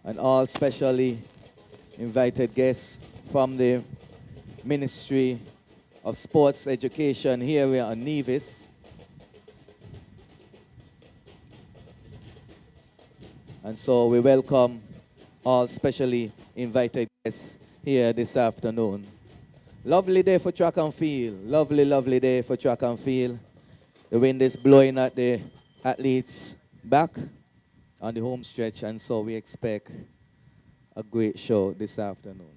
and all specially invited guests from the Ministry of Sports Education here we are on Nevis. And so we welcome all specially invited guests here this afternoon. Lovely day for track and field. Lovely, lovely day for track and field. The wind is blowing at the athletes back on the home stretch, and so we expect a great show this afternoon.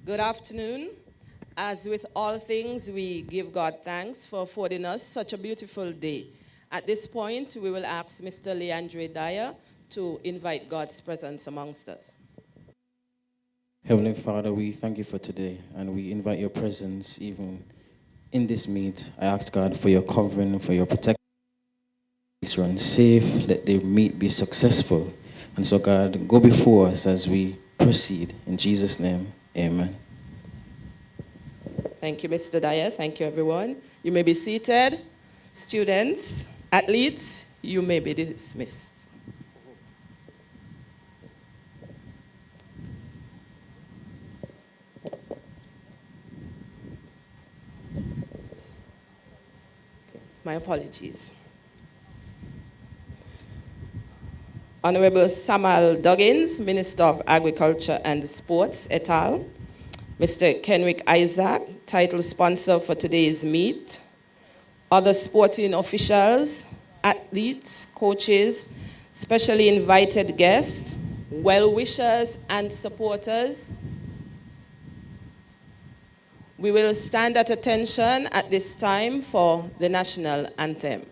Good afternoon. As with all things, we give God thanks for affording us such a beautiful day. At this point, we will ask Mr. Leandre Dyer to invite God's presence amongst us. Heavenly Father, we thank you for today, and we invite your presence even in this meet. I ask God for your covering, for your protection. Please run safe, let the meet be successful. And so, God, go before us as we proceed. In Jesus' name, amen. Thank you, Mr. Dyer. Thank you, everyone. You may be seated. Students, athletes, you may be dismissed. My apologies. Honorable Samuel Duggins, Minister of Agriculture and Sports, et al. Mr. Kenrick Isaac, title sponsor for today's meet. Other sporting officials, athletes, coaches, specially invited guests, well-wishers and supporters. We will stand at attention at this time for the national anthem.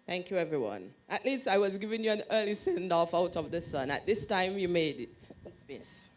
Thank you, everyone. At least I was giving you an early send-off out of the sun. At this time, you made it. Dismiss.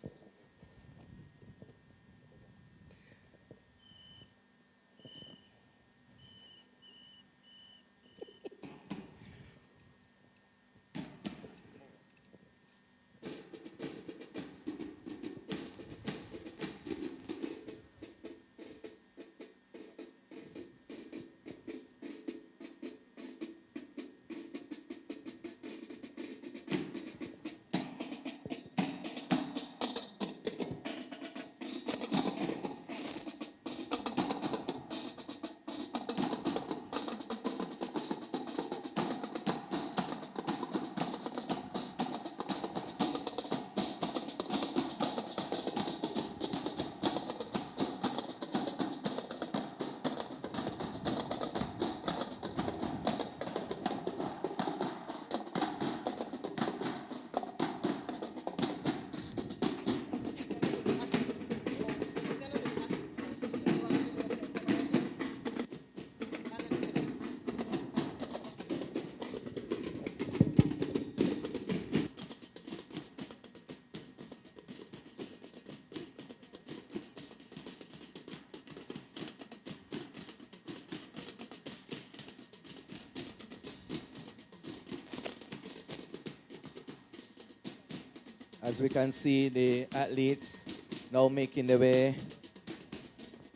As we can see, the athletes now making their way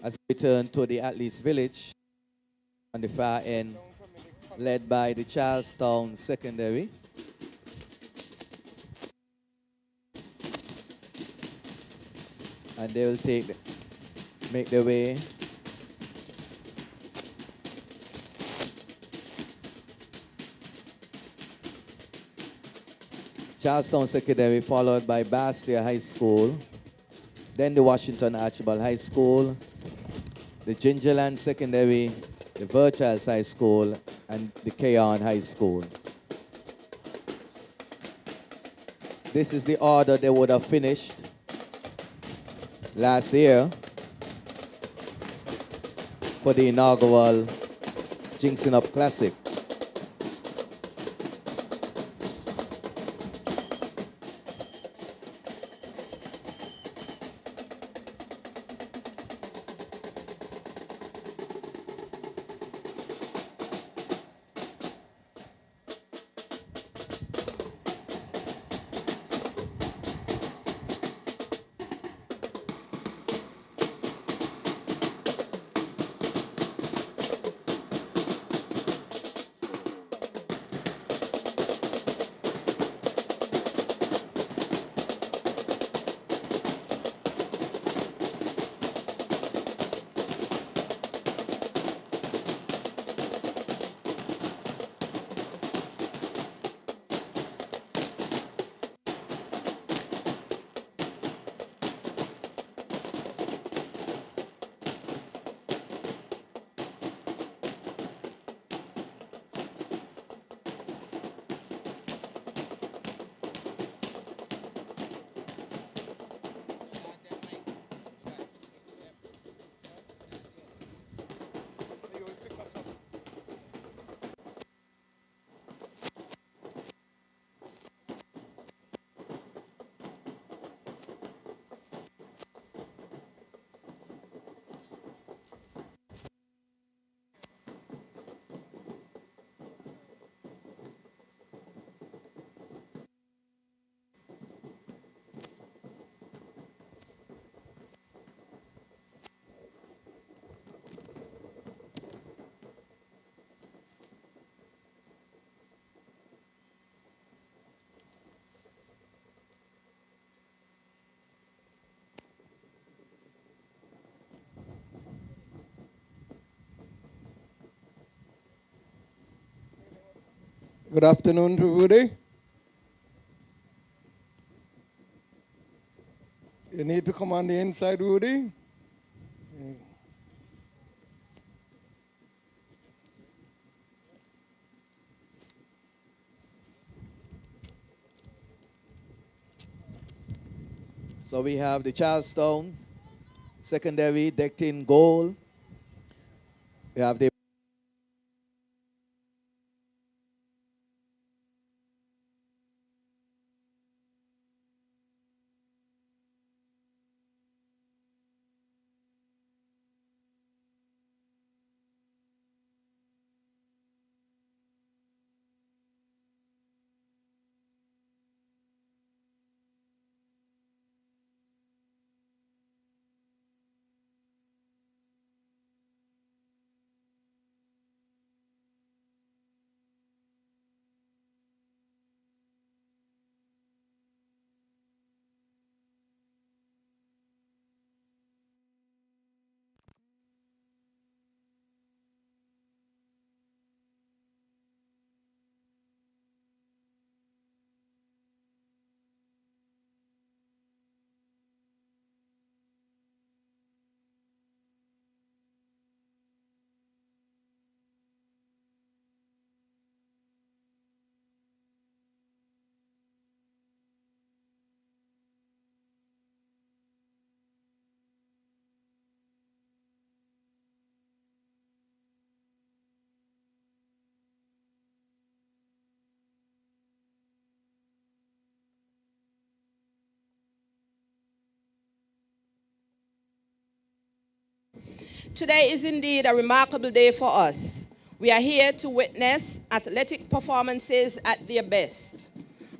as they return to the athletes' village on the far end, led by the Charlestown Secondary. And they will make their way Charlestown Secondary, followed by Bastia High School, then the Washington Archibald High School, the Gingerland Secondary, the Virtuals High School, and the Keon High School. This is the order they would have finished last year for the inaugural Ginseng Up Classic. Good afternoon, everybody. You need to come on the inside, Rudy. So we have the Charlestown Secondary decked in gold. We have the Today is indeed a remarkable day for us. We are here to witness athletic performances at their best.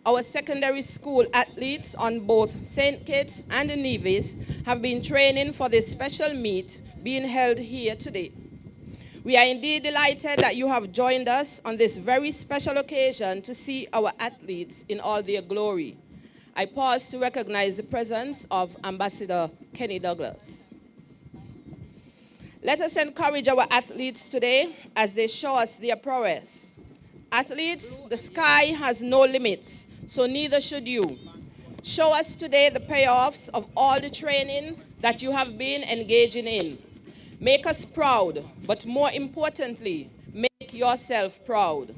our secondary school athletes on both St. Kitts and Nevis have been training for this special meet being held here today. We are indeed delighted that you have joined us on this very special occasion to see our athletes in all their glory. I pause to recognize the presence of Ambassador Kenny Douglas. Let us encourage our athletes today as they show us their prowess. Athletes, the sky has no limits, so neither should you. Show us today the payoffs of all the training that you have been engaging in. Make us proud, but more importantly, make yourself proud.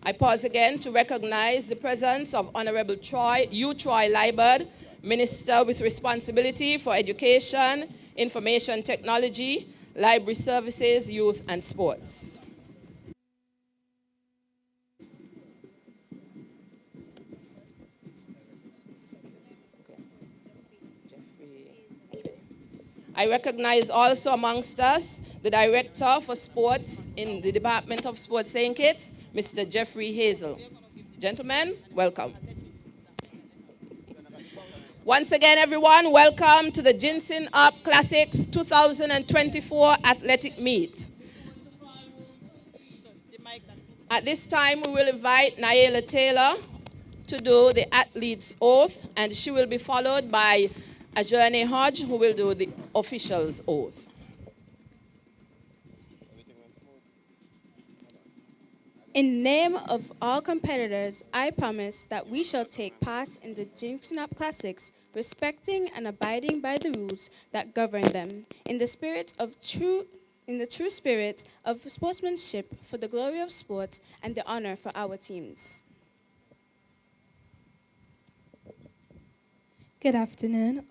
I pause again to recognize the presence of Honorable Troy Liebert, Minister with responsibility for education, information technology, library services, youth, and sports. I recognize also amongst us the Director for Sports in the Department of Sports St. Kitts, Mr. Jeffrey Hazel. Gentlemen, welcome. Once again, everyone, welcome to the Ginseng Up Classics 2024 Athletic Meet. At this time, we will invite Naila Taylor to do the athlete's oath, and she will be followed by Ajane Hodge, who will do the official's oath. In the name of all competitors, I promise that we shall take part in the Ginseng Up Classics, respecting and abiding by the rules that govern them, in the true spirit of sportsmanship, for the glory of sport and the honor for our teams. Good afternoon.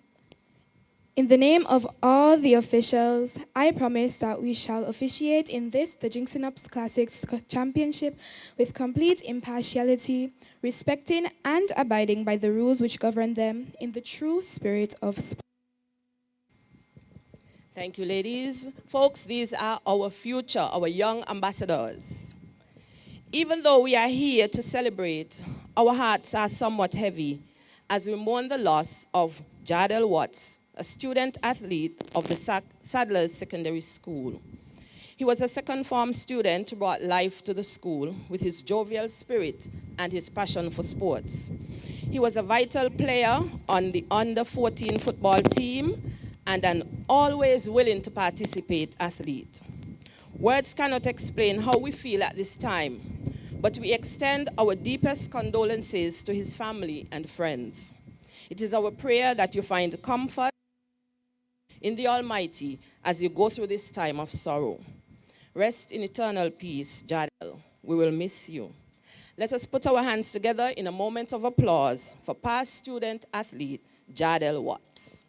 In the name of all the officials, I promise that we shall officiate in this, the Ginseng Up Classics Championship, with complete impartiality, respecting and abiding by the rules which govern them, in the true spirit of sport. Thank you, ladies. Folks, these are our future, our young ambassadors. Even though we are here to celebrate, our hearts are somewhat heavy as we mourn the loss of Jardel Watts, a student athlete of the Sadler's Secondary School. He was a second form student who brought life to the school with his jovial spirit and his passion for sports. He was a vital player on the under-14 football team and an always willing to participate athlete. Words cannot explain how we feel at this time, but we extend our deepest condolences to his family and friends. It is our prayer that you find comfort in the Almighty as you go through this time of sorrow. Rest in eternal peace, Jardel. We will miss you. Let us put our hands together in a moment of applause for past student athlete Jardel Watts.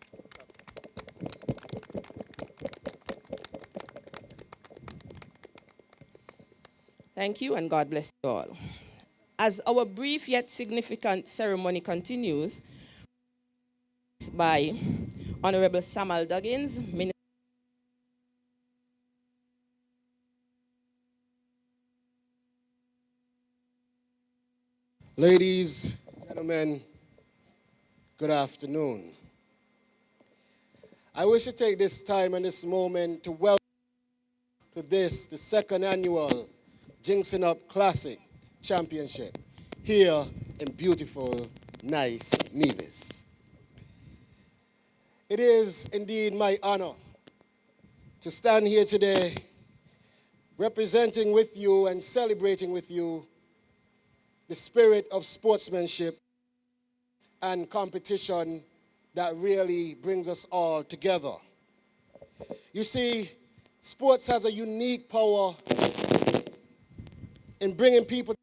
Thank you, and God bless you all. As our brief yet significant ceremony continues, by Honorable Samuel Duggins, Minister. Ladies, gentlemen, good afternoon. I wish to take this time and this moment to welcome to this, the second annual Ginseng Up Classic Championship here in beautiful, nice Nevis. It is indeed my honor to stand here today representing with you and celebrating with you the spirit of sportsmanship and competition that really brings us all together. You see, sports has a unique power in bringing people,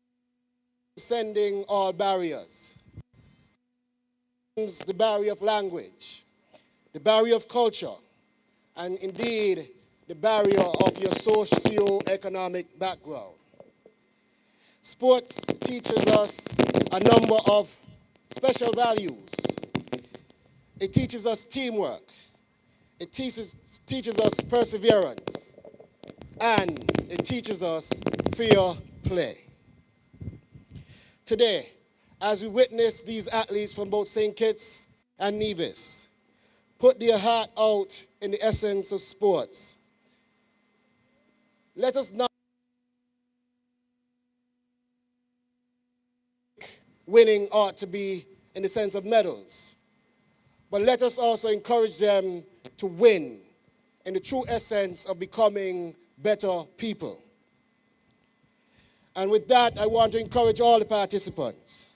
transcending all barriers. The barrier of language, the barrier of culture, and indeed the barrier of your socio-economic background. Sports teaches us a number of special values. It teaches us teamwork. It teaches us perseverance. And it teaches us fair play. Today, as we witness these athletes from both St. Kitts and Nevis put their heart out in the essence of sports. Let us not winning ought to be in the sense of medals, but let us also encourage them to win in the true essence of becoming better people. And with that, I want to encourage all the participants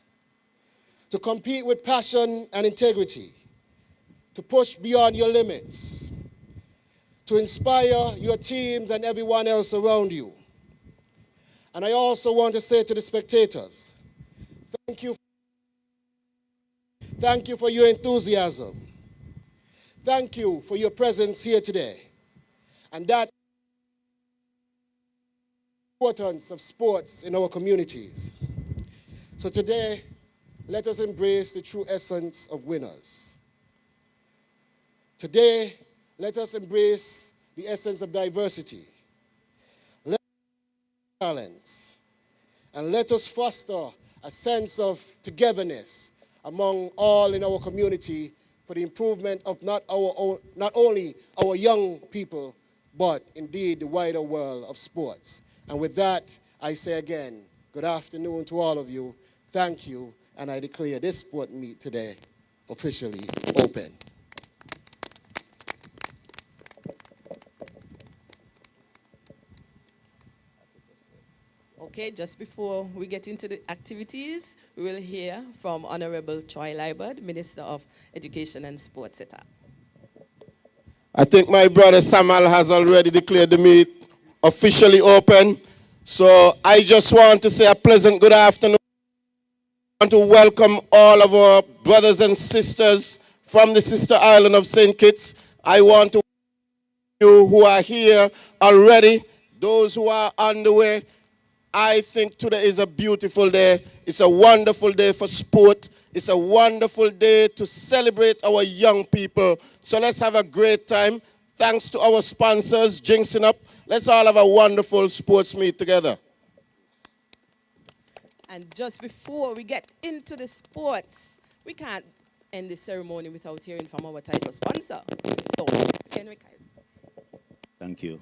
to compete with passion and integrity, to push beyond your limits, to inspire your teams and everyone else around you. And I also want to say to the spectators, thank you. Thank you for your enthusiasm. Thank you for your presence here today. And that importance of sports in our communities. So today, let us embrace the true essence of winners. Today, let us embrace the essence of diversity. Let us balance, and let us foster a sense of togetherness among all in our community for the improvement of not only our young people, but indeed the wider world of sports. And with that, I say again, good afternoon to all of you. Thank you, and I declare this sport meet today officially open. Okay, just before we get into the activities, we will hear from Honorable Troy Liebert, Minister of Education and Sports, etc. I think my brother Samuel has already declared the meet officially open. So I just want to say a pleasant good afternoon. I want to welcome all of our brothers and sisters from the sister island of St. Kitts. I want to welcome you who are here already, those who are on the way. I think today is a beautiful day. It's a wonderful day for sport. It's a wonderful day to celebrate our young people. So let's have a great time. Thanks to our sponsors, Ginseng Up. Let's all have a wonderful sports meet together. And just before we get into the sports, we can't end the ceremony without hearing from our title sponsor. So, Henry Kaiser. Thank you.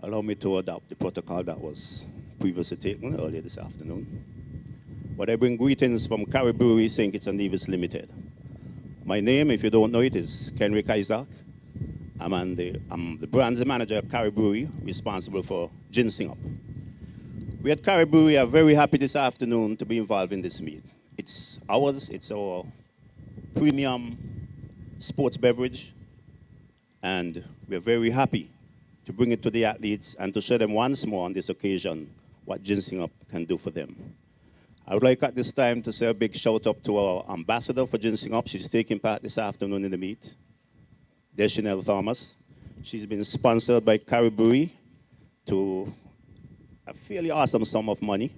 Allow me to adopt the protocol that was previously taken earlier this afternoon. But I bring greetings from Carib Brewery, St. Kitts and Nevis Limited. My name, if you don't know it, is Henry Kaiser. I'm the brands manager of Carib Brewery, responsible for Ginseng Up. We at Carib Brewery are very happy this afternoon to be involved in this meet. It's ours, it's our premium sports beverage, and we're very happy to bring it to the athletes and to show them once more on this occasion what Ginseng Up can do for them. I would like at this time to say a big shout out to our ambassador for Ginseng Up. She's taking part this afternoon in the meet, Deschanel Thomas. She's been sponsored by Carib Brewery to a fairly awesome sum of money,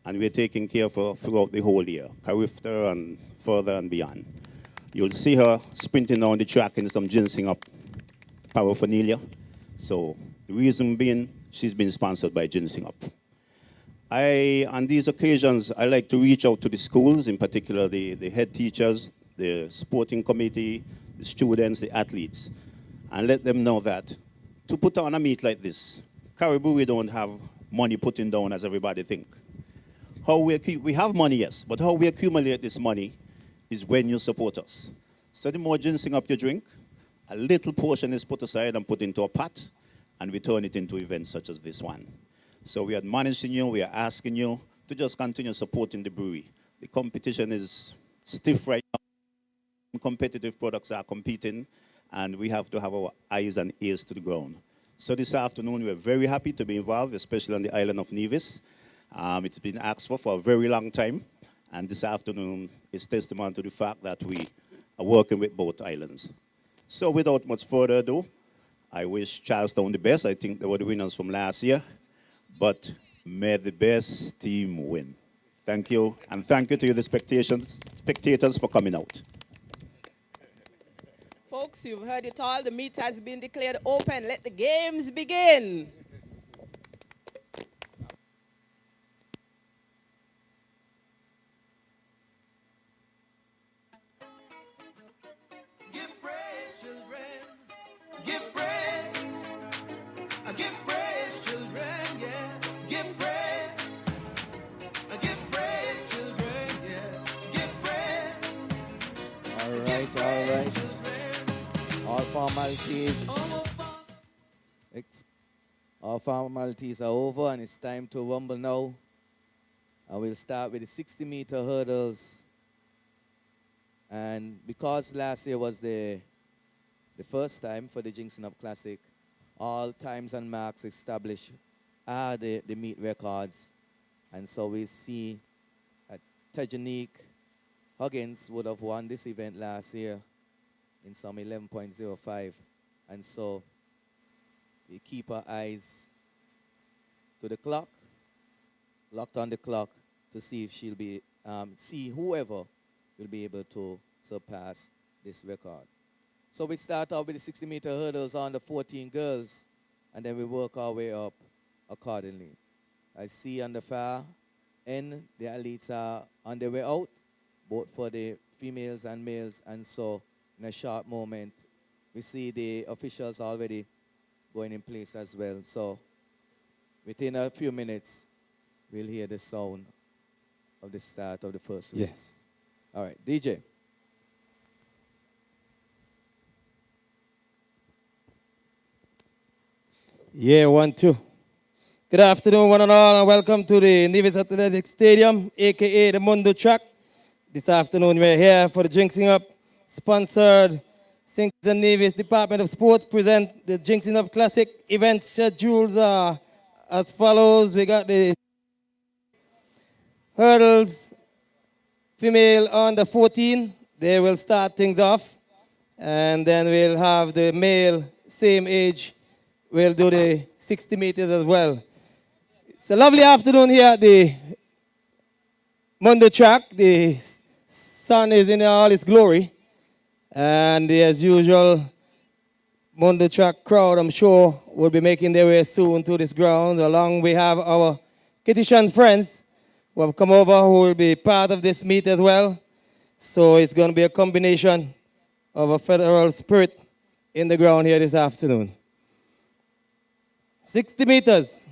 and we're taking care of her throughout the whole year, Carifta and further and beyond. You'll see her sprinting down the track in some Ginseng Up paraphernalia. So the reason being, she's been sponsored by Ginseng Up. On these occasions, I like to reach out to the schools, in particular the head teachers, the sporting committee, the students, the athletes, and let them know that to put on a meet like this, Caribou, we don't have money putting down as everybody think. We have money, yes, but how we accumulate this money is when you support us. So the more Ginseng Up you drink, a little portion is put aside and put into a pot, and we turn it into events such as this one. So we are admonishing you, we are asking you to just continue supporting the brewery. The competition is stiff right now. Competitive products are competing, and we have to have our eyes and ears to the ground. So this afternoon, we're very happy to be involved, especially on the island of Nevis. It's been asked for a very long time, and this afternoon is testament to the fact that we are working with both islands. So without much further ado, I wish Charlestown the best. I think they were the winners from last year. But may the best team win. Thank you. And thank you to you, the spectators for coming out. Folks, you've heard it all. The meet has been declared open. Let the games begin. All right, all right. All formalities, all formalities are over, and it's time to rumble now. And we'll start with the 60-meter hurdles. And because last year was the first time for the Ginseng Up Classic, all times and marks established are the meet records. And so we see that Tajanique Huggins would have won this event last year in some 11.05. And so we keep our eyes to the clock, locked on the clock, to see if she'll be, see whoever will be able to surpass this record. So we start out with the 60-meter hurdles on the 14 girls, and then we work our way up accordingly. I see on the far end, the elites are on their way out, both for the females and males, and so in a short moment, we see the officials already going in place as well. So within a few minutes, we'll hear the sound of the start of the first race. Yes. All right, DJ. Yeah, 1, 2. Good afternoon, one and all, and welcome to the Nevis Athletic Stadium, a.k.a. the Mundo Track. This afternoon, we're here for the Ginseng Up, sponsored St. and Nevis Department of Sports present the Ginseng Up Classic. Event schedules are as follows. We got the hurdles, female under 14. They will start things off. And then we'll have the male, same age. We'll do the 60 meters as well. It's a lovely afternoon here at the Mundo Track. The sun is in all its glory. And as usual, Mundo Track crowd, I'm sure, will be making their way soon to this ground. Along we have our Kittishan friends who have come over, who will be part of this meet as well. So it's going to be a combination of a federal spirit in the ground here this afternoon. 60 meters,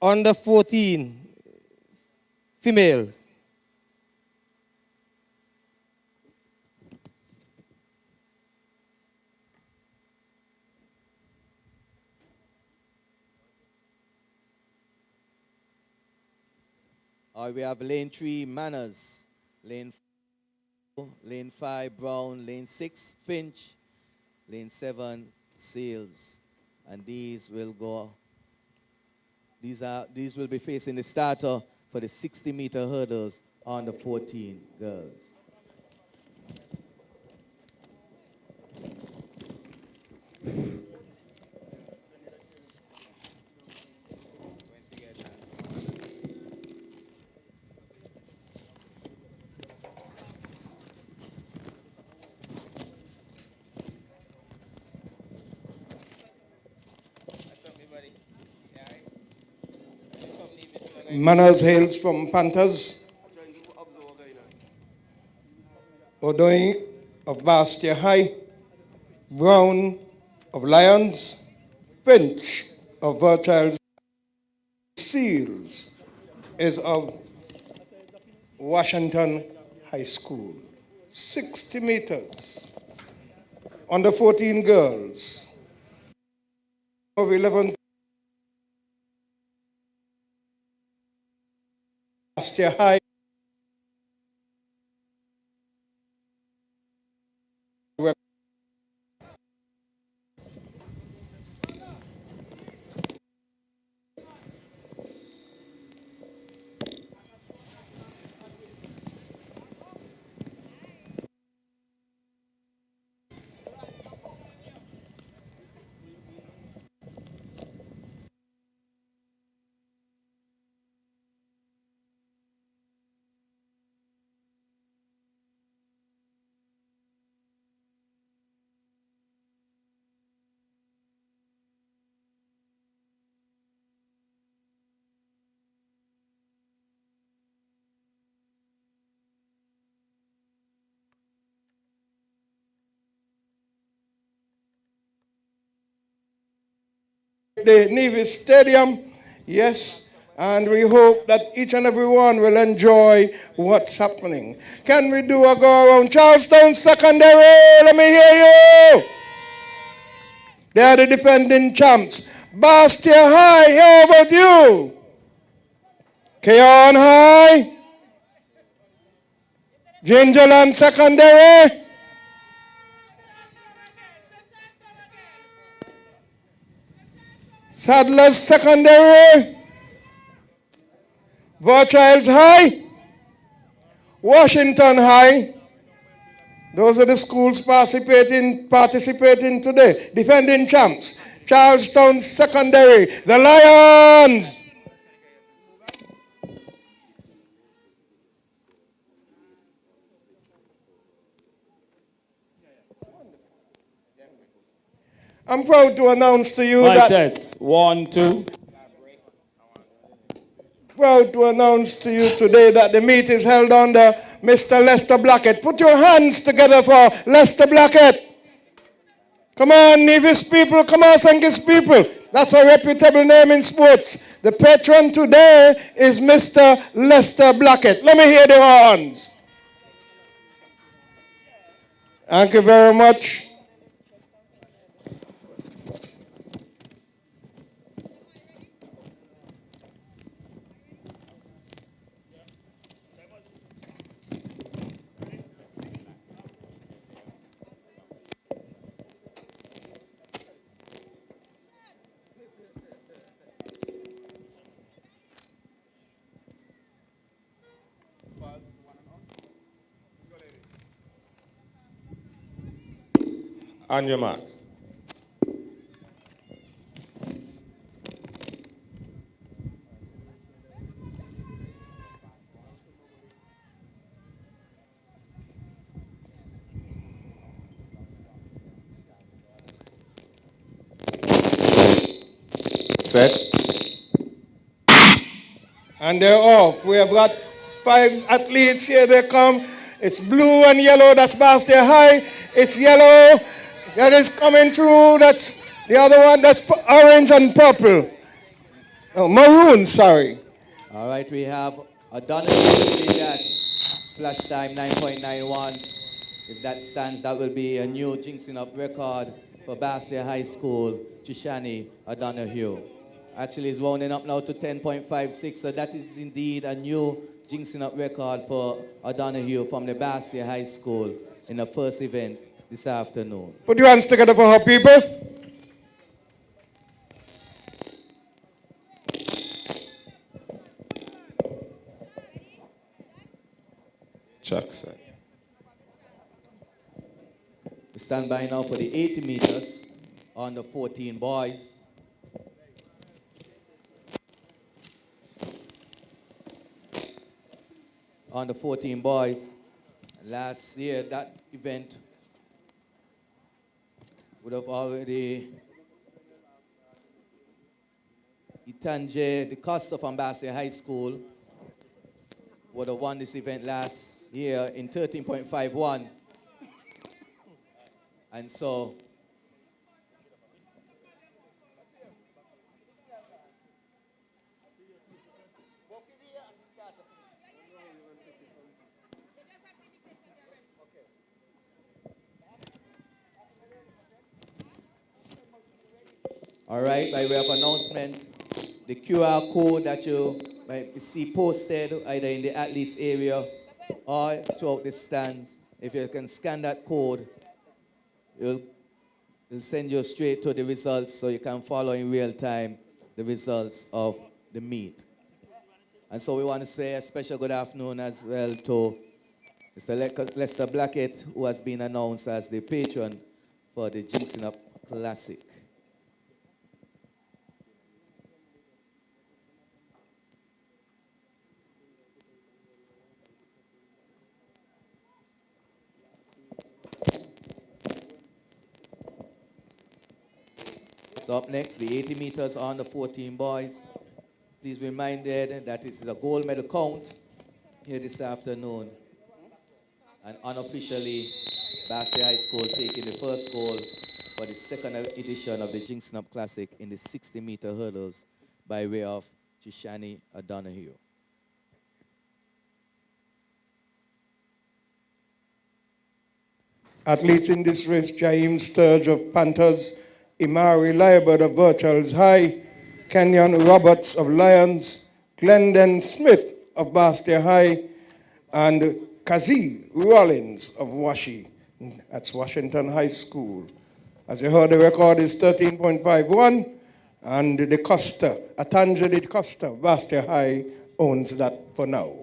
under 14, females. All right, we have lane 3, Manners, lane 4, lane 5, Brown, lane 6, Finch, lane 7, Seals. And these will be facing the starter for the 60-meter hurdles on the 14 girls. Manners hails from Panthers, Odoy of Bastia High, Brown of Lions, Finch of Virtual Seals is of Washington High School. 60 meters. Under 14 girls of 11 Bastia High. The Nevis Stadium, yes, And we hope that each and every one will enjoy what's happening. Can we do a go around? Charlestown Secondary, let me hear you. They are the defending champs. Bastia High, how about you? Keon High. Gingerland Secondary. Sadler's Secondary. Fairchilds High. Washington High. Those are the schools participating today. Defending champs. Charlestown Secondary. The Lions. I'm proud to announce to you that... test. 1, 2. Proud to announce to you today that the meet is held under Mr. Lester Blackett. Put your hands together for Lester Blackett. Come on, Nevis people. Come on, Sankis people. That's a reputable name in sports. The patron today is Mr. Lester Blackett. Let me hear the horns. Thank you very much. On your marks. Set. And they're off. We have got 5 athletes here. They come. It's blue and yellow. That's Bastia High. It's yellow. That is coming through. That's the other one. That's orange and purple. Oh, maroon, sorry. All right, we have a Donovan at flash time 9.91. If that stands, that will be a new Ginseng Up record for Bastia High School, Chishani O'Donoghue. Actually, it's rounding up now to 10.56, so that is indeed a new Ginseng Up record for O'Donoghue from the Bastia High School in the first event this afternoon. Put your hands together for her, people. Chuck, sir. We stand by now for the 80 meters on the 14 boys. On the 14 boys. Last year, that event would have already Itanje, the Costa from Bastia High School, would have won this event last year in 13.51. And so all right, by way of announcement, the QR code that you might see posted either in the athletes area or throughout the stands, if you can scan that code, it'll send you straight to the results so you can follow in real time the results of the meet. And so we want to say a special good afternoon as well to Mr. Lester Blackett, who has been announced as the patron for the Ginseng Up Classic. So up next, the 80 meters on the 14 boys. Please be reminded that this is a gold medal count here this afternoon. And unofficially, Bastia High School taking the first goal for the second edition of the Ginseng Up Classic in the 60-meter hurdles by way of Chishani O'Donoghue. Athletes in this race, Jaheim Sturge of Panthers, Imari Liebert of Virtuals High, Kenyon Roberts of Lions, Glendon Smith of Bastia High, and Kazee Rollins of Washi. That's Washington High School. As you heard, the record is 13.51, and the Costa, Atangeli Costa of Bastia High, owns that for now.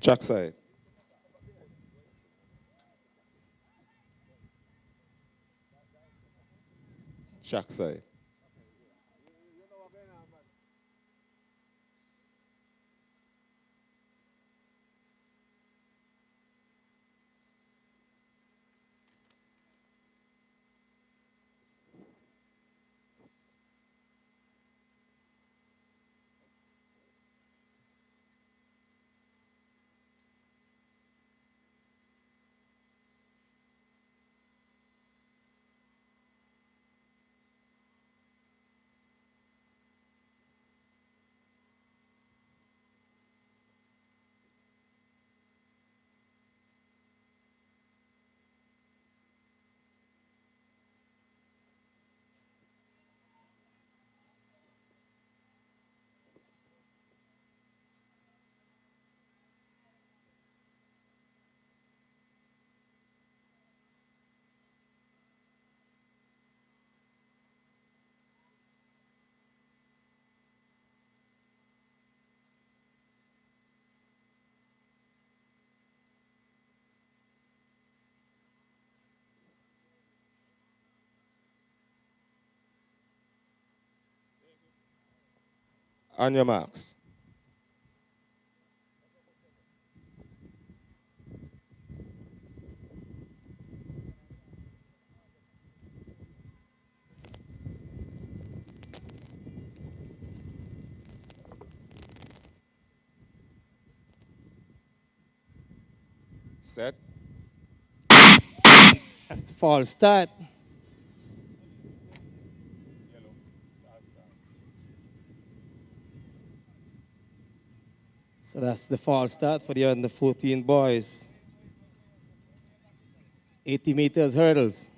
Trackside. Trackside. On your marks. Set. That's a false start. So that's the false start for the under 14 boys. 80 meters hurdles.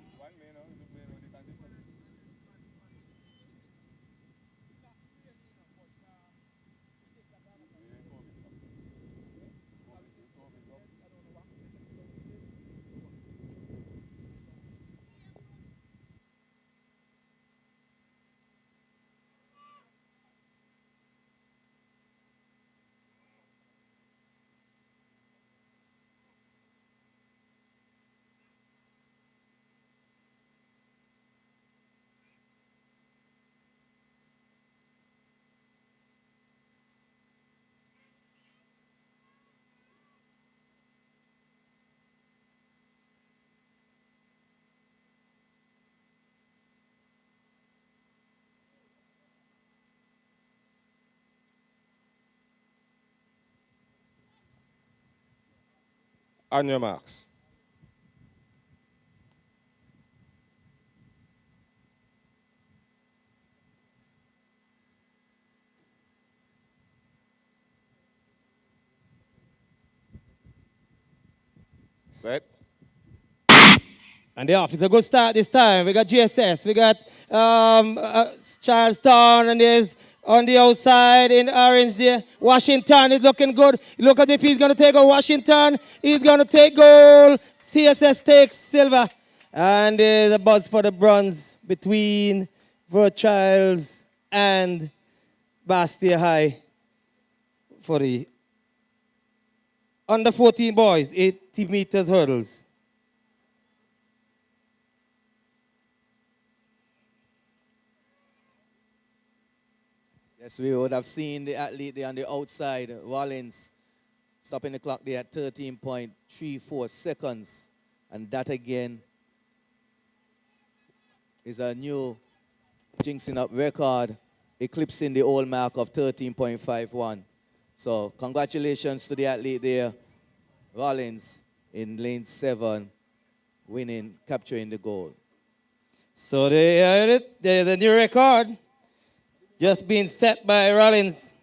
On your marks. Set. And the off is a good start this time. We got GSS, we got Charlestown, and there's on the outside in orange there. Washington is looking good. Look as if he's going to take a Washington. He's going to take gold. CSS takes silver. And there's a buzz for the bronze between Verchilds and Bastia High for the under 14 boys, 80 meters hurdles. Yes, we would have seen the athlete there on the outside, Rollins, stopping the clock there at 13.34 seconds. And that again is a new Ginseng Up record, eclipsing the old mark of 13.51. So congratulations to the athlete there, Rollins, in lane 7, winning, capturing the gold. So there's a new record just being set by Rollins.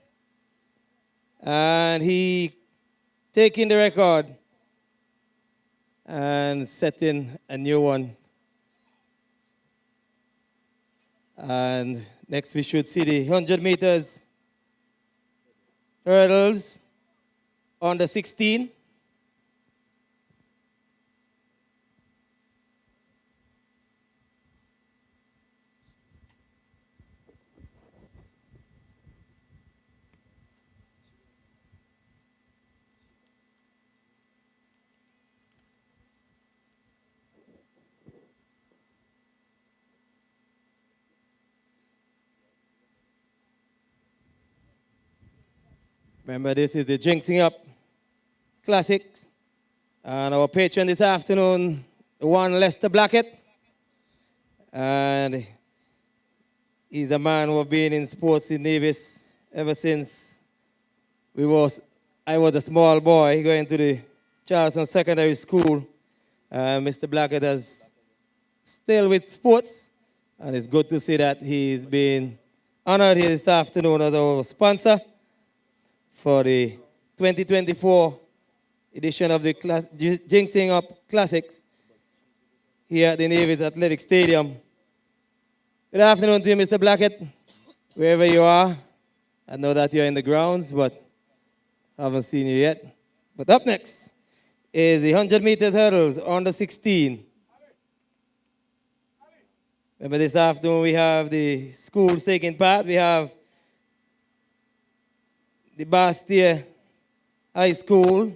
And he taking the record and setting a new one. And next we should see the 100 meters hurdles on the 16. Remember, this is the Ginseng Up Classic. And our patron this afternoon, one Lester Blackett. And he's a man who has been in sports in Nevis ever since I was a small boy going to the Charleston Secondary School. Mr. Blackett is still with sports. And it's good to see that he's been honored here this afternoon as our sponsor for the 2024 edition of the Ginseng Up Classics here at the Nevis Athletic Stadium. Good afternoon to you, Mr. Blackett, wherever you are. I know that you're in the grounds, but I haven't seen you yet. But up next is the 100 meters hurdles on the 16. Remember, this afternoon we have the schools taking part. We have the Bastia High School,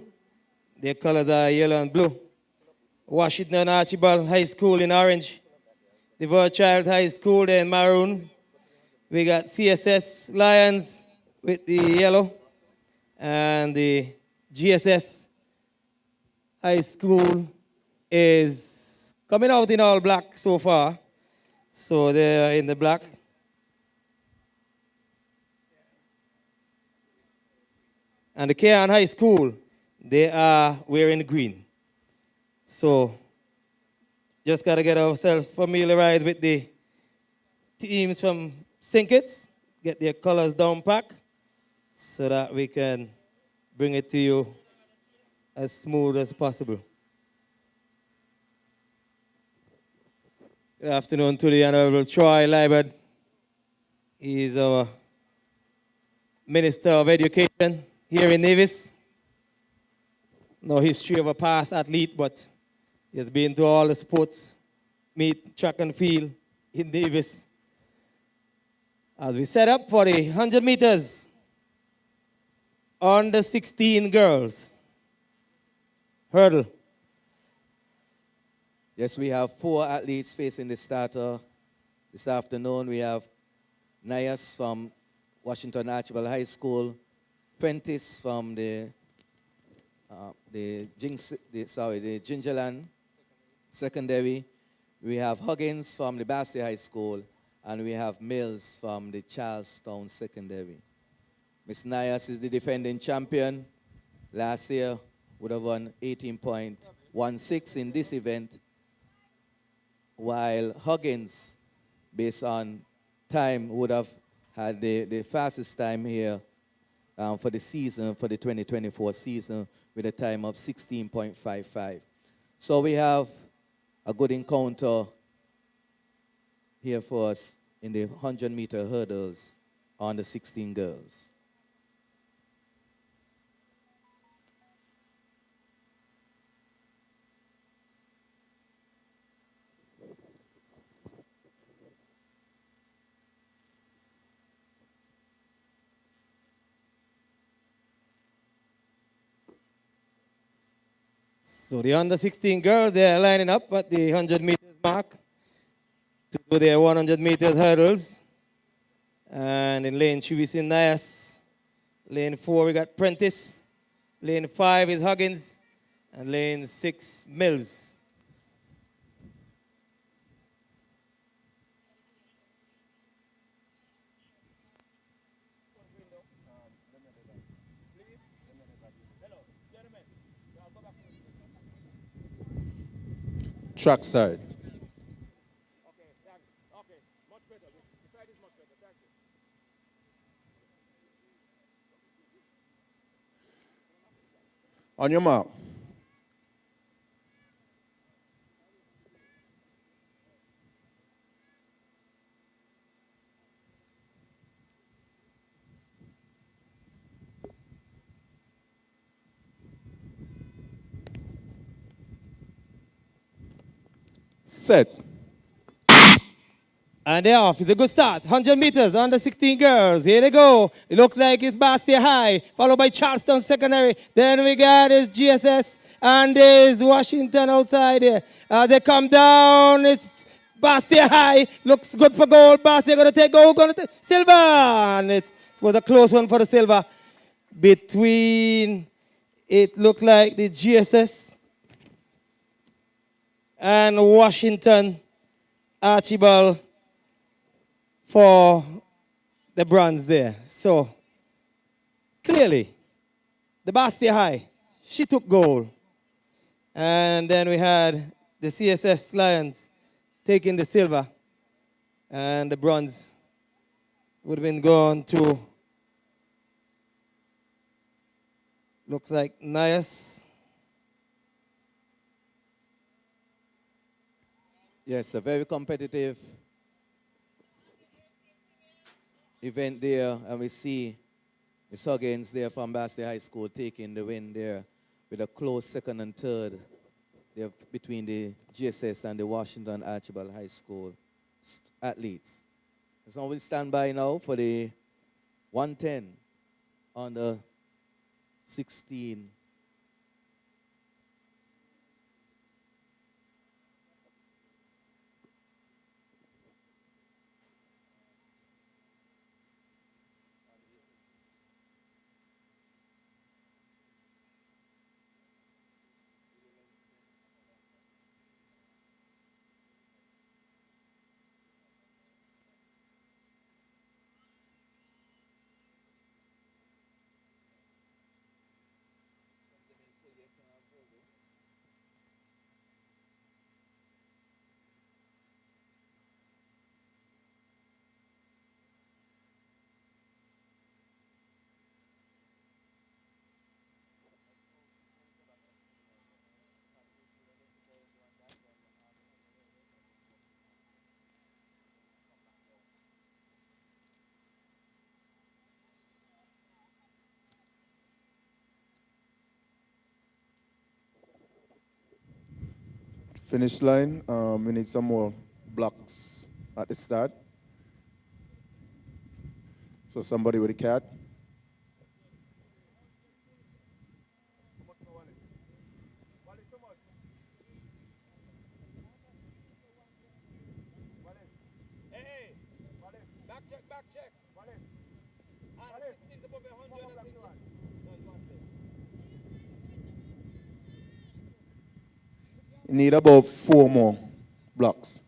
their colors are yellow and blue. Washington Archibald High School in orange. The Verchild High School there in maroon. We got CSS Lions with the yellow. And the GSS High School is coming out in all black so far. So they're in the black. And the Kean High School, they are wearing green. So just got to get ourselves familiarized with the teams from St. Kitts, get their colors down pat, so that we can bring it to you as smooth as possible. Good afternoon to the Honorable Troy Liebert. He is our Minister of Education here in Nevis. No history of a past athlete, but he has been to all the sports meet, track and field in Nevis. As we set up for the 100 meters on the 16 girls hurdle. Yes, we have 4 athletes facing the starter this afternoon. We have Nias from Washington Archibald High School, Prentice from the Gingerland Secondary. We have Huggins from the Bastia High School, and we have Mills from the Charlestown Secondary. Miss Nias is the defending champion. Last year would have won 18.16 in this event, while Huggins, based on time, would have had the fastest time here for the season, for the 2024 season, with a time of 16.55. So we have a good encounter here for us in the 100-meter hurdles on the 16 girls. So the under 16 girls, they're lining up at the 100 meters mark to do their 100 meters hurdles. And in lane 2 we see Nias. Lane 4 we got Prentice. Lane 5 is Huggins. And lane 6, Mills. Trackside. On your mark. Set. And they're off. It's a good start. 100 meters, under 16 girls. Here they go. It looks like it's Bastia High, followed by Charleston Secondary. Then we got his GSS, and there's Washington outside here. As they come down, it's Bastia High. Looks good for gold. Bastia going to take gold, going to take silver. And it was a close one for the silver. Between, it looked like the GSS and Washington Archibald for the bronze there. So, clearly, the Bastia High, she took gold. And then we had the CSS Lions taking the silver. And the bronze would have been gone to, looks like Nias. Yes, a very competitive event there, and we see Miss Huggins there from Bastia High School taking the win there with a close second and third there between the GSS and the Washington Archibald High School athletes. So we stand by now for the 110 on the 16. Finish line. We need some more blocks at the start. So somebody with a cat. You need about 4 more blocks.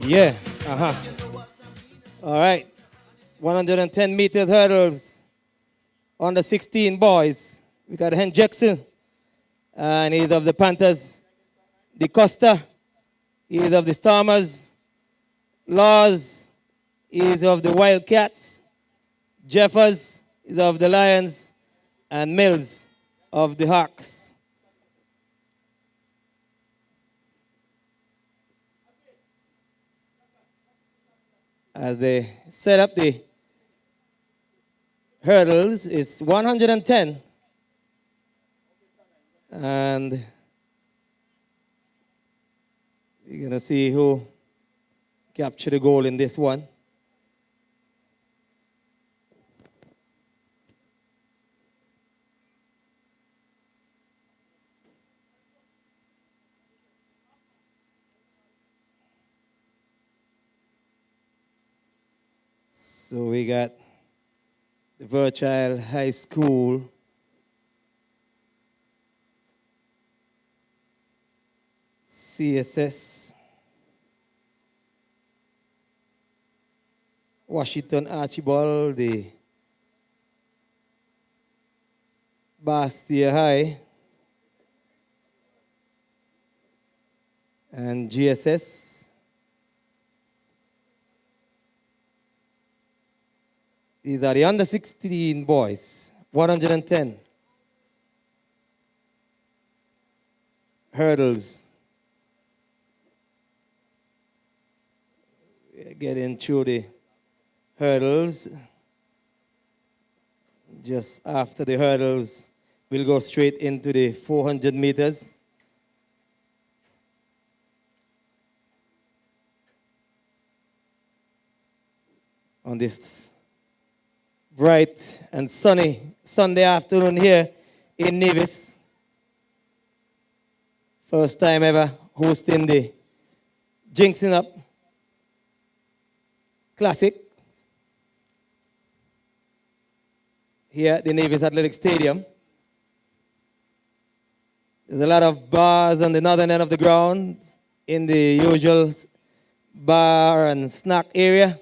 Yeah. All right. 110 meters hurdles on the 16 boys. We got Hen Jackson, and he's of the Panthers. De Costa, he is of the Stormers. Laws, he is of the Wildcats. Jeffers is of the Lions. And Mills of the Hawks. As they set up the hurdles, it's 110. And you're going to see who captured the goal in this one. So we got the Virgile High School CSS, Washington Archibald, the Bastia High, and GSS. These are the under 16 boys, 110 hurdles. We're getting through the hurdles. Just after the hurdles, we'll go straight into the 400 meters. On this bright and sunny Sunday afternoon here in Nevis. First time ever hosting the Ginseng Up Classic here at the Nevis Athletic Stadium. There's a lot of bars on the northern end of the ground in the usual bar and snack area.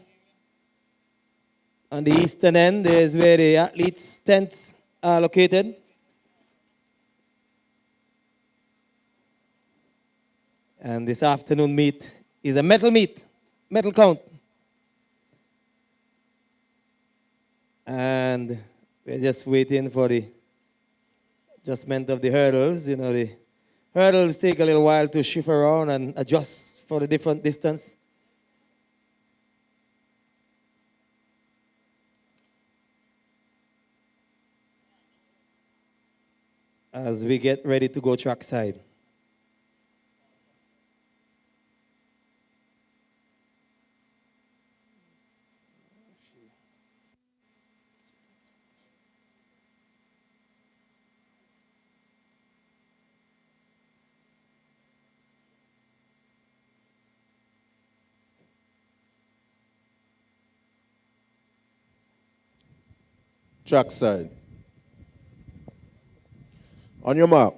On the eastern end, there's where the athletes' tents are located. And this afternoon meet is a medal meet, medal count. And we're just waiting for the adjustment of the hurdles. You know, the hurdles take a little while to shift around and adjust for the different distance. As we get ready to go trackside. Track side. On your mark.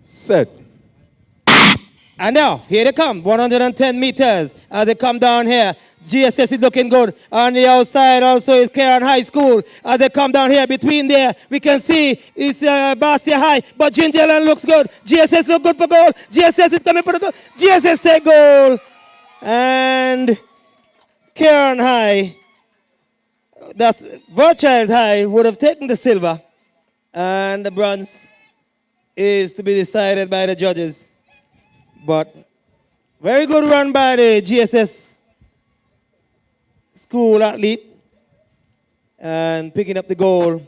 Set. And now, here they come, 110 meters as they come down here. GSS is looking good. On the outside also is Karen High School. As they come down here, between there, we can see it's Bastia High, but Gingerland looks good. GSS look good for goal. GSS is coming for the goal. GSS take goal. And Karen High, that's Virchild High, would have taken the silver. And the bronze is to be decided by the judges. But very good run by the GSS school athlete and picking up the goal.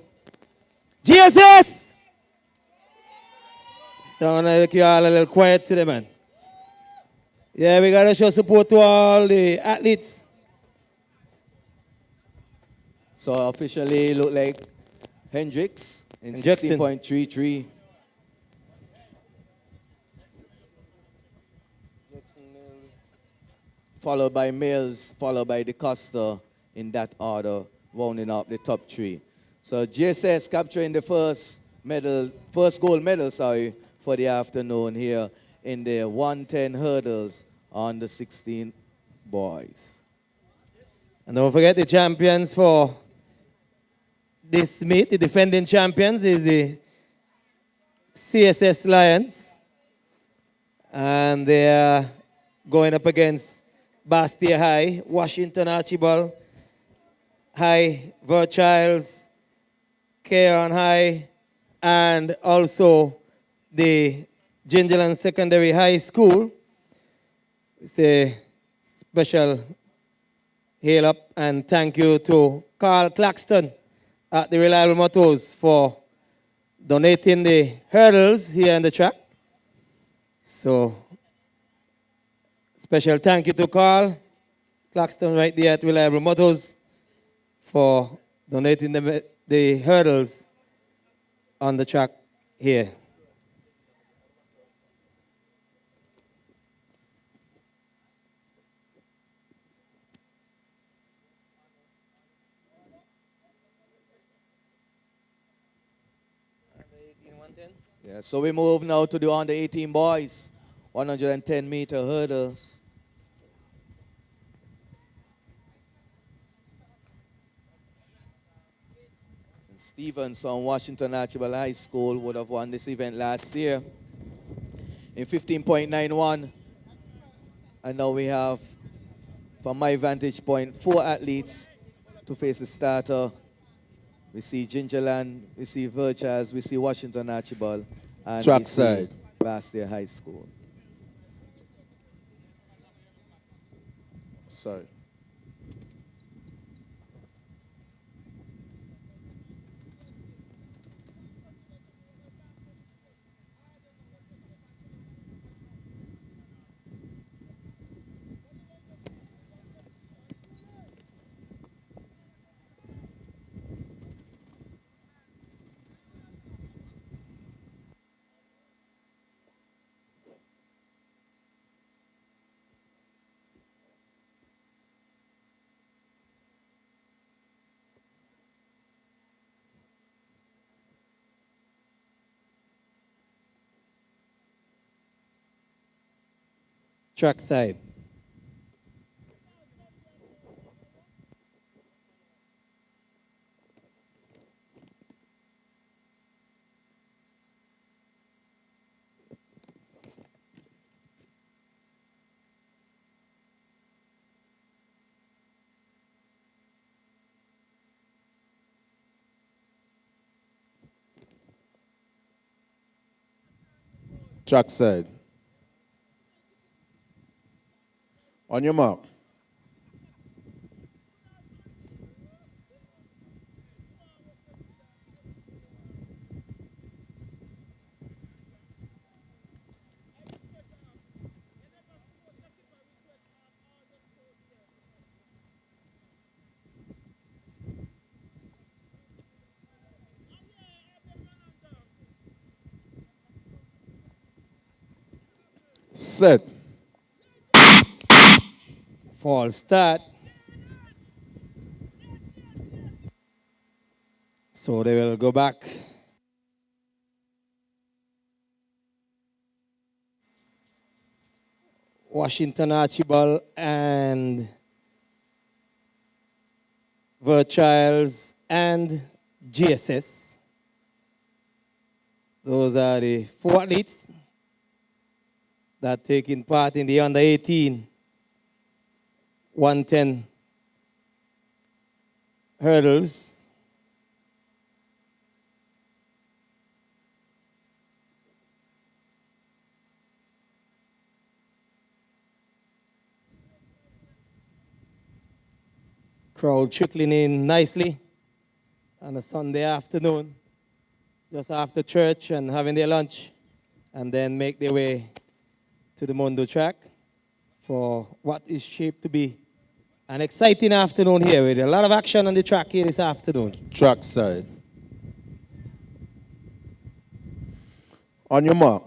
GSS! Sound like you all a little quiet today, man. Yeah, we got to show support to all the athletes. So officially look like Hendricks in 16.33. Followed by Mills, followed by DeCosta in that order, rounding up the top three. So GSS capturing the first gold medal, for the afternoon here in the 110 hurdles on the 16 boys. And don't forget the champions for this meet, the defending champions is the CSS Lions. And they are going up against Bastia High, Washington Archibald High, Virchilds, Cairn High, and also the Gingerland Secondary High School. It's a special hail up and thank you to Carl Claxton at the Reliable Motors for donating the hurdles here on the track. So, special thank you to Carl Claxton right there at Reliable Motors for donating the hurdles on the track here. Yeah, so we move now to the under 18 boys, 110-meter hurdles. And Stevens from Washington Archibald High School would have won this event last year in 15.91. And now we have, from my vantage point, 4 athletes to face the starter. We see Gingerland, we see Virchas, we see Washington Archibald, and Track we see side. Bastia High School. Sorry. Track side. Track side. On your mark. Set. False start. So they will go back. Washington Archibald and Verchilds and GSS. Those are the 4 athletes that taking part in the under 18 110 hurdles. Crowd trickling in nicely on a Sunday afternoon, just after church and having their lunch, and then make their way to the Mondo track for what is shaped to be an exciting afternoon here with a lot of action on the track here this afternoon. Track side. On your mark.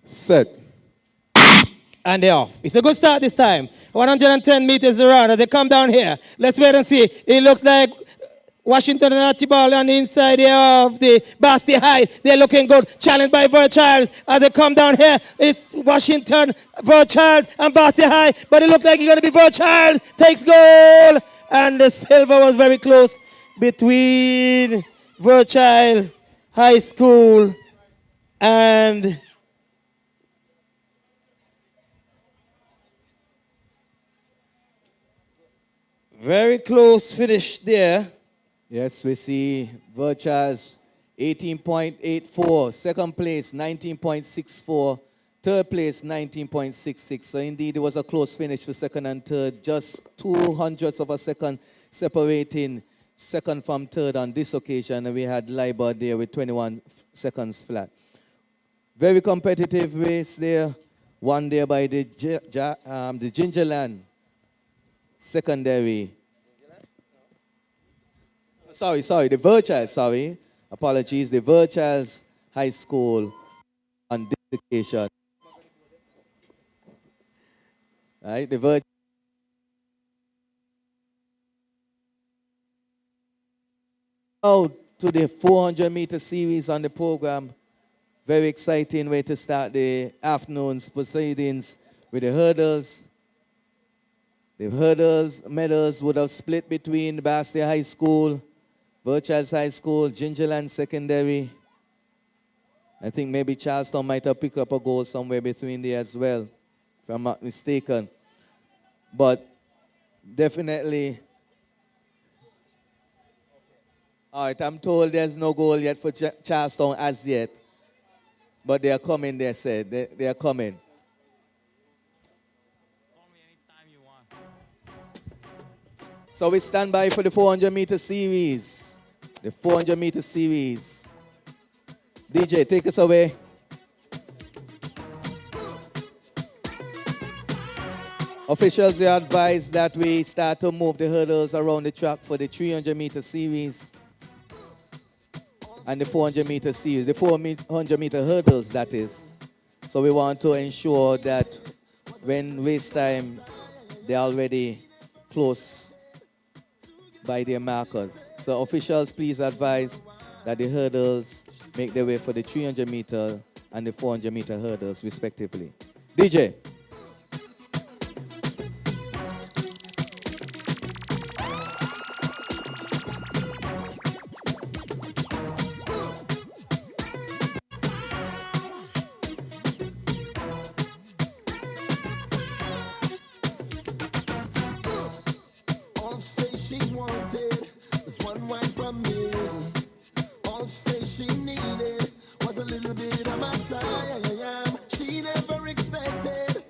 Set. And they're off. It's a good start this time. 110 meters around as they come down here. Let's wait and see. It looks like Washington and Archibald on the inside here of the Basti High. They're looking good. Challenged by Verchilds as they come down here. It's Washington, Verchilds, and Basti High. But it looks like it's going to be Verchilds. Takes goal. And the silver was very close between Verchild High School and very close finish there. Yes, we see Verchilds 18.84, second place 19.64, third place 19.66. So indeed it was a close finish for second and third, just 200ths of a second separating second from third on this occasion. And we had Liber there with 21 seconds flat. Very competitive race there, won there by the Gingerland secondary. The Verchilds, apologies, the Verchilds High School on this occasion. Right, the Verchilds. Out to the 400-meter series on the program. Very exciting way to start the afternoon's proceedings with the hurdles. The hurdles medals would have split between Bastia High School, Verchilds High School, Gingerland Secondary. I think maybe Charleston might have picked up a goal somewhere between there as well, if I'm not mistaken. But definitely, all right, I'm told there's no goal yet for Charleston as yet. But they are coming, they said. They are coming. So we stand by for the 400-meter series. The 400-meter series. DJ, take us away. Officials, we advise that we start to move the hurdles around the track for the 300-meter series and the 400-meter series, the 400-meter hurdles, that is. So we want to ensure that when race time, they're already close by their markers. So officials, please advise that the hurdles make their way for the 300-meter and the 400-meter hurdles, respectively. DJ. She never expected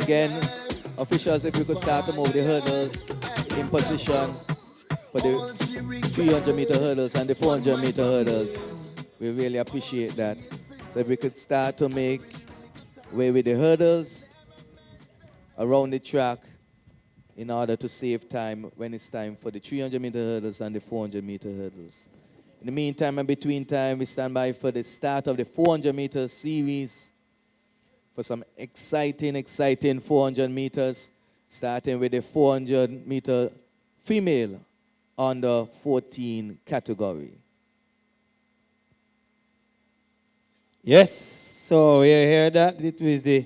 again, officials, if you could start to move the hurdles in position for the 300-meter hurdles and the 400-meter hurdles. We really appreciate that. So if we could start to make way with the hurdles around the track in order to save time when it's time for the 300-meter hurdles and the 400-meter hurdles. In the meantime and between time, we stand by for the start of the 400-meter series for some exciting 400 meters, starting with the 400-meter female under 14 category. Yes, so we hear that. It was the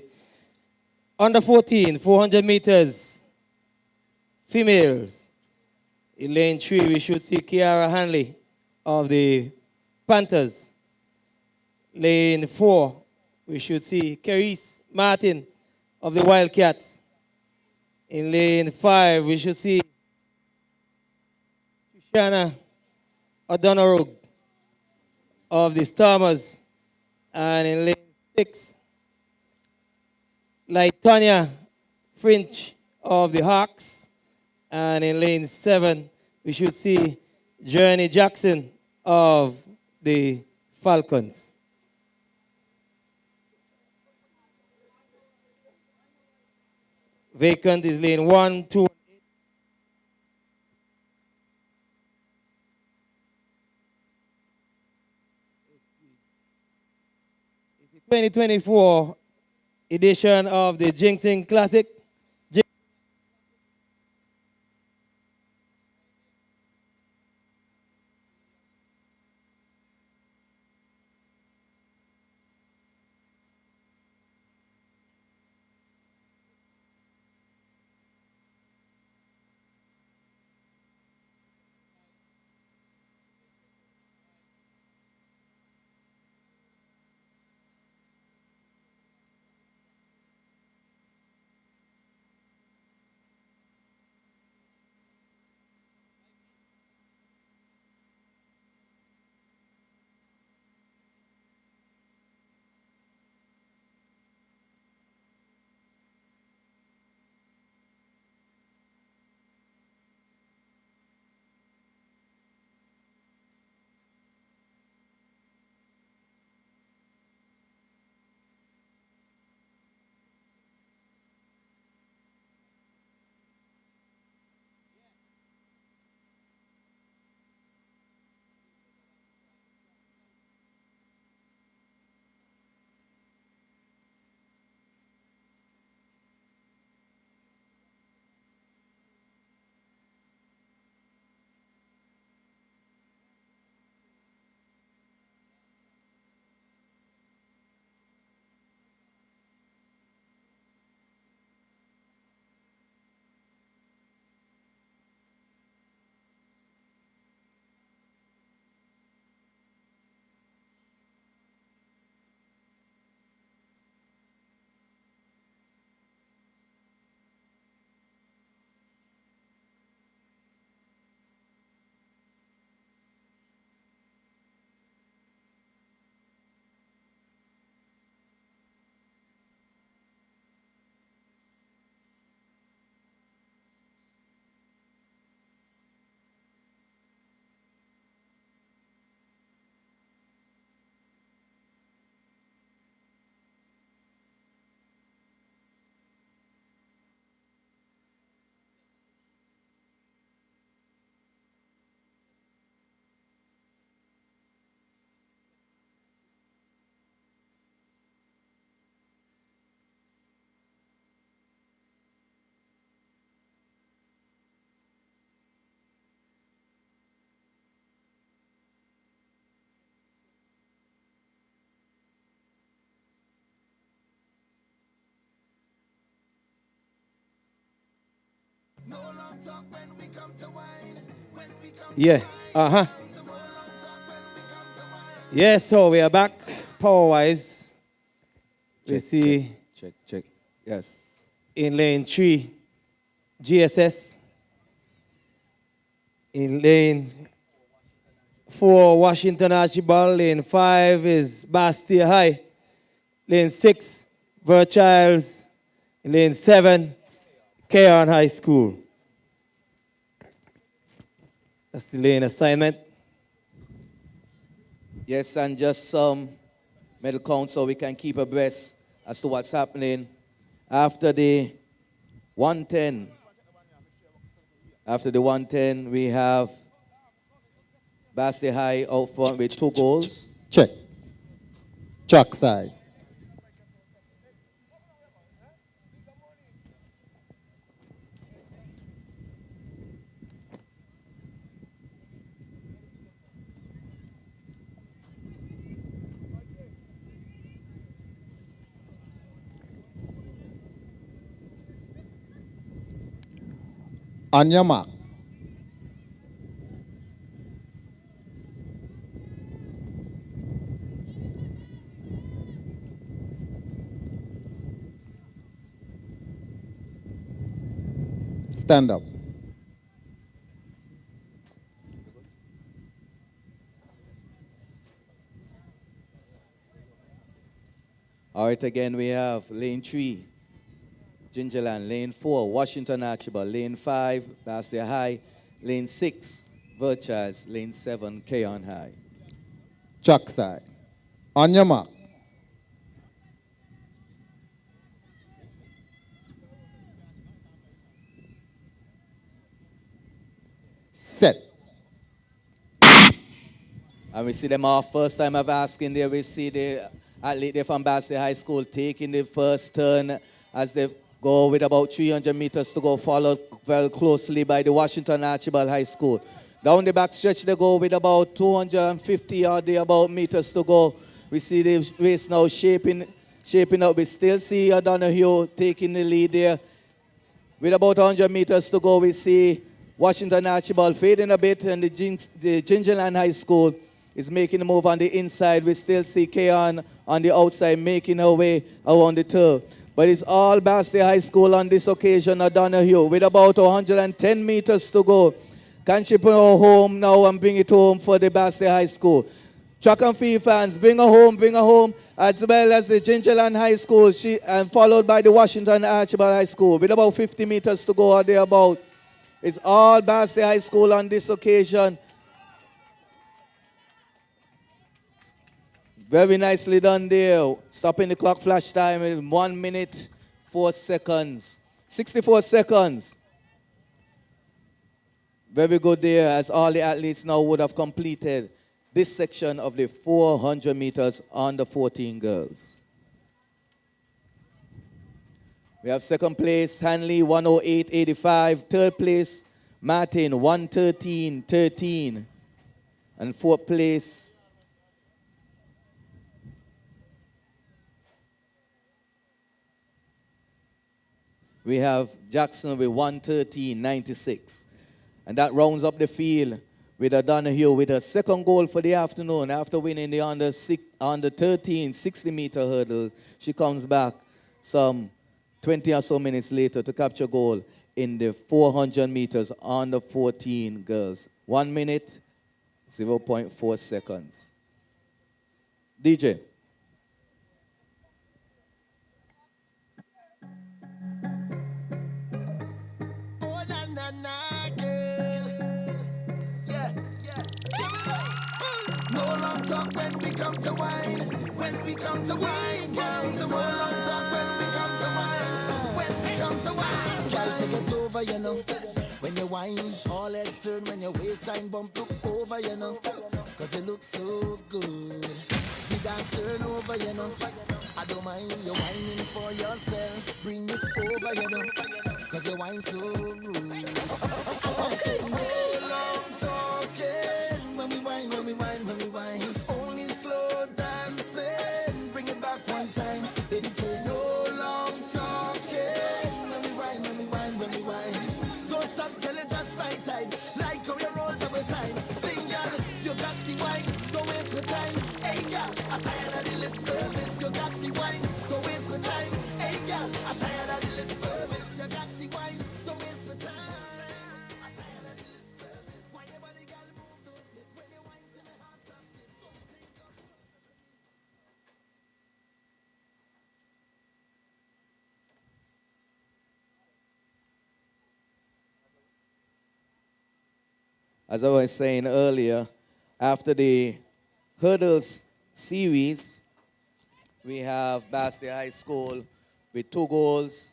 under 14, 400 meters females. In lane 3, we should see Kiara Hanley of the Panthers. Lane 4, we should see Carice Martin of the Wildcats. In lane 5, we should see Shanna O'Donoghue of the Stormers. And in lane 6, Tonya Fringe of the Hawks. And in lane 7, we should see Journey Jackson of the Falcons. Vacant is lane 1, 2, 2024 edition of the Ginseng Classic. Yeah, Yeah, so we are back power-wise. We see check. Yes. In lane 3, GSS. In lane 4, Washington Archibald. Lane 5 is Bastia High. Lane 6, Verchilds Lane 7, Keon High School. That's the lane assignment. Yes, and just some medal count so we can keep abreast as to what's happening. After the 110, we have Basti High out front with 2 goals. Check. Track side. On your mark. Stand up. All right, again, we have lane 3, Gingerland, lane 4, Washington Archibald, lane 5, Basti High, lane 6, Virchas, lane 7, Keon High. Track side. On your mark. Set. And we see them off. First time I've asked in there, we see the athlete there from Basti High School taking the first turn as they go with about 300 meters to go, followed very closely by the Washington Archibald High School. Down the back stretch they go with about 250 or thereabout meters to go. We see the race now shaping up. We still see O'Donoghue taking the lead there. With about 100 meters to go, we see Washington Archibald fading a bit, and the Gingerland High School is making a move on the inside. We still see Keon on the outside making her way around the turf. But it's all Basti High School on this occasion, O'Donoghue, with about 110 meters to go. Can she bring her home now and bring it home for the Basti High School? Track and field fans, bring her home, as well as the Gingerland High School, and followed by the Washington Archibald High School, with about 50 meters to go or thereabout. It's all Basti High School on this occasion. Very nicely done there. Stopping the clock flash time in 1 minute, 4 seconds. 64 seconds. Very good there, as all the athletes now would have completed this section of the 400 meters under 14 girls. We have second place, Hanley, 108.85. Third place, Martin, 113.13. And fourth place, we have Jackson with 113.96. And that rounds up the field with O'Donoghue with a second goal for the afternoon. After winning the under 13 60-meter hurdle, she comes back some 20 or so minutes later to capture goal in the 400 meters under 14 girls. 1 minute, 0.4 seconds. DJ. When we come to wine, when we come to wine, girls, and more long talk when we come to wine, when we come to wine, girls, take it over, you know. When you wine, all heads turn when your waistline bump, look over, you know, cause it looks so good. We dance turn over, you know. I don't mind you whining for yourself, bring it over, you know, cause you wine so rude. I say no long talking when we wine, when we wine, when we wine. as I was saying earlier, after the hurdles series, we have Bastia High School with 2 golds,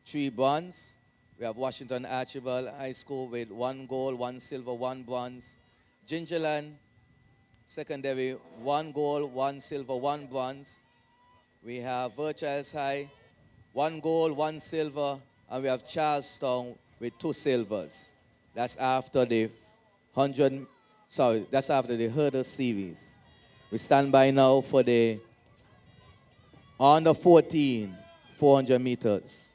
3 bronze. We have Washington Archibald High School with 1 gold, 1 silver, 1 bronze. Gingerland Secondary, 1 gold, 1 silver, 1 bronze. We have Virchilds High, 1 gold, 1 silver, and we have Charlestown with 2 silvers. That's after the that's after the hurdle series. We stand by now for the under 14, 400 meters.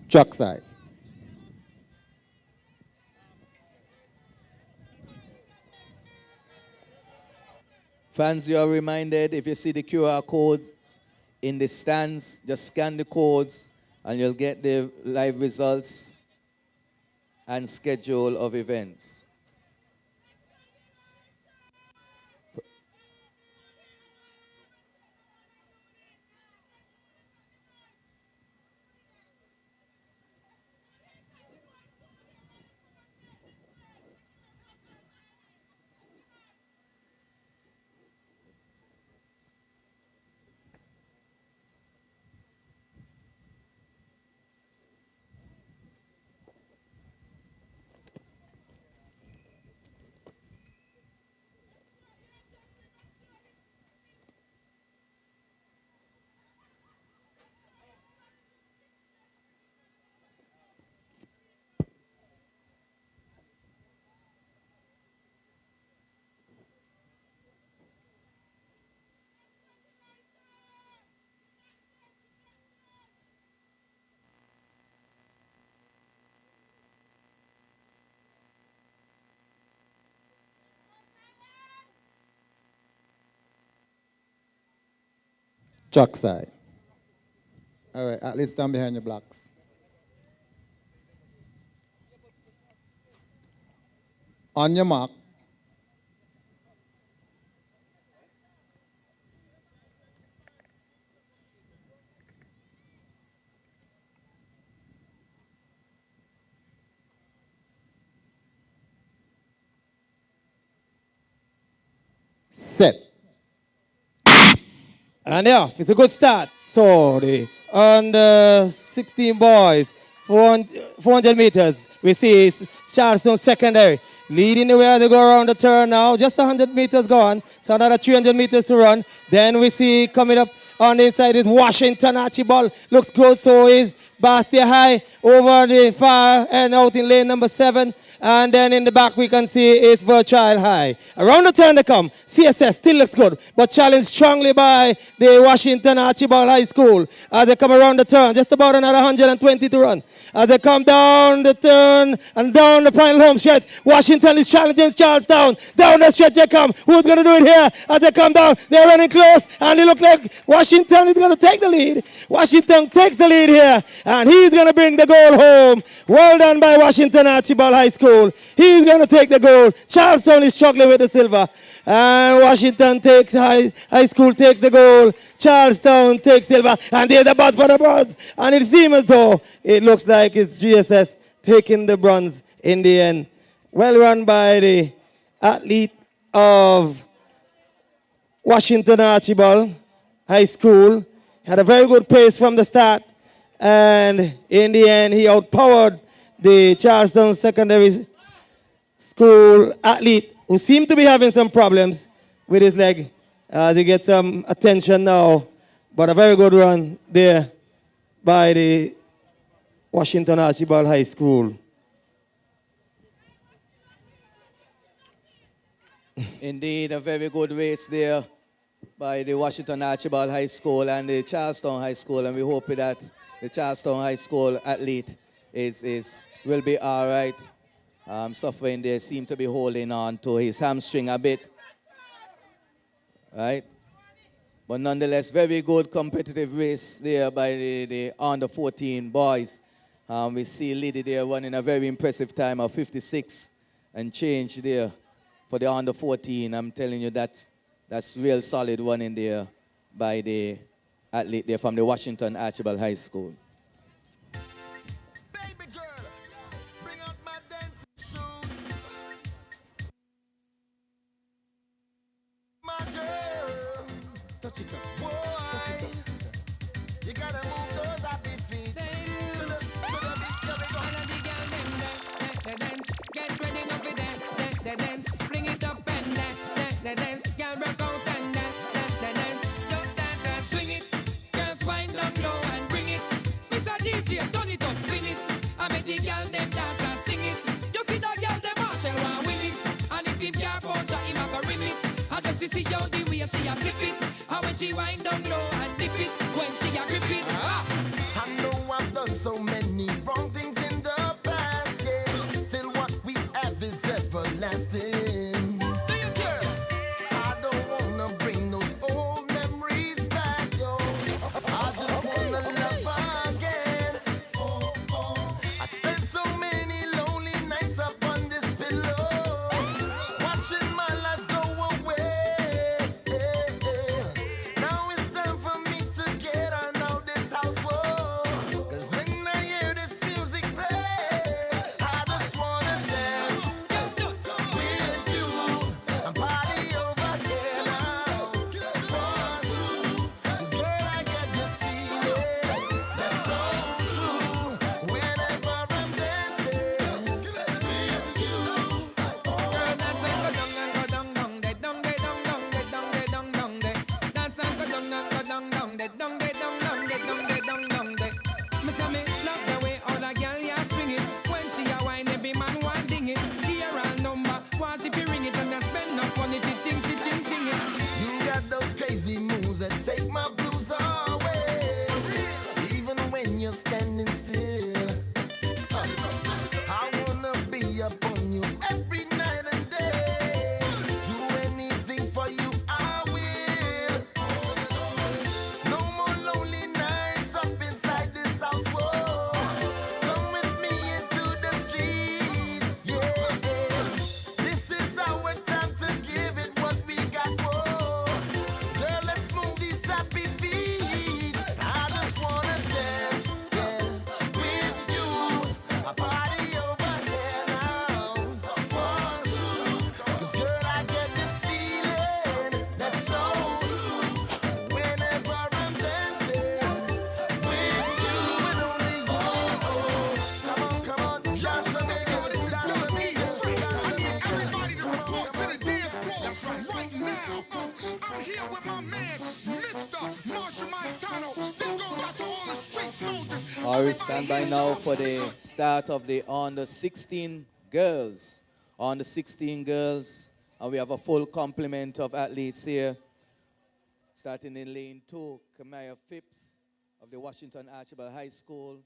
Track side. Fans, you are reminded, if you see the QR code in the stands, just scan the codes and you'll get the live results and schedule of events. Track side. All right, at least stand behind your blocks. On your mark. Set. And yeah, it's a good start. So the under 16 boys, 400 meters. We see Charleston Secondary leading the way as they go around the turn now. Just 100 meters gone, so another 300 meters to run. Then we see coming up on the inside is Washington Archibald. Looks good, so is Bastia High over the far and out in lane number 7. And then in the back we can see it's Virchilds High. Around the turn they come. CSS still looks good, but challenged strongly by the Washington Archibald High School as they come around the turn. Just about another 120 to run. As they come down the turn and down the final home stretch, Washington is challenging Charlestown. Down the stretch they come. Who's going to do it here? As they come down, they're running close, and they look like Washington is going to take the lead. Washington takes the lead here, and he's going to bring the goal home. Well done by Washington Archibald High School. He's going to take the goal. Charlestown is struggling with the silver. And Washington takes high school takes the goal. Charlestown takes silver. And there's a buzz for the bronze. And it seems as though it looks like it's GSS taking the bronze in the end. Well run by the athlete of Washington Archibald High School. Had a very good pace from the start. And in the end, he outpowered the Charlestown Secondary School athlete who seemed to be having some problems with his leg. He gets some attention now. But a very good run there by the Washington Archibald High School. Indeed, a very good race there by the Washington Archibald High School and the Charlestown High School. And we hope that the Charlestown High School athlete will be all right. Suffering there, seem to be holding on to his hamstring a bit. Right? But nonetheless, very good competitive race there by the under 14 boys. We see Liddy there running a very impressive time of 56 and change there for the under 14. I'm telling you that's real solid running there by the athlete there from the Washington Archibald High School. Baby girl, bring out my dancing shoes. My girl, touch it up. Boy, you gotta move those happy feet. To the beat, here we go. All of the girls them dance, get ready now for that dance, bring it up and that dance, girl rock out and that dance, just dance and swing it, girls wind down low and bring it. Mr. DJ, turn it up, spin it, I make the girl them dance and sing it. You see that girl them Marshall want win it, and if him can't punch her, him a go rim it. I just see how the way she a flip it, and when she wind down low and dip it, when she a grip it. I know I've done so many wrong things in the past, yeah. Still what we have is everlasting. Do you care? I don't wanna bring those old memories back, yo. I just wanna love again. I spent so many lonely nights up on this pillow, watching my life go away. Now it's time for me to get out of this house, whoa. 'Cause when I hear this music play, I just wanna dance with you and party over here now. For you, 'cause girl, I get this feeling that's so true. Whenever I'm dancing with you, girl, that's a go down and go down, down, de down, de down, down, de down, de down, down, de. That's a go down and go down, down, de down, de down, down, de down, de down, down, de. Me say me love the way all the girl ya swing it. When she a whine, every man want ding it. Hear a number, watch if you ring it and then spend up on it, ting, ting, ting, ting it. You got those crazy moves that take my blues away, even when you're standing still. I wanna be up on you every night and day. Do anything for you, I will. No more lonely nights up inside this house, whoa. Come with me into the street, yeah. This is our time to give it what we got, whoa. Girl, let's move these happy feet. I just wanna dance, yeah, with you. A party over here now. For you, 'cause girl, I get this feeling that's so true. Whenever I'm dancing with you and only you. Come on, come on, dance to me, dance to me, dance to me. Everybody to report to the dance floor right now. I'm here with my man, Mr. Marshall Montano. This goes out to all the street soldiers. All right, stand by now for the start of the under 16 girls. Under 16 girls, and we have a full complement of athletes here. Starting in lane 2, Kamaya Phipps of the Washington Archibald High School.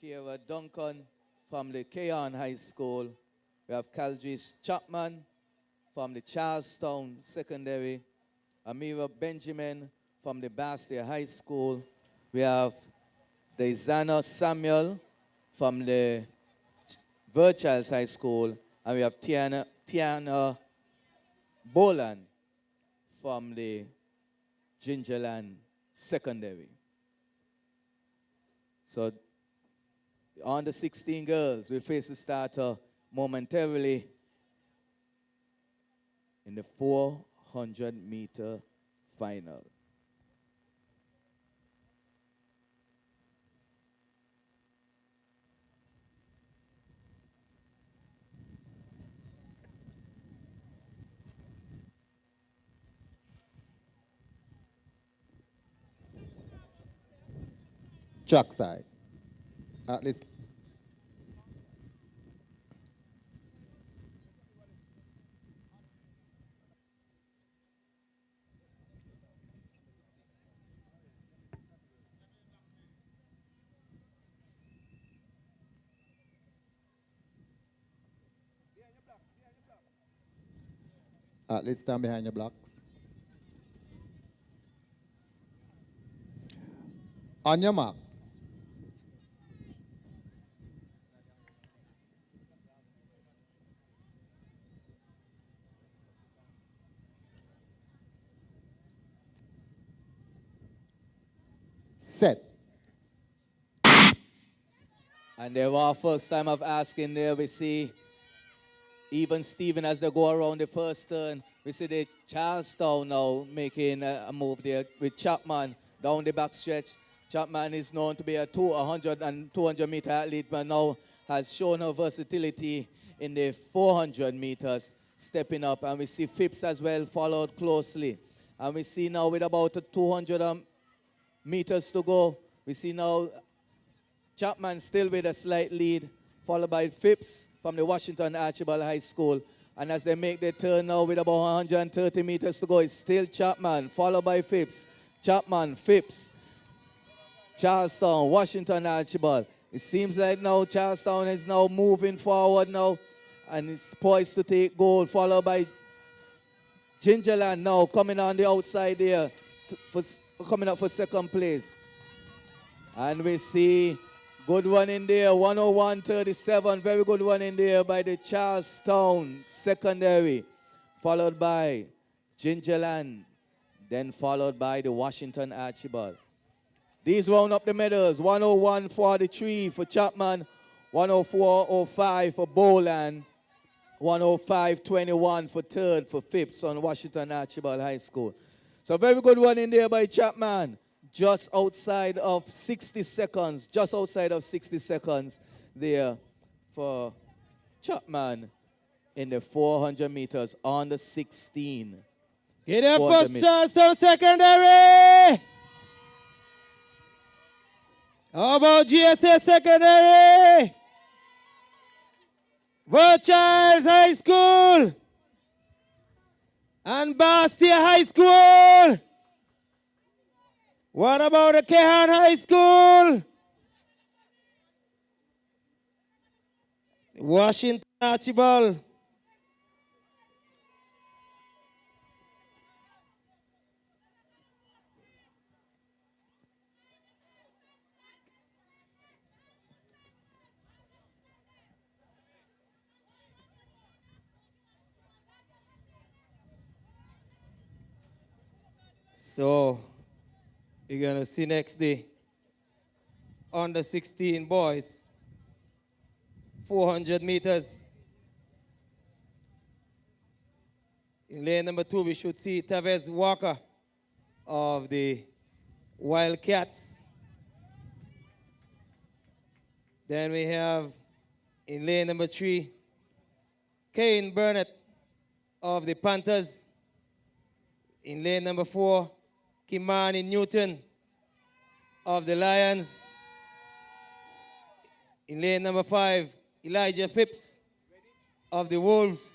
Kiera Duncan from the Keon High School. We have Caldris Chapman from the Charlestown Secondary. Amira Benjamin from the Bastia High School. We have Daisana Samuel from the Virchilds High School. And we have Tiana Boland from the Gingerland Secondary. So the under 16 girls will face the starter momentarily in the 400-meter final. Track side. At least. Let's stand behind your blocks. On your mark. set. And there our first time of asking there, we see even Stephen as they go around the first turn. We see the Charlestown now making a move there with Chapman down the back stretch. Chapman is known to be a 100 and 200 meter athlete, but now has shown her versatility in the 400 meters, stepping up. And we see Phipps as well followed closely. And we see now with about 200 meters to go, we see now Chapman still with a slight lead, followed by Phipps from the Washington Archibald High School. And as they make their turn now with about 130 meters to go, it's still Chapman, followed by Phipps. Chapman, Phipps, Charlestown, Washington Archibald. It seems like now Charlestown is now moving forward now, and it's poised to take gold, followed by Gingerland now coming on the outside there, coming up for second place. And we see good one in there, 101.37, very good one in there by the Charlestown Secondary, followed by Gingerland, then followed by the Washington Archibald. These round up the medals, 101.43 for Chapman, 104.05 for Boland, 105.21 for third for Phipps on Washington Archibald High School. So very good one in there by Chapman. Just outside of 60 seconds, there for Chapman in the 400 meters on the 16. Get up for Charlestown Secondary! How about GSA Secondary? Verchilds High School and Bastia High School. What about the Kehan High School? Washington Archibald. So, you're going to see next day, under 16 boys, 400 meters. In lane number 2, we should see Tavez Walker of the Wildcats. Then we have, in lane number 3, Kane Burnett of the Panthers. In lane number 4, Kimani Newton of the Lions. In lane number 5, Elijah Phipps of the Wolves.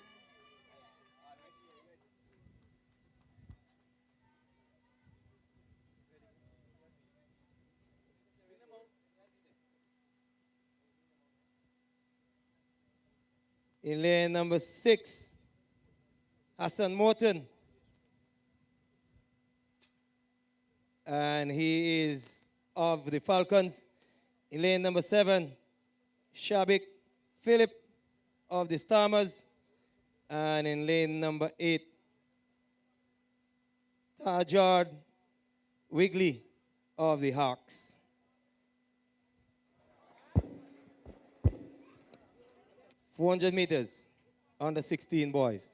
In lane number 6, Hassan Morton. And he is of the Falcons. In lane number 7, Shabik Philip of the Stormers. And in lane number 8, Tajard Wigley of the Hawks. .400 meters, under 16 boys.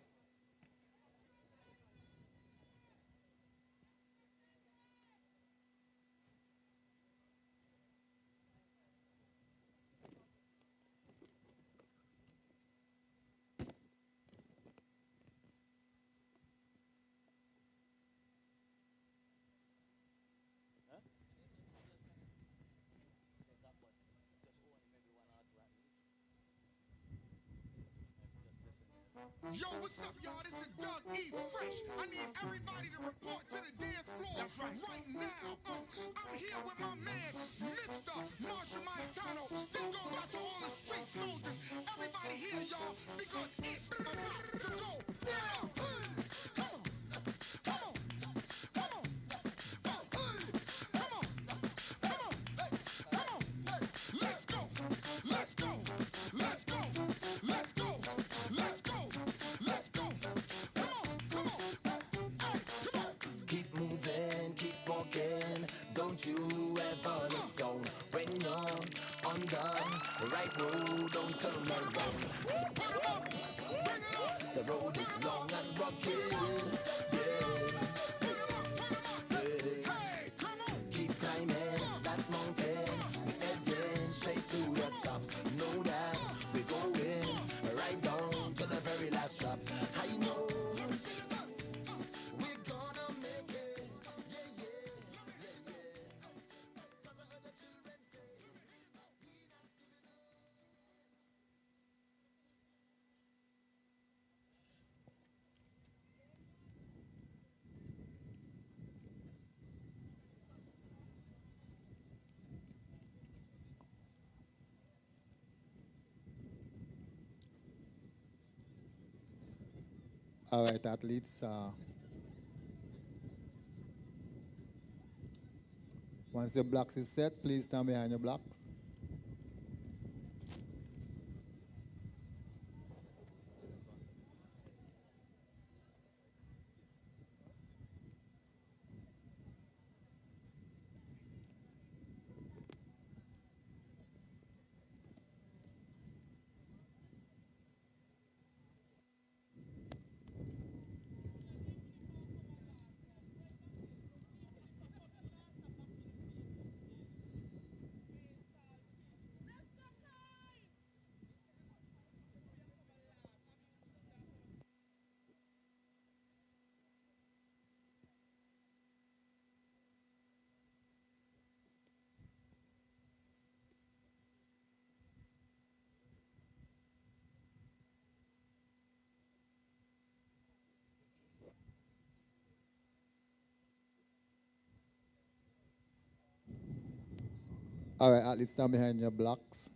Yo, what's up, y'all? This is Doug E. Fresh. I need everybody to report to the dance floor right now. I'm here with my man, Mr. Marshall Montano. This goes out to all the street soldiers. Everybody here, y'all, because it's about to go down. Come on. Come on. Come on. Come on. Come on. Come on. Let's go. Let's go. Let's go. Let's go. Let's go. Let's go. Come on. Come on. Hey, come on. Keep moving, keep walking. Don't you ever road, don't turn around. The road is long and rugged. Keep climbing that mountain. We're heading straight to the top. Know that we're going right down to the very last drop. I know we're gonna make it. All right, athletes. Once your blocks is set, please stand behind your blocks. All right, athletes, stand behind your blocks.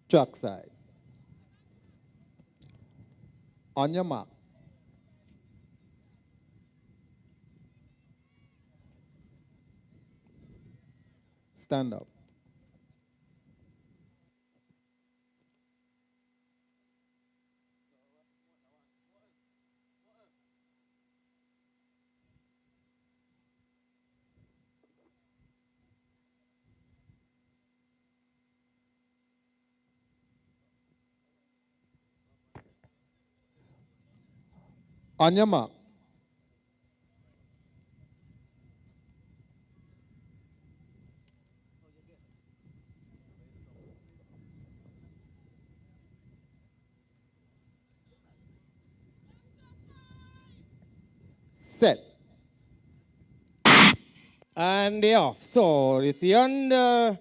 Track side. On your mark. Stand up. On your mark. Set. And they off. So it's the under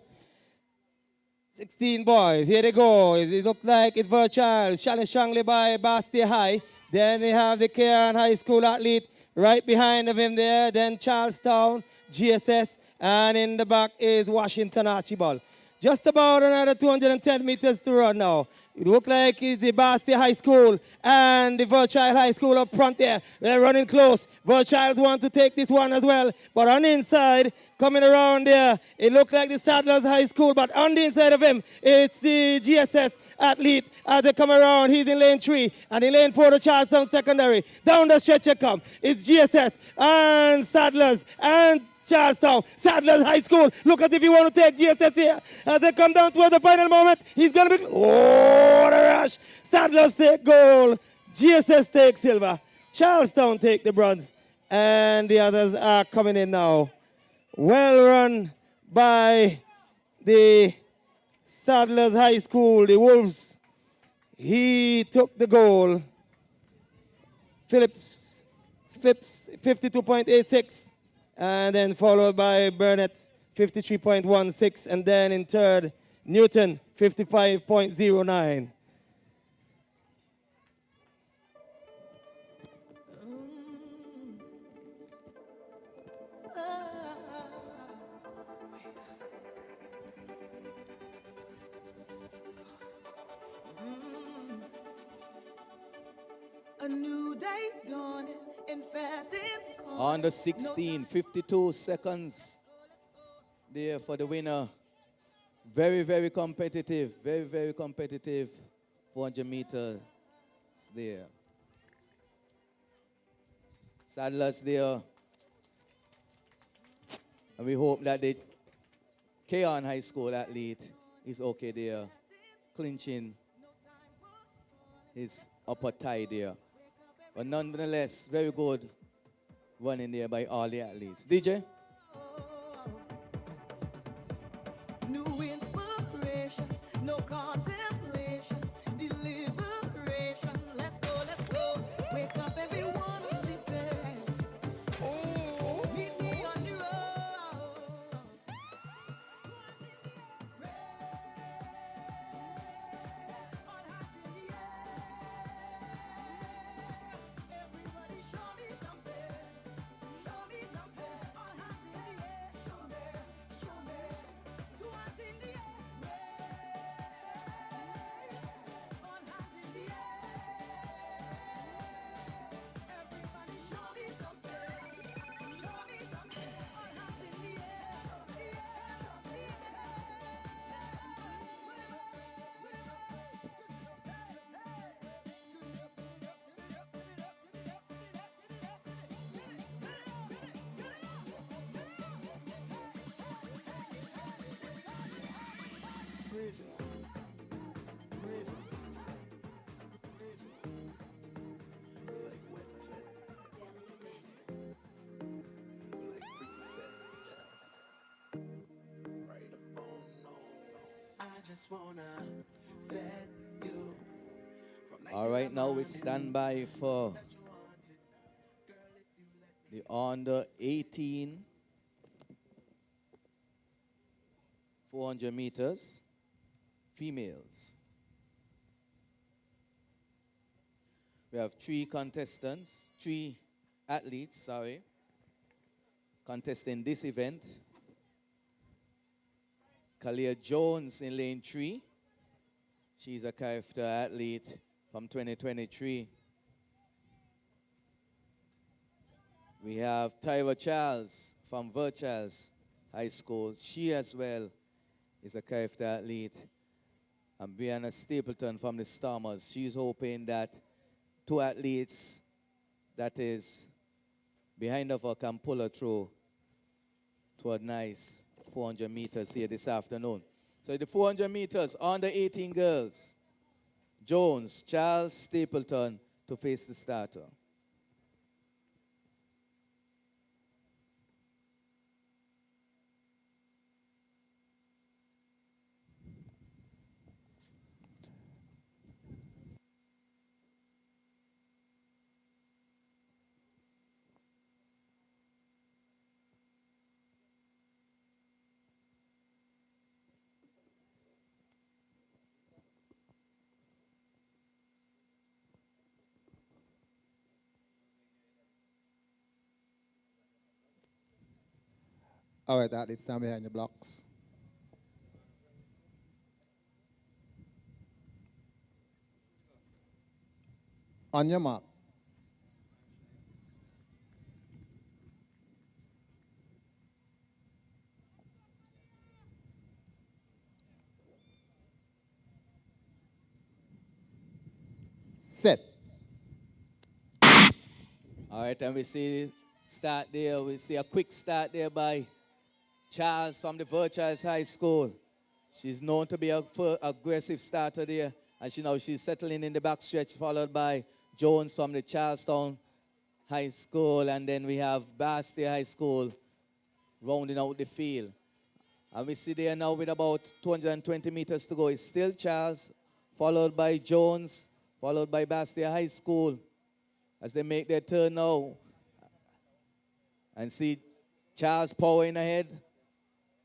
16 boys. Here they go. It looks like it's Virtual, challenged strongly by Bastia High. Then they have the Cairn High School athlete right behind of him there. Then Charlestown, GSS, and in the back is Washington Archibald. Just about another 210 meters to run now. It looks like it's the Bastia High School and the Virtual High School up front there. They're running close. Virtuals want to take this one as well. But on the inside, coming around there, it looks like the Sadlers High School. But on the inside of him, it's the GSS athlete as they come around. He's in lane 3 and in lane 4 the Charlestown Secondary. Down the stretch they come. It's GSS and Sadlers and Charlestown. Sadlers High School. Look at if you want to take GSS here. As they come down towards the final moment, he's going to be... Oh, what a rush. Sadlers take gold. GSS take silver. Charlestown take the bronze. And the others are coming in now. Well run by the Sadlers High School, the Wolves. He took the goal. Phipps 52.86. and then followed by Burnett, 53.16, and then in third, Newton, 55.09. A new day dawning in On the 16, 52 seconds there for the winner. Very, very competitive. Very, very competitive. 400 meters there. Saddlers there. And we hope that the Keon High School athlete is okay there. Clinching his upper thigh there. But nonetheless, very good running there by all the athletes. DJ? new inspiration, no contemplation, deliberation. Let's go, wake up everyone who's sleeping. Oh, meet me on the road. Everybody show me something, show me something. All hands in the air, show me, show me. Two hands in the air, raise. All hands in the air. Everybody show me something, show me something. All hands in the air, show me, show me. I just wanna vet you. All right, now we stand by for the under 18 400 meters females. We have three athletes, contesting this event. Kalia Jones in lane 3. She's a character athlete from 2023. We have Tyra Charles from Virchals High School. She as well is a character athlete. And Brianna Stapleton from the Stormers. She's hoping that two athletes that is behind of her can pull her through to a nice 400 meters here this afternoon. So the 400 meters, under 18 girls. Jones, Charles, Stapleton to face the starter. All right, athletes, stand behind your blocks. On your mark. Set. All right, and we see start there. We see a quick start there by Charles from the Virchals High School. She's known to be a aggressive starter there. And she's settling in the backstretch, followed by Jones from the Charlestown High School. And then we have Bastia High School rounding out the field. And we see there now with about 220 meters to go. It's still Charles, followed by Jones, followed by Bastia High School as they make their turn now. And see Charles powering ahead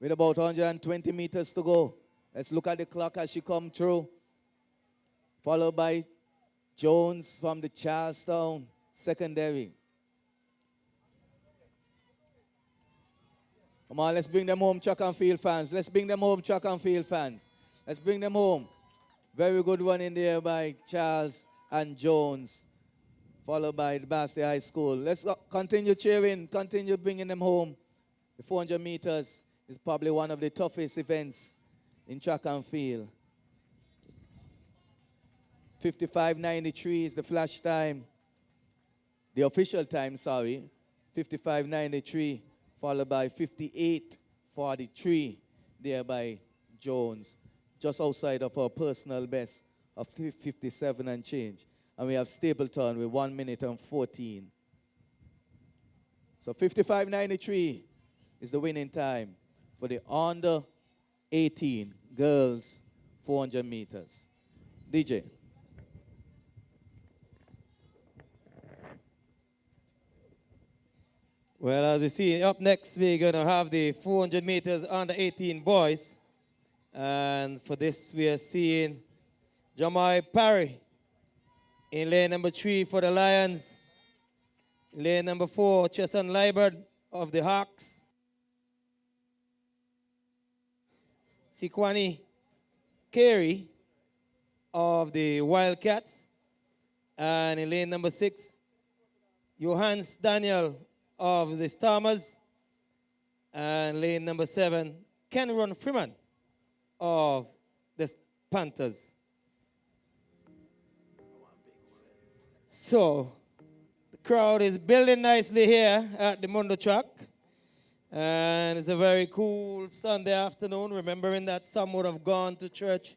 with about 120 meters to go. Let's look at the clock as she come through. Followed by Jones from the Charlestown secondary. Come on, let's bring them home, track and field fans. Let's bring them home, track and field fans. Let's bring them home. Very good one in there by Charles and Jones, followed by the Bastille High School. Let's continue cheering, continue bringing them home. The 400 meters is probably one of the toughest events in track and field. 55:93 is the flash time. The official time, sorry. 55:93, followed by 58:43 there by Jones. Just outside of our personal best of 57 and change. And we have Stapleton with 1 minute and 14. So 55:93 is the winning time for the under 18 girls 400 meters. DJ. Well, as we see, up next we're going to have the 400 meters under 18 boys. And for this we are seeing Jamai Parry in lane number 3 for the Lions. In lane number 4, Chesan Liebert of the Hawks. Sikwani Carey of the Wildcats. And in lane number 6, Johannes Daniel of the Stormers. And lane number 7, Cameron Freeman of the Panthers. So, the crowd is building nicely here at the Mundo track. And it's a very cool Sunday afternoon, remembering that some would have gone to church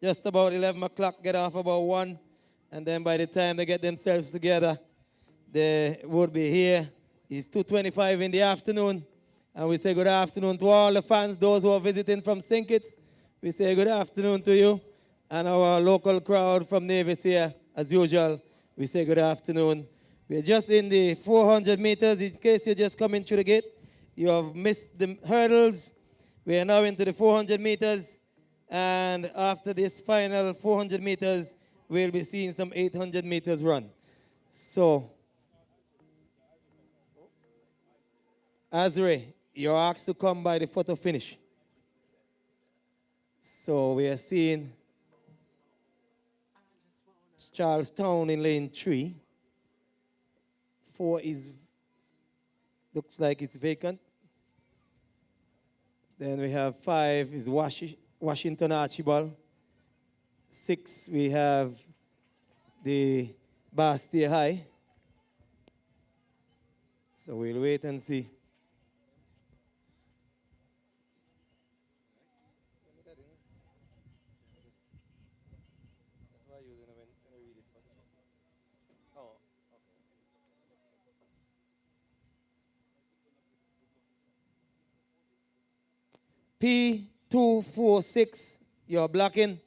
just about 11 o'clock, get off about 1. And then by the time they get themselves together, they would be here. It's 2:25 in the afternoon. And we say good afternoon to all the fans, those who are visiting from St. Kitts. We say good afternoon to you. And our local crowd from Nevis here, as usual, we say good afternoon. We're just in the 400 meters. In case you're just coming through the gate, you have missed the hurdles. We are now into the 400 meters. And after this final 400 meters, we'll be seeing some 800 meters run. So, Azre, you're asked to come by the photo finish. So we are seeing Charlestown in lane 3. 4 looks like it's vacant. Then we have 5 is Washington Archibald. 6 we have the Bastille High. So we'll wait and see. P246, you're blocking.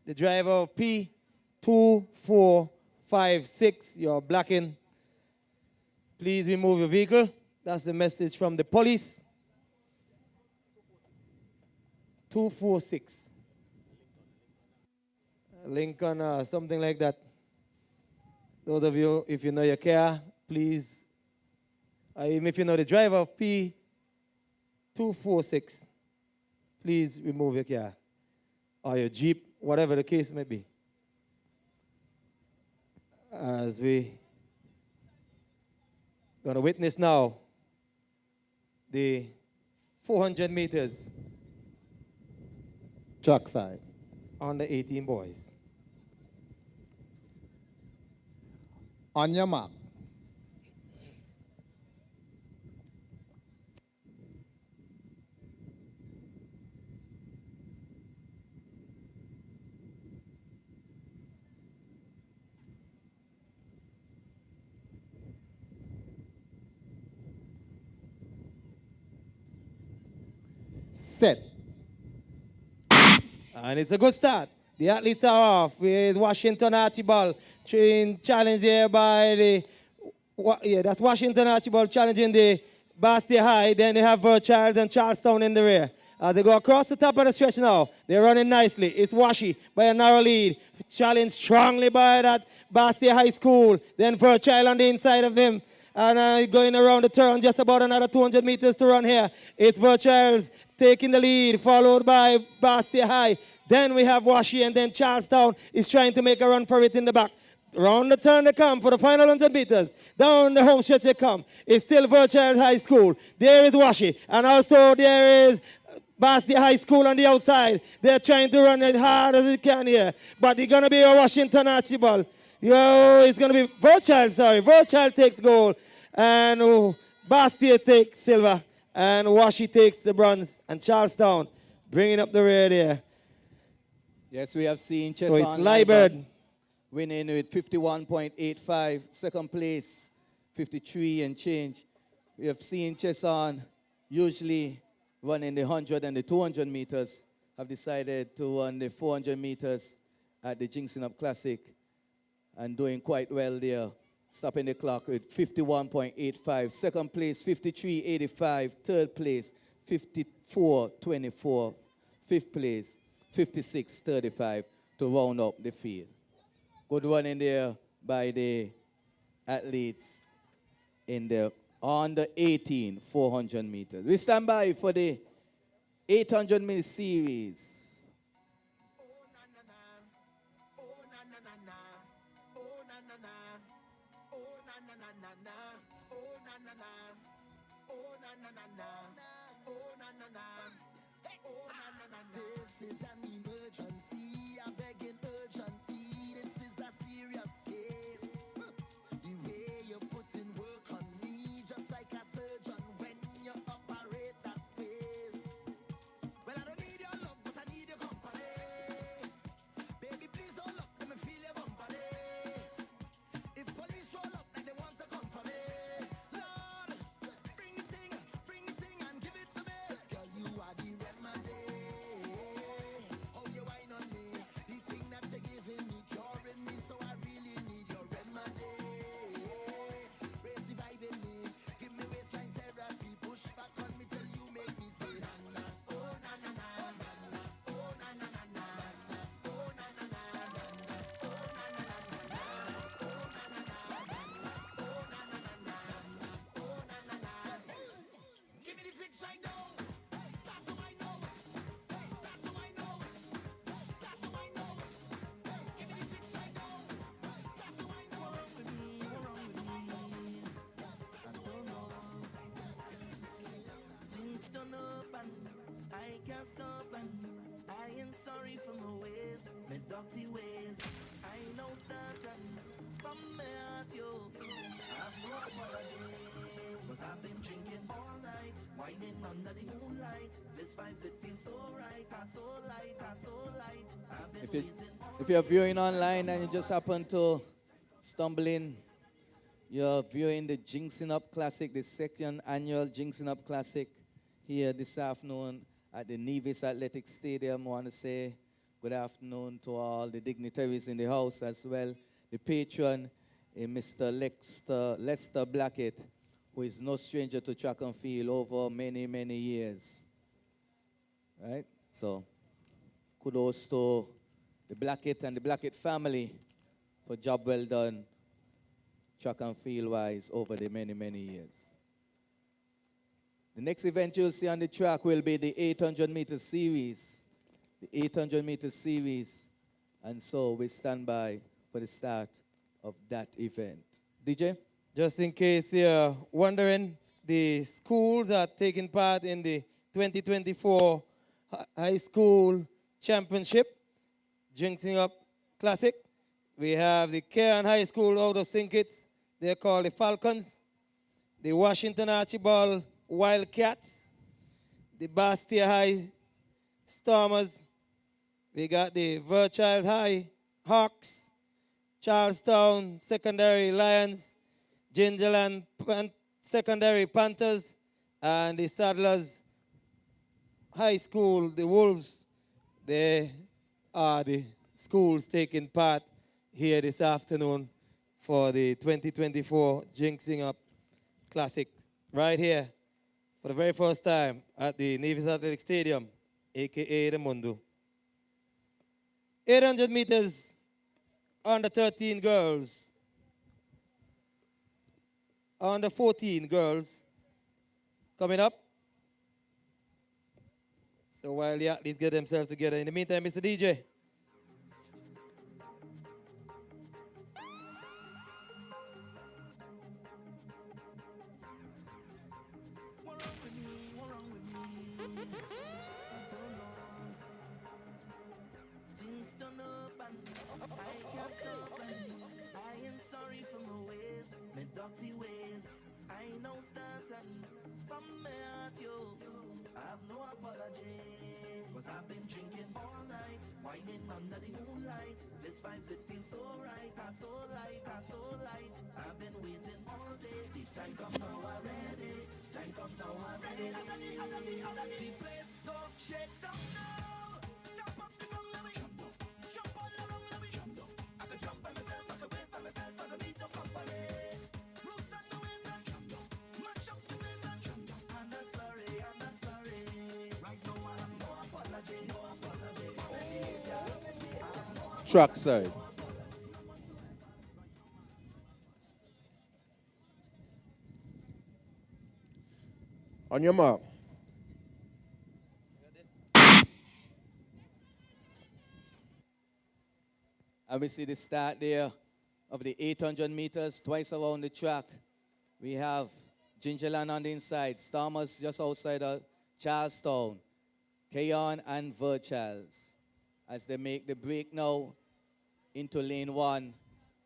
The driver of P2456, you're blocking. Please remove your vehicle. That's the message from the police. 246. Lincoln, something like that. Those of you, if you know your car, please, even if you know the driver of P246, please remove your car or your Jeep, whatever the case may be. As we going to witness now the 400 meters track side on the 18 boys. On your mark. Set. And it's a good start. The athletes are off with Washington Archibald challenged here by the, that's Washington Archibald challenging the Bastia High. Then they have Fairchild and Charlestown in the rear. As they go across the top of the stretch now, they're running nicely. It's Washi by a narrow lead. Challenged strongly by that Bastia High School. Then Fairchild on the inside of him. And going around the turn, just about another 200 meters to run here. It's Fairchild taking the lead, followed by Bastia High. Then we have Washi, and then Charlestown is trying to make a run for it in the back. Round the turn they come for the final 100 meters. Down the home stretch they come. It's still Fairchild High School. There is Washi, and also there is Bastia High School on the outside. They're trying to run as hard as they can here. But it's going to be a Washington Archibald. Yo, it's going to be Fairchild, sorry. Fairchild takes gold. And Bastia takes silver. And Washi takes the bronze. And Charlestown bringing up the rear there. Yes, we have seen Chesson. So it's Liebert winning with 51.85. Second place, 53 and change. We have seen Chesson usually running the 100 and the 200 meters. Have decided to run the 400 meters at the Ginseng Up Classic and doing quite well there. Stopping the clock with 51.85. Second place, 53.85. Third place, 54.24. Fifth place, 56.35 to round up the field. Good running there by the athletes in the under 18 400 meters. We stand by for the 800 meter series. This is an emergency. I'm begging urgently. This is a serious case. The way you put in work on me, just like a surgeon when you operate that face. Well, I don't need your love, but I need your company. Baby, please hold up, let me feel your company. If police roll up like they want to come for me, Lord, bring it in and give it to me. Girl, you are the remedy. Oh, you wine on me. The thing that you're giving me, curing me, so I really need your remedy. Raise the vibe in me. Give me waistline therapy. Push back on me till you make me say na na. Oh na na na na na. Oh na na na na na. Oh na na na na na. Oh na na na na na. Oh na na na na na. Oh na na na na na. Oh na na na. Give me the fix right now. Start to wind now. Start to wind now. Start to wind now. Give me the fix right now. Start to wind now. I don't know. Things turn up and I can't stop and I am sorry for my ways, my dirty ways. I know start and from my heart, yo. I've no apology, 'cause I've been drinking all night, whining under the moonlight. This vibes, it feels so right, so light, so light. I've been If you're viewing online and you just happen to stumble in, you're viewing the Ginseng Up Classic, the second annual Ginseng Up Classic here this afternoon at the Nevis Athletic Stadium. I want to say good afternoon to all the dignitaries in the house as well. The patron, Mr. Lester Blackett, who is no stranger to track and field over many, many years. Right? So, kudos to the Blackett and the Blackett family for job well done, track and field wise, over the many, many years. The next event you'll see on the track will be the 800 meter series. The 800 meter series. And so we stand by for the start of that event. DJ? Just in case you're wondering, the schools are taking part in the 2024 High School Championship, Ginseng Up Classic. We have the Cairn High School out of St. Kitts. They're called the Falcons. The Washington Archibald Wildcats. The Bastia High Stormers. We got the Fairchild High Hawks. Charlestown Secondary Lions. Gingerland Secondary Panthers. And the Sadlers High School, the Wolves. They are the schools taking part here this afternoon for the 2024 Ginseng Up Classic right here for the very first time at the Nevis Athletic Stadium, a.k.a. the Mundo. 800 meters under 13 girls, under 14 girls coming up. So while the athletes get themselves together, in the meantime, Mr. DJ. Things turn up and I can't stop and I am sorry for my ways, my dirty ways. I know that and from my heart, yo, I have no apology. Cause I've been drinking all night, whining under the moonlight. This vibes, it feels so right, I so light, I so light. I've been waiting all day, the time come now already. Time come now already. The place go shake down now. Stop up the ground, let me jump all around, let me I can jump by myself, I can wait by myself, I don't need no company. Rules and the ways and mash up the place and I'm not sorry, I'm not sorry. Right now I have no apology, no apology for my behavior. I have no apology. Track side. On your mark. And we see the start there of the 800 meters, twice around the track. We have Gingerland on the inside, Stormers just outside of Charlestown, Keon and Virtuals. As they make the break now into lane one,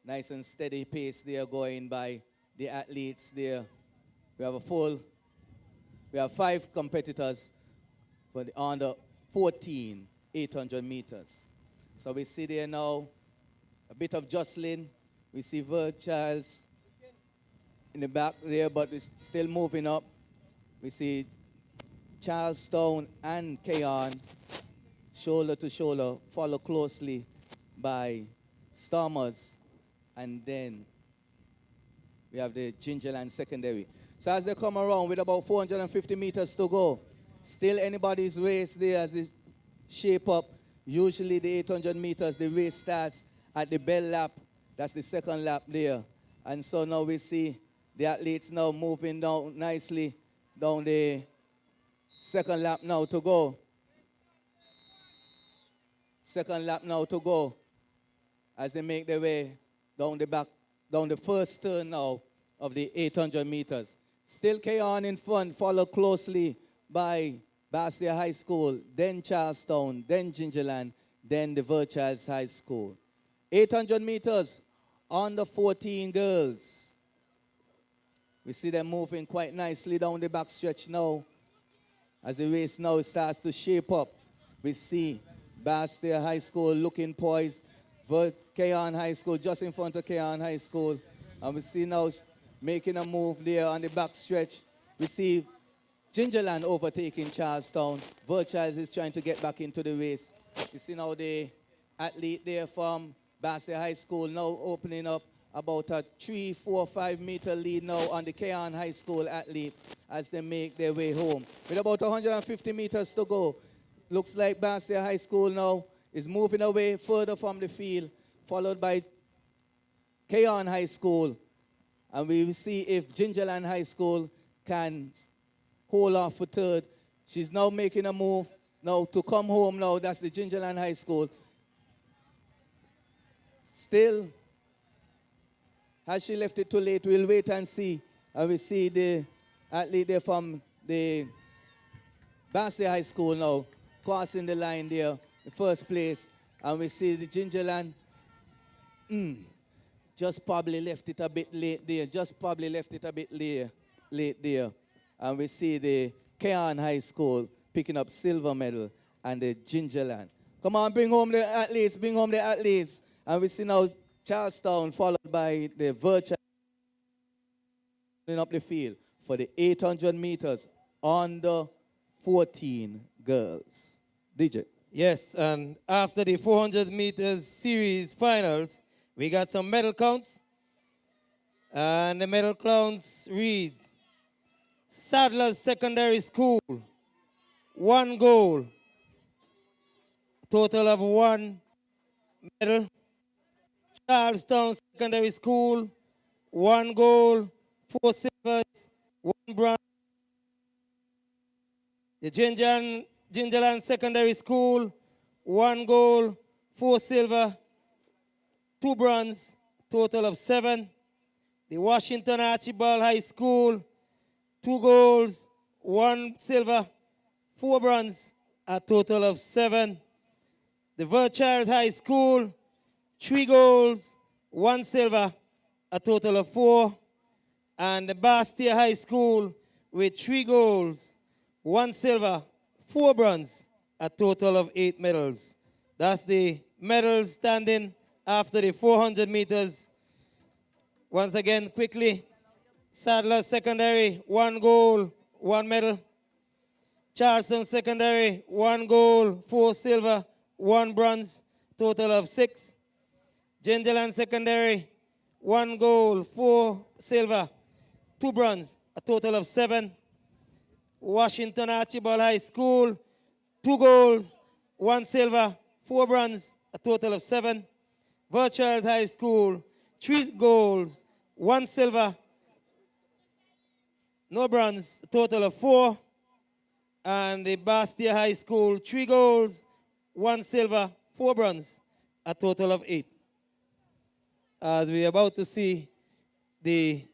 nice and steady pace there going by the athletes there. We have 5 competitors for the under 14 800 meters. So we see there now a bit of jostling. We see Virtuals in the back there, but it's still moving up. We see Charlestown and Keon shoulder to shoulder, followed closely by Stormers, and then we have the Gingerland secondary. So as they come around with about 450 meters to go, still anybody's race there as they shape up. Usually the 800 meters, the race starts at the bell lap. That's the second lap there. And so now we see the athletes now moving down nicely down the second lap now to go. Second lap now to go as they make their way down the back, down the first turn now of the 800 meters. Still Keon in front, followed closely by Bastia High School, then Charlestown, then Gingerland, then the Virtuals High School. 800 meters, under 14 girls. We see them moving quite nicely down the back stretch now. As the race now starts to shape up, we see Bastia High School looking poised, Keon High School just in front of Keon High School. And we see now making a move there on the back stretch. We see Gingerland overtaking Charlestown. Virtuals is trying to get back into the race. You see now the athlete there from Bastia High School now opening up about a 3, 4, 5 meter lead now on the Keon High School athlete as they make their way home. With about 150 meters to go, looks like Bastia High School now is moving away further from the field, followed by Keon High School. And we will see if Gingerland High School can hold off for third. She's now making a move now to come home now. That's the Gingerland High School. Still, has she left it too late? We'll wait and see. And we see the athlete there from the Bastia High School now crossing the line there, the first place. And we see the Gingerland just probably left it a bit late there. Just probably left it a bit late there. And we see the Keon High School picking up silver medal and the Gingerland. Come on, bring home the athletes, bring home the athletes. And we see now Charlestown followed by the Virtual up the field for the 800 meters under 14 girls. DJ. Yes, and after the 400 meters series finals, we got some medal counts. And the medal counts read Sadler's Secondary School, 1 gold. Total of 1 medal. Charlestown Secondary School, 1 gold, 4 silvers, 1 bronze. The Gingerland Secondary School, 1 gold, 4 silver, 2 bronze, total of 7. The Washington Archibald High School, 2 golds, 1 silver, 4 bronze, a total of 7. The Verchild High School, 3 golds, 1 silver, a total of 4. And the Bastia High School with 3 golds, 1 silver, 4 bronze, a total of 8 medals. That's the medals standing after the 400 meters. Once again, quickly, Sadler Secondary, 1 gold, 1 medal. Charleston Secondary, 1 gold, 4 silver, 1 bronze, total of 6. Gingerland Secondary, 1 gold, 4 silver, 2 bronze, a total of 7. Washington Archibald High School, 2 golds, 1 silver, 4 bronze, a total of 7. Verchild High School, 3 golds, 1 silver, no bronze, a total of 4. And the Bastia High School, 3 golds, 1 silver, 4 bronze, a total of 8. As we're about to see the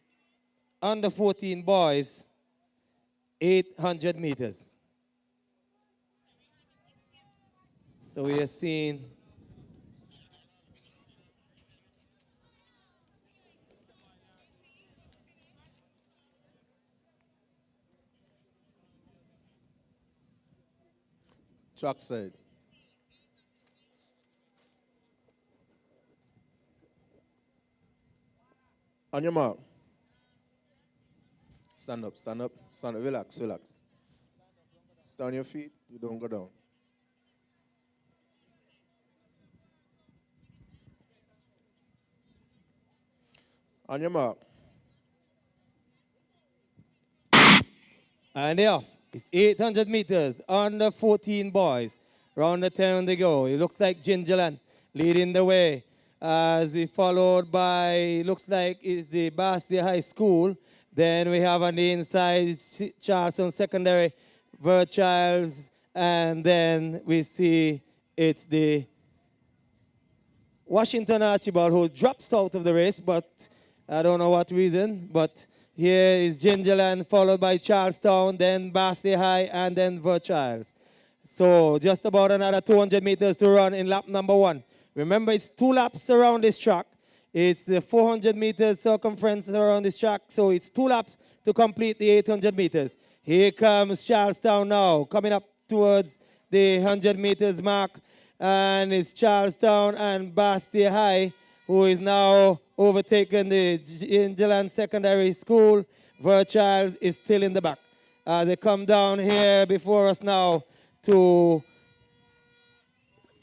under 14 boys, 800 meters. So we are seeing track side. On your mark. Stand up, stand up, stand up. Relax, relax. Stand on your feet. You don't go down. On your mark. And they're off. It's 800 meters, under 14 boys. Round the turn they go. It looks like Gingerland leading the way. As we followed by, looks like it's the Bastia High School. Then we have on the inside Charleston Secondary, Verchilds, and then we see it's the Washington Archibald who drops out of the race, but I don't know what reason. But here is Gingerland, followed by Charlestown, then Bastia High, and then Verchilds. So just about another 200 meters to run in lap number 1. Remember, it's 2 laps around this track. It's the 400 meters circumference around this track, so it's 2 laps to complete the 800 meters. Here comes Charlestown now, coming up towards the 100 meters mark, and it's Charlestown and Bastia High, who is now overtaken the Gingerland Secondary School. Verchild is still in the back. They come down here before us now to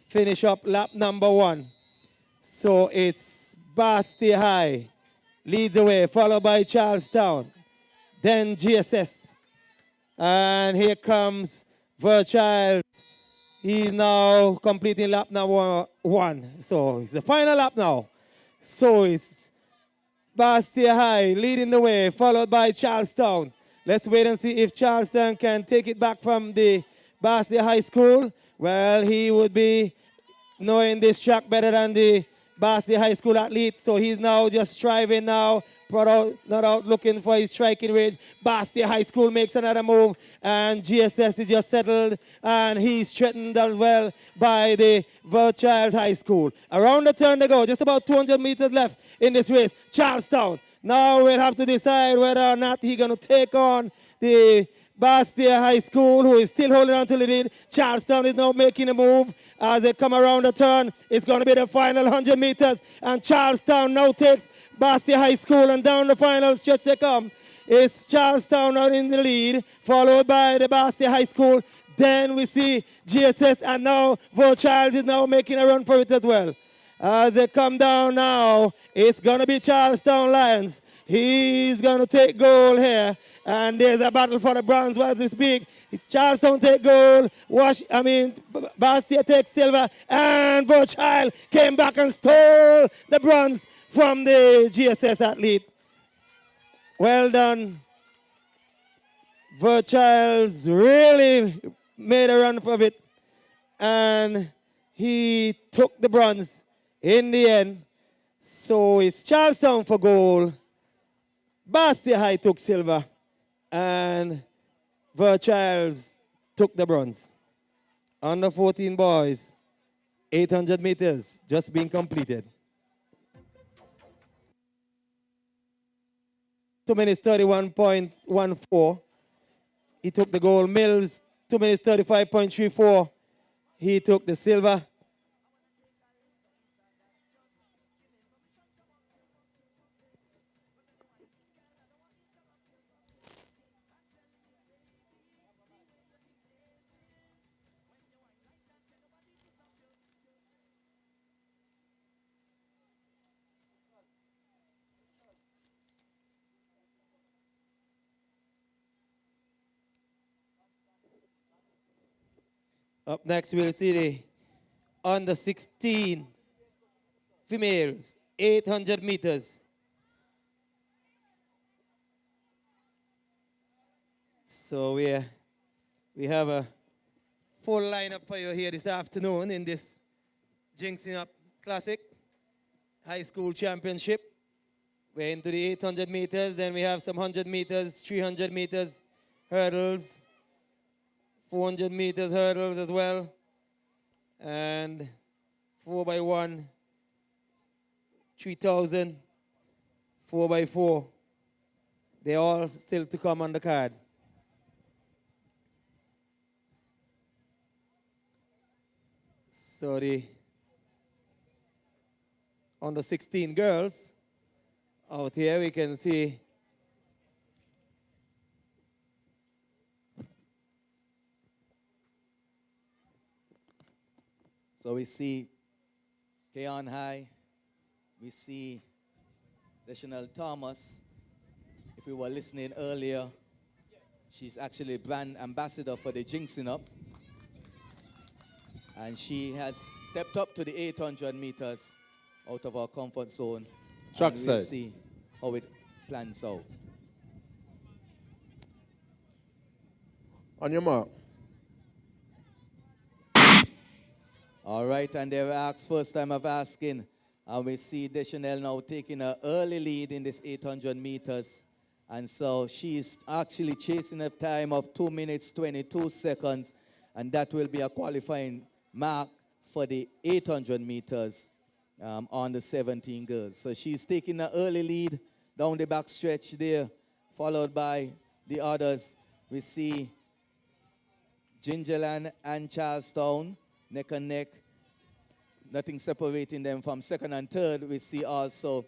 finish up lap number 1. So it's Bastia High leads the way, followed by Charlestown, then GSS. And here comes Verchild. He's now completing lap number 1. So it's the final lap now. So it's Bastia High leading the way, followed by Charlestown. Let's wait and see if Charlestown can take it back from the Bastia High School. Well, he would be knowing this track better than the Bastia High School athlete, so he's now just striving now, not out looking for his striking range. Bastia High School makes another move, and GSS is just settled, and he's threatened as well by the Verchild High School. Around the turn they go, just about 200 meters left in this race. Charlestown, now we'll have to decide whether or not he's going to take on the Bastia High School, who is still holding on to the lead. Charlestown is now making a move. As they come around the turn, it's going to be the final 100 meters. And Charlestown now takes Bastia High School, and down the final stretch they come. It's Charlestown out in the lead, followed by the Bastia High School. Then we see GSS, and now Verchild is now making a run for it as well. As they come down now, it's going to be Charlestown Lions. He's going to take gold here. And there's a battle for the bronze as we speak. It's Charleston take gold. Bastia takes silver. And Child came back and stole the bronze from the GSS athlete. Well done. Child's really made a run for it. And he took the bronze in the end. So it's Charlestown for gold. Bastia High took silver. And Childs took the bronze. Under 14 boys, 800 meters just being completed. 2 minutes 31.14. He took the gold. Mills, 2 minutes 35.34. He took the silver. Up next, we'll see the under 16 females, 800 meters. So we have a full lineup for you here this afternoon in this Ginseng Up Classic High School Championship. We're into the 800 meters, then we have some 100 meters, 300 meters hurdles, 400 meters hurdles as well, and 4x1, 3,000, 4x4. They're all still to come on the card. So the under 16 girls out here, we can see so we see Keon High, we see National Thomas. If we were listening earlier, she's actually brand ambassador for the Ginseng Up. And she has stepped up to the 800 meters out of our comfort zone. Track and we'll side. see how it plans out. On your mark. All right, and they were asked, first time of asking, and we see Deschanel now taking an early lead in this 800 meters. And so she's actually chasing a time of 2 minutes, 22 seconds, and that will be a qualifying mark for the 800 meters on the 17 girls. So she's taking an early lead down the back stretch there, followed by the others. We see Gingerland and Charlestown, neck and neck. Nothing separating them from second and third. We see also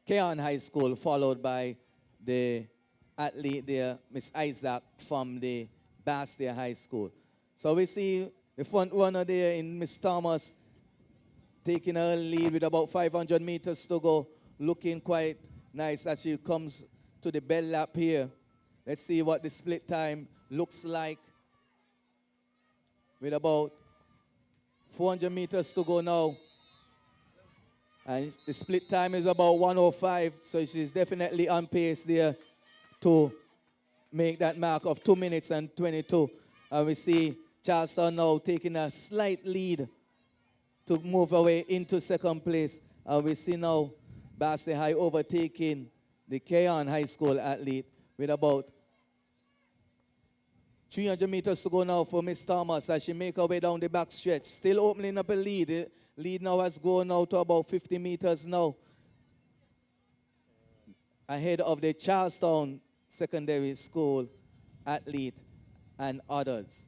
Keon High School, followed by the athlete there, Miss Isaac from the Bastia High School. So we see the front runner there in Miss Thomas taking her lead with about 500 meters to go, looking quite nice as she comes to the bell lap here. Let's see what the split time looks like with about 400 meters to go now. And the split time is about 1:05, so she's definitely on pace there to make that mark of 2 minutes and 22. And we see Charleston now taking a slight lead to move away into second place. And we see now Bastia High overtaking the Keon High School athlete with about 300 meters to go now for Miss Thomas as she make her way down the back stretch. Still opening up a lead. The lead now has gone now to about 50 meters now, ahead of the Charlestown Secondary School athlete and others.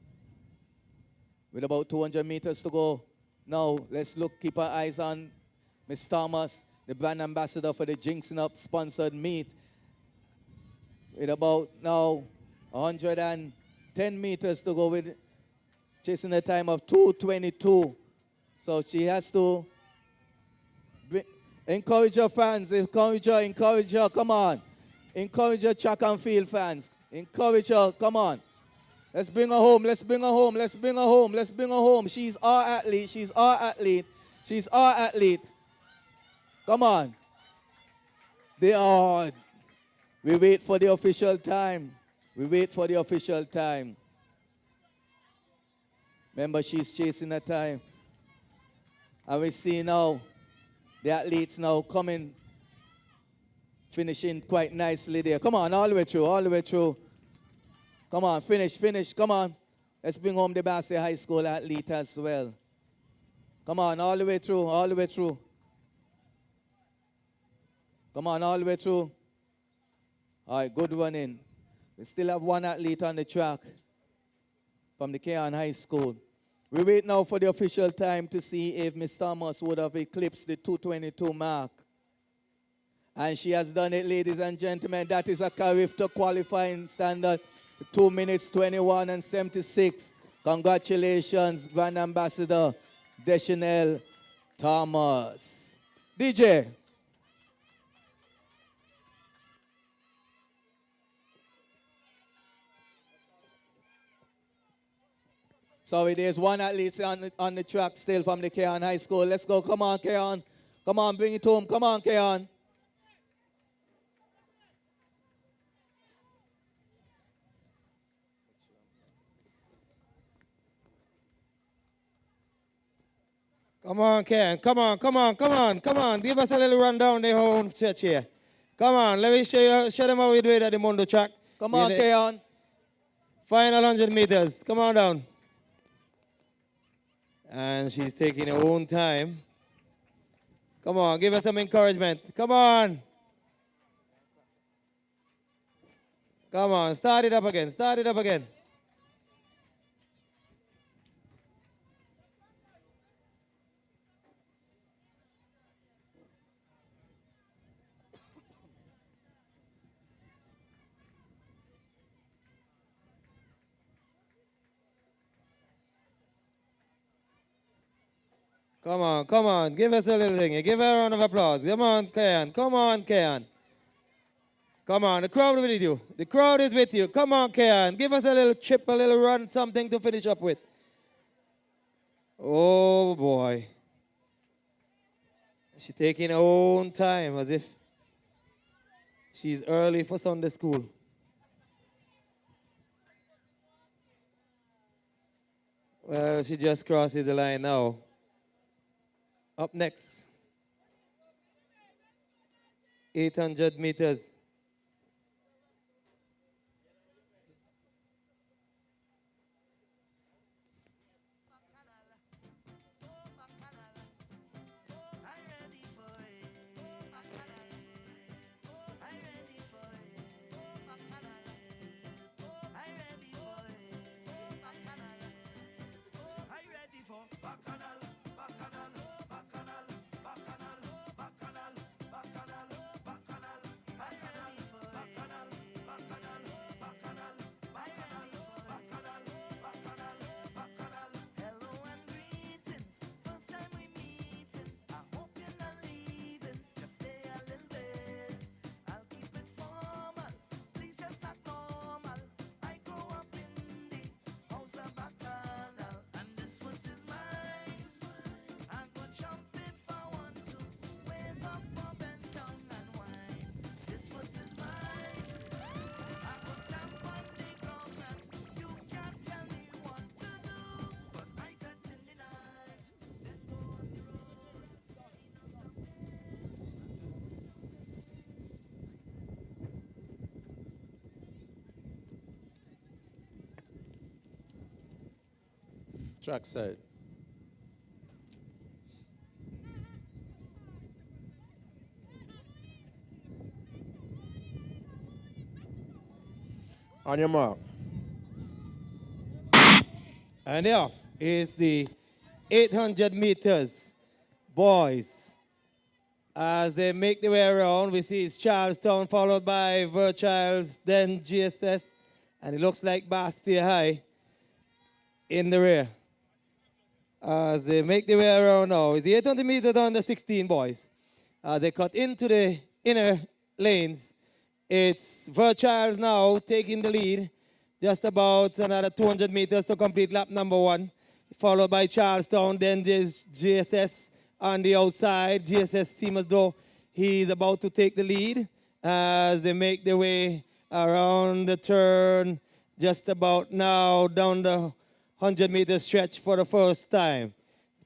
With about 200 meters to go now, let's keep our eyes on Miss Thomas, the brand ambassador for the Ginseng Up sponsored meet. With about now 110 meters to go, with chasing a time of 2:22. So she has to Encourage your fans. Encourage her. Come on. Encourage your track and field fans. Encourage her. Come on. Let's bring her home. Let's bring her home. Let's bring her home. Let's bring her home. She's our athlete. She's our athlete. She's our athlete. Come on. They are. We wait for the official time. We wait for the official time. Remember, she's chasing the time. And we see now the athletes now coming, finishing quite nicely there. Come on, all the way through, all the way through. Come on, finish, come on. Let's bring home the Basset High School athlete as well. Come on, all the way through, all the way through. Come on, all the way through. All right, good running. We still have one athlete on the track from the Keon High School. We wait now for the official time to see if Miss Thomas would have eclipsed the 2:22 mark. And she has done it, ladies and gentlemen. That is a Carifta qualifying standard, 2 minutes 21 and 76. Congratulations, Brand Ambassador Deschanel Thomas. DJ. Sorry, there's one athlete on the track still from the Keon High School. Let's go. Come on, Keon. Come on, bring it home. Come on, Keon. Come on, Ken. Come on, come on, come on, come on. Give us a little rundown the whole church here. Come on, let me show them how we do it at the Mondo track. Come on, Keon. Final 100 meters. Come on down. And she's taking her own time. Come on, give us some encouragement. Come on. Come on, start it up again. Start it up again. Come on, come on. Give us a little thing. Give her a round of applause. Come on, Kayan. Come on, Kayan. Come on, the crowd with you. The crowd is with you. Come on, Kayan. Give us a little chip, a little run, something to finish up with. Oh, boy. She's taking her own time as if she's early for Sunday school. Well, she just crosses the line now. Up next, 800 meters. Track side. On your mark. And off is the 800 meters. Boys, as they make their way around, we see it's Charlestown followed by Verchilds, then GSS, and it looks like Bastia High in the rear. As they make their way around now, it's the 800 meters under 16, boys. They cut into the inner lanes. It's Virchiles now taking the lead. Just about another 200 meters to complete lap number 1, followed by Charlestown. Then there's GSS on the outside. GSS seems as though he's about to take the lead as they make their way around the turn just about now down the 100-meter stretch for the first time.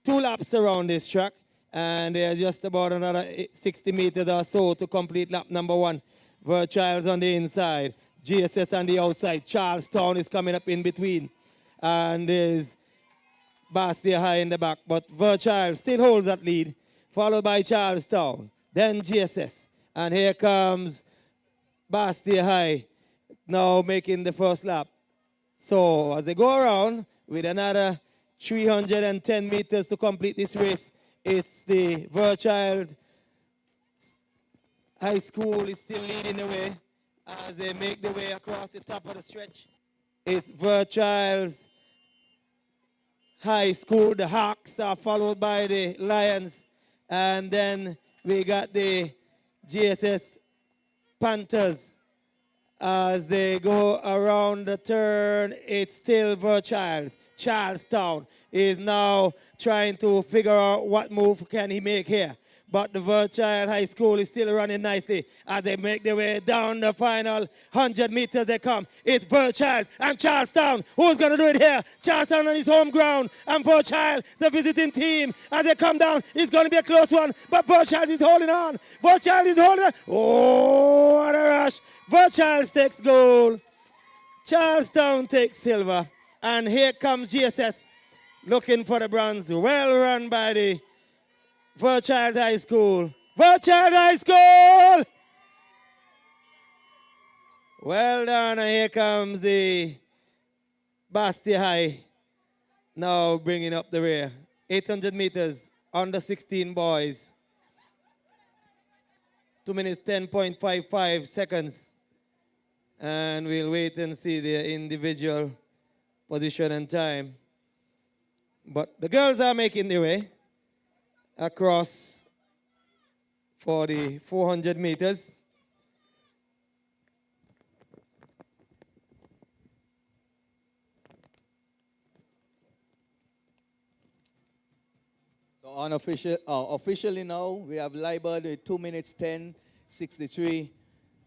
2 laps around this track, and there's just about another 60 meters or so to complete lap number 1. Virchiles on the inside, GSS on the outside. Charlestown is coming up in between, and there's Bastia High in the back, but Virchiles still holds that lead, followed by Charlestown, then GSS, and here comes Bastia High now making the first lap. So as they go around with another 310 meters to complete this race, it's the Virchiles High School is still leading the way as they make their way across the top of the stretch. It's Virchiles High School. The Hawks are followed by the Lions. And then we got the GSS Panthers. As they go around the turn, it's still Virchiles. Charlestown is now trying to figure out what move can he make here. But the Virchiles High School is still running nicely as they make their way down the final 100 meters they come. It's Virchiles and Charlestown. Who's going to do it here? Charlestown on his home ground. And Virchiles, the visiting team, as they come down, it's going to be a close one. But Virchiles is holding on. Virchiles is holding on. Oh, what a rush. Virchiles takes gold. Charlestown takes silver. And here comes GSS looking for the bronze. Well run by the Virchiles High School. Virchiles High School! Well done, and here comes the Bastia High now bringing up the rear. 800 meters, under 16 boys. 2 minutes, 10.55 seconds. And we'll wait and see their individual position and time. But the girls are making their way across for the 400 meters. So officially now, we have Liebert with 2 minutes 10:63.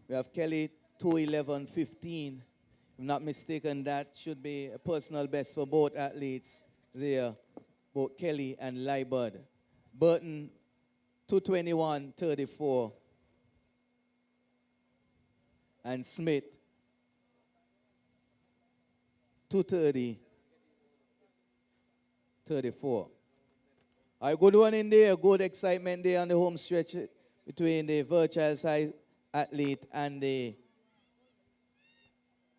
We have Kelly 2:11:15. If I'm not mistaken, that should be a personal best for both athletes there, both Kelly and Liebert. Burton 2:21:34. And Smith 2:30:34. A good one in there, good excitement there on the home stretch between the Virchiles High athlete and the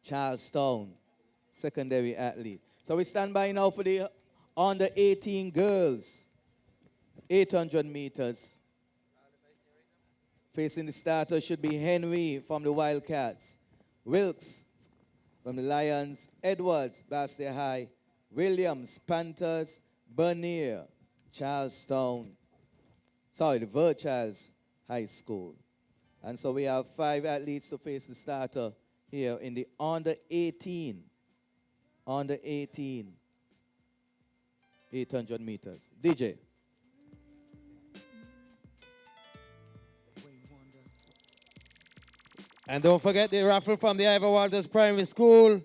Charlestown secondary athlete. So we stand by now for the under 18 girls, 800 meters. Facing the starter should be Henry from the Wildcats, Wilkes from the Lions, Edwards, Bastia High, Williams, Panthers, Bernier, Charlestown, the Virchiles High School. And so we have 5 athletes to face the starter here in the under 18, 800 meters. DJ. And don't forget the raffle from the Ivor Walters Primary School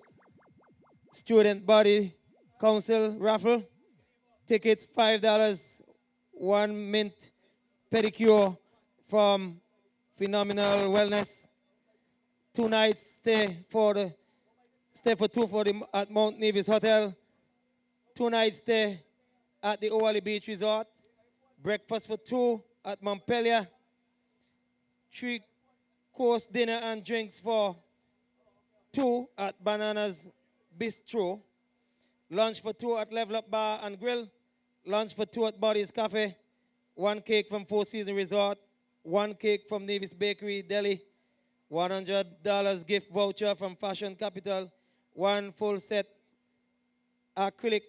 Student Body Council raffle. Tickets $5, 1 mint pedicure from Phenomenal Wellness. 2 nights stay for 2 at Mount Nevis Hotel. 2 nights stay at the Oahu Beach Resort. Breakfast for 2 at Montpelier. 3-course dinner and drinks for 2 at Bananas Bistro. Lunch for 2 at Level Up Bar and Grill. Lunch for 2 at Buddy's Cafe. 1 cake from Four Seasons Resort. 1 cake from Nevis Bakery Deli. $100 gift voucher from Fashion Capital. 1 full set acrylic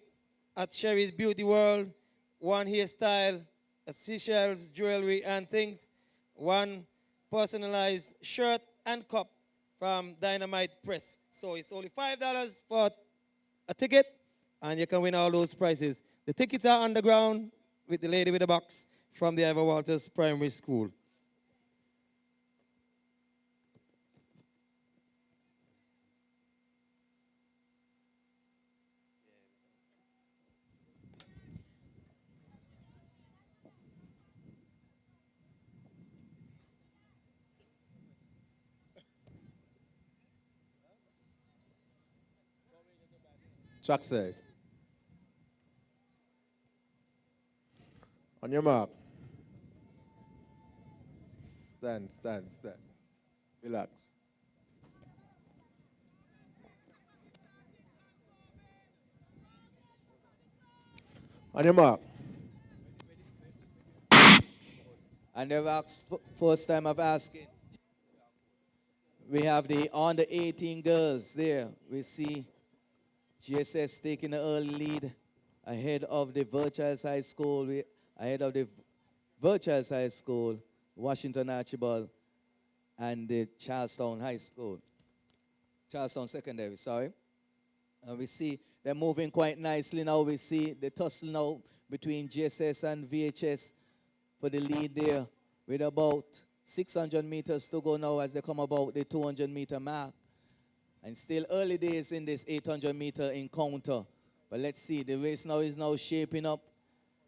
at Sherry's Beauty World. 1 hairstyle, Seychelles jewelry and things. one personalized shirt and cup from Dynamite Press. So it's only $5 for a ticket, and you can win all those prizes. The tickets are on the ground with the lady with the box from the Ivor Walters Primary School. Chuck said. On your mark. Stand. Relax. On your mark. I never asked, first time of asking. We have the under 18 girls there. We see GSS taking the early lead ahead of the Virtuals High School, High School, Washington Archibald, and the Charlestown High School. Charlestown Secondary, sorry. And we see they're moving quite nicely now. We see the tussle now between GSS and VHS for the lead there with about 600 meters to go now as they come about the 200-meter mark. And still early days in this 800-meter encounter. But let's see, the race now is now shaping up.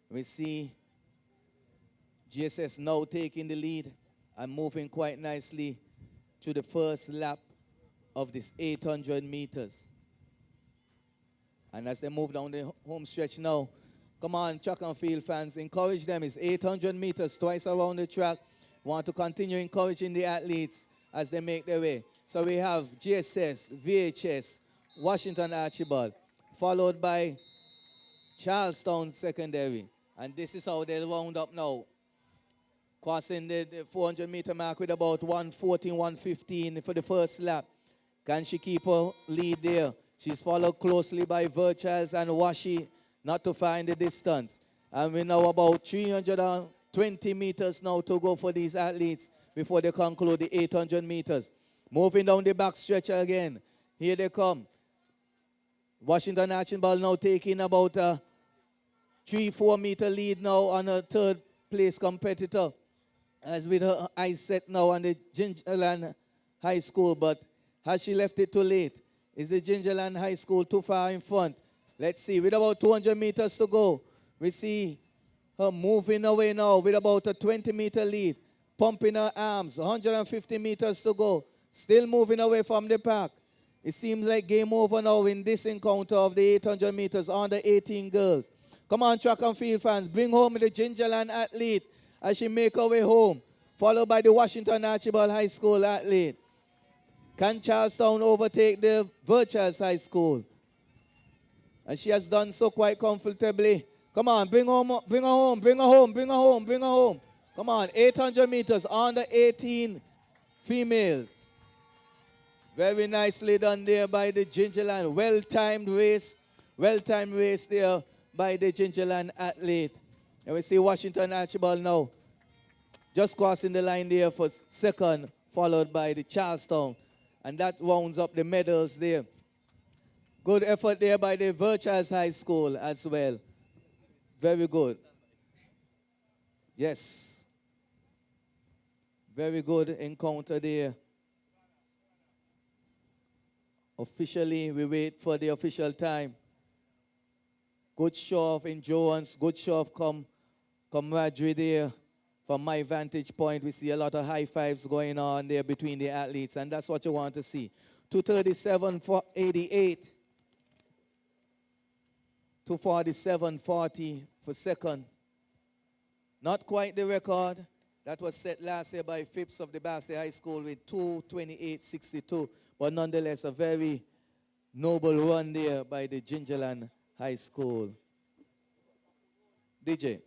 We see GSS now taking the lead and moving quite nicely to the first lap of this 800 meters. And as they move down the home stretch now, come on, track and field fans, encourage them. It's 800 meters twice around the track. Want to continue encouraging the athletes as they make their way. So we have GSS, VHS, Washington Archibald, followed by Charlestown Secondary. And this is how they round up now. Crossing the 400-meter mark with about 1:14, 1:15 for the first lap. Can she keep her lead there? She's followed closely by Virtuals and Washi, not to find the distance. And we know about 320 meters now to go for these athletes before they conclude the 800 meters. Moving down the back stretch again. Here they come. Washington Archibald now taking about a 3-4 meter lead now on a third place competitor. As with her eyes set now on the Gingerland High School, but has she left it too late? Is the Gingerland High School too far in front? Let's see, with about 200 meters to go, we see her moving away now with about a 20-meter lead, pumping her arms, 150 meters to go, still moving away from the pack. It seems like game over now in this encounter of the 800 meters under 18 girls. Come on, track and field fans, bring home the Gingerland athlete as she make her way home, followed by the Washington Archibald High School athlete. Can Charlestown overtake the Virtuals High School? And she has done so quite comfortably. Come on, bring her home, bring her home, bring her home, bring her home, bring her home. Come on, 800 meters, under 18 females. Very nicely done there by the Gingerland. Well-timed race there by the Gingerland athlete. And we see Washington Archibald now just crossing the line there for second, followed by the Charlestown. And that rounds up the medals there. Good effort there by the Virtuals High School as well. Very good. Yes. Very good encounter there. Officially, we wait for the official time. Good show of endurance, good show of camaraderie there. From my vantage point, we see a lot of high fives going on there between the athletes, and that's what you want to see. 2:37.88. 2:47.40 for second. Not quite the record that was set last year by Phipps of the Basque High School with 2:28.62, but nonetheless a very noble run there by the Gingerland High School. DJ.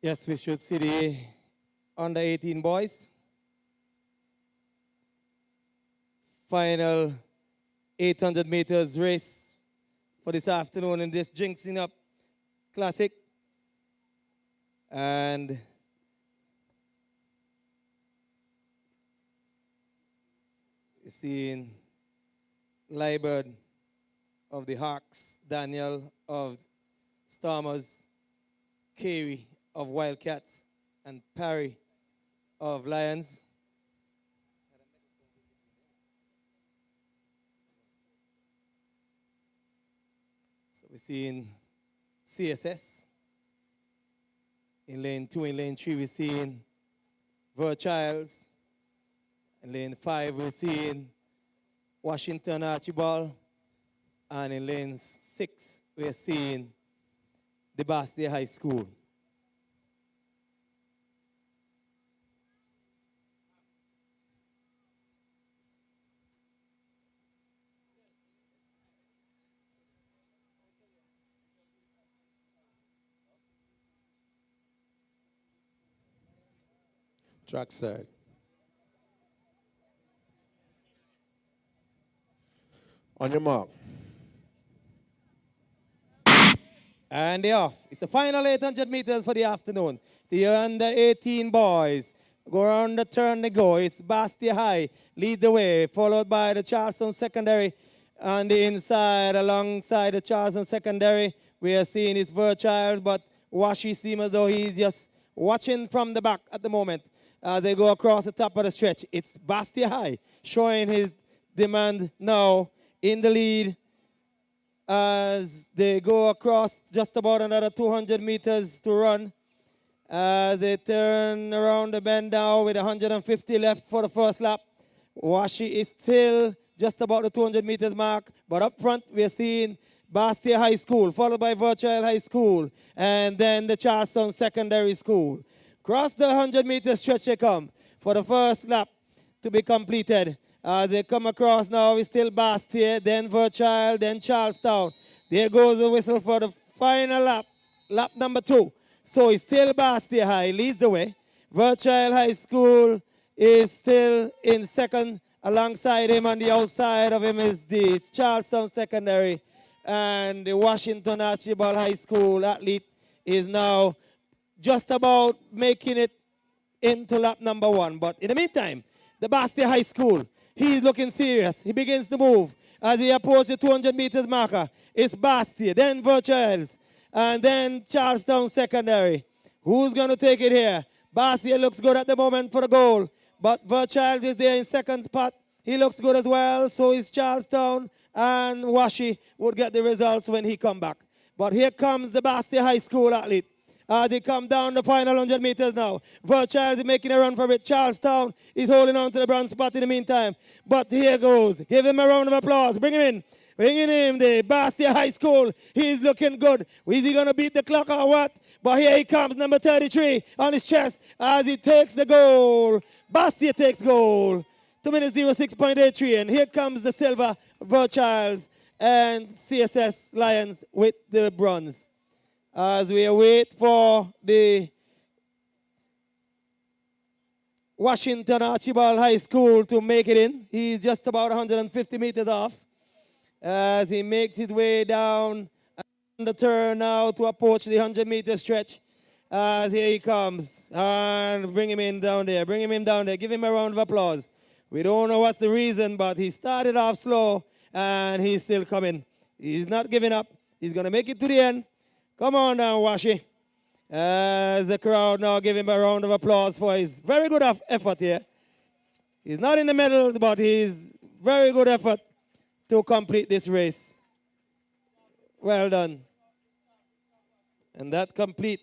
Yes, we should see the under 18 boys. Final 800 meters race for this afternoon in this Ginseng Up Classic. And you're seeing Liebert of the Hawks, Daniel of Stormers, Carey of Wildcats, and Parry of Lions. So we're seeing CSS. In lane 2, in lane 3, we're seeing Verchilds. In lane 5, we're seeing Washington Archibald. And in lane 6, we're seeing the Bastia High School. Track side. On your mark. And they're off. It's the final 800 meters for the afternoon. The under 18 boys go around the turn, they go. It's Bastia High lead the way, followed by the Charleston Secondary on the inside. Alongside the Charleston Secondary, we are seeing it's Verchild, but Washi seems as though he's just watching from the back at the moment. They go across the top of the stretch. It's Bastia High showing his demand now in the lead as they go across just about another 200 meters to run. As they turn around the bend now with 150 left for the first lap. Washi is still just about the 200 meters mark, but up front we are seeing Bastia High School, followed by Virtual High School, and then the Charleston Secondary School. Cross the 100 meter stretch they come for the first lap to be completed. As they come across now, it's still Bastia, then Virchild, then Charlestown. There goes the whistle for the final lap, lap number 2. So it's still Bastia High, leads the way. Virchild High School is still in second. Alongside him on the outside of him is the Charlestown Secondary. And the Washington Archibald High School athlete is now just about making it into lap number 1. But in the meantime, the Bastia High School, he's looking serious. He begins to move as he approaches the 200 meters marker. It's Bastia, then Virtuals, and then Charlestown Secondary. Who's going to take it here? Bastia looks good at the moment for the goal, but Virtuals is there in second spot. He looks good as well, so is Charlestown, and Washi would get the results when he come back. But here comes the Bastia High School athlete. As they come down the final 100 meters now. Virchild is making a run for it. Charlestown is holding on to the bronze spot in the meantime. But here goes. Give him a round of applause. Bring him in. Bringing him, the Bastia High School. He's looking good. Is he going to beat the clock or what? But here he comes, number 33 on his chest as he takes the goal. Bastia takes goal. 2 minutes 06.83. And here comes the silver, Virchild and CSS Lions with the bronze. As we await for the Washington Archibald High School to make it in. He's just about 150 meters off as he makes his way down the turn now to approach the 100-meter stretch. As here he comes. And bring him in down there. Bring him in down there. Give him a round of applause. We don't know what's the reason, but he started off slow and he's still coming. He's not giving up. He's going to make it to the end. Come on now, Washi. As the crowd now give him a round of applause for his very good effort here. He's not in the medals, but he's very good effort to complete this race. Well done. And that complete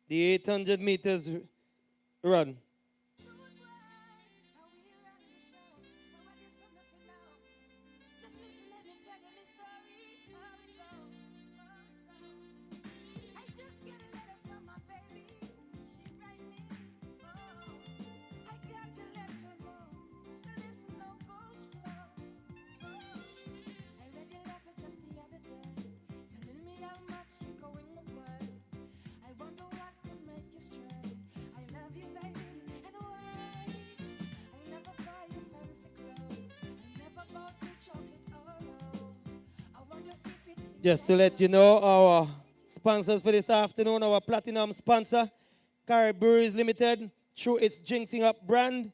the 800 meters run. I wonder what Just to let you know, our sponsors for this afternoon, our platinum sponsor, Carib Breweries Limited, through its Ginseng Up brand.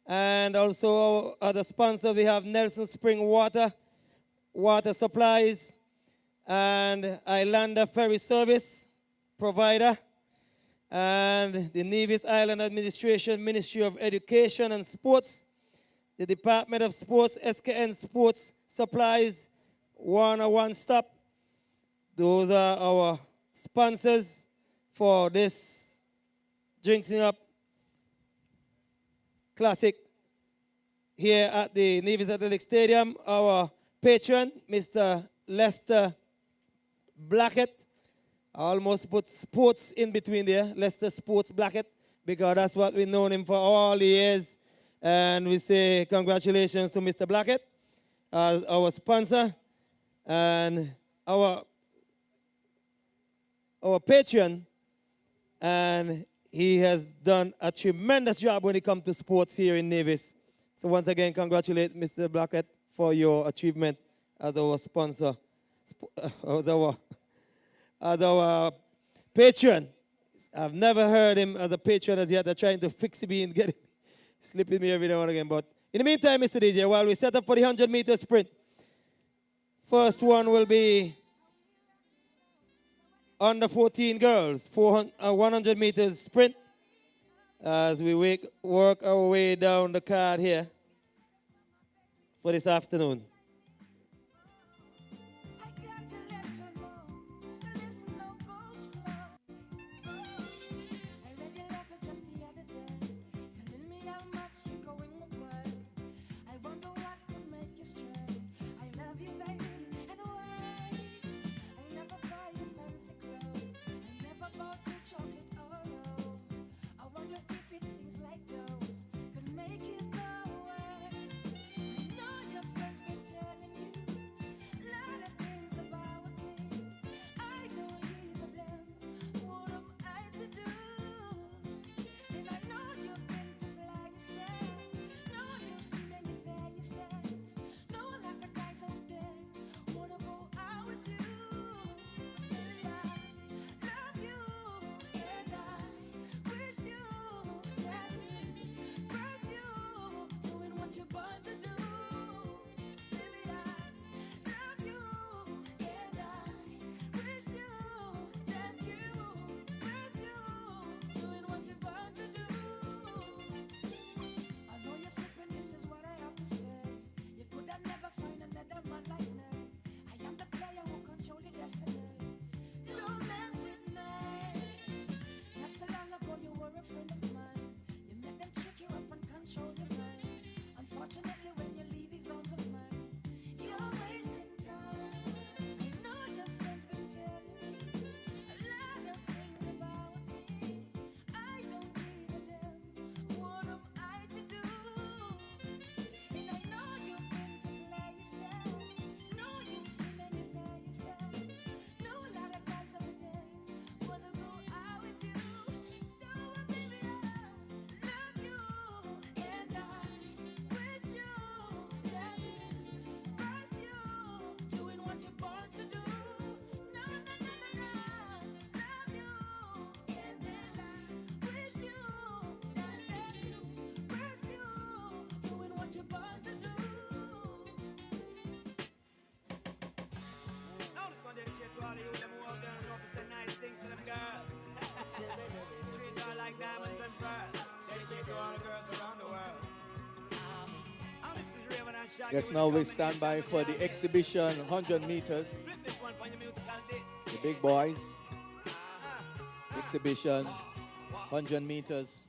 And also our other sponsors, we have Nelson Spring Water, Water Supplies, and Islander Ferry Service provider, and the Nevis Island Administration, Ministry of Education and Sports, the Department of Sports, SKN Sports Supplies, One Stop. Those are our sponsors for this Ginseng Up Classic here at the Nevis Athletic Stadium. Our patron, Mr. Lester Blackett. I almost put sports in between there, Lester Sports Blackett, because that's what we've known him for all the years. And we say congratulations to Mr. Blackett as our sponsor. And our patron, and he has done a tremendous job when it comes to sports here in Nevis. So once again, congratulate Mr. Blackett for your achievement as our sponsor, as our patron. I've never heard him as a patron as yet. They're trying to fix me and get it, slipping me every now and again. But in the meantime, Mr. DJ, while we set up for the 100-meter sprint, first one will be under 14 girls, 100 meters sprint, as we work our way down the card here for this afternoon. Yes, now we stand by for the exhibition 100 meters. The big boys. Exhibition 100 meters.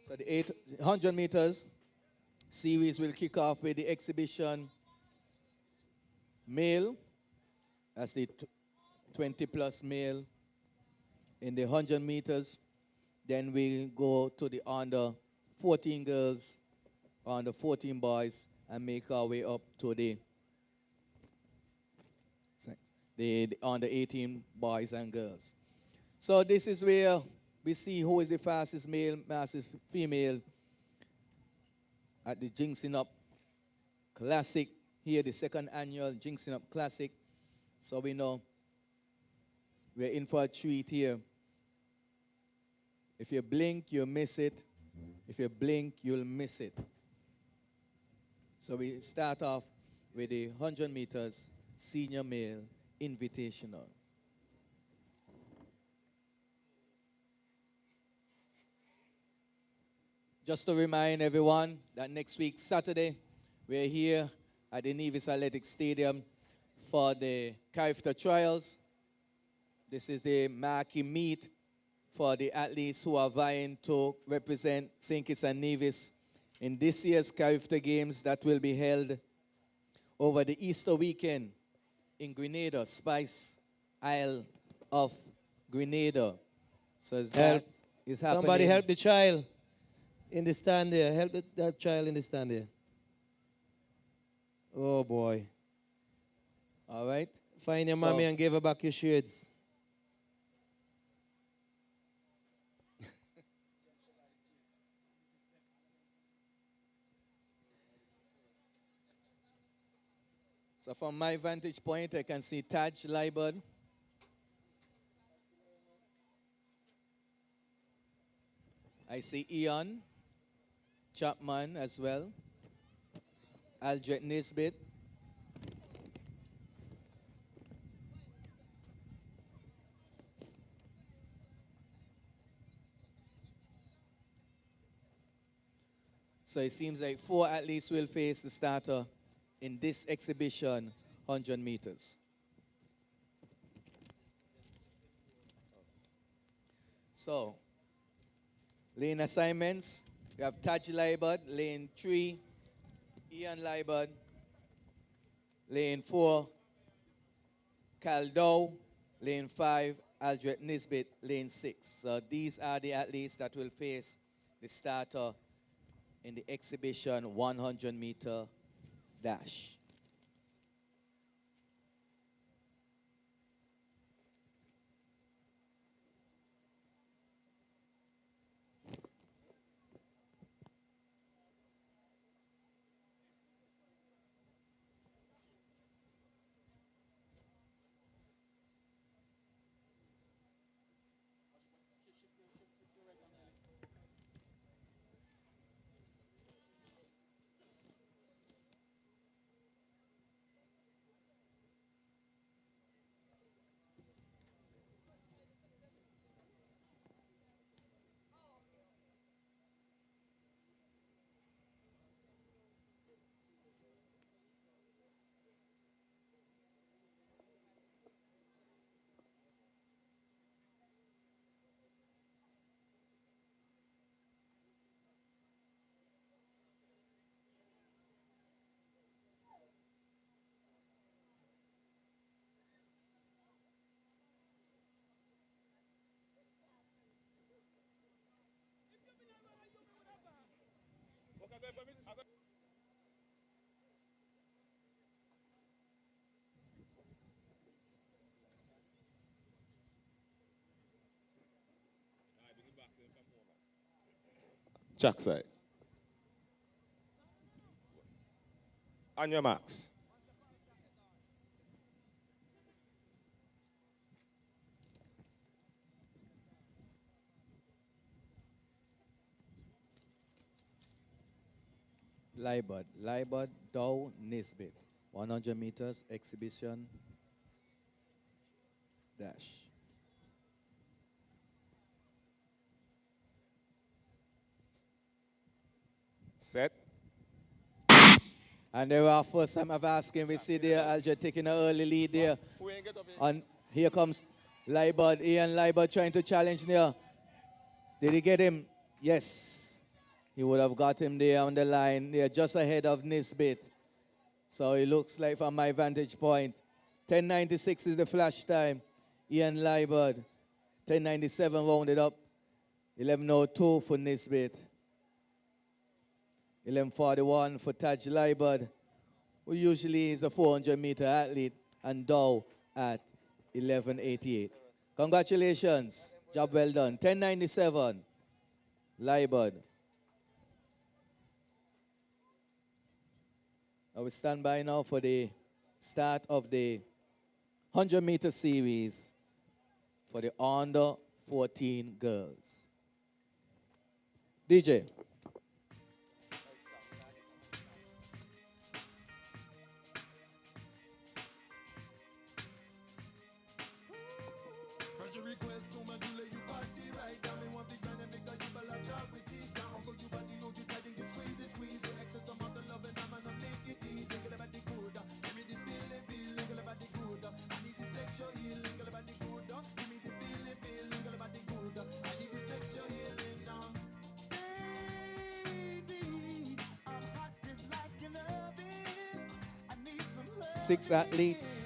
So the 100 meters series will kick off with the exhibition male. That's the 20 plus male in the 100 meters. Then we go to the under 14 girls, under 14 boys, and make our way up to the under 18 boys and girls. So this is where we see who is the fastest male, fastest female at the Ginseng Up Classic here, the second annual Ginseng Up Classic. So we know we're in for a treat here. If you blink, you'll miss it. If you blink, you'll miss it. So we start off with the 100 meters senior male invitational. Just to remind everyone that next week, Saturday, we're here at the Nevis Athletic Stadium for the character trials. This is the marquee meet for the athletes who are vying to represent St. Kitts and Nevis in this year's character games that will be held over the Easter weekend in Grenada, Spice Isle of Grenada. So that is happening. Somebody help the child in the stand there. Help that child in the stand there. Oh, boy. All right. Find your mommy and give her back your shades. So from my vantage point, I can see Taj Libud. I see Ian Chapman as well. Aldred Nisbet. So it seems like 4 athletes will face the starter in this exhibition, 100 meters. So, lane assignments. We have Taj Libud, lane 3, Ian Libud, lane 4, Caldow, lane 5, Aldred Nisbet, lane 6. So these are the athletes that will face the starter in the exhibition 100-meter dash. Jack side. On your marks. Libud, Dow, Nisbet. 100 meters, exhibition, dash. Set. And there are first time I've asked him, we see there, Aldred taking an early lead there. And here comes Libud, Ian Libud trying to challenge there. Did he get him? Yes. He would have got him there on the line, there just ahead of Nisbet. So it looks like from my vantage point, 10:96 is the flash time. Ian Libud, 10:97 rounded up, 11:02 for Nisbet. 11:41 for Taj Libud, who usually is a 400-meter athlete, and Dow at 11:88. Congratulations. Job well done. 10:97, Libud. Now we stand by now for the start of the 100-meter series for the under 14 girls. DJ. Special request to my Dule, you party right down. Me want the kind of nigga you ball a job with this. Uncle, you body, hold you tight and get squeeze it. Excess amount of love and I'm gonna make it easy. Girl, about the good, give me the feeling, girl, about the good. I need the sexual healing, girl, about the good. Give me the feeling, girl, about the good. I need the sexual healing now. Baby, I'm hot just like an oven. I need some love. 6 athletes.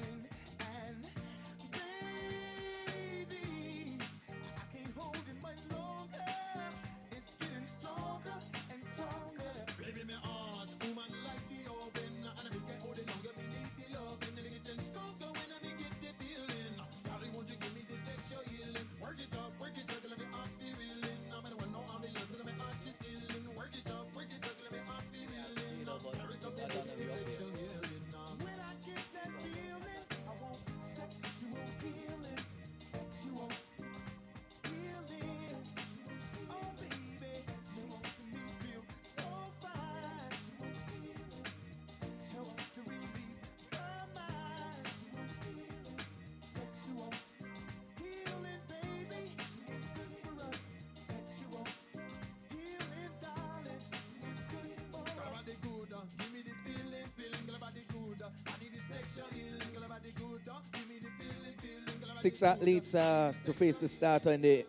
Six athletes to face the starter in the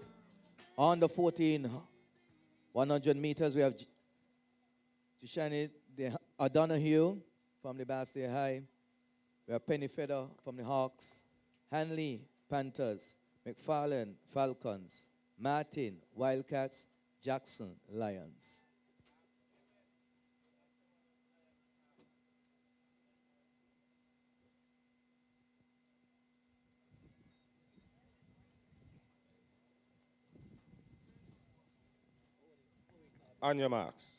under 14 100 meters. We have Tishani O'Donoghue from the Bastille High. We have Penny Feather from the Hawks, Hanley Panthers, McFarlane Falcons, Martin Wildcats, Jackson Lions. On your marks.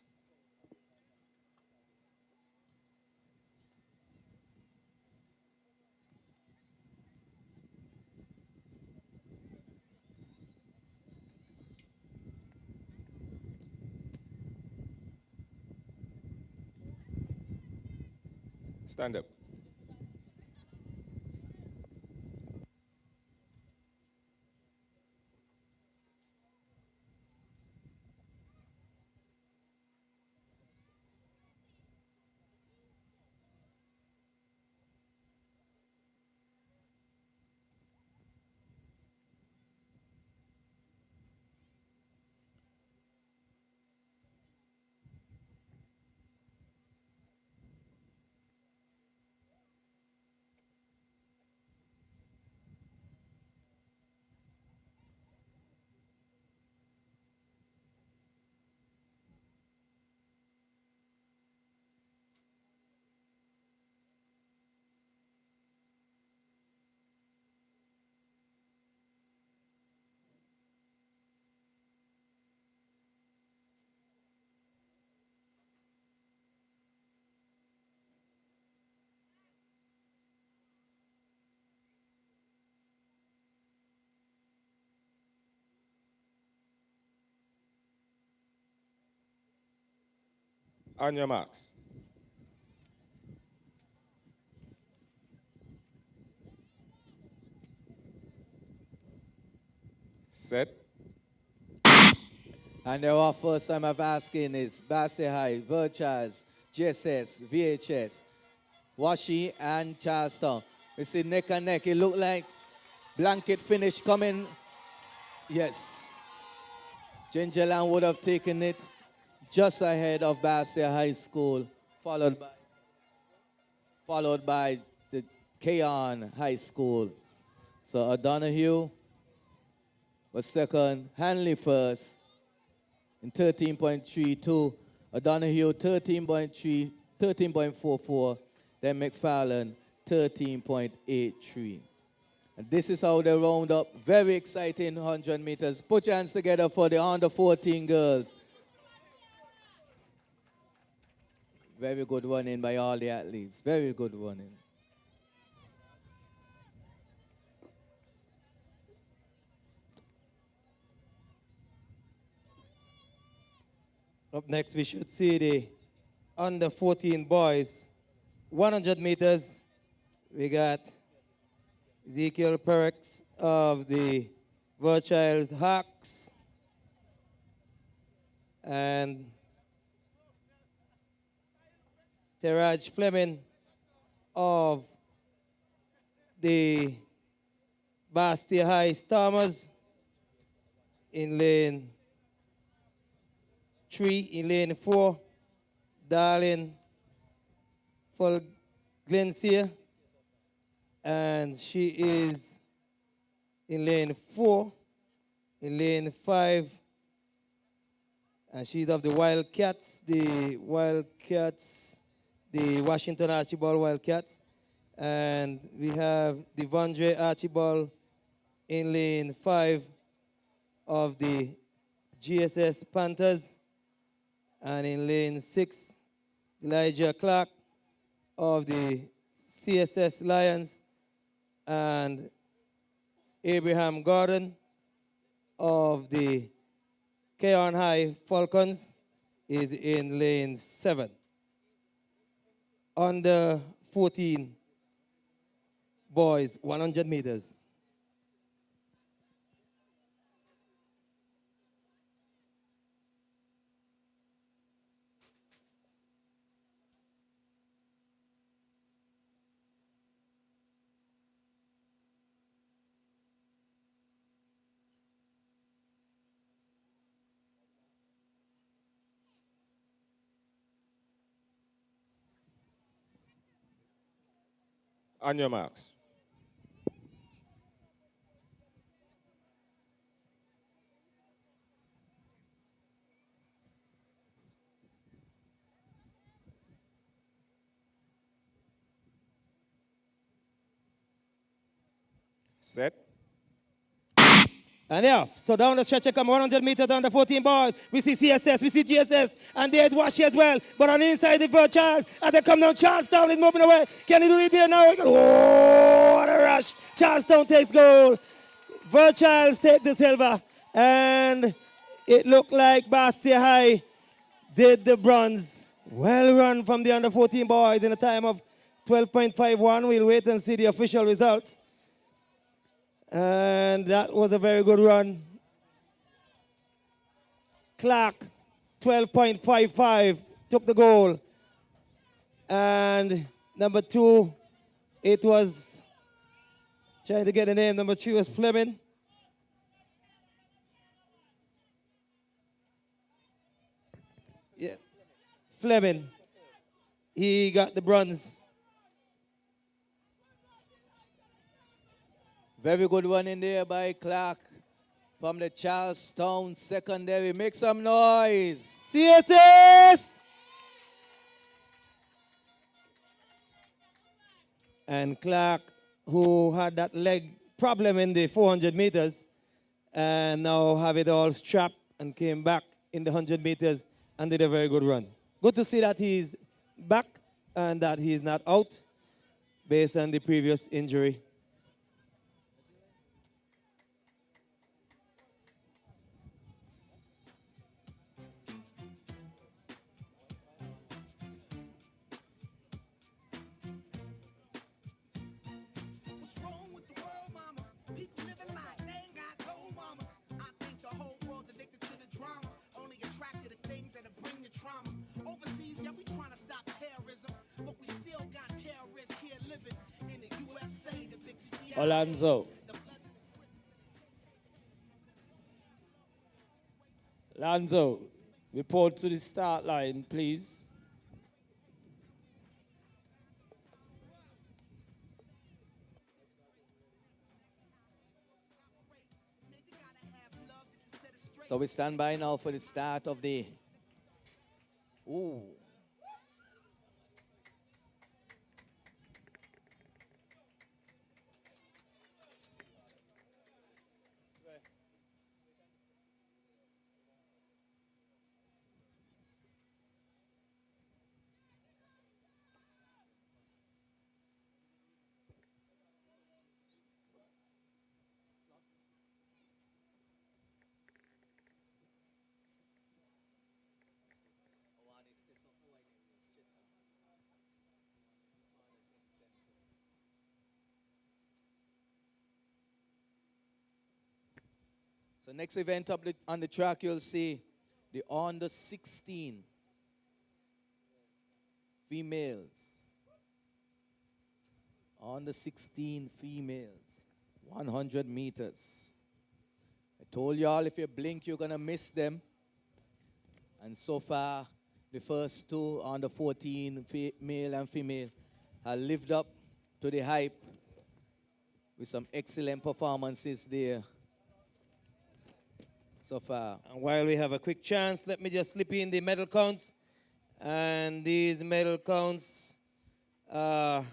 Stand up. On your marks. Set. And our first time of asking is Bastille High, Virchaz, GSS, VHS, Washi, and Charleston. We see neck and neck. It look like blanket finish coming. Yes. Gingerland would have taken it just ahead of Bastille High School, followed by the Keon High School. So O'Donoghue was second, Hanley first in 13.32, O'Donoghue 13.44, then McFarlane 13.83. And this is how they round up. Very exciting 100 meters. Put your hands together for the under 14 girls. Very good running by all the athletes. Very good running. Up next, we should see the under 14 boys, 100 meters. We got Ezekiel Perks of the Virchilds Hawks and Teraj Fleming of the Bastia High Stormers in lane 3, in lane 4, Darlene Fulgensia, and she is in lane 4, in lane 5, and she's of the Wildcats, the Washington Archibald Wildcats. And we have Devondre Archibald in lane 5 of the GSS Panthers. And in lane 6, Elijah Clark of the CSS Lions. And Abraham Gordon of the Keon High Falcons is in lane 7. Under 14 boys, 100 meters. On your marks. Set. And yeah, so down the stretch, come 100 meters down the 14 boys. We see CSS, we see GSS, and there's Washi as well. But on the inside, the Virchilds, as they come down, Charlestown is moving away. Can he do it there now? Oh, what a rush. Charlestown takes gold. Virchilds take the silver. And it looked like Bastia High did the bronze. Well run from the under 14 boys in a time of 12.51. We'll wait and see the official results. And that was a very good run. Clark, 12.55, took the goal. And number 2, it was, trying to get the name, number 3 was Fleming. Yeah, Fleming. He got the bronze. Very good one in there by Clark from the Charlestown Secondary. Make some noise. CSS! And Clark, who had that leg problem in the 400 meters, and now have it all strapped and came back in the 100 meters and did a very good run. Good to see that he's back and that he's not out based on the previous injury. Alonzo. Alonzo, report to the start line, please. So we stand by now for the start of the... Ooh. So next event up on the track, you'll see the under 16 females. Under 16 females, 100 meters. I told y'all if you blink, you're going to miss them. And so far, the first two under 14, male and female, have lived up to the hype with some excellent performances there so far. And while we have a quick chance, let me just slip in the medal counts. And these medal counts are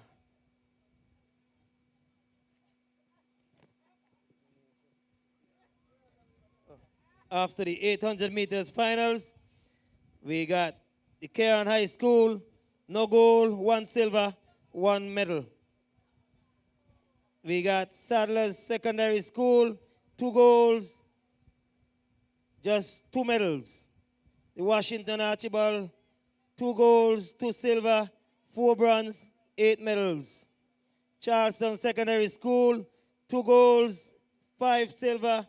after the 800 meters finals. We got the Cairn High School, no gold, 1 silver, 1 medal. We got Sadler's Secondary School, 2 golds, just 2 medals. The Washington Archibald, 2 golds, 2 silver, 4 bronze, 8 medals. Charleston Secondary School, 2 golds, 5 silver,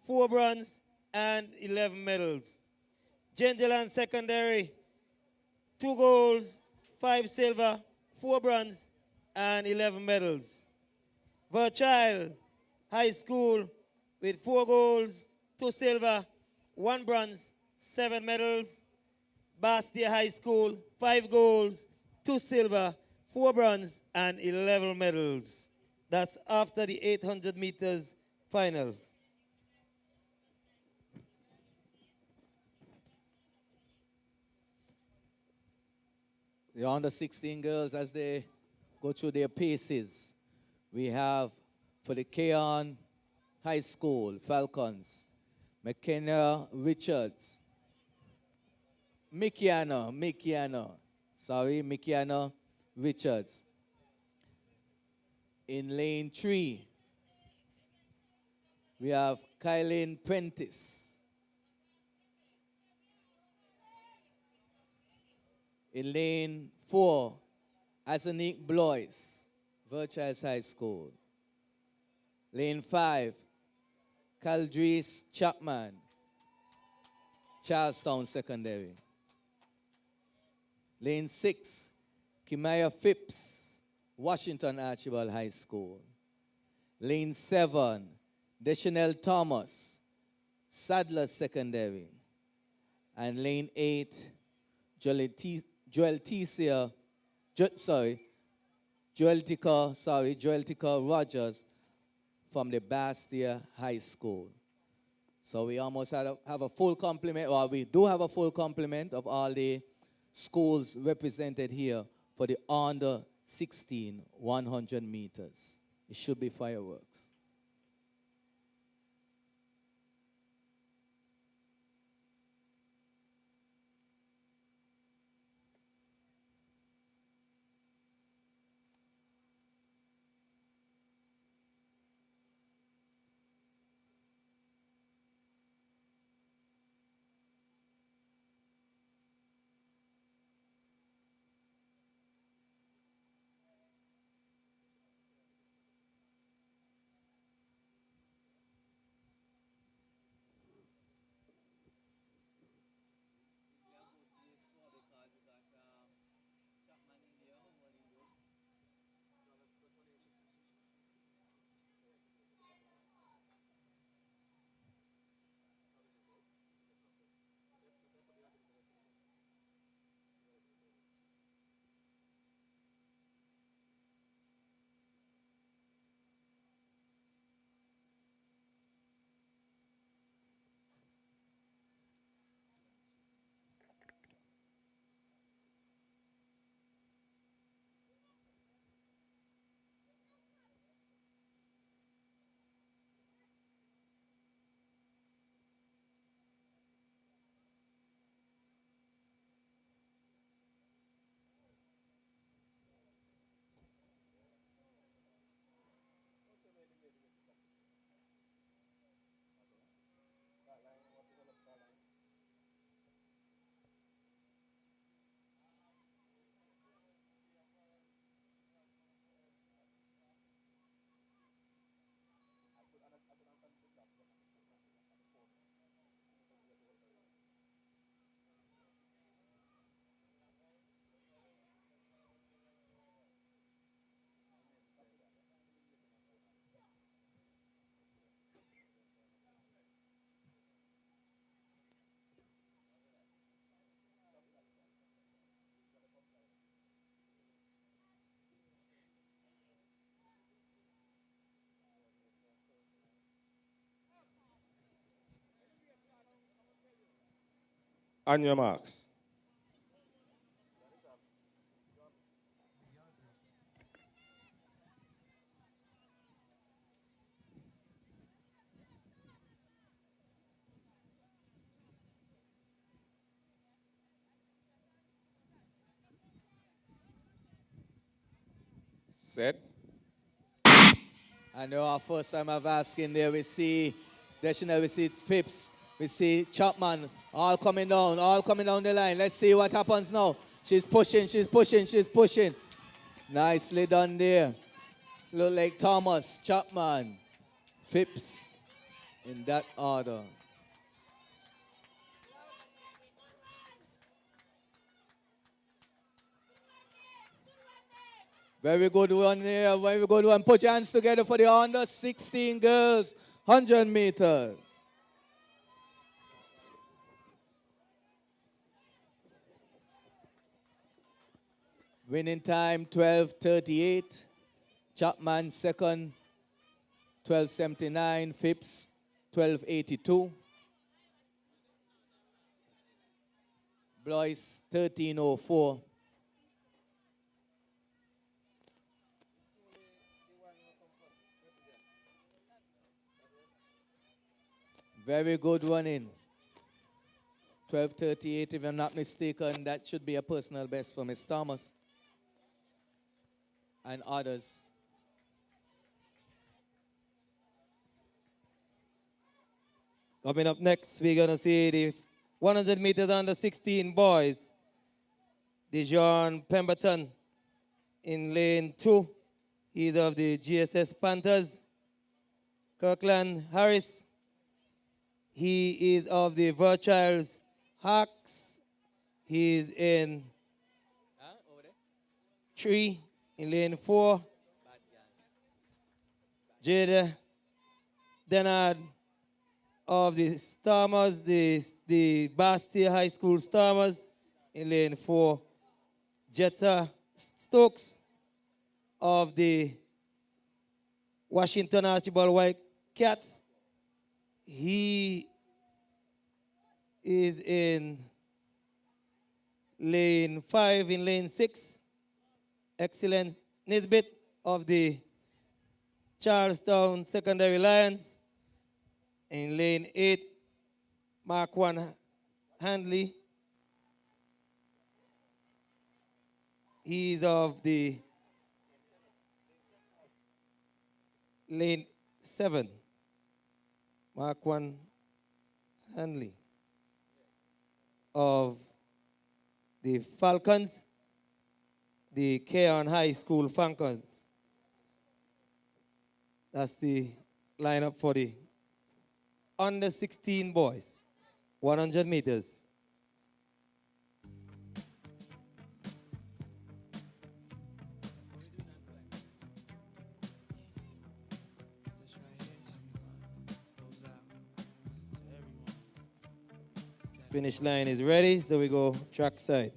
4 bronze, and 11 medals. Gingerland Secondary, 2 golds, 5 silver, 4 bronze, and 11 medals. Verchild High School with 4 golds, 2 silver, 1 bronze, 7 medals. Bastia High School, 5 golds, 2 silver, 4 bronze, and 11 medals. That's after the 800 meters final. The under 16 girls, as they go through their paces, we have for the Cairn High School Falcons, McKenna Richards, Mikiana Richards. In lane 3, we have Kylie Prentice. In lane 4, Azanique Blois, Verchilds High School. Lane 5, Caldris Chapman, Charlestown Secondary. Lane 6, Kimaya Phipps, Washington Archibald High School. Lane 7, Deschanel Thomas, Sadler Secondary. And lane 8, Joeltica Rogers from the Bastia High School. So we almost have a full complement, or we do have a full complement of all the schools represented here for the under 16 100 meters. It should be fireworks. On your marks. Set. I know our first time of asking there, we see Deschanel, we see Phipps, we see Chapman, all coming down the line. Let's see what happens now. She's pushing. Nicely done there. Look like Thomas, Chapman, Phipps, in that order. Very good one here, very good one. Put your hands together for the under 16 girls, 100 meters. Winning time 12:38. Chapman second, 12:79. Phipps 12:82. Blois 13:04. Very good running. 12:38, if I'm not mistaken. That should be a personal best for Miss Thomas and others. Coming up next, we're going to see the 100 meters under 16 boys. Dijon Pemberton in lane 2. He's of the GSS Panthers. Kirkland Harris. He is of the Virchilds Hawks. He's in 3 in lane 4. Jada Denard of the Stormers, the Bastia High School Stormers in lane 4. Jetsa Stokes of the Washington Archibald White Cats. He is in lane 5, in lane 6. Excellence Nisbet of the Charlestown Secondary Lions. In lane 8, Mark 1 Handley. He's of the lane 7. Mark 1 Handley of the Falcons, the Keon High School Falcons. That's the lineup for the under 16 boys, 100 meters. Finish line is ready, so we go track side.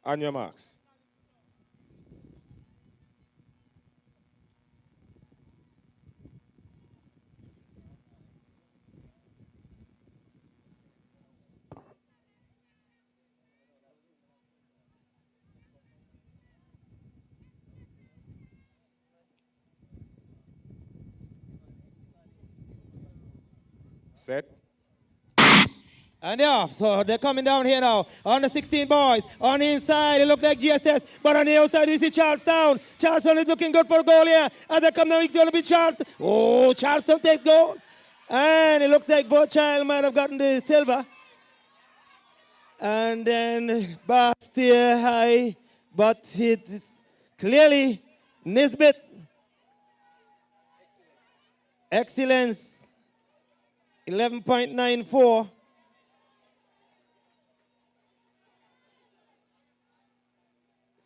On your marks. Set. And they're off. So they're coming down here now. On the 16 boys. On the inside, it looks like GSS. But on the outside, you see Charlestown. Charlestown is looking good for a goal here. As they come down, it's going to be Charlestown. Oh, Charlestown takes goal. And it looks like Bochild might have gotten the silver. And then Bastia High, but it's clearly Nisbet. Excellence, 11.94.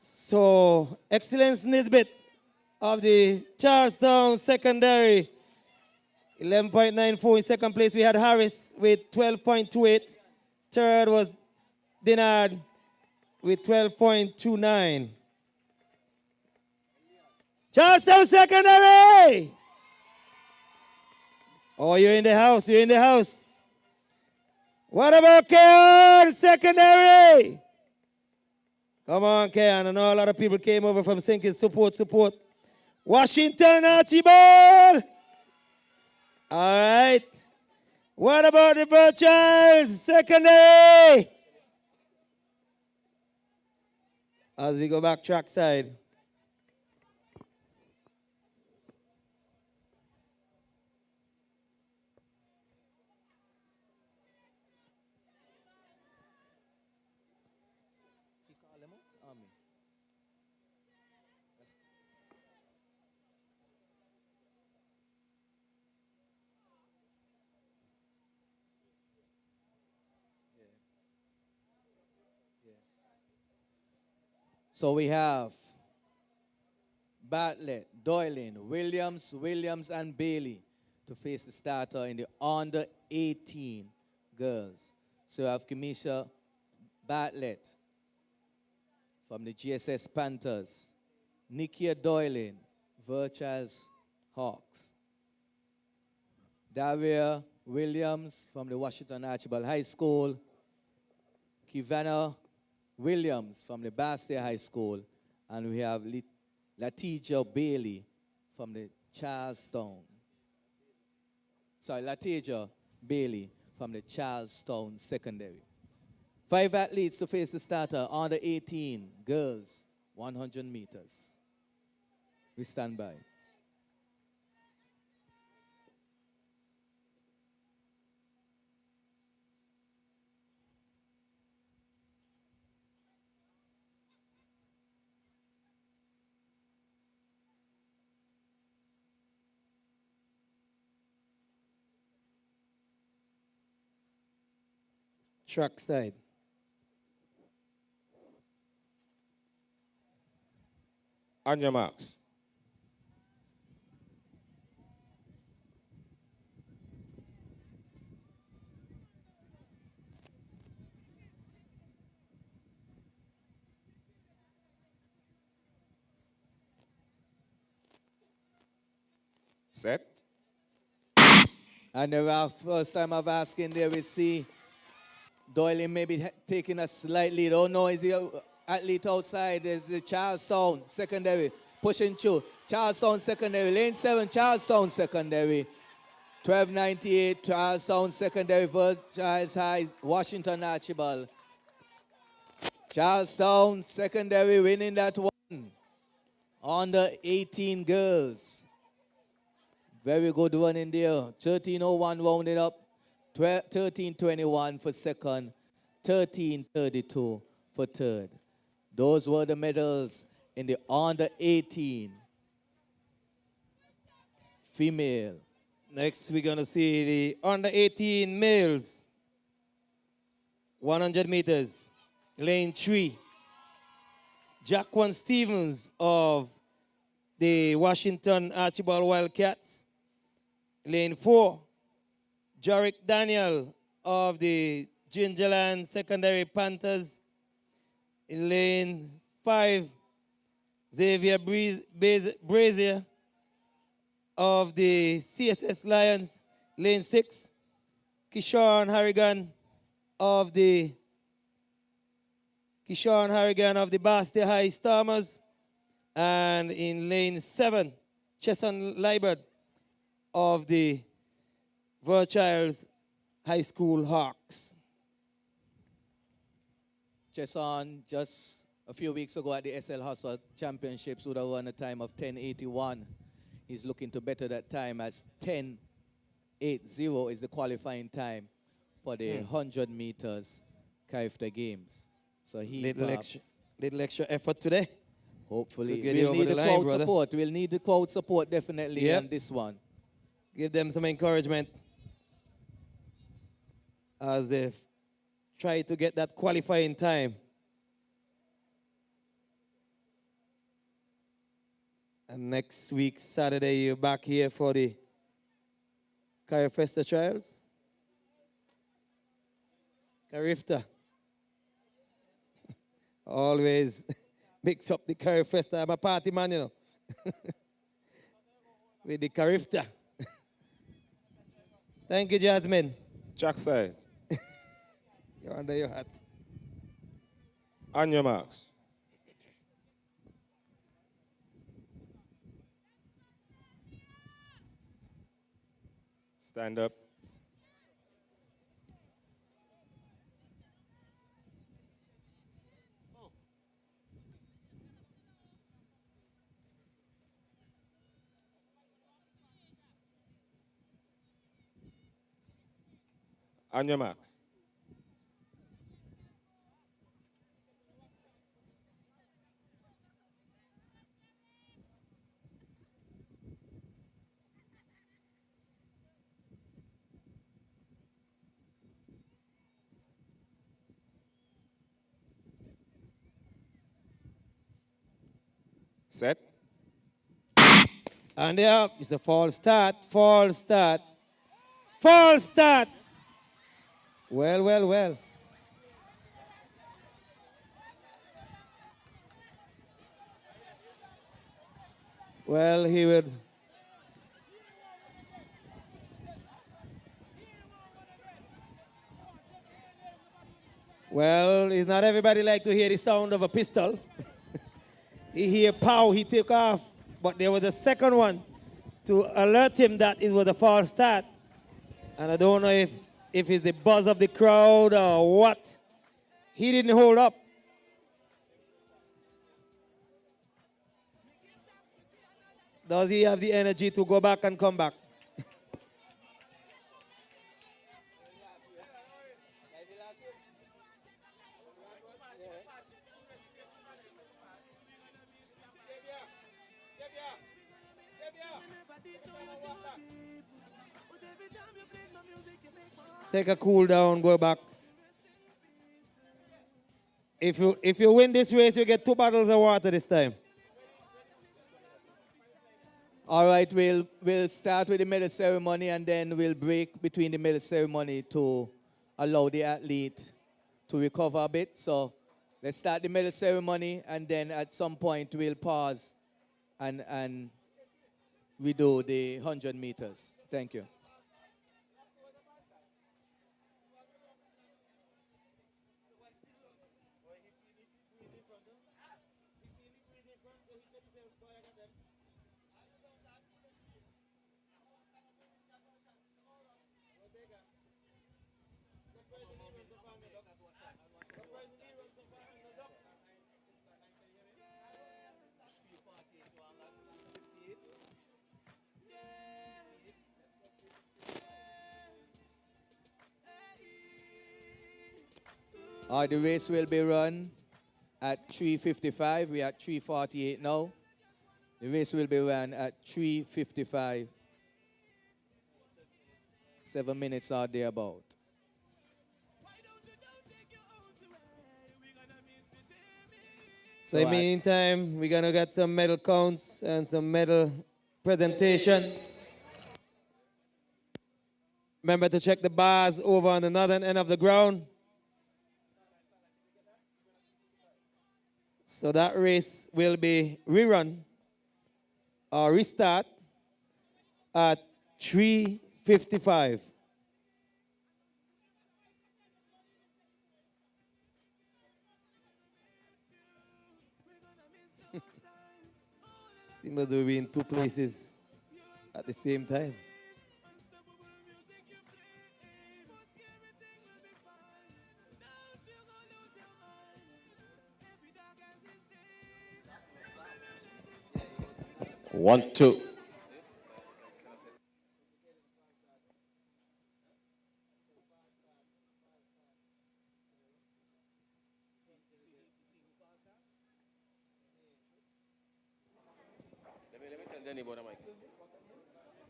So, Excellence Nisbet of the Charlestown Secondary, 11.94. In second place, we had Harris with 12.28. Third was Dinard with 12.29. Charlestown Secondary! Oh, you're in the house, you're in the house. What about Keon Secondary? Come on, Keon. I know a lot of people came over from Sinkers. Support. Washington Archibald. All right. What about the Birchalls Secondary? As we go back track side. So we have Bartlett, Doylen, Williams, and Bailey to face the starter in the under 18 girls. So we have Kamisha Bartlett from the GSS Panthers, Nikia Doylen, Virtuals Hawks, Daria Williams from the Washington Archibald High School, Kivana Williams from the Bastia High School, and we have Latija Bailey from the Charlestown. Latija Bailey from the Charlestown Secondary. 5 athletes to face the starter, under 18 girls, 100 meters. We stand by. Track side. On your marks. Set. And the first time of asking there, we see Doyle maybe taking a slight lead. Oh no, is the athlete outside? There's the Charlestown Secondary pushing through. Charlestown Secondary, lane 7, Charlestown Secondary. 1298, Charlestown Secondary versus Childs High, Washington Archibald. Charlestown Secondary winning that one. Under 18 girls. Very good one in there. 1301 rounded up. 1321 for second. 1332 for third. Those were the medals in the under 18 female. Next, we're going to see the under 18 males. 100 meters. Lane 3. Jaquan Stevens of the Washington Archibald Wildcats. Lane 4. Jarek Daniel of the Gingerland Secondary Panthers. In lane 5. Xavier Brazier of the CSS Lions. Lane 6. Kishan Harrigan of the Bastia High Stormers. And in lane 7, Chesson Liebert of the Virchilds High School Hawks. Chesson just a few weeks ago at the SL Hustle Championships would have won a time of 10:81. He's looking to better that time as 10:80 is the qualifying time for the 100 meters Carifta Games. So he little extra effort today. Hopefully. We'll We'll need the crowd brother. support. We'll need the crowd support definitely on this one. Give them some encouragement as they try to get that qualifying time. And next week, Saturday, you're back here for the Carifesta trials. Carifta. Always mix up the Carifesta. I'm a party man, you know. With the Carifta. Thank you, Jasmine. Jack side. You're under your hat. On your marks. Stand up. On your marks. Set. And up. It's a false start. False start. False start. Well, well, well. Well, he would. Well, it's not everybody like to hear the sound of a pistol. He hear pow, he took off. But there was a second one to alert him that it was a false start. And I don't know if it's the buzz of the crowd or what. He didn't hold up. Does he have the energy to go back and come back? Take a cool down, go back. If you win this race, you get 2 bottles of water this time. All right, we'll start with the medal ceremony and then we'll break between the medal ceremony to allow the athlete to recover a bit. So let's start the medal ceremony and then at some point we'll pause and we do the 100 meters. Thank you. The race will be run at 3:55. We're at 3:48 now. The race will be run at 3:55. 7 minutes or thereabout. So in the meantime, we're going to get some medal counts and some medal presentation. Remember to check the bars over on the northern end of the ground. So that race will be rerun or restart at 3:55. Seems to be in 2 places at the same time. One, two.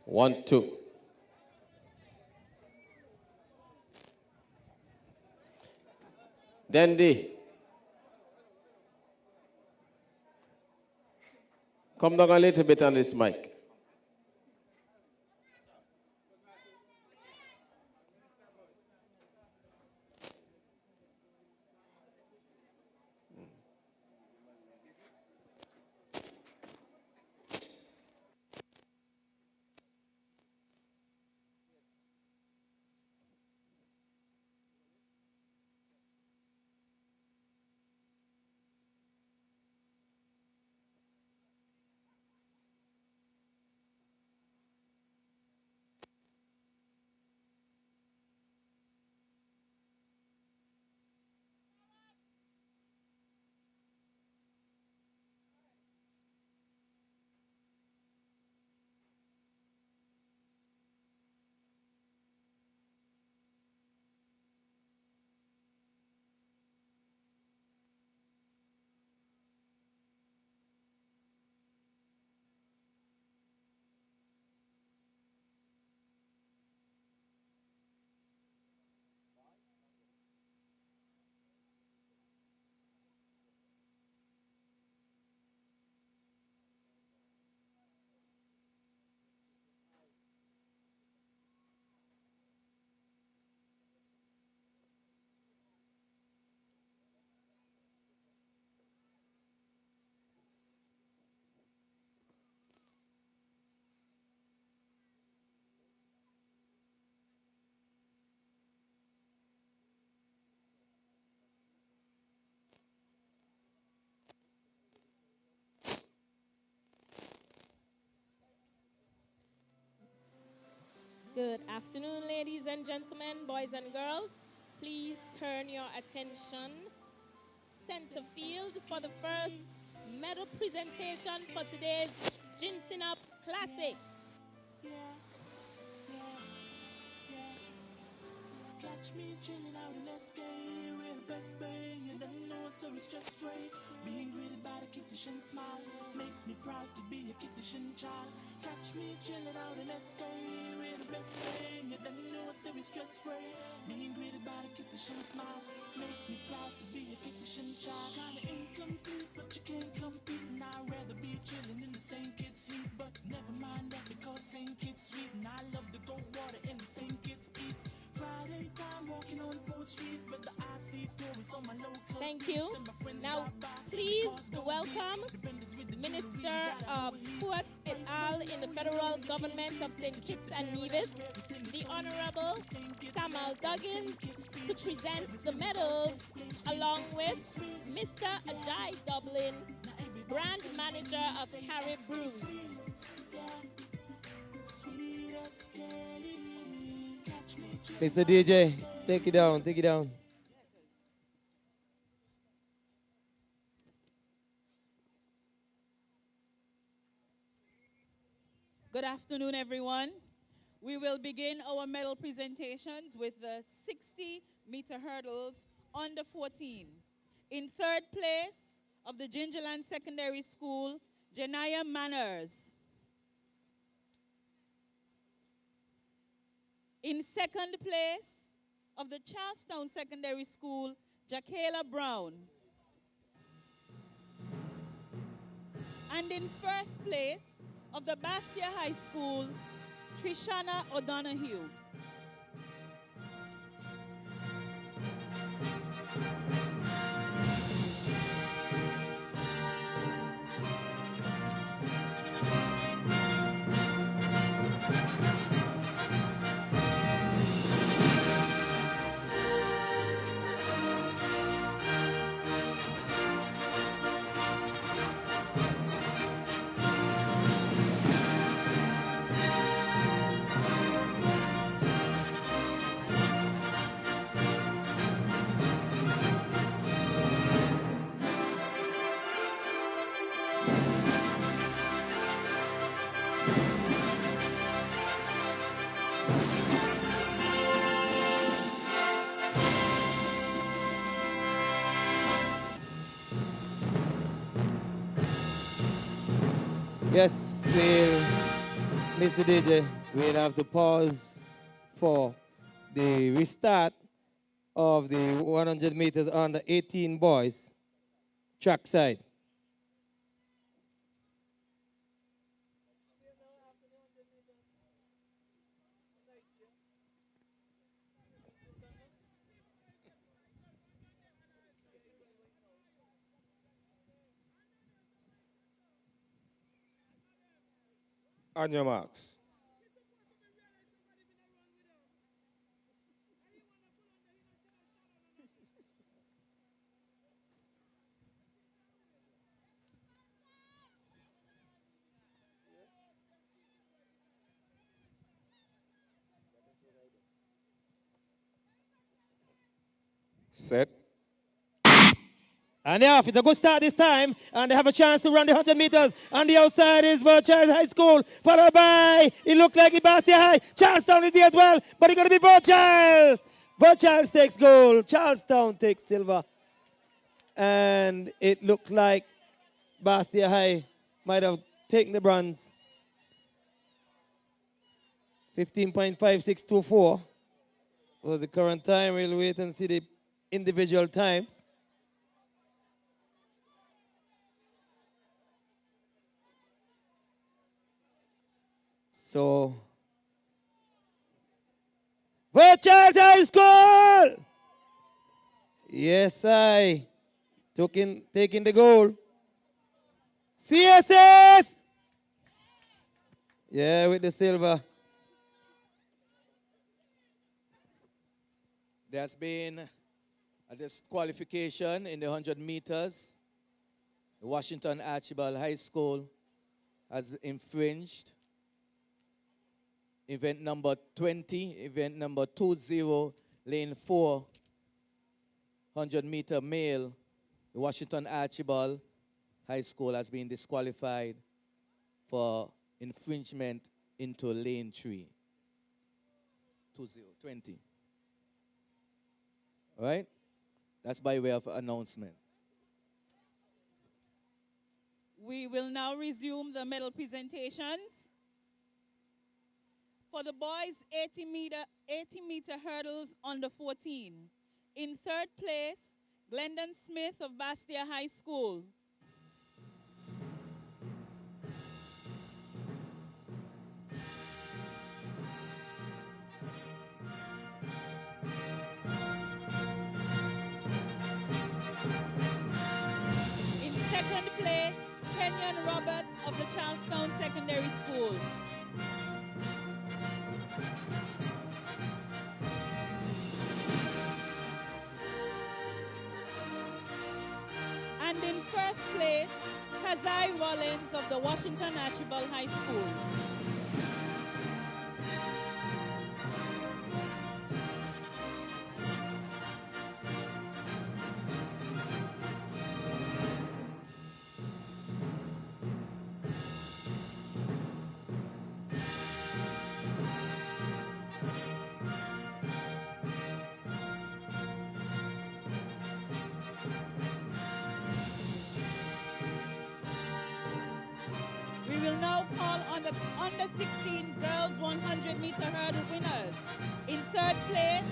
1, 2. Dandy. Come down a little bit on this mic. Good afternoon, ladies and gentlemen, boys and girls. Please turn your attention center field for the first medal presentation for today's Ginseng Up Classic. Catch me chilling out in SK with the best bang. You don't know, so it's just right. Being greeted by the Kittitian smile makes me proud to be a Kittitian child. Catch me chilling out in SK with the best bang. You don't know, so it's just right. Being greeted by the Kittitian smile makes me proud to be a Kittitian child. Kinda incomplete, but you can't compete. And I'd rather be chilling in the same kid's heat. But never mind that, because same kid's sweet. And I love the gold water and the same kid's eats. Friday time walking on 4th Street, but the IC tourists on my local. Thank you. Now, please welcome Minister of Sports et al. In the federal government of St. Kitts and Nevis, the Honorable Samuel Duggan, to present the medals, along with Mr. Ajay Dublin, brand manager of Caribou. Mr. DJ, take it down, take it down. Good afternoon, everyone. We will begin our medal presentations with the 60-meter hurdles under 14. In third place of the Gingerland Secondary School, Janaya Manners. In second place of the Charlestown Secondary School, Jacayla Brown. And in first place of the Bastia High School, Trishana O'Donoghue. Yes, Mr. DJ, we'll have to pause for the restart of the 100 meters on the 18 boys track side. On your marks. Set. And they're off. It's a good start this time. And they have a chance to run the 100 meters. On the outside is Virgil High School. Followed by, it looked like Bastia High. Charlestown is here as well. But it's going to be Virgil. Virgil takes gold. Charlestown takes silver. And it looked like Bastia High might have taken the bronze. 15.5624 was the current time. We'll wait and see the individual times. So, Virgil High School! Yes, I taking the goal. CSS! Yeah, with the silver. There's been a disqualification in the 100 meters. The Washington Archibald High School has infringed event number 20, event number 20, lane 4, 100-meter male. The Washington Archibald High School has been disqualified for infringement into lane 3. 20. All right? That's by way of announcement. We will now resume the medal presentations. For the boys, 80-meter hurdles under 14. In third place, Glendon Smith of Bastia High School. In second place, Kenyon Roberts of the Charlestown Secondary School. And in first place, Kazai Rollins of the Washington Archibald High School. We will now call on the under-16 girls 100-meter hurdle winners. In third place,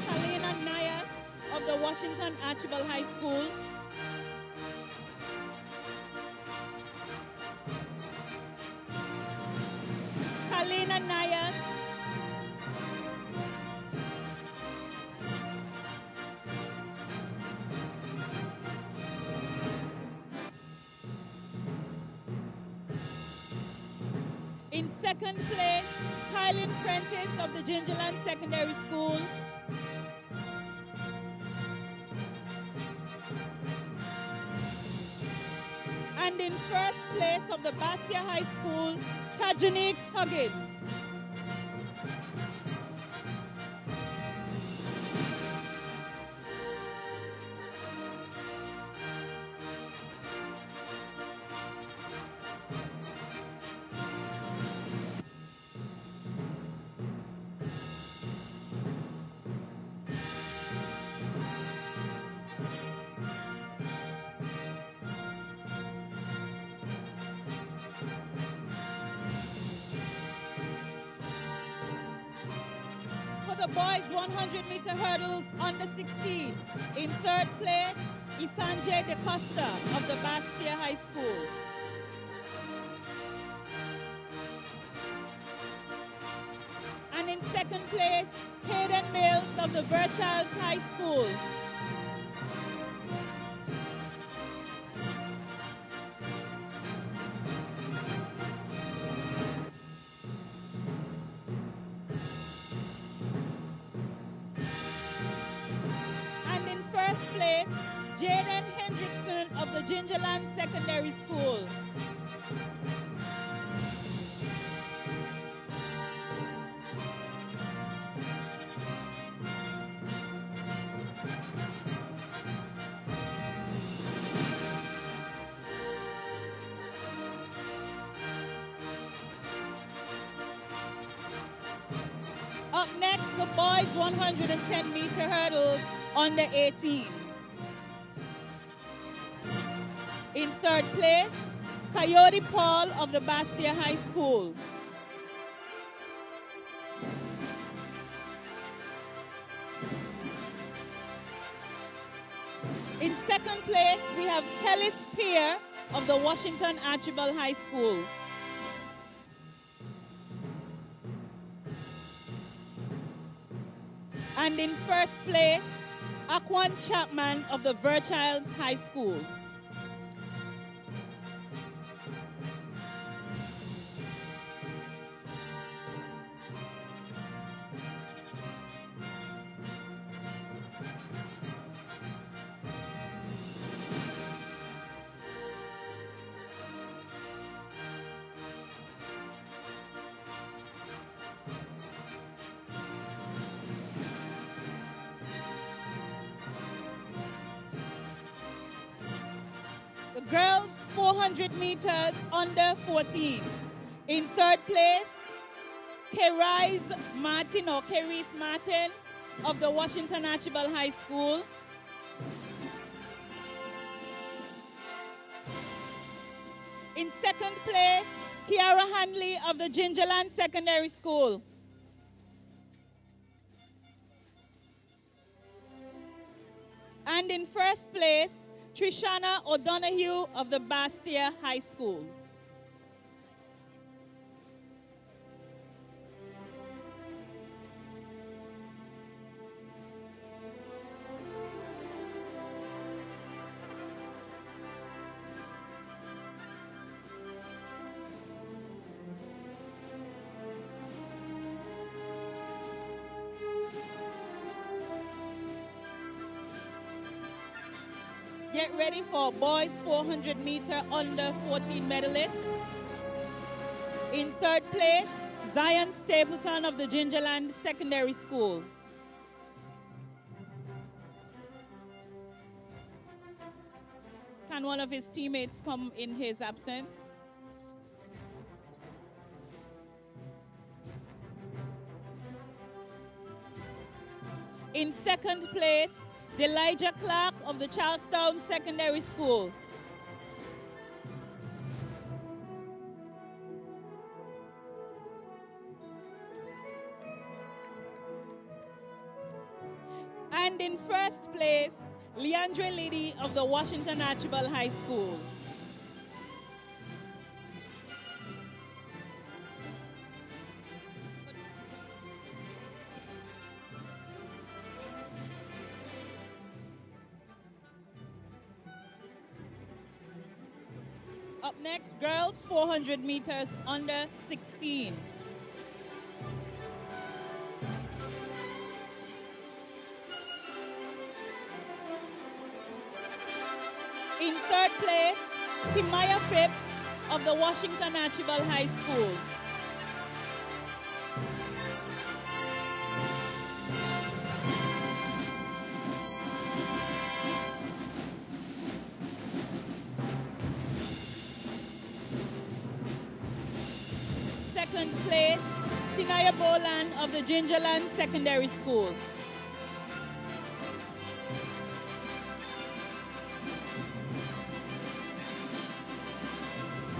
Kalina Nayas of the Washington Archibald High School. Kalina Nayas. In second place, Kylie Prentice of the Gingerland Secondary School. And in first place of the Bastia High School, Tajanique Huggins. the boys 100-meter hurdles under 16. In third place, Ithanje De Costa of the Bastia High School. And in second place, Hayden Mills of the Birchilds High School. And in first place, Jaden Hendrickson of the Gingerland Secondary School. Up next, the boys 110-meter hurdles under 18. In third place, Coyote Paul of the Bastia High School. In second place, we have Kellis Peer of the Washington Archibald High School. And in first place, Aquan Chapman of the Virchilds High School. The girls 400 meters under 14. In third place, Kerise Martin of the Washington Archibald High School. In second place, Kiara Hanley of the Gingerland Secondary School. And in first place, Trishana O'Donoghue of the Bastia High School. Get ready for boys 400 meter under 14 medalists. In third place, Zion Stapleton of the Gingerland Secondary School. Can one of his teammates come in his absence? In second place, Elijah Clark of the Charlestown Secondary School. And in first place, Leandre Liddy of the Washington Archibald High School. Up next, girls 400 meters under 16. In third place, Himaya Phipps of the Washington Archibald High School. Second place, Tinaya Bolan of the Gingerland Secondary School.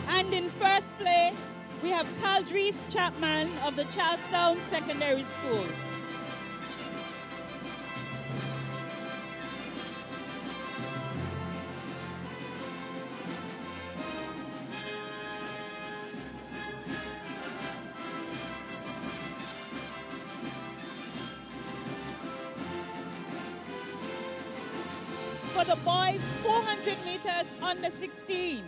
And in first place, we have Caldrice Chapman of the Charlestown Secondary School. for the boys 400 meters under 16.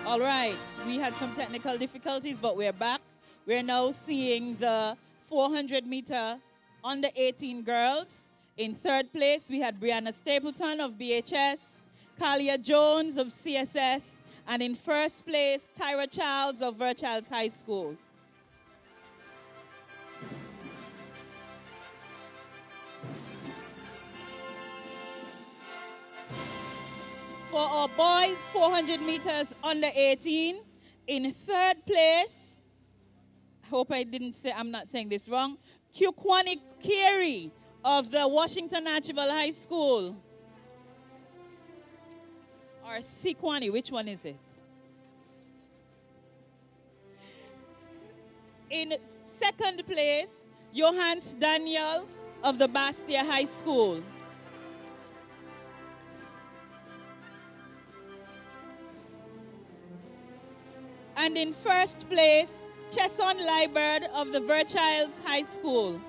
All right, we had some technical difficulties, but we're back. We're now seeing the 400-meter under 18 girls. In third place, we had Brianna Stapleton of BHS, Kalia Jones of CSS, and in first place, Tyra Childs of Verchilds High School. For our boys, 400 meters under 18. In third place, I hope I'm not saying this wrong, Kukwani Kiri of the Washington Archibald High School. Or Sikwani, which one is it? In second place, Johannes Daniel of the Bastia High School. And in first place, Chesson Liebert of the Verchilds High School.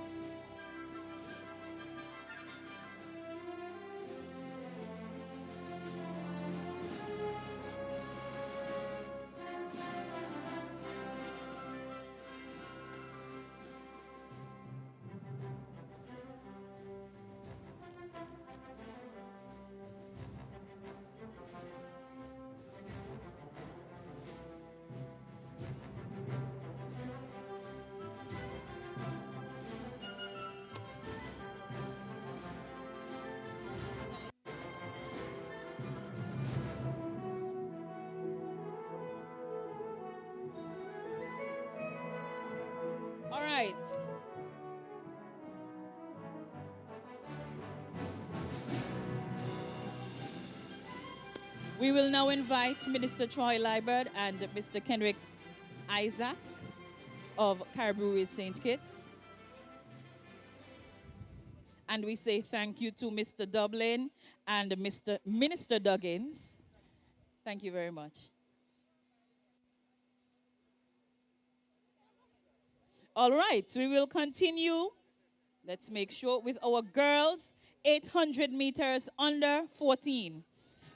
All right. We will now invite Minister Troy Liebert and Mr. Kenrick Isaac of Caribou St. Kitts. And we say thank you to Mr. Dublin and Minister Duggins. Thank you very much. All right, we will continue. Let's make sure with our girls, 800 meters under 14.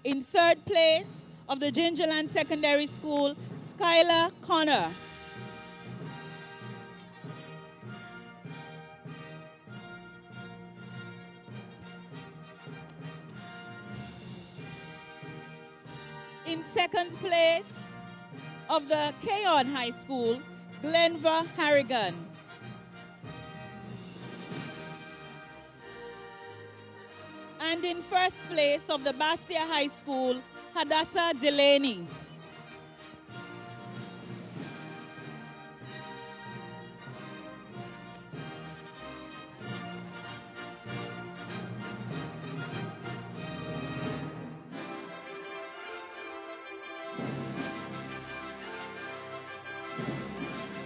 In third place of the Gingerland Secondary School, Skylar Connor. In second place of the Keon High School, Glenva Harrigan. And in first place of the Bastia High School, Hadassah Delaney.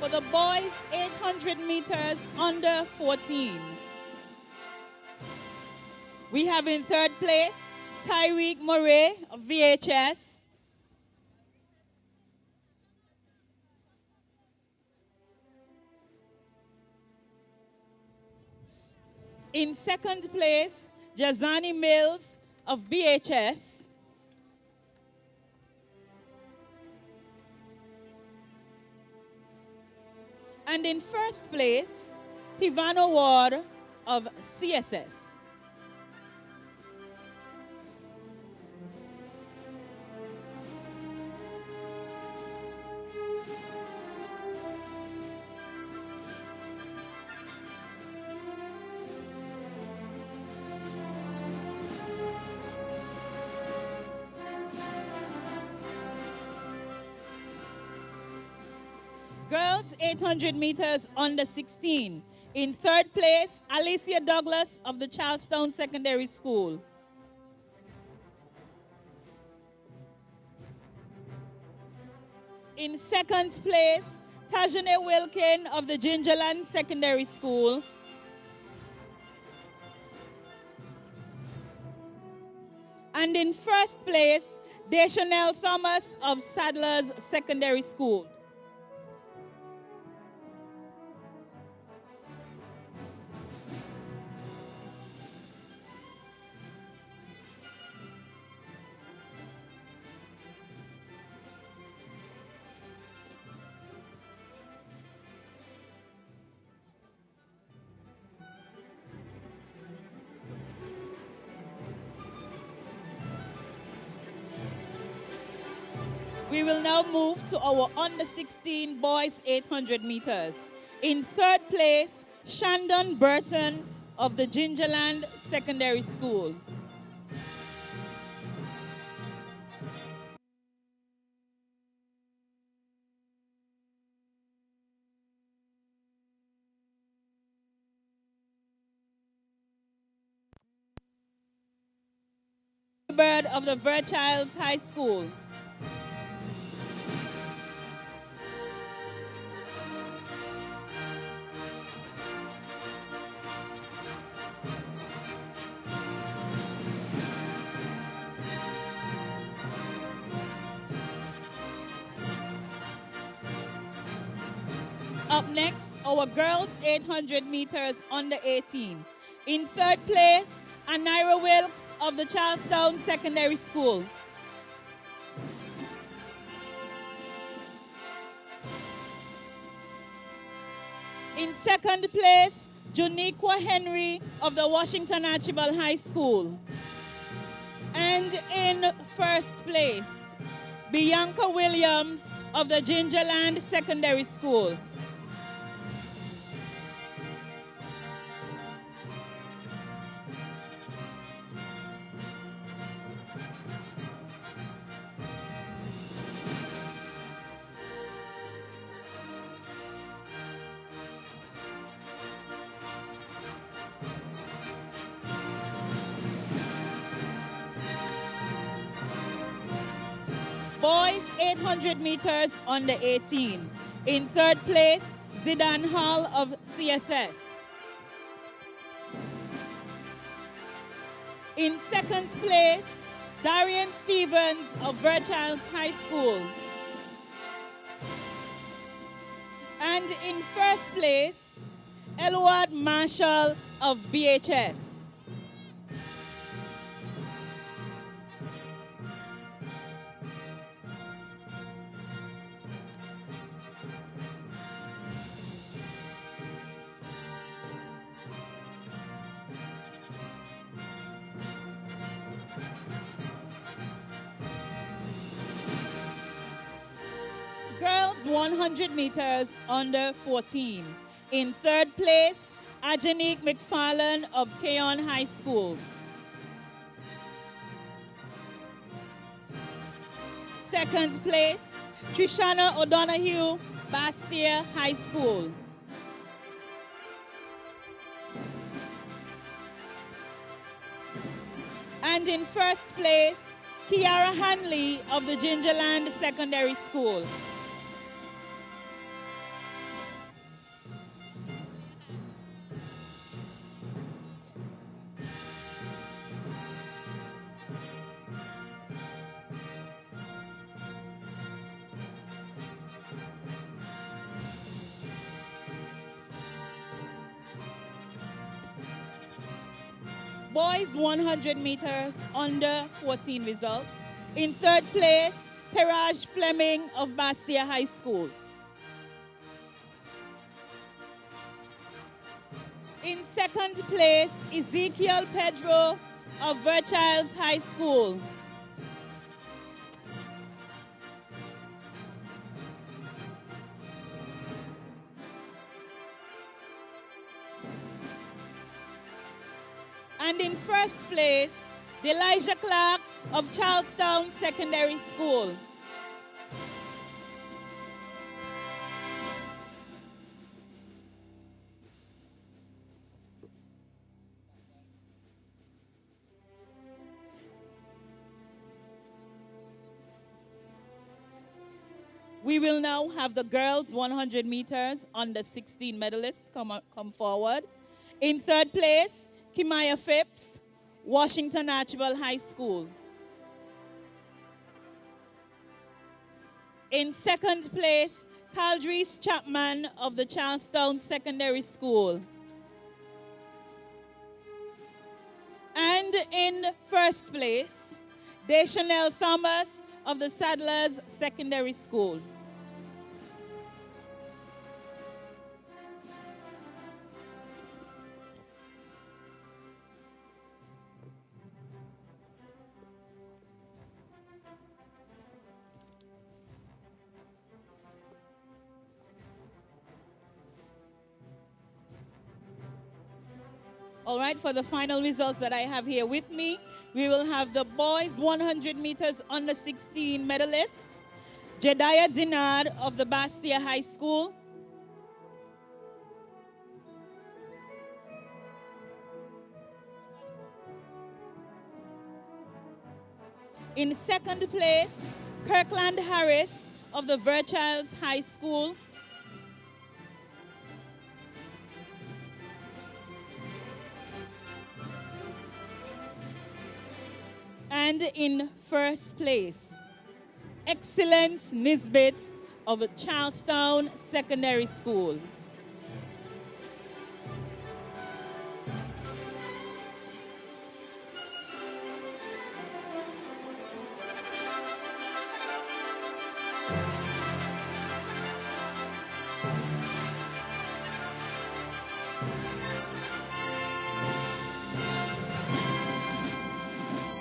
for the boys 800 meters under 14. We have in third place Tyreek Murray of VHS. In second place, Jazani Mills of BHS. And in first place, Tivano Ward of CSS. Girls 800 meters under 16. In third place, Alicia Douglas of the Charlestown Secondary School. In second place, Tajane Wilkin of the Gingerland Secondary School. And in first place, Deschanel Thomas of Sadler's Secondary School. We will now move to our under 16 boys 800 meters. In third place, Shandon Burton of the Gingerland Secondary School. Bird of the Verchilds High School. Up next, our girls 800 meters under 18. In third place, Anira Wilkes of the Charlestown Secondary School. In second place, Juniqua Henry of the Washington Archibald High School. And in first place, Bianca Williams of the Gingerland Secondary School. Boys 800 meters under 18. In third place, Zidane Hall of CSS. In second place, Darian Stevens of Verchilds High School. And in first place, Elward Marshall of BHS. Girls 100 meters under 14. In third place, Ajanique McFarlane of Keon High School. Second place, Trishana O'Donoghue, Bastia High School. And in first place, Kiara Hanley of the Gingerland Secondary School. boys 100 meters under 14 results. In third place, Teraj Fleming of Bastia High School. In second place, Ezekiel Pedro of Verchilds High School. And in first place, Elijah Clark of Charlestown Secondary School. We will now have the girls 100 meters under 16 medalists come forward. In third place, Kimaya Phipps, Washington Archibald High School. In second place, Caldrice Chapman of the Charlestown Secondary School. And in first place, Deschanel Thomas of the Sadlers Secondary School. All right, for the final results that I have here with me, we will have the boys 100 meters under 16 medalists, Jediah Dinard of the Bastia High School. In second place, Kirkland Harris of the Verchilds High School. And in first place, Excellence Nisbet of Charlestown Secondary School.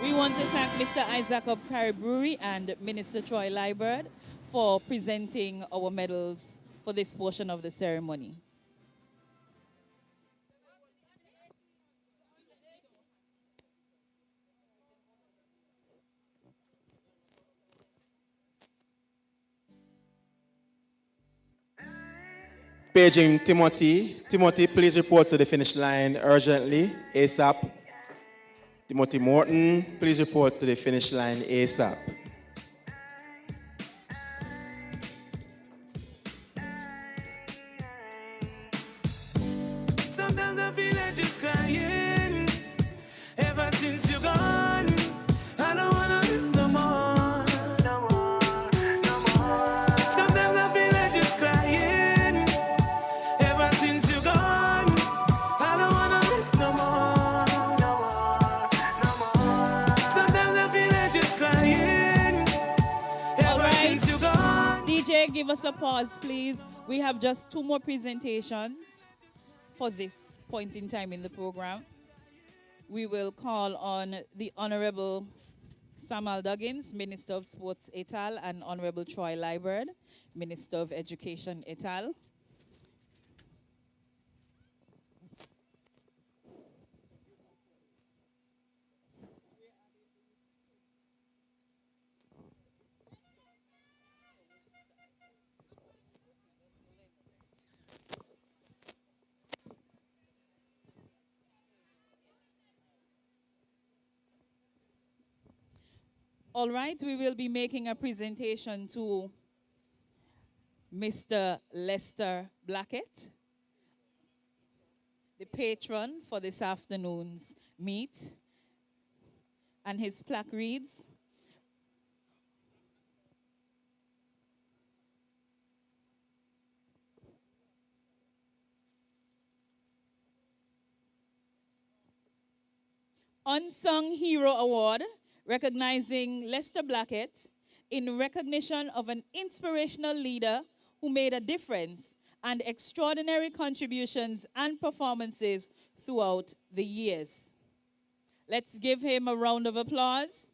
We want to thank Mr. Isaac of Carrie Brewery and Minister Troy Liburd for presenting our medals for this portion of the ceremony. Paging Timothy. Timothy, please report to the finish line urgently, ASAP. Timothy Morton, please report to the finish line ASAP. Sometimes I feel like just crying. Ever since you're gone, I don't wanna live no more. No more, no more. Sometimes I feel like just crying. Ever since you're gone, I don't wanna live no more. No more, no more. Sometimes I feel like just crying. Ever since you're gone. DJ, give us a pause, please. We have just 2 more presentations for this point in time in the program. We will call on the Honorable Samuel Duggins, Minister of Sports et al., and Honorable Troy Liburd, Minister of Education et al. All right, we will be making a presentation to Mr. Lester Blackett, the patron for this afternoon's meet. And his plaque reads, Unsung Hero Award, recognizing Lester Blackett in recognition of an inspirational leader who made a difference and extraordinary contributions and performances throughout the years. Let's give him a round of applause.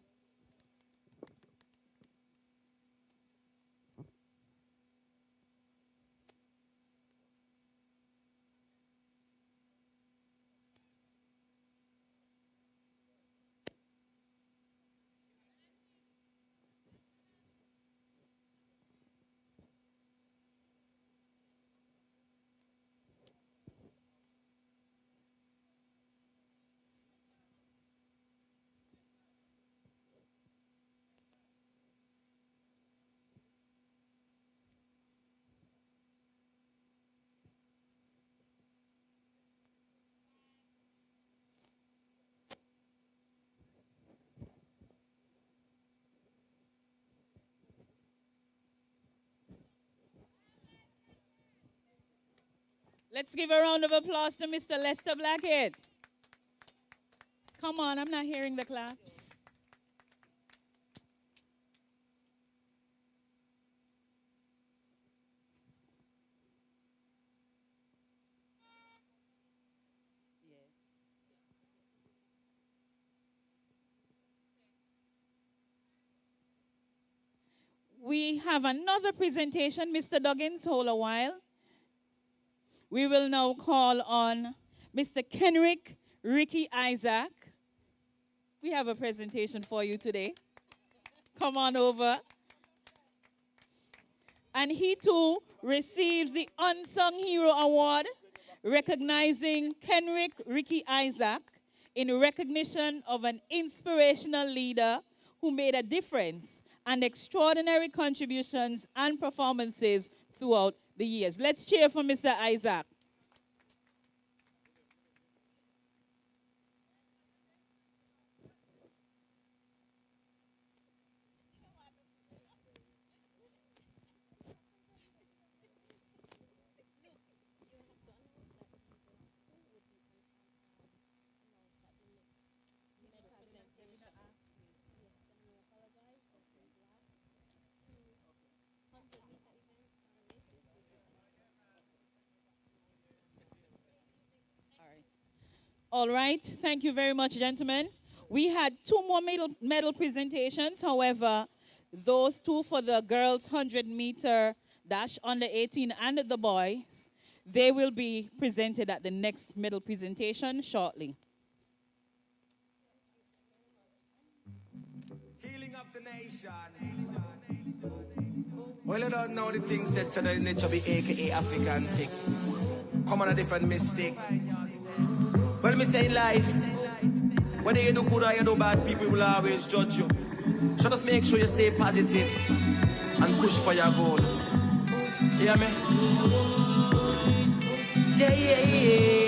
Let's give a round of applause to Mr. Lester Blackett. Come on, I'm not hearing the claps. We have another presentation, Mr. Duggins, hold a while. We will now call on Mr. Kenrick Ricky Isaac. We have a presentation for you today. Come on over. And he too receives the Unsung Hero Award, recognizing Kenrick Ricky Isaac in recognition of an inspirational leader who made a difference and extraordinary contributions and performances throughout the years. Let's cheer for Mr. Isaac. All right, thank you very much, gentlemen. We had two more medal presentations. However, those two for the girls' 100-meter dash under 18 and the boys, they will be presented at the next medal presentation shortly. Healing of the nation. Well, you don't know the things that today nature be aka African thing. Come on a different mistake. Well, me say in life, whether you do good or you do bad, people will always judge you. So just make sure you stay positive and push for your goal. You hear me? Yeah, yeah, yeah.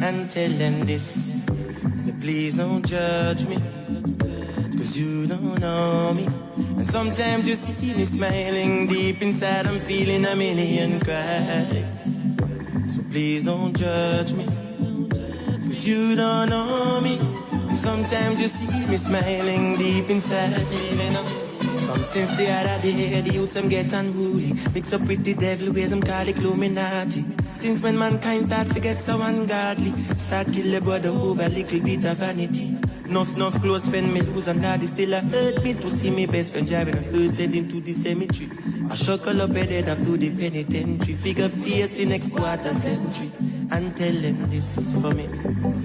And tell them this, say please don't judge me, 'cause you don't know me. And sometimes you see me smiling, deep inside I'm feeling a million cries. So please don't judge me, 'cause you don't know me. And sometimes you see me smiling, deep inside feeling a from since the other day, the youths them get unruly. Mix up with the devil, ways them call it Illuminati. Since when mankind start to get so ungodly, start kill the brother over a little bit of vanity. Enough close friend me lose and God is still a hurt me to see me best friend driving a hearse heading to the cemetery. I shuckle up headed after the penitentiary. Figure face in next quarter century. And tell them this for me,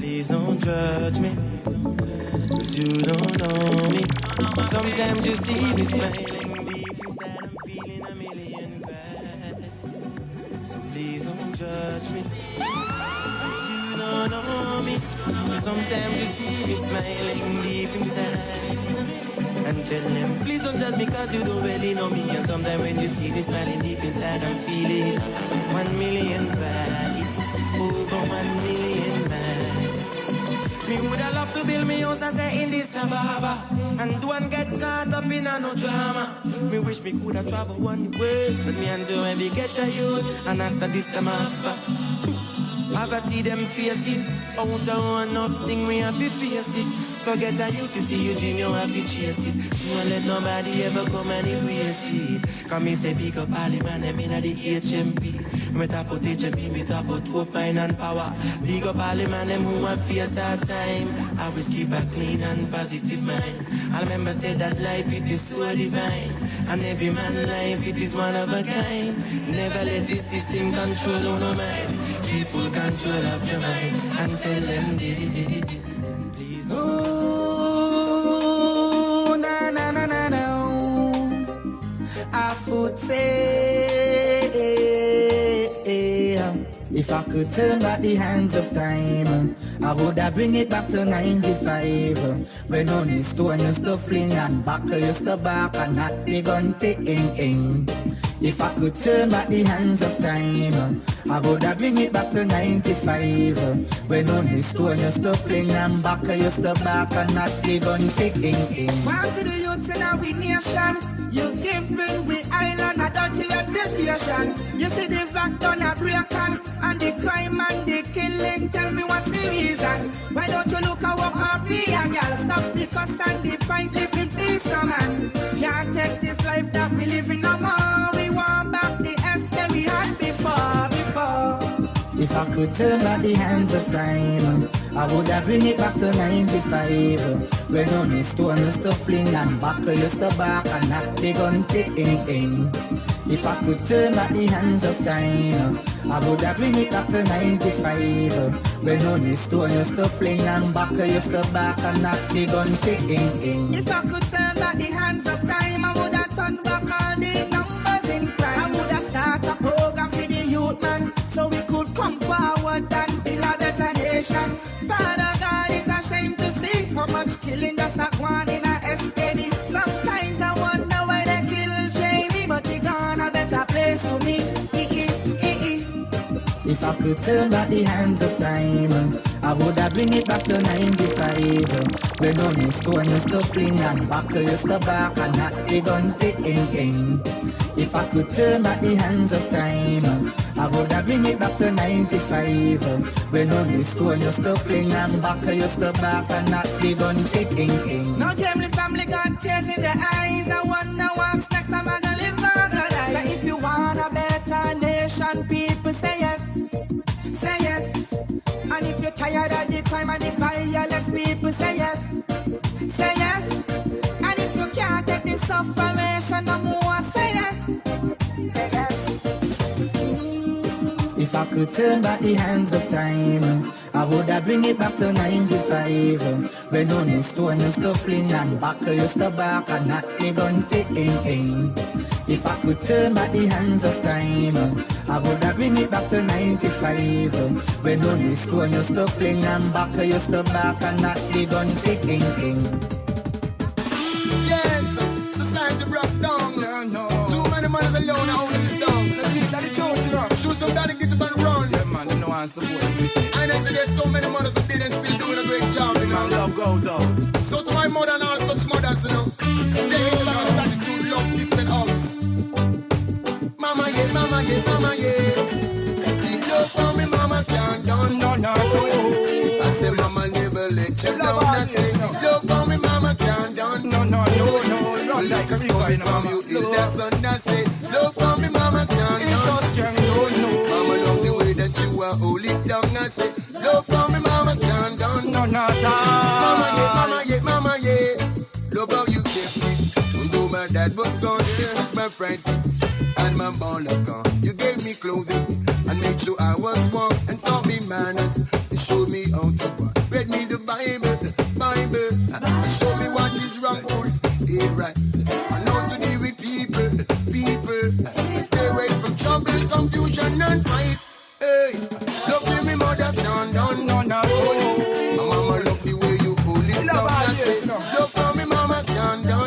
please don't judge me, 'cause you don't know me. Sometimes you see me smiling, deep inside I'm feeling a million cries. So please don't judge me, 'cause you don't know me. Sometimes you see me smiling deep inside. And tell them, please don't judge me 'cause you don't really know me. And sometimes when you see me smiling deep inside, I'm feeling 1 million cries. Over 1 million cries. Me woulda love to build me house as in this Ababa, and don't get caught up in a no drama. Me wish me coulda travel one way, but me and Joe we get a youth, and after this the marks for. Poverty them face it, out of nothing we have to face it. So get a youth to see you dream, you have to chase it. Don't let nobody ever come and erase it. Come me say pick up all the man, them inna the HMP. Me talk about HMP, me talk about hope, mind and power. Pick up all the man, them who want face our time. I always keep a clean and positive mind. I remember say that life it is so divine, and every man life it is one of a kind. Never let this system control on your mind. Keep full control of your mind and tell them this. Please. Ooh, na na na na na. I would say, if I could turn back the hands of time, I would have bring it back to 95. When only stone used to fling and buckle used to back and not the gun ting. If I could turn back the hands of time, I would have bring it back to 95. When only stone used to fling and buckle used to back and not the gun ting. Want to the youths in our nation, you giving we island a dirty reputation. You see the back done a break and the crime and the killing. Tell me what's the reason? Why don't you look at what happy a girl? Stop the cuss and the fight, live in peace, no man. Can't take this life that we live in no more. We want back the SK we had before. If I could turn back the hands of time, I would have bring it back to 95. When only stone used to fling and buckle used to back and not the gun ting. If I could turn back the hands of time, I would have bring it back to 95. When only stone used to fling and buckle used to back and not the gun ting. If I could turn back the hands of time, I would have turned back all the numbers in crime. I would have started a program for the youth man, so we could come forward and build a better nation. Father God, it's a shame to see how much killing just a one in a SKB. Sometimes I wonder why they kill Jamie, but he gone a better place to me. If I could turn back the hands of time, I would have bring it back to 95. When only stone used to fling and buckle used to back and not the gun ting. If I could turn back the hands of time, I would have bring it back to 95. When only stone used to fling and buckle used to back and not the gun ting. Now Jamie family got tears in their eyes. I wonder what's next. I'm gonna live or die. So if you want a better nation, people say yes. Say yes. And if you're tired of the crime and the violence, people say yes. Say yes. And if you can't take the suffering no more, say yes. Say yes. If I could turn back the hands of time, I would have bring it back to 95. When only stone used to fling and buckle used to back and not the gun ting. If I could turn back the hands of time, I would have bring it back to 95. When only stone used to fling and buckle used to back and not the gun ting. Yes, society broke down. Yeah, no. Too many mothers alone are only live down. Let's see that the church, you know. Shoot some daddy, get up and run. Yeah, man, they know I'm supporting. And I say there's so many mothers who did and still doing a great job, you know. Love goes out. So to my mother and all such mothers, you know, take this song of gratitude, love, peace and hugs. Mama, yeah, mama, yeah, mama, yeah. Deep love for me, mama can't done, no, not at all. I say, mama never let you down. I say, love for me, mama can't done, no, no, like a river, you know, you feel that sun, I say, love for me, mama can't done. It just can't go, no. Mama love the way that you are, hold it down, I say, love for me, mama can't done, no, not at all. Mama, yeah, mama, yeah, mama, yeah. Love how you kept me, although my dad was gone, with my friend. And my ball of gun. You gave me clothing and made sure I was warm and taught me manners and showed me how to walk. Read me the Bible, and showed me what is wrong, what is right. I know to deal with people, and stay away from trouble, confusion and fight. Hey, love me, mother, down, no, not all. My mama love the way you hold it down. I say, love for me, mama, down, no.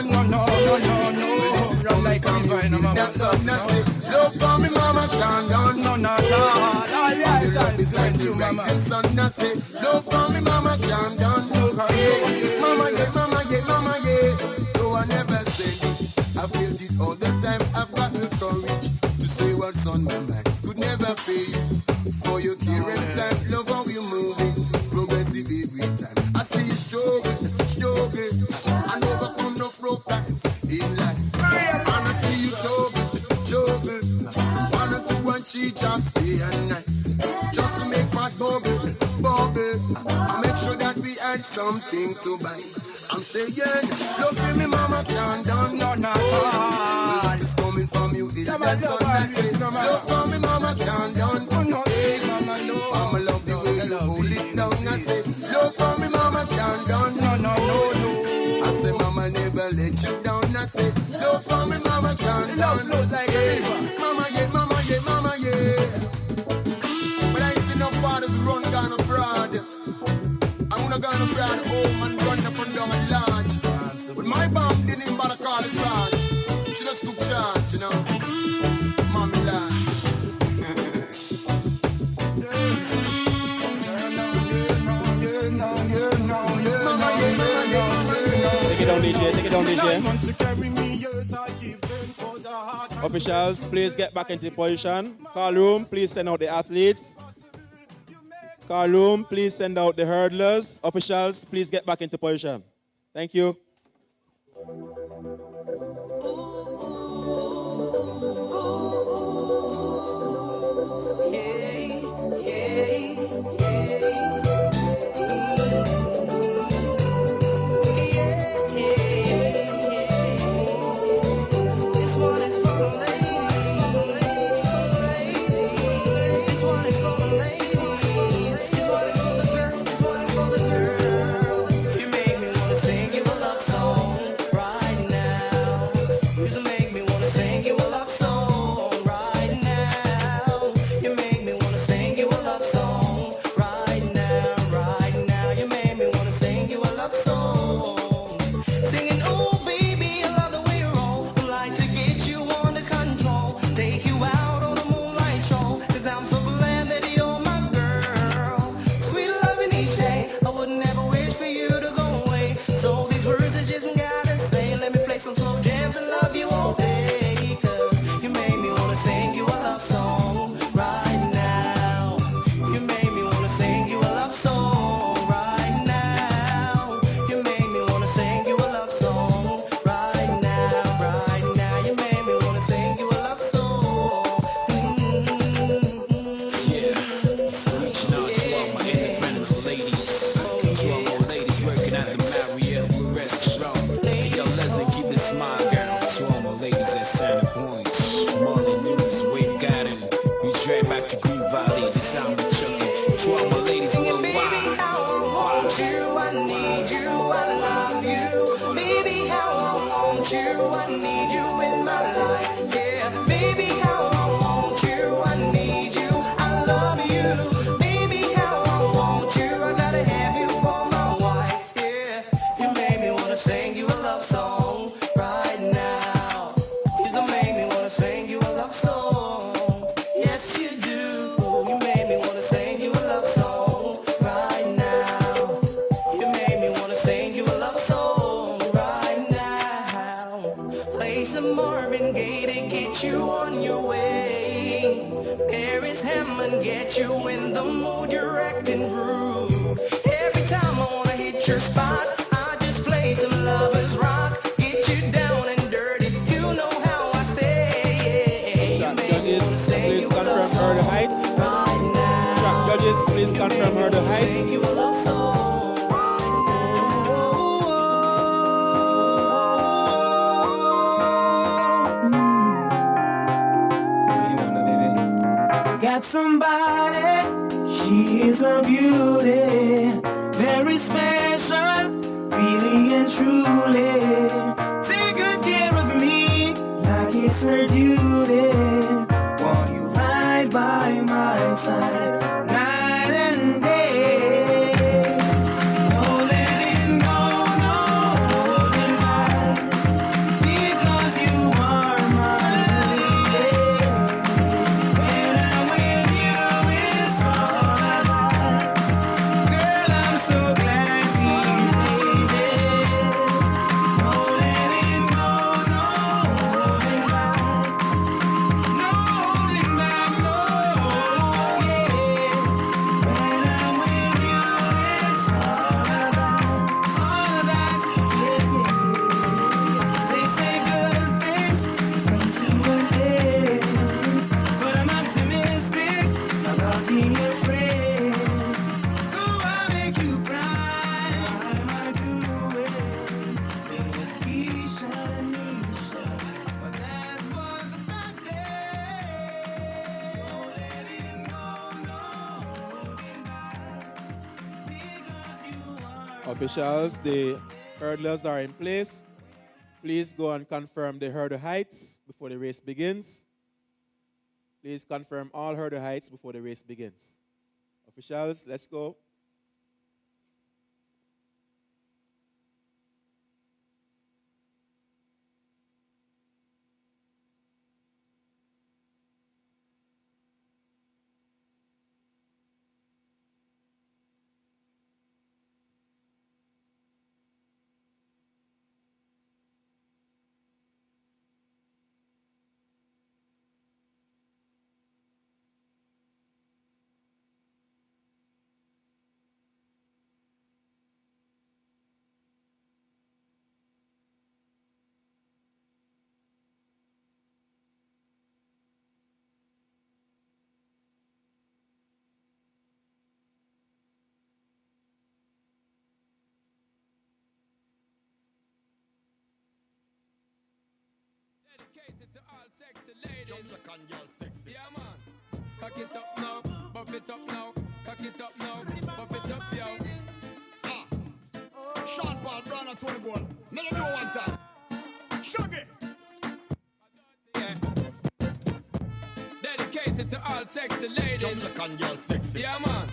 Like I'm going, that's all I say. Love for me, mama, can't down, no, not all. All right, is like the rising sun. I say, love for me, mama can't done. Yeah. Mama, yeah, mama, yeah, mama, yeah. Though I never said it, I felt it all the time. I've got the courage to say what's on my mind. Could never pay you for your care and time. Love how you moving, progressive every time. I see you struggle, and overcome no rough times in life. And I see you juggle. 1 or 2 and 3 jobs day and night, just to make fast bubble. I make sure that we had something to buy. I'm saying, love for me, mama can't done. No, not all. This is coming from you. It's the son that says, love for me, mama can't done. Hey, mama love the way you hold it down. I say, love for me, mama can't done. No. I say, mama never let you down. I say, love for me, mama can't done. Mama, yeah, mama, yeah, mama, yeah. But I see no fathers run down abroad. I'm not gonna abroad home and run up and down at large. But my mom didn't bother call the sarge. She just took charge, you know. Mommy lad. Take it down, DJ. Take it down, DJ. Officials, please get back into position. Call room, please send out the athletes. Call room, please send out the hurdlers. Officials, please get back into position. Thank you. Officials, the hurdlers are in place. Please go and confirm the hurdle heights before the race begins. Please confirm all hurdle heights before the race begins. Officials, let's go. Jamaican girl sexy. Yeah, man. Cock it up now, buff it up now. Cock it up now, buff it up, yo. Sean Paul, Brown and Tony Gold. Let them know one time. Shuggy. Yeah. Dedicated to all sexy ladies. Jamaican girl sexy. Yeah, man.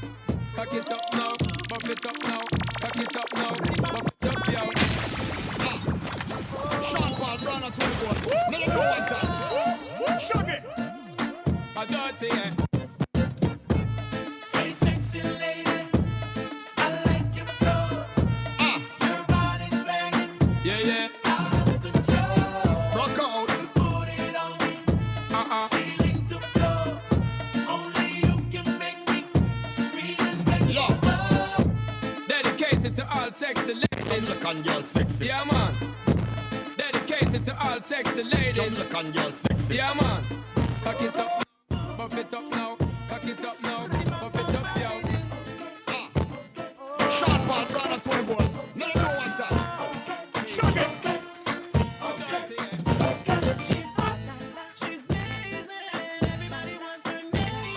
Cock it up now, buff it up now. Cock it up now, buff it up, yo. Sean Paul, Brown and Tony Gold. Let them know one time. Shuggy. I dirty, yeah. Hey, sexy lady, I like your flow. Your body's banging. Yeah, yeah. Out of control. Rock out. To put it on me. Ceiling to floor. Only you can make me scream and beg you. Dedicated to all sexy ladies. Jamaican girl sexy. Yeah, man. Dedicated to all sexy ladies. Jamaican girl sexy. Yeah, man. Cock it up, buff it up now. Cock it up now, buff it up, yo. Sean Paul, Brown and Tony Gold. Let them know one time. Shug it. She's hot, she's blazing. Everybody wants her name.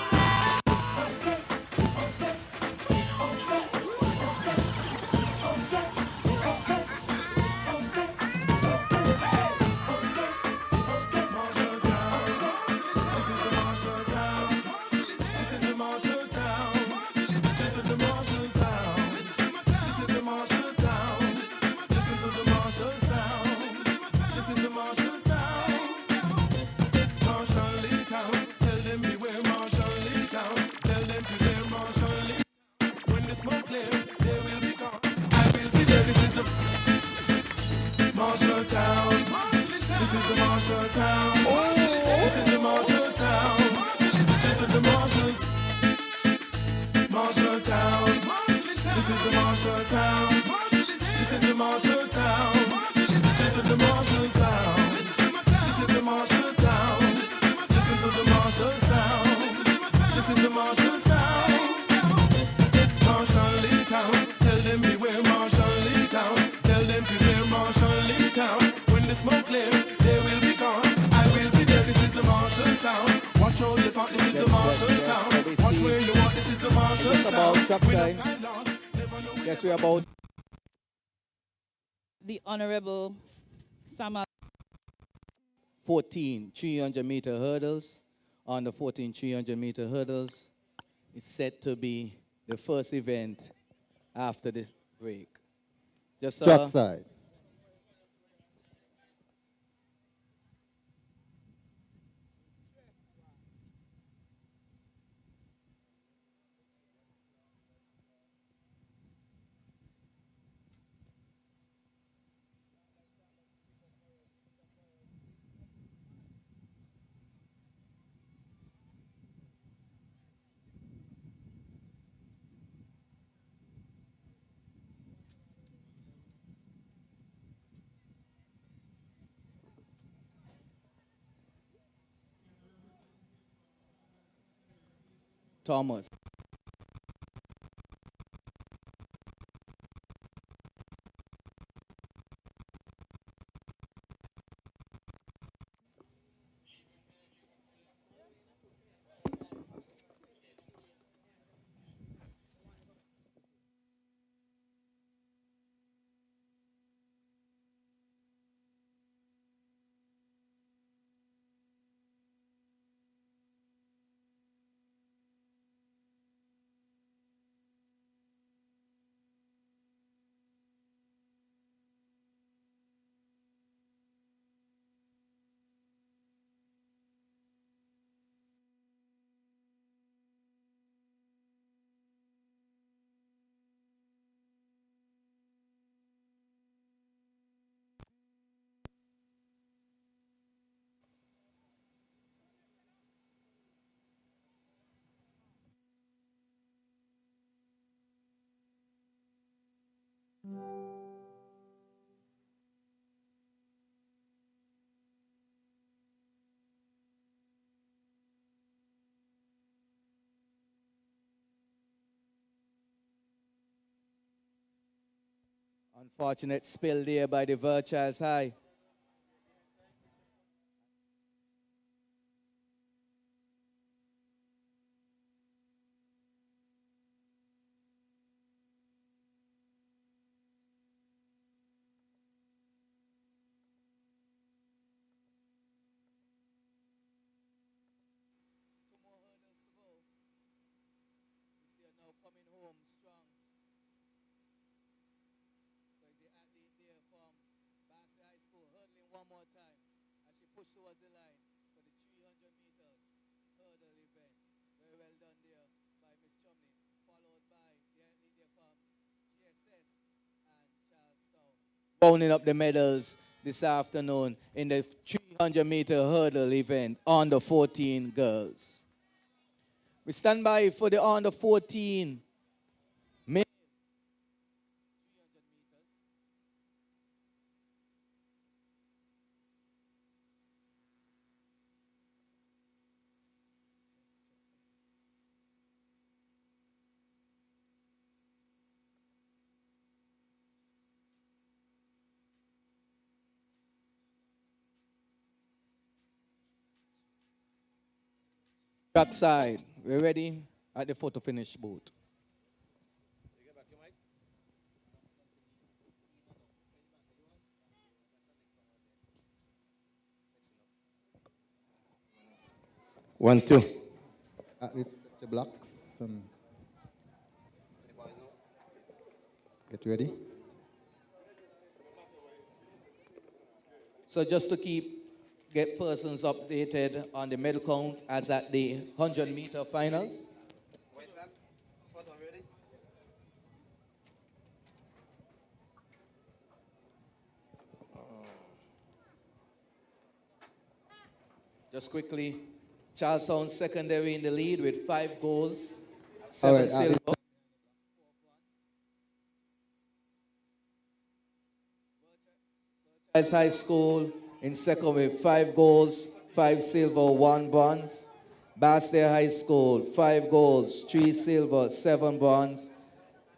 Marshall Town. This is the Marshall Town. This is the Marshall Town. This is the Marshalls. Marshall Town. This is the Marshall Town. This is the Marshall Town. This is the Marshall sound. This is the Marshall Town. Listen to the Marshall sound. This is the Marshall sound. Marshall Town. Tell them beware Marshall Town. Tell them beware Marshall Town. When the smoke clears, they will be gone. I will be there. This is the Marshall sound. Watch all you thought. This is the Marshall sound. Watch where you want. This is the Marshall sound. Yes, we're about. The Honorable Samal. 14 300-meter hurdles. On the 14 300-meter hurdles, it's set to be the first event after this break. Just Track side. Thomas. Unfortunate spill there by the Virtuals High. Towards the line for the 300 meters hurdle event. Very well done there by Miss Chumley, followed by the athlete there from GSS and Charlestown. Rounding up the medals this afternoon in the 300-meter hurdle event under 14 girls. We stand by for the under 14 men. Track side, we're ready at the photo finish booth. One, two. Let's set the blocks and get ready. So just to get persons updated on the medal count as at the 100-meter finals. Just quickly, Charlestown Secondary in the lead with 5 goals, 7 silver. High School in second with 5 goals, 5 silver, 1 bronze. Bastia High School, 5 goals, 3 silver, 7 bronze.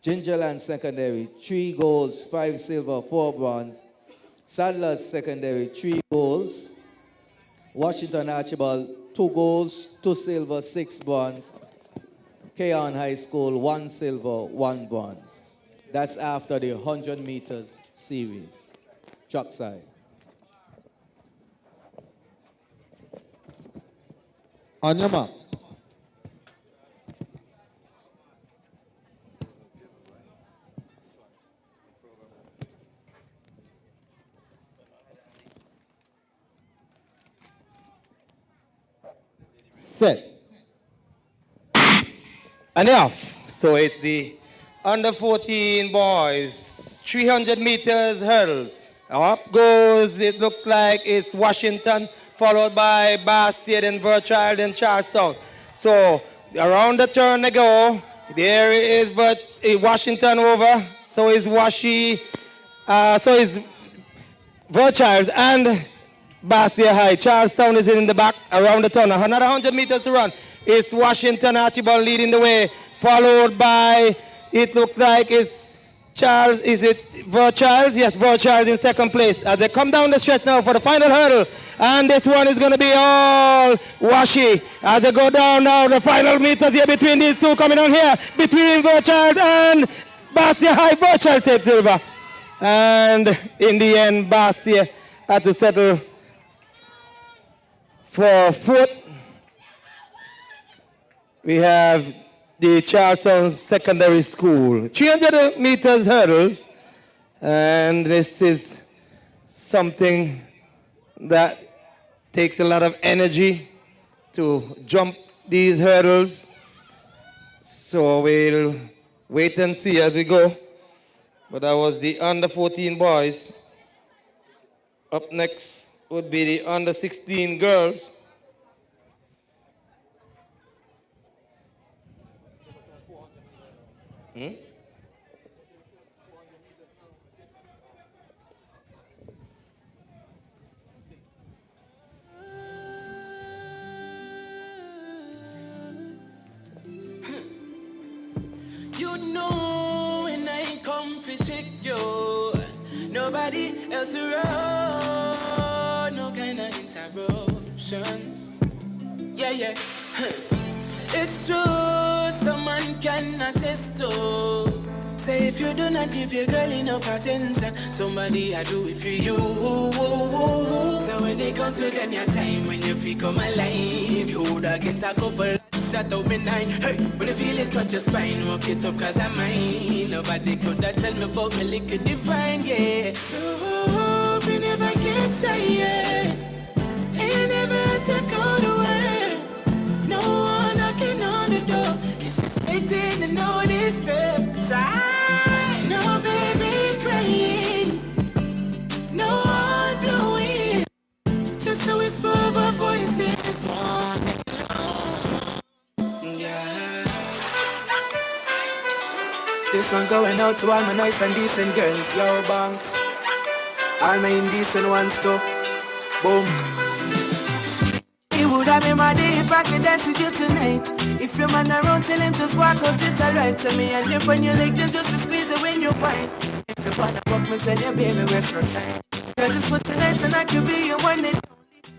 Gingerland Secondary, 3 goals, 5 silver, 4 bronze. Sadler's Secondary, 3 goals. Washington Archibald, 2 goals, 2 silver, 6 bronze. Keon High School, 1 silver, 1 bronze. That's after the 100 meters series. Track side. On your mark. Set. And off. So it's the under 14 boys, 300 meters hurdles. Up goes, it looks like it's Washington, followed by Bastia, then Fairchild, and Charlestown. So around the turn they go. There is Washington over. So is so is Fairchild and Bastia High. Charlestown is in the back around the turn. Another 100 meters to run. It's Washington Archibald leading the way, followed by, it looks like it's Charles, is it Fairchild? Yes, Fairchild in second place. As they come down the stretch now for the final hurdle. And this one is going to be all washy. As they go down now, the final meters here between these two coming on here. Between Fairchild and Bastia High. Fairchild takes silver. And in the end, Bastia had to settle for fourth. We have the Charlestown Secondary School. 300 meters hurdles. And this is something that takes a lot of energy to jump these hurdles. So we'll wait and see as we go. But that was the under 14 boys. Up next would be the under 16 girls. You know when I come to check you, nobody else around. No kind of interruptions. Yeah, yeah. It's true, someone can attest to. Say if you do not give your girl enough attention, somebody I do it for you. So when they come to them your time, when you feel come alive, you woulda get a couple shut out me nine. Hey, when you feel it touch your spine, walk it up cause I'm mine. Nobody coulda tell me about me liquid divine, yeah. So we never get tired, and never take out the word. No one knocking on the door, it's expecting to know this step. No baby crying, no heart blowing, just so it's for our voices on and on. Yeah. This one going out to all my nice and decent girls, yo banks. All my indecent ones too. Boom. It would have been my day if I could dance with you tonight. If your man around, tell him just walk out, it's alright. Tell me and nip on your leg, then just to squeeze it when you bite. If you wanna fuck me, tell your baby, waste no time. Girl, just for tonight and I could be your one and only.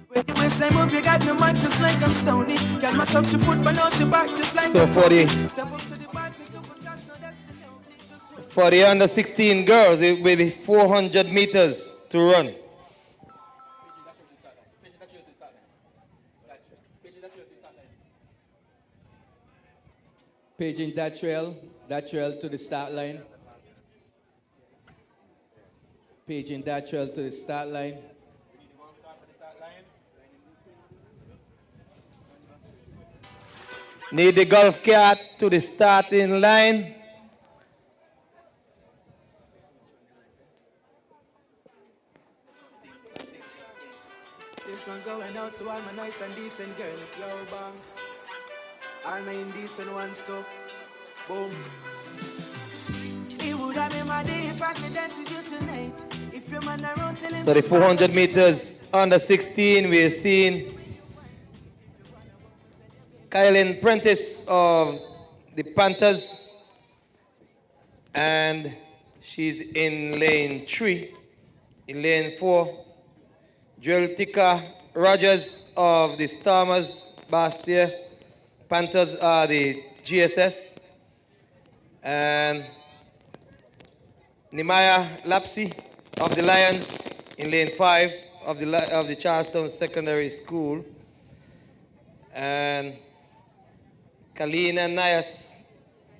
When you waist I move, you got me mad just like I'm stony. Girl, mash up your foot, but now she back just like So I'm for the, Step up to the bar, take couple shots, no that's enough. for the under 16 girls, it will be 400 meters to run. Paging that trail to the start line. Paging that trail to the start line. Need the golf cart to the starting line. This one going out to all my nice and decent girls, yo banks. All my indecent ones too. Boom. It would have been my day if I could dance with you tonight. If your man around, tell him. So the 400 meters under 16, we're seeing Kylie Prentice of the Panthers, and she's in lane 3. In lane 4, Joel Tika Rogers of the Stormers, Bastia. Panthers are the GSS. And Nimaya Lapsi of the Lions in lane 5 of the Charleston Secondary School. And Kalina Nias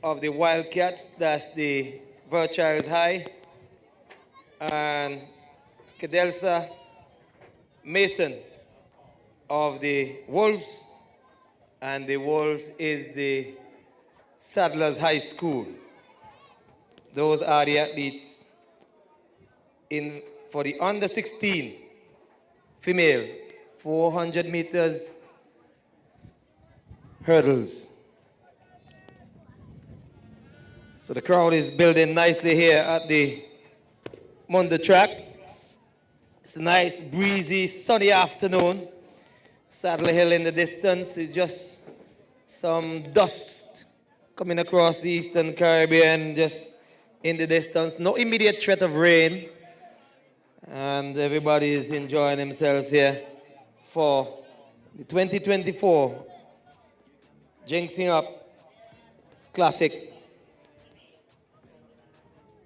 of the Wildcats, that's the Virchilds High. And Kedelsa Mason of the Wolves, and the Wolves is the Sadlers High School. Those are the athletes for the under 16 female 400 meters hurdles. So the crowd is building nicely here at the Mundo track. It's a nice, breezy, sunny afternoon. Saddle Hill in the distance is just some dust coming across the Eastern Caribbean, just in the distance. No immediate threat of rain. And everybody is enjoying themselves here for the 2024 Ginseng Up Classic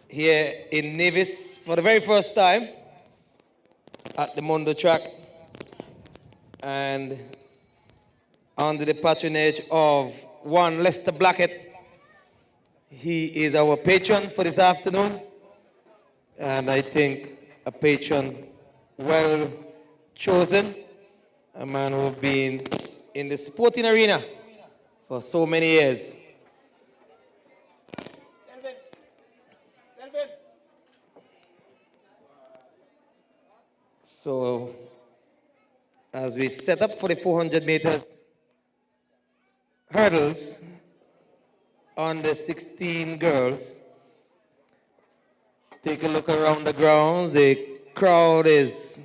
here in Nevis for the very first time at the Mundo track, and under the patronage of one Lester Blackett. He is our patron for this afternoon, and I think a patron well chosen, a man who's been in the sporting arena for so many years. So, as we set up for the 400 meters hurdles on the 16 girls, take a look around the grounds. The crowd is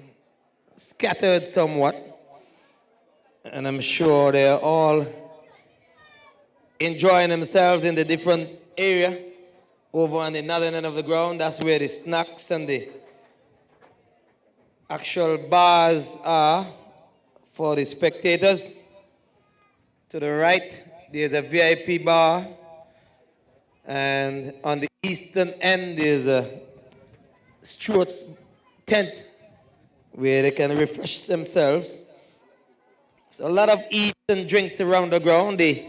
scattered somewhat, and I'm sure they're all enjoying themselves in the different area. Over on the northern end of the ground, that's where the snacks and the actual bars are for the spectators. To the right, there's a VIP bar. And on the eastern end, there's a stewards tent where they can refresh themselves. So a lot of eats and drinks around the ground. The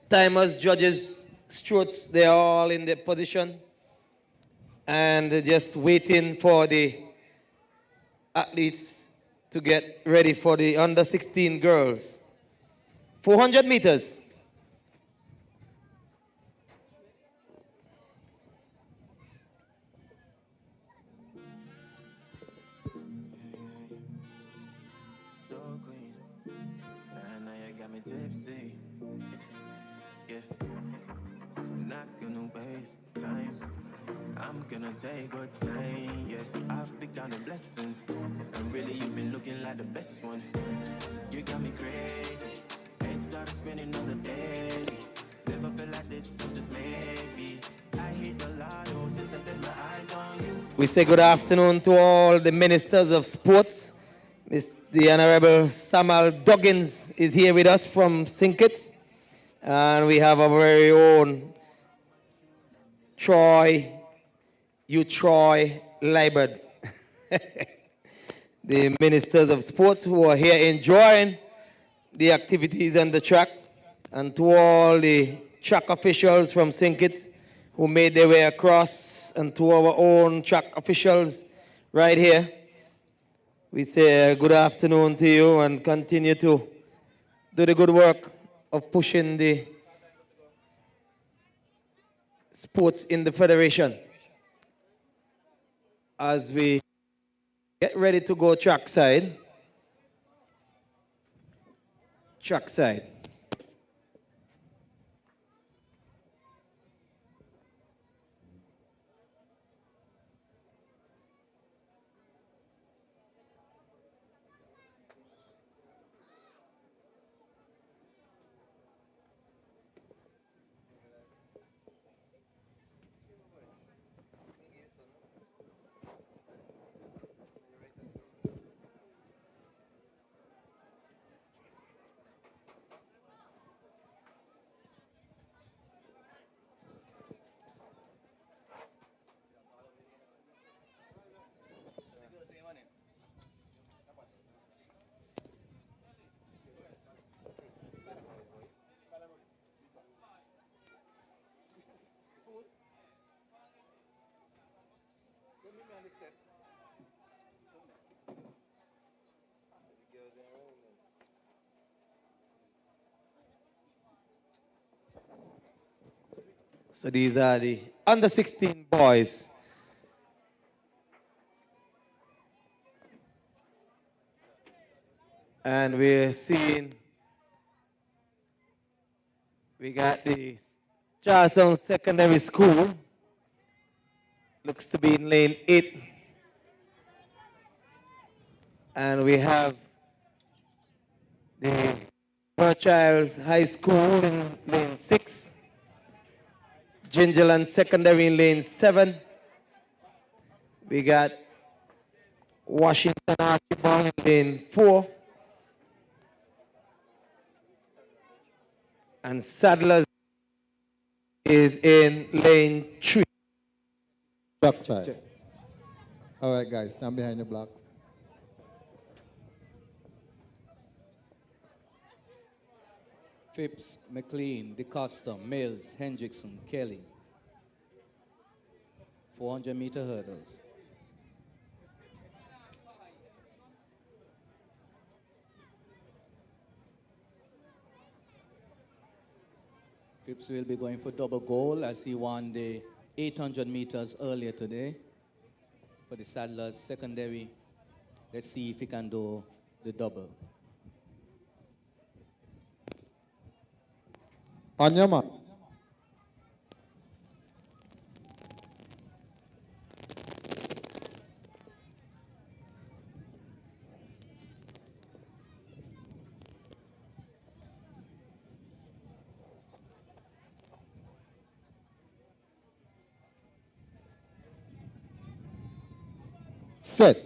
timers, judges, stewards, they're all in their position. And they're just waiting for the athletes to get ready for the under 16 girls. 400 meters. So clean. Nah, you got me tipsy. Yeah. Not gonna waste time. I'm gonna take what's mine. Yeah. I've been counting blessings. And really, you've been looking like the best one. You got me crazy. Head started spinning on the daily. Never felt like this, so just maybe. I hit the lotto since I set my eyes on you. We say good afternoon to all the ministers of sports. The Honorable Samuel Duggins is here with us from St. Kitts. And we have our very own Troy Liberd. The ministers of sports who are here enjoying the activities on the track. And to all the track officials from St. Kitts who made their way across, and to our own track officials right here, we say good afternoon to you and continue to do the good work of pushing the sports in the federation as we get ready to go trackside. Trackside. So these are the under 16 boys. And we're seeing, we got the Charlestown Secondary School. Looks to be in lane 8. And we have the Child's High School in lane 6. Gingerland Secondary in lane 7. We got Washington Archibald in lane 4. And Sadler's is in lane 3. Backside. All right, guys, stand behind the blocks. Phipps, McLean, DeCosta, Mills, Hendrickson, Kelly. 400-meter hurdles. Phipps will be going for double goal as he won the 800 meters earlier today. For the Sadler's secondary, let's see if he can do the double. On your mark. Set.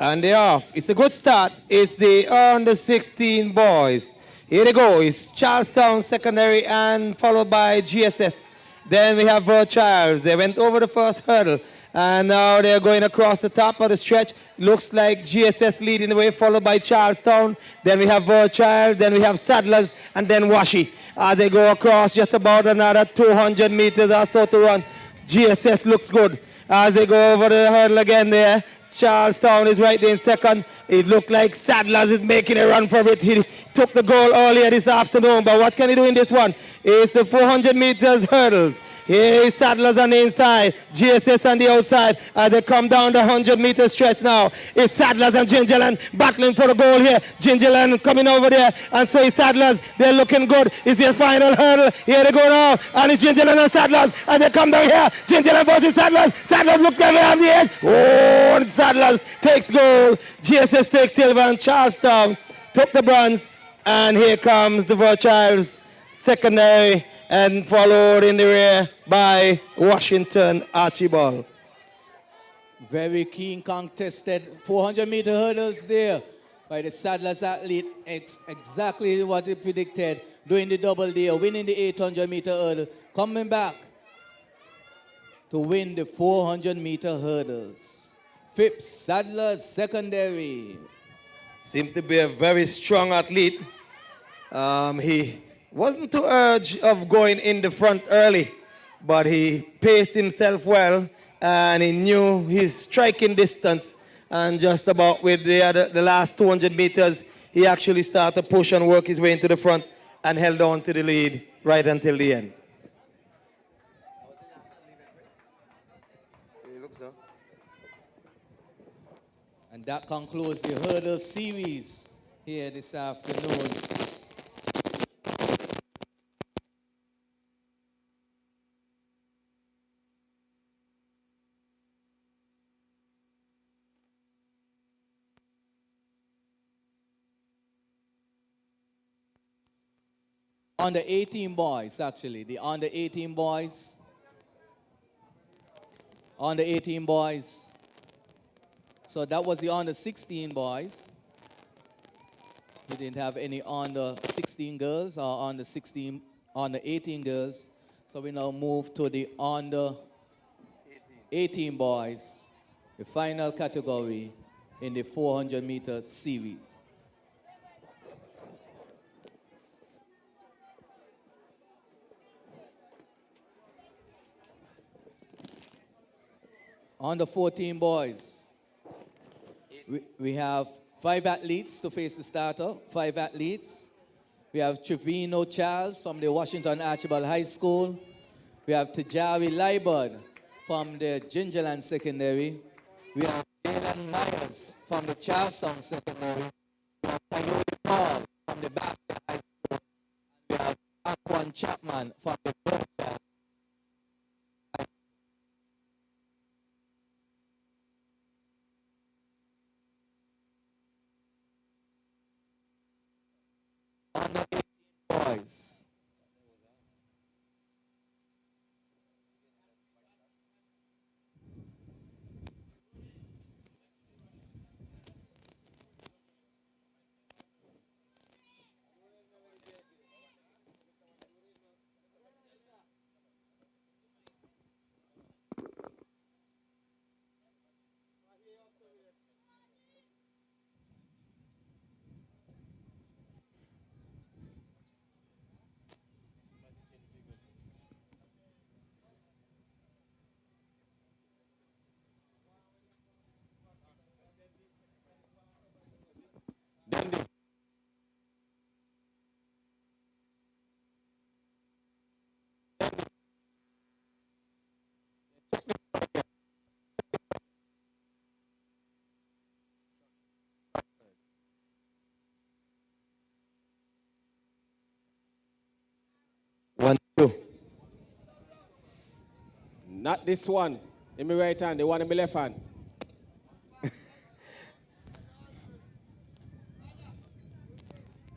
And they're off. It's a good start. It's the under 16 boys. Here they go. It's Charlestown Secondary and followed by GSS. Then we have Childs. They went over the first hurdle. And now they're going across the top of the stretch. Looks like GSS leading the way, followed by Charlestown. Then we have Child. Then we have Sadlers. And then Washi. As they go across just about another 200 meters or so to run. GSS looks good. As they go over the hurdle again there. Charlestown is right there in second. It looked like Sadlers is making a run for it. He took the goal earlier this afternoon, but what can he do in this one? It's the 400 meters hurdles. Here is Sadlers on the inside, GSS on the outside. As they come down the 100-meter stretch now, it's Sadlers and Gingerland battling for the goal here. Gingerland coming over there, and so is Sadlers. They're looking good. It's their final hurdle. Here they go now, and it's Gingerland and Sadlers. And they come down here. Gingerland versus Sadlers. Sadlers look down on the edge. Oh, and Sadlers takes gold. GSS takes silver, and Charlestown took the bronze. And here comes the Childs Secondary, and followed in the rear by Washington Archibald. Very keen contested 400-meter hurdles there by the Sadlers athlete. Exactly what he predicted, doing the double there, winning the 800-meter hurdle, coming back to win the 400-meter hurdles. Phipps Sadlers Secondary. Seemed to be a very strong athlete. He wasn't too urged of going in the front early, but he paced himself well, and he knew his striking distance. And just about with the last 200 meters, he actually started to push and work his way into the front and held on to the lead right until the end. And that concludes the hurdle series here this afternoon. Under 18 boys, actually, the under 18 boys. Under 18 boys. So that was the under 16 boys. We didn't have any under 16 girls or under 18 girls. So we now move to the under 18 boys, the final category in the 400-meter series. Under 14 boys, we have 5 athletes to face the starter, 5 athletes. We have Trevino Charles from the Washington Archibald High School. We have Tajari Liebert from the Gingerland Secondary. We have Jalen Myers from the Charlestown Secondary. We have Coyote Paul from the Basket High School. We have Aquan Chapman from the Berkshire. Under 18 boys. One, two. Not this one in my right hand, the one in my left hand.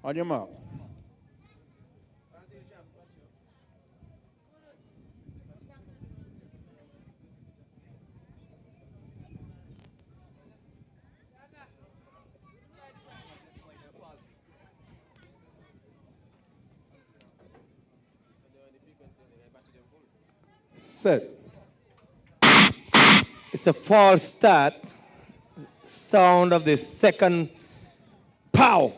On your mark. Set. It's a false start. Sound of the second pow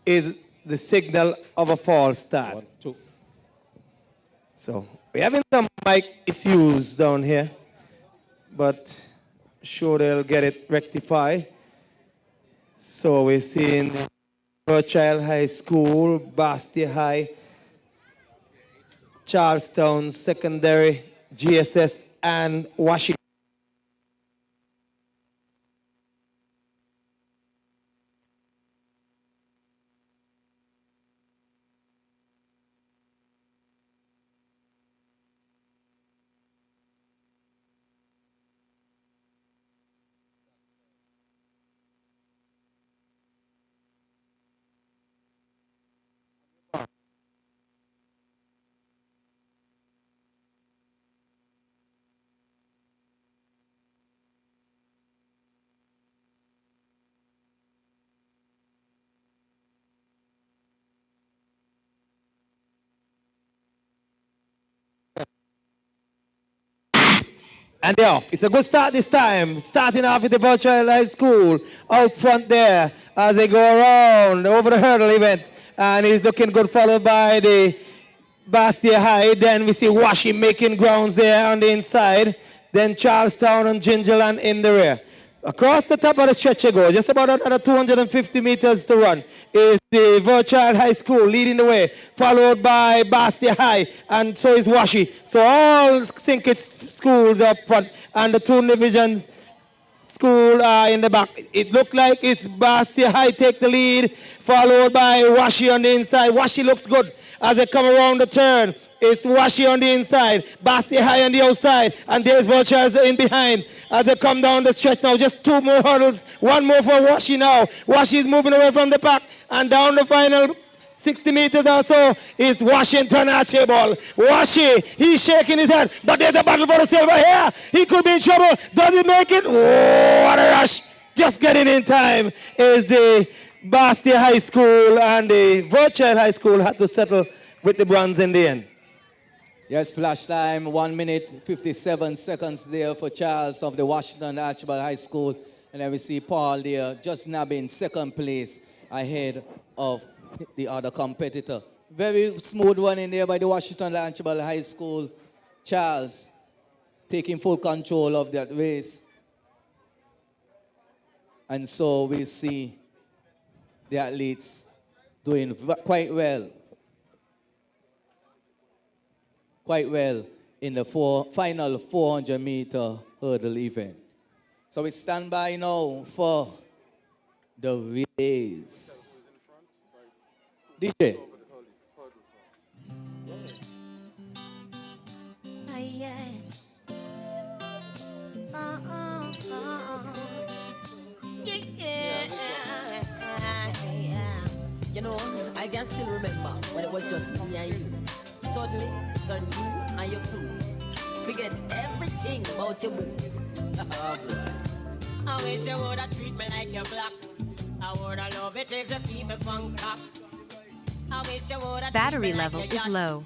is the signal of a false start. 1, 2. So we're having some mic issues down here, but sure they'll get it rectified. So we're seeing Fairchild High School, Bastia High, Charlestown Secondary, GSS, and Washington. And they're off. It's a good start this time. Starting off with the Virtual High School out front there as they go around over the hurdle event. And he's looking good, followed by the Bastia High. Then we see Washi making grounds there on the inside. Then Charlestown and Gingerland in the rear. Across the top of the stretch you go, just about another 250 meters to run, is the Virtual High School leading the way, followed by Bastia High, and so is Washi. So all Sinkit schools up front, and the two divisions school are in the back. It looked like it's Bastia High take the lead, followed by Washi on the inside. Washi looks good as they come around the turn. It's Washi on the inside, Bastia High on the outside, and there's Virtuals in behind. As they come down the stretch now, just two more hurdles, one more for Washi now. Washi is moving away from the pack, and down the final 60 meters or so is Washington Archibald. Washi, he's shaking his head, but there's a battle for the silver here. He could be in trouble. Does he make it? Oh, what a rush. Just getting in time is the Bastia High School, and the Virtual High School had to settle with the bronze in the end. Yes, flash time, 1 minute, 57 seconds there for Charles of the Washington Archibald High School. And then we see Paul there just nabbing second place ahead of the other competitor. Very smooth one in there by the Washington Archibald High School. Charles taking full control of that race. And so we see the athletes doing quite well in the final 400-meter hurdle event. So we stand by now for the relays. DJ. You know, I can still remember when it was just me and you. Suddenly, turn you and your crew. Forget everything about your boo. I wish you woulda treat me like your black. I woulda love it if you keep me from cop. I wish you woulda. Battery level is low.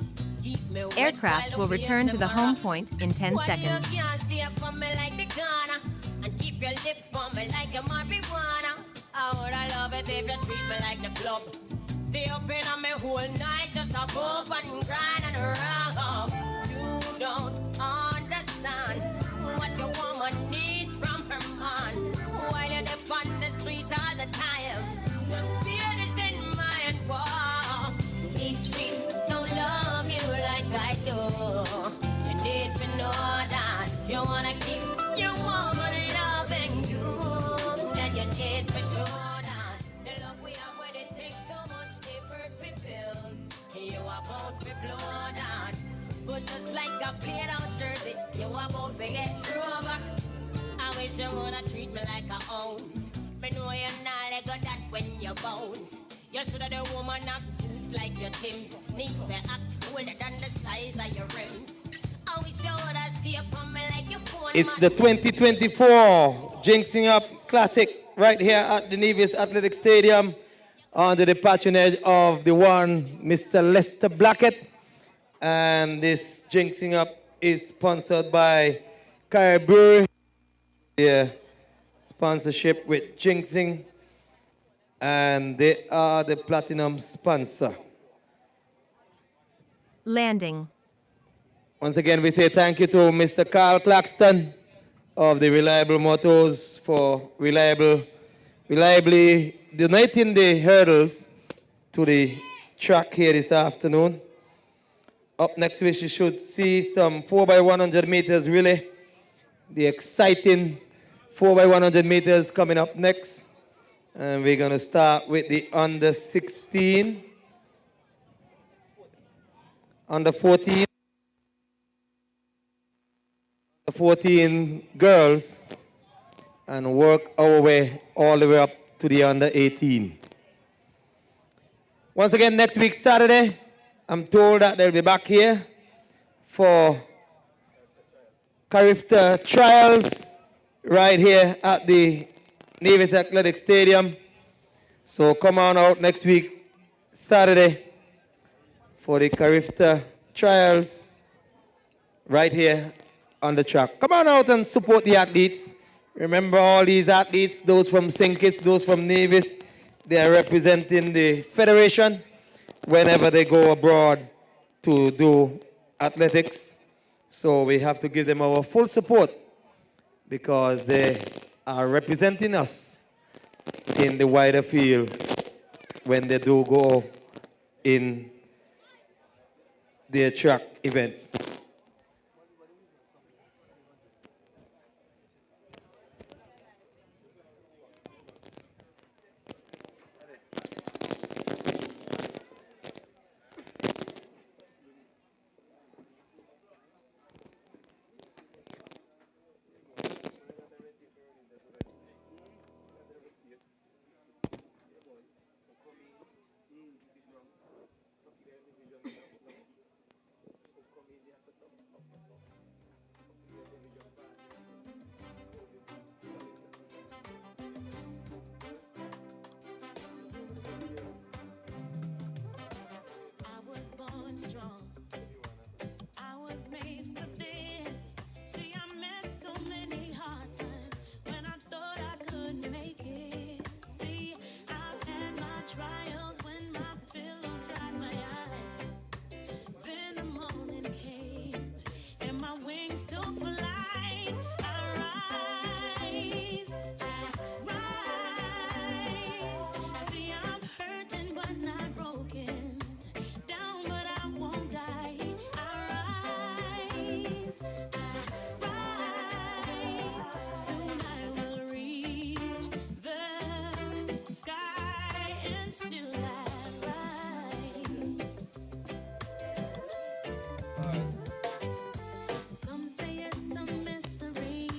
Aircraft will return to the home point in 10 seconds. You can't stay up on me like the Ghana and keep your lips on me like a marijuana. I woulda love it if you treat me like the club. Stay up in on me whole night, just a bump and grind and rock. You don't understand what your woman needs from her man. While you're up on the street all the time, just bear this in mind, boy. These streets don't love you like I do. You need to know that you wanna keep your woman loving you. That you need for sure. You are about to blow down, but just like a played out jersey, you are about to get through back. I wish you woulda treat me like a ounce. Me know you're not like that when you bounce. You shoulda the woman have boots like your Timbs. Need to act older than the size of your rims. I wish you woulda stay up on me like your phone. It's the 2024 Ginseng Up Classic right here at the Nevis Athletic Stadium, under the patronage of the one Mr. Lester Blackett. And this Ginseng Up is sponsored by Caribou. Yeah, sponsorship with Ginseng, and they are the platinum sponsor. Landing. Once again, we say thank you to Mr. Carl Claxton of the Reliable Motors for reliably donating the hurdles to the track here this afternoon. Up next, we should see some 4x100 meters relay. The exciting 4x100 meters coming up next. And we're going to start with the under 16, under 14, the 14 girls, and work our way all the way up to the under 18. Once again, next week, Saturday, I'm told that they'll be back here for Carifta trials right here at the Nevis Athletic Stadium. So come on out next week, Saturday, for the Carifta trials right here on the track. Come on out and support the athletes. Remember all these athletes, those from St. Kitts, those from Nevis, they are representing the federation whenever they go abroad to do athletics. So we have to give them our full support because they are representing us in the wider field when they do go in their track events.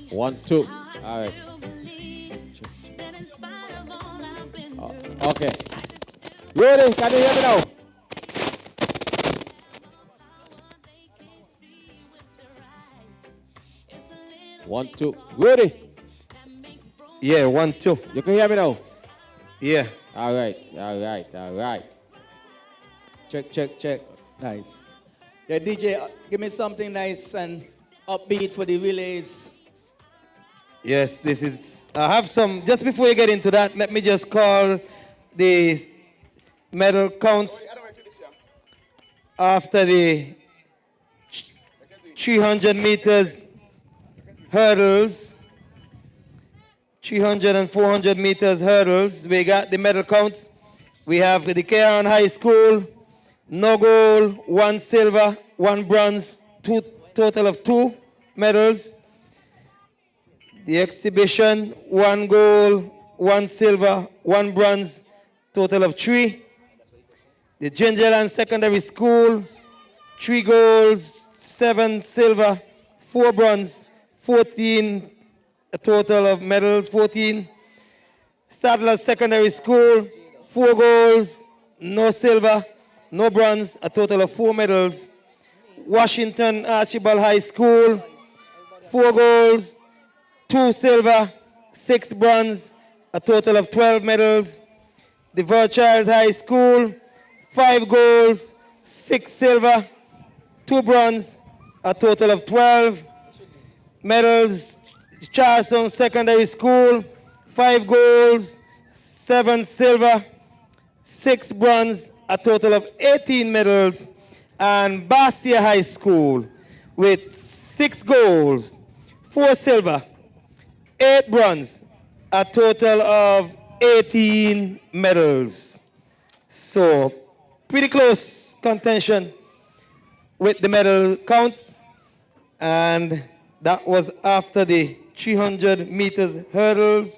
One, two. All right. Okay. Ready? Can you hear me now? One, two. Ready? Yeah, 1, 2. You can hear me now? Yeah. All right. All right. All right. Check, check, check. Nice. Yeah, DJ, give me something nice and upbeat for the relays. Yes, this is, I have some, just before you get into that, let me just call the medal counts after the 300 meters hurdles, 300 and 400 meters hurdles. We got the medal counts. We have the Cairn High School, no gold, 1 silver, 1 bronze, total of 2 medals. The exhibition, 1 gold, 1 silver, 1 bronze, total of 3. The Gingerland Secondary School, 3 golds, 7 silver, 4 bronze, 14, a total of medals, 14. Sadler Secondary School, 4 golds, no silver, no bronze, a total of 4 medals. Washington Archibald High School, 4 golds, 2 silver, 6 bronze, a total of 12 medals. The Fairchild High School, 5 golds, 6 silver, 2 bronze, a total of 12 medals. Charleston Secondary School, 5 golds, 7 silver, 6 bronze, a total of 18 medals. And Bastia High School with 6 golds, 4 silver, 8 bronze, a total of 18 medals. So, pretty close contention with the medal counts. And that was after the 300 meters hurdles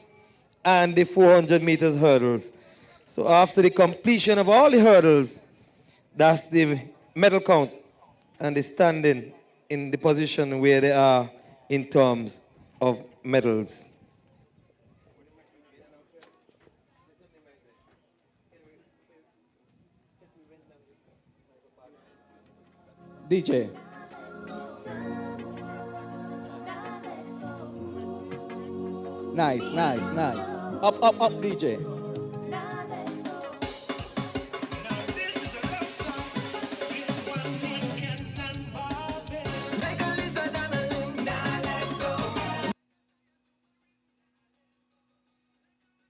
and the 400 meters hurdles. So after the completion of all the hurdles, that's the medal count and the standing in the position where they are in terms of medals. DJ. Nice, nice, nice. Up, up, up, DJ.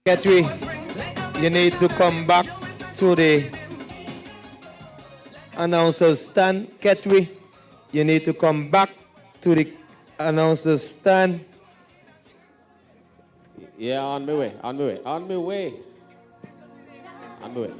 Dignitary, you need to come back to the announcer's stand. Dignitary, you need to come back to the announcer's stand. Yeah, on my way, on my way, on my way. On my way.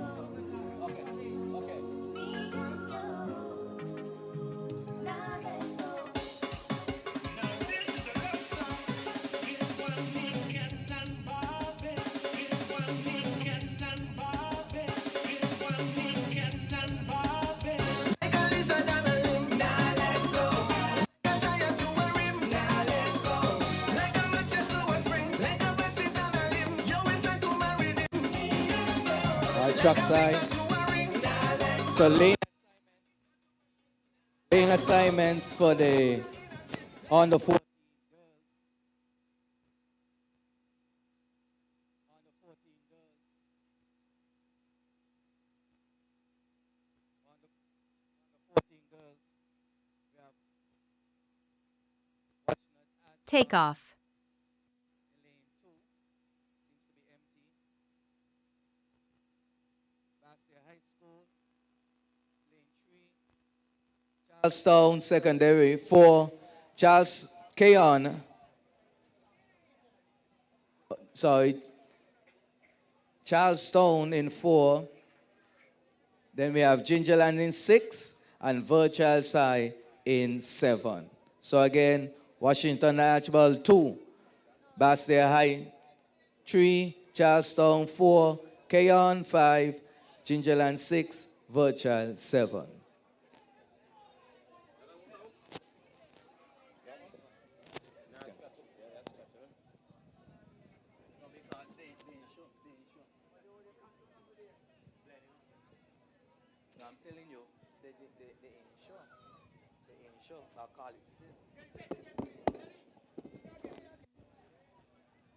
Trackside. So lane assignments for the under 14 Take off. Charlestown Secondary 4, Charles Keon. Sorry, Charlestown in 4. Then we have Gingerland in 6 and Virtual Sci in 7. So again, Washington Archibald 2, Bastia High 3, Charlestown 4, Keon 5, Gingerland 6, Virtual 7.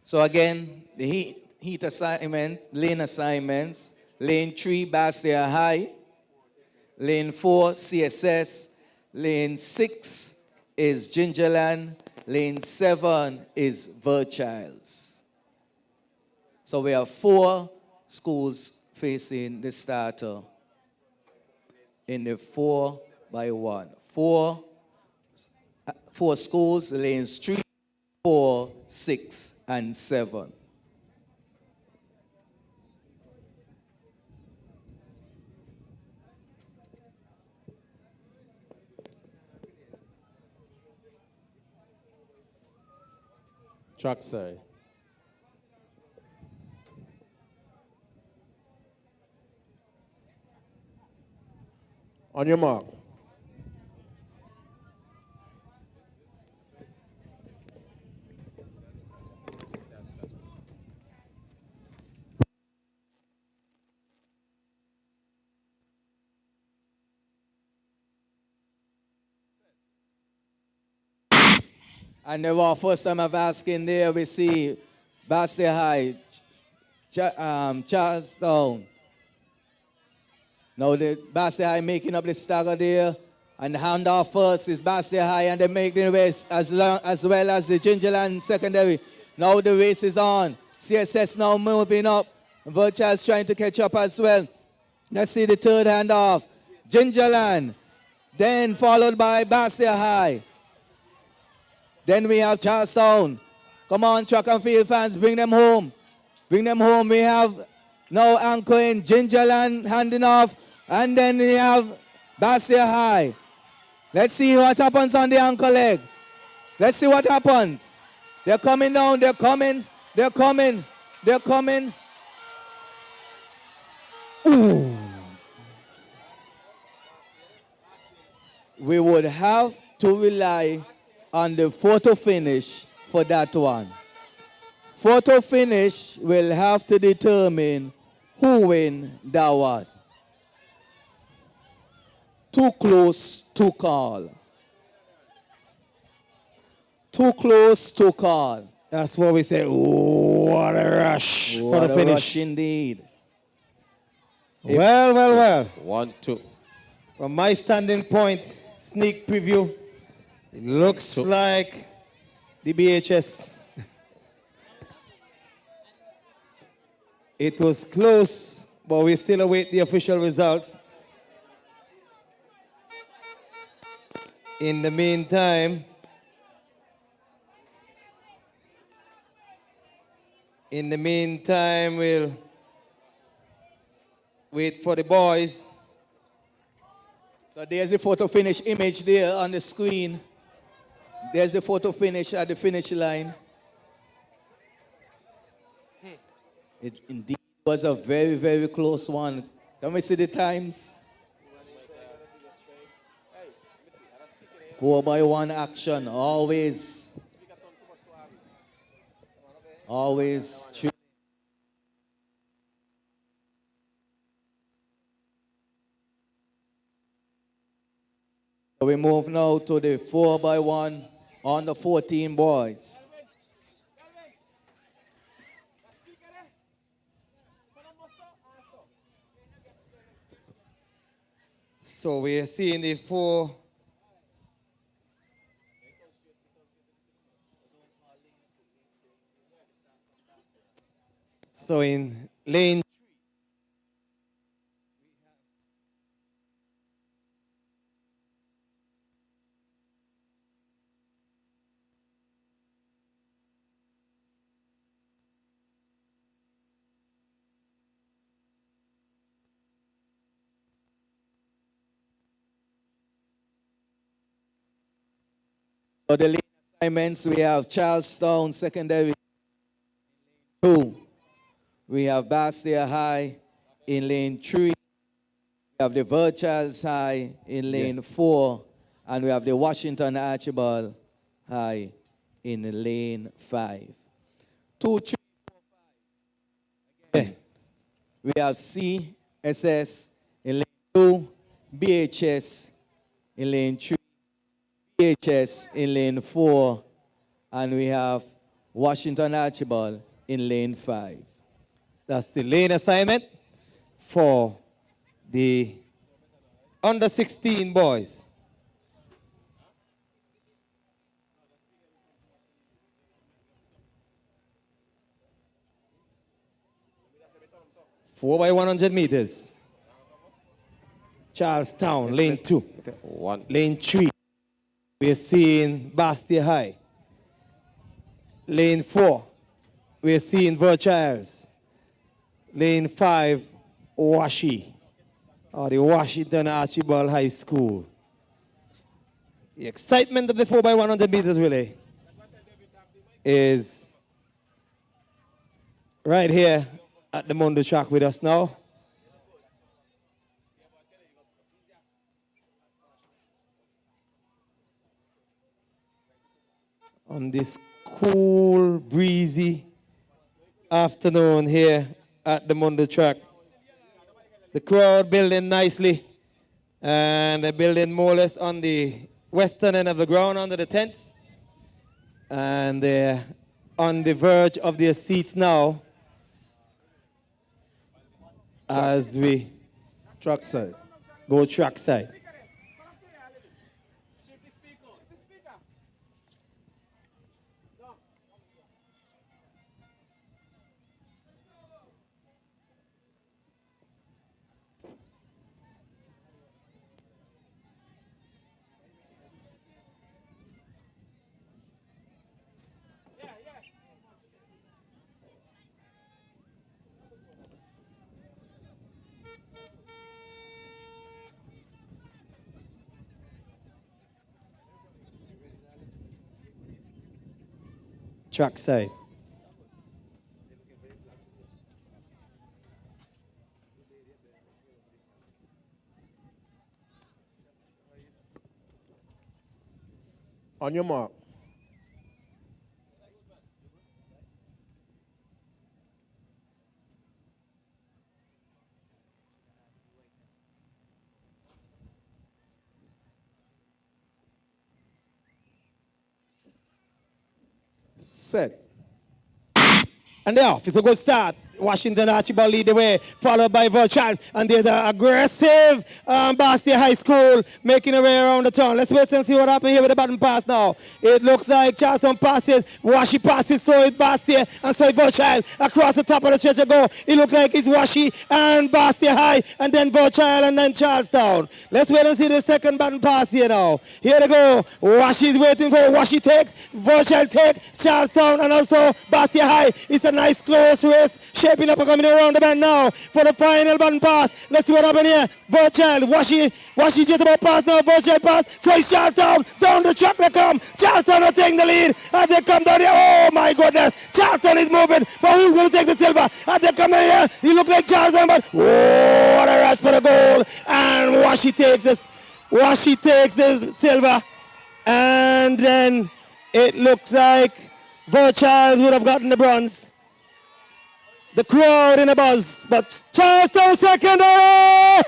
So again, the heat assignment, lane assignments, lane 3, Bastia High, lane 4, CSS, lane 6 is Gingerland, lane 7 is Virchilds. So we have 4 schools facing the starter in the 4x1. Four schools, lanes 3, 4, 6, and 7. Trackside. On your mark. And the first time I've asked in there, we see Bastia High, Charlestown. Now the Bastia High making up the stagger there. And the handoff first is Bastia High, and they make the race as well as the Gingerland secondary. Now the race is on. CSS now moving up. Virtual's trying to catch up as well. Let's see the third handoff. Gingerland, then followed by Bastia High. Then we have Charlestown. Come on, track and field fans, bring them home. Bring them home. We have now anchoring Gingerland handing off, and then we have Bastia High. Let's see what happens on the anchor leg. Let's see what happens. They're coming down, they're coming, they're coming, they're coming. Ooh. We would have to rely on the photo finish for that one. Photo finish will have to determine who win that one. Too close to call. Too close to call. That's what we say, ooh, what a rush for the finish. Rush indeed. Well. 1, 2. From my standing point, sneak preview, it looks like the BHS. It was close, but we still await the official results. In the meantime, we'll wait for the boys. So there's the photo finish image there on the screen. There's the photo finish at the finish line. It indeed was a very, very close one. Can we see the times? 4x1 action, always. Always true. So we move now to the 4x1 on the 14 boys. So we are seeing the 4. So in lane 3. For the lane assignments, we have Charlestown Secondary 2. We have Bastia High in lane 3. We have the Virtuals High in lane 4. And we have the Washington Archibald High in lane 5. 2, 3, 4, 5. Again, we have CSS in lane 2, BHS in lane 3, BHS in lane 4, and we have Washington Archibald in lane 5. That's the lane assignment for the under 16 boys. Four by 100 meters. Charlestown, lane 2. 1. Lane 3, we're seeing Bastia High. Lane 4, we're seeing Virtuals. Lane 5, Washi, or the Washington Archibald High School. The excitement of the 4x100 meters relay is right here at the Mondo track with us now. On this cool, breezy afternoon here at the Mondo track. The crowd building nicely, and they're building more or less on the western end of the ground under the tents. And they're on the verge of their seats now as we trackside. go trackside. track side. On your mark. Set. And they're off. It's a good start. Washington Archibald lead the way, followed by Virtual. And there's an aggressive Bastia High School making a way around the turn. Let's wait and see what happens here with the button pass now. It looks like Charleston passes, Washi passes, so it's Bastia, and so it's Virtual across the top of the stretch of go. It looks like it's Washi and Bastia High, and then Virtual, and then Charlestown. Let's wait and see the second button pass here now. Here they go. Washi is waiting for Washi takes, Virtual takes, Charlestown, and also Bastia High. It's a nice close race. Shaping up and coming around the bend now for the final button pass. Let's see what happens here. Virtual, Washi just about pass now. Virtual pass. So it's Charlestown. Down the track they come. Charlestown are taking the lead. And they come down here. Oh my goodness. Charlestown is moving. But who's going to take the silver? And they come in here. He look like Charlestown, but oh, what a rush for the goal. And Washi takes this. Washi takes the silver. And then it looks like Virtual would have gotten the bronze. The crowd in a buzz, but Charlestown second. Oh,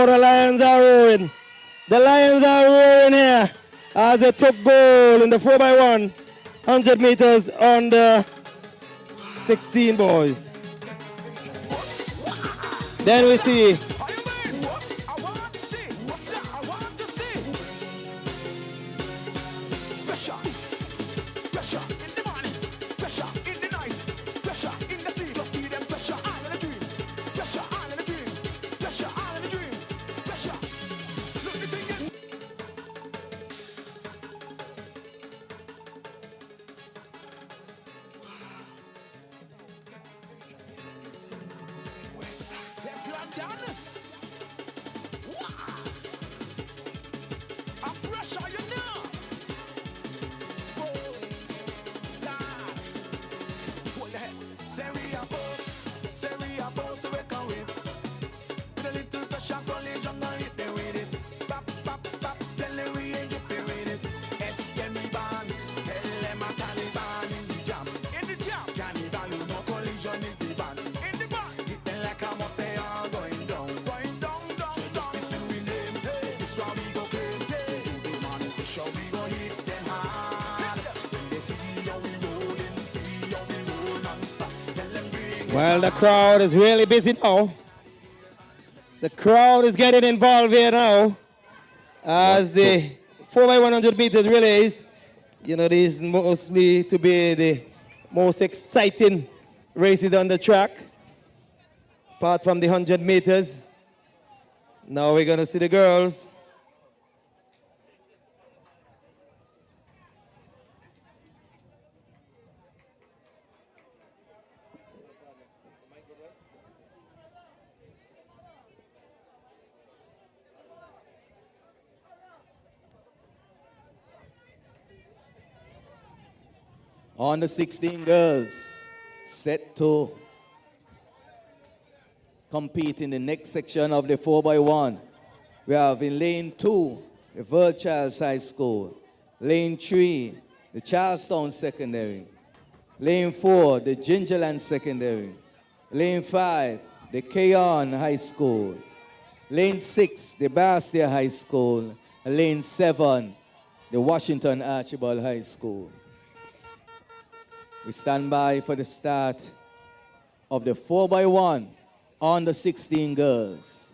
the Lions are roaring. The Lions are roaring here as they took goal in the 4x1, 100 meters on the 16 boys. Then we see well, the crowd is really busy now. The crowd is getting involved here now as the 4x100 meters relays. You know, these mostly to be the most exciting races on the track, apart from the 100 meters. Now we're going to see the girls. On the 16 girls, set to compete in the next section of the 4x1. We have in lane 2, the Virtual High School. Lane 3, the Charlestown Secondary. Lane 4, the Gingerland Secondary. Lane 5, the Keon High School. Lane 6, the Bastia High School. And lane 7, the Washington Archibald High School. We stand by for the start of the 4x1 on the 16 girls.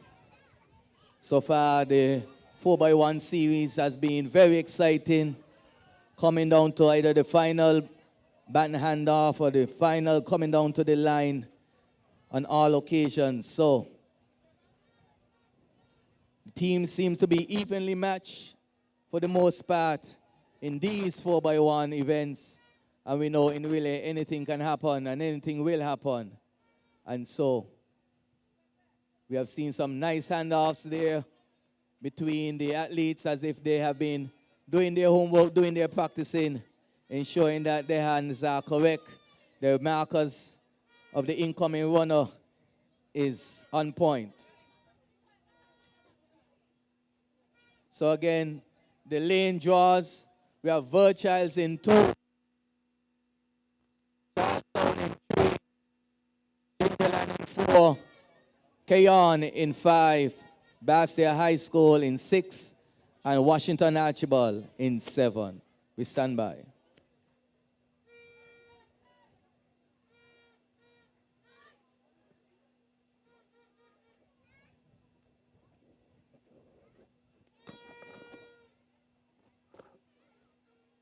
So far, the 4x1 series has been very exciting, coming down to either the final baton handoff or the final coming down to the line on all occasions. So the teams seem to be evenly matched for the most part in these 4x1 events. And we know in relay anything can happen and anything will happen. And so we have seen some nice handoffs there between the athletes as if they have been doing their homework, doing their practicing ensuring that their hands are correct. The markers of the incoming runner is on point. So again, the lane draws. We have Virchilds in 2. Charlestown in 3. Gingerland in 4. Keyon in 5. Bastia High School in 6. And Washington Archibald in 7. We stand by.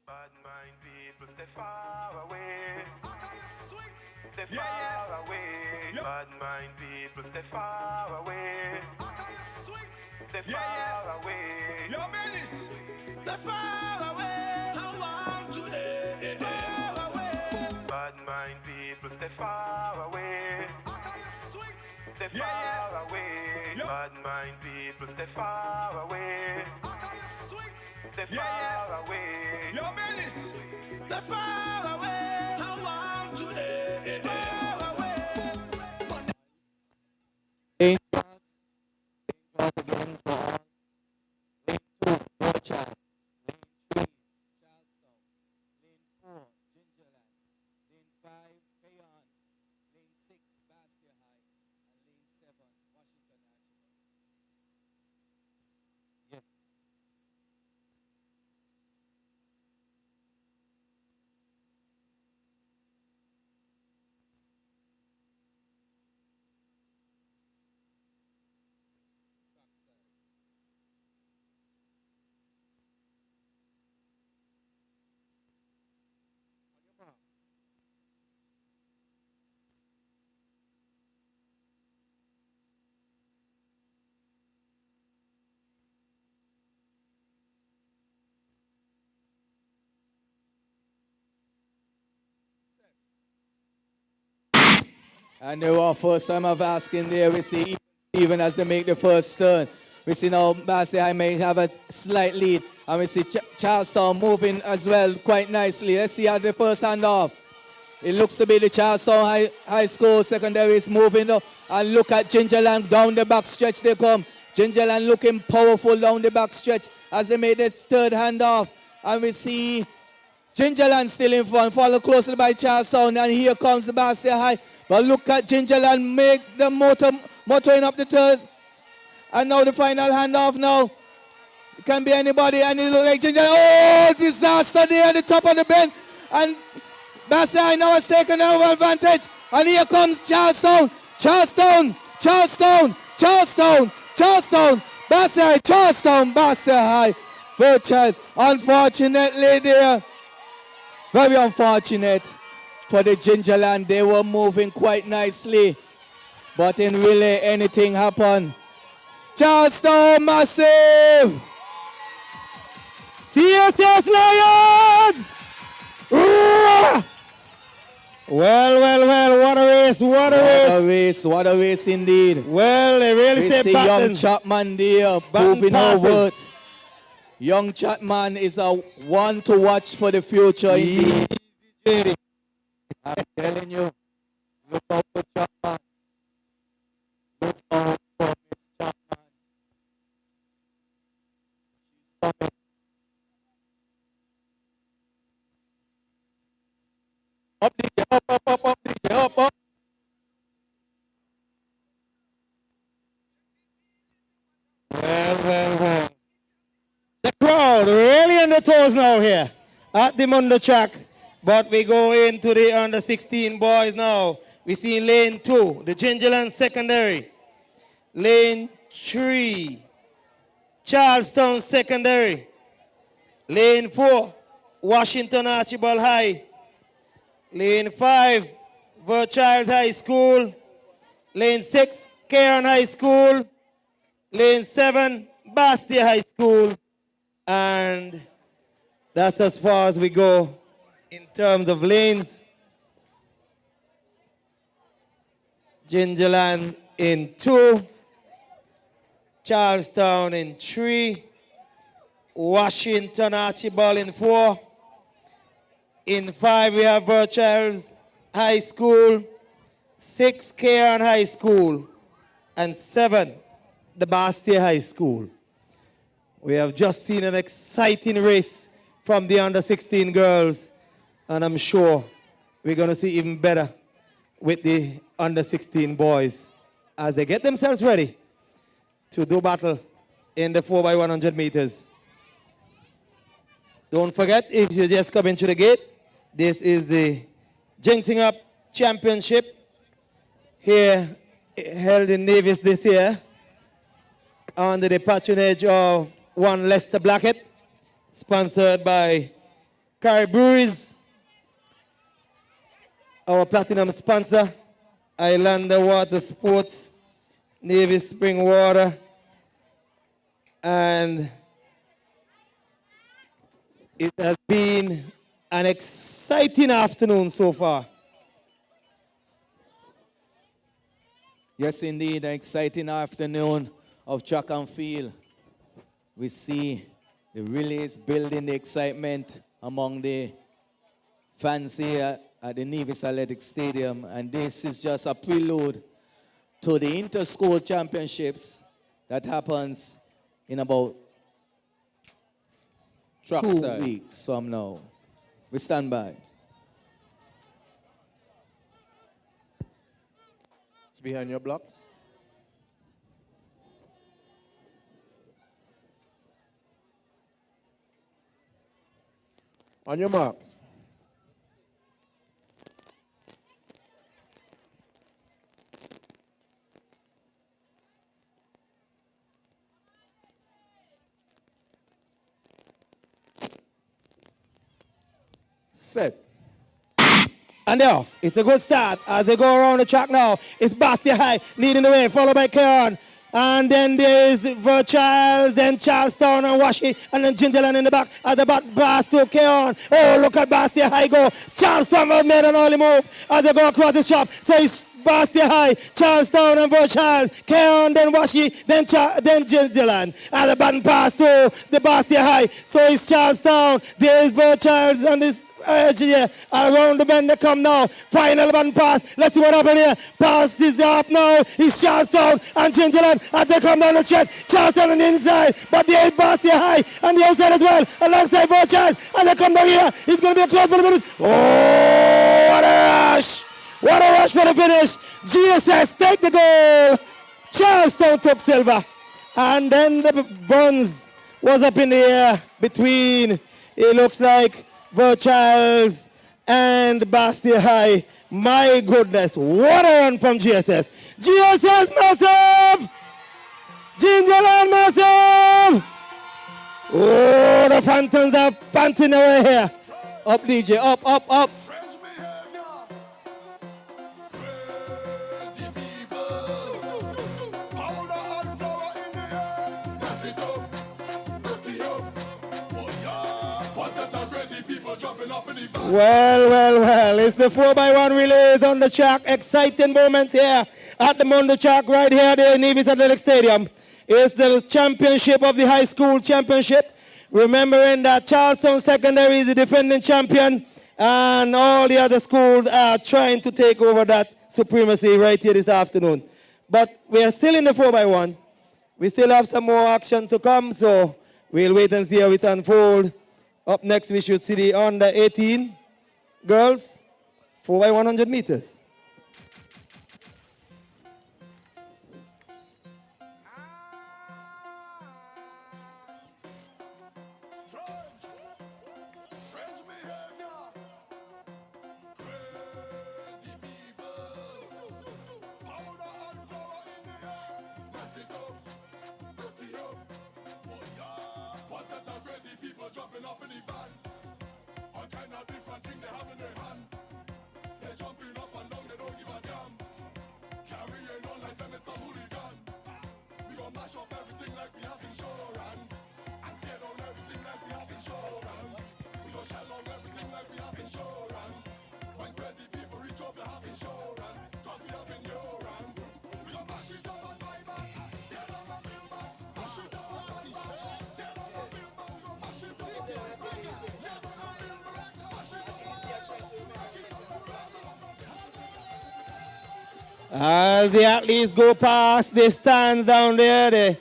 Bad mind people stay far away. Stay far away. Bad mind people stay far away. Stay far away. Yo, Melis, stay far away. How long today? Far away. Bad mind people stay far away. Stay far away. Bad mind people stay far away. Stay far away. Yo, Melis, stay far away. How long today? Far away. Dangerous again for all. Lane 2, Virchilds. Lane 3, Charlestown. Lane 4, Gingerland. Lane 5, Keyon. Lane 6, Bastia High. And Lane 7, Washington Archibald. Yes. And they were first time of asking there. We see even as they make the first turn. We see now Bastia High may have a slight lead. And we see Charlestown moving as well quite nicely. Let's see how the first handoff. It looks to be the Charlestown High School secondary is moving up. And look at Gingerland down the back stretch they come. Gingerland looking powerful down the back stretch as they made that third handoff. And we see Gingerland still in front, followed closely by Charlestown. And here comes the Bastia High. But look at Gingerland make the motoring up the third. And now the final handoff now. It can be anybody, and it looks like Gingerland. Oh, disaster there at the top of the bend. And Bastia High now has taken over advantage. And here comes Charlestown. Charlestown. Bastia High, Charlestown, Bastia High. Virchilds, unfortunately there. Very unfortunate. For the Gingerland, they were moving quite nicely. But in relay, anything happened. Charlestown, massive! CSS Lions! Well, what a race, what a race. What a race indeed. Well, they really we say see young Chapman there moving over. Young Chapman is a one to watch for the future indeed. I'm telling you, look out for Chapman. Look out for Miss Chapman. She's coming. Up, DJ, up, DJ, up. Well. The crowd really on the toes now here at the Mundo track. But we go into the under 16 boys now. We see lane 2, the Gingerland secondary. Lane 3, Charlestown secondary. Lane 4, Washington Archibald High. Lane 5, Virchilds High School. Lane 6, Keyon High School. Lane 7, Bastia High School. And that's as far as we go in terms of lanes. Gingerland in 2. Charlestown in 3. Washington Archibald in 4. In 5, we have Birchall's High School. 6, Cairn High School. And 7, the Bastia High School. We have just seen an exciting race from the under-16 girls. And I'm sure we're going to see even better with the under-16 boys as they get themselves ready to do battle in the 4x100 meters. Don't forget, if you just come into the gate, this is the Ginseng Up Championship here held in Nevis this year under the patronage of one Lester Blackett, sponsored by Carrie Breweries, our platinum sponsor, Islander Water Sports, Nevis Spring Water, and it has been an exciting afternoon so far. Yes, indeed, an exciting afternoon of track and field. We see the relays building the excitement among the fans here at the Nevis Athletic Stadium, and this is just a prelude to the inter-school championships that happens in about 2 weeks from now. We stand by. It's behind your blocks. On your marks. Set. And they're off. It's a good start as they go around the track now. It's Bastia High leading the way, followed by Cairn. And then there's Verchilds, then Charlestown and Washi, and then Gingerland in the back at the back pass to Cairn. Oh, look at Bastia High go. Charlestown have made an early move as they go across the shop. So it's Bastia High, Charlestown and Verchilds, Cairn, then Washi, then Gingerland. And the button pass to the Bastia High. So it's Charlestown, there's Verchilds and this here. Around the bend they come now. Final button pass. Let's see what happens here. Pass is up now. It's Charlestown and Gingerland as they come down the stretch. Charlestown on the inside, but there is Bastia High on the outside as well, alongside Verchilds. And they come down here. It's going to be a close for the minute. Oh, what a rush! What a rush for the finish. GSS take the goal. Charlestown took silver. And then the bronze was up in the air between, it looks like, Verchilds and Bastia High. My goodness, what a run from GSS. GSS massive! Gingerland massive! Oh, the Phantoms are panting away here. Up, DJ, up, up, up. Well, it's the 4x1 relays on the track. Exciting moments here at the Mondo track right here at the Nevis Athletic Stadium. It's the championship of the high school championship. Remembering that Charlestown Secondary is the defending champion and all the other schools are trying to take over that supremacy right here this afternoon. But we are still in the 4x1. We still have some more action to come, so we'll wait and see how it unfolds. Up next, we should see the under 18 girls, 4x100 meters. Jumping up in the van, all kind of different things they have in their hand. They're jumping up and down, they don't give a damn. Carrying on like them is some hooligan. We gon' mash up everything like we have insurance, and tear down everything like we have insurance. We gon' shell out everything like we have insurance. When crazy people reach up, they have insurance, cause we have endurance. We gon' mash it up and buy back, tear down and build back. Mash it up and buy back, tear down and build back. We gon' mash it up and buy back. As the athletes go past the stands down there,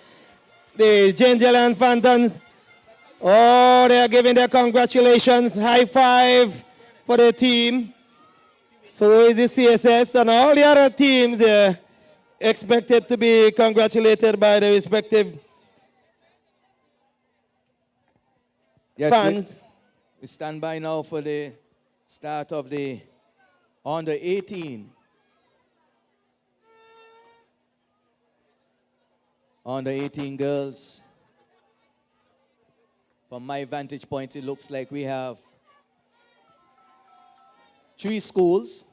the Ginger and Phantoms, oh, they are giving their congratulations. High five for the team. So is the CSS and all the other teams there expected to be congratulated by the respective fans. We stand by now for the start of the under 18. Under 18 girls. From my vantage point, it looks like we have 3 schools.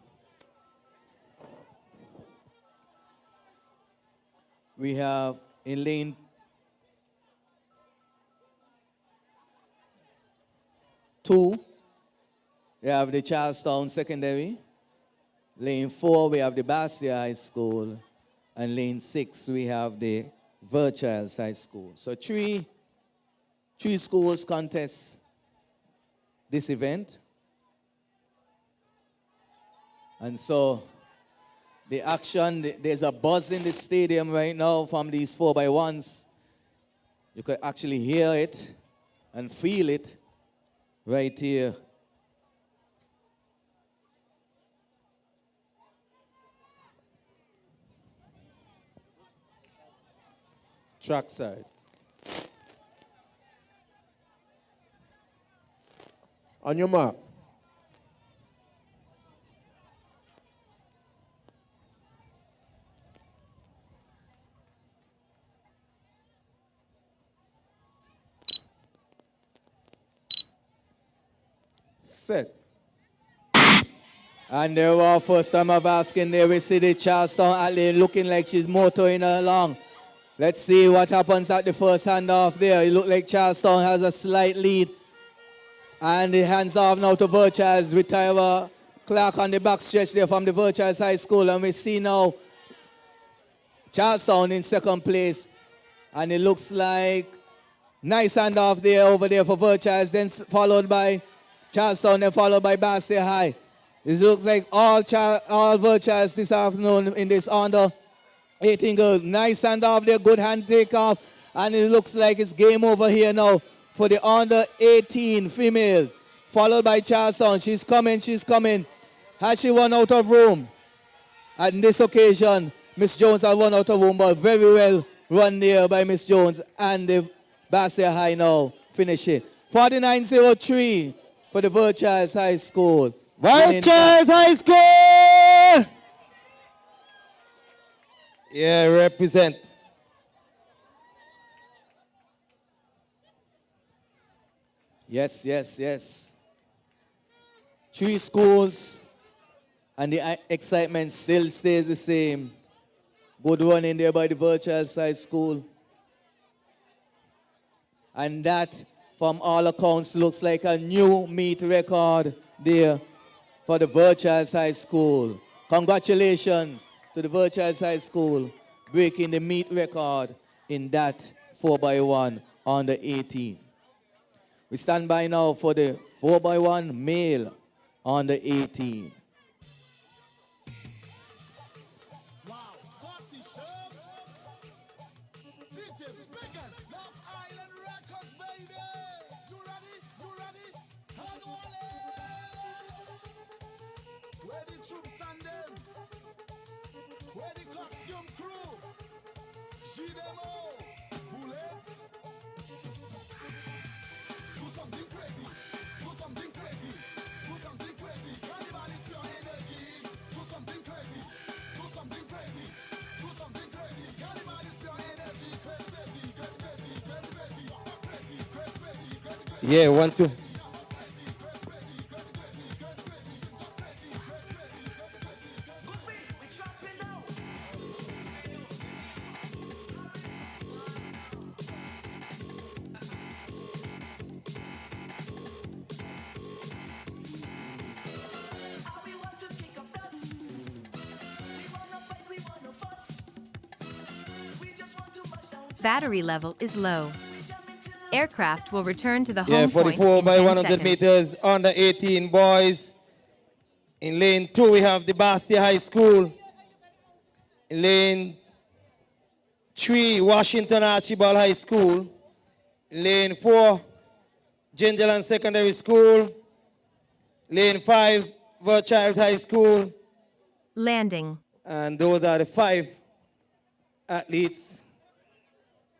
We have in lane 2, we have the Charlestown Secondary. Lane 4, we have the Bastia High School. And lane 6, we have the Verchilds High School. So three schools contest this event. And so the action, there's a buzz in the stadium right now from these 4x1s. You could actually hear it and feel it right here. Track side. On your mark. Set. And there were first time of asking there, we see the Charlestown athlete looking like she's motoring along. Let's see what happens at the first handoff there. It looks like Charlestown has a slight lead. And the hands off now to Verchilds with Tyra Clark on the back stretch there from the Verchilds High School. And we see now Charlestown in second place. And it looks like nice handoff there over there for Verchilds, then followed by Charlestown, then followed by Bastia High. It looks like all Verchilds this afternoon in this under 18 girls. Nice handoff there, good hand takeoff. And it looks like it's game over here now for the under 18 females. Followed by Charlestown. She's coming. Has she run out of room? On this occasion, Miss Jones has run out of room, but very well run there by Miss Jones. And the Bastia High now finish it. 49.03 for the Verchilds High School. Verchilds High School! Yeah, represent. Yes. 3 schools, and the excitement still stays the same. Good run in there by the Verchilds High School. And that, from all accounts, looks like a new meet record there for the Verchilds High School. Congratulations to the Verchilds High School breaking the meet record in that 4x1 under 18. We stand by now for the 4x1 male under 18. Yeah, 1, 2. Battery level is low. Aircraft will return to the Yeah, home point 44 in by 10 100 seconds. meters, under 18 boys. In lane 2, we have the Bastia High School. Lane 3, Washington Archibald High School. Lane 4, Gingerland Secondary School. Lane 5, Verchild High School. Landing. And those are the 5 athletes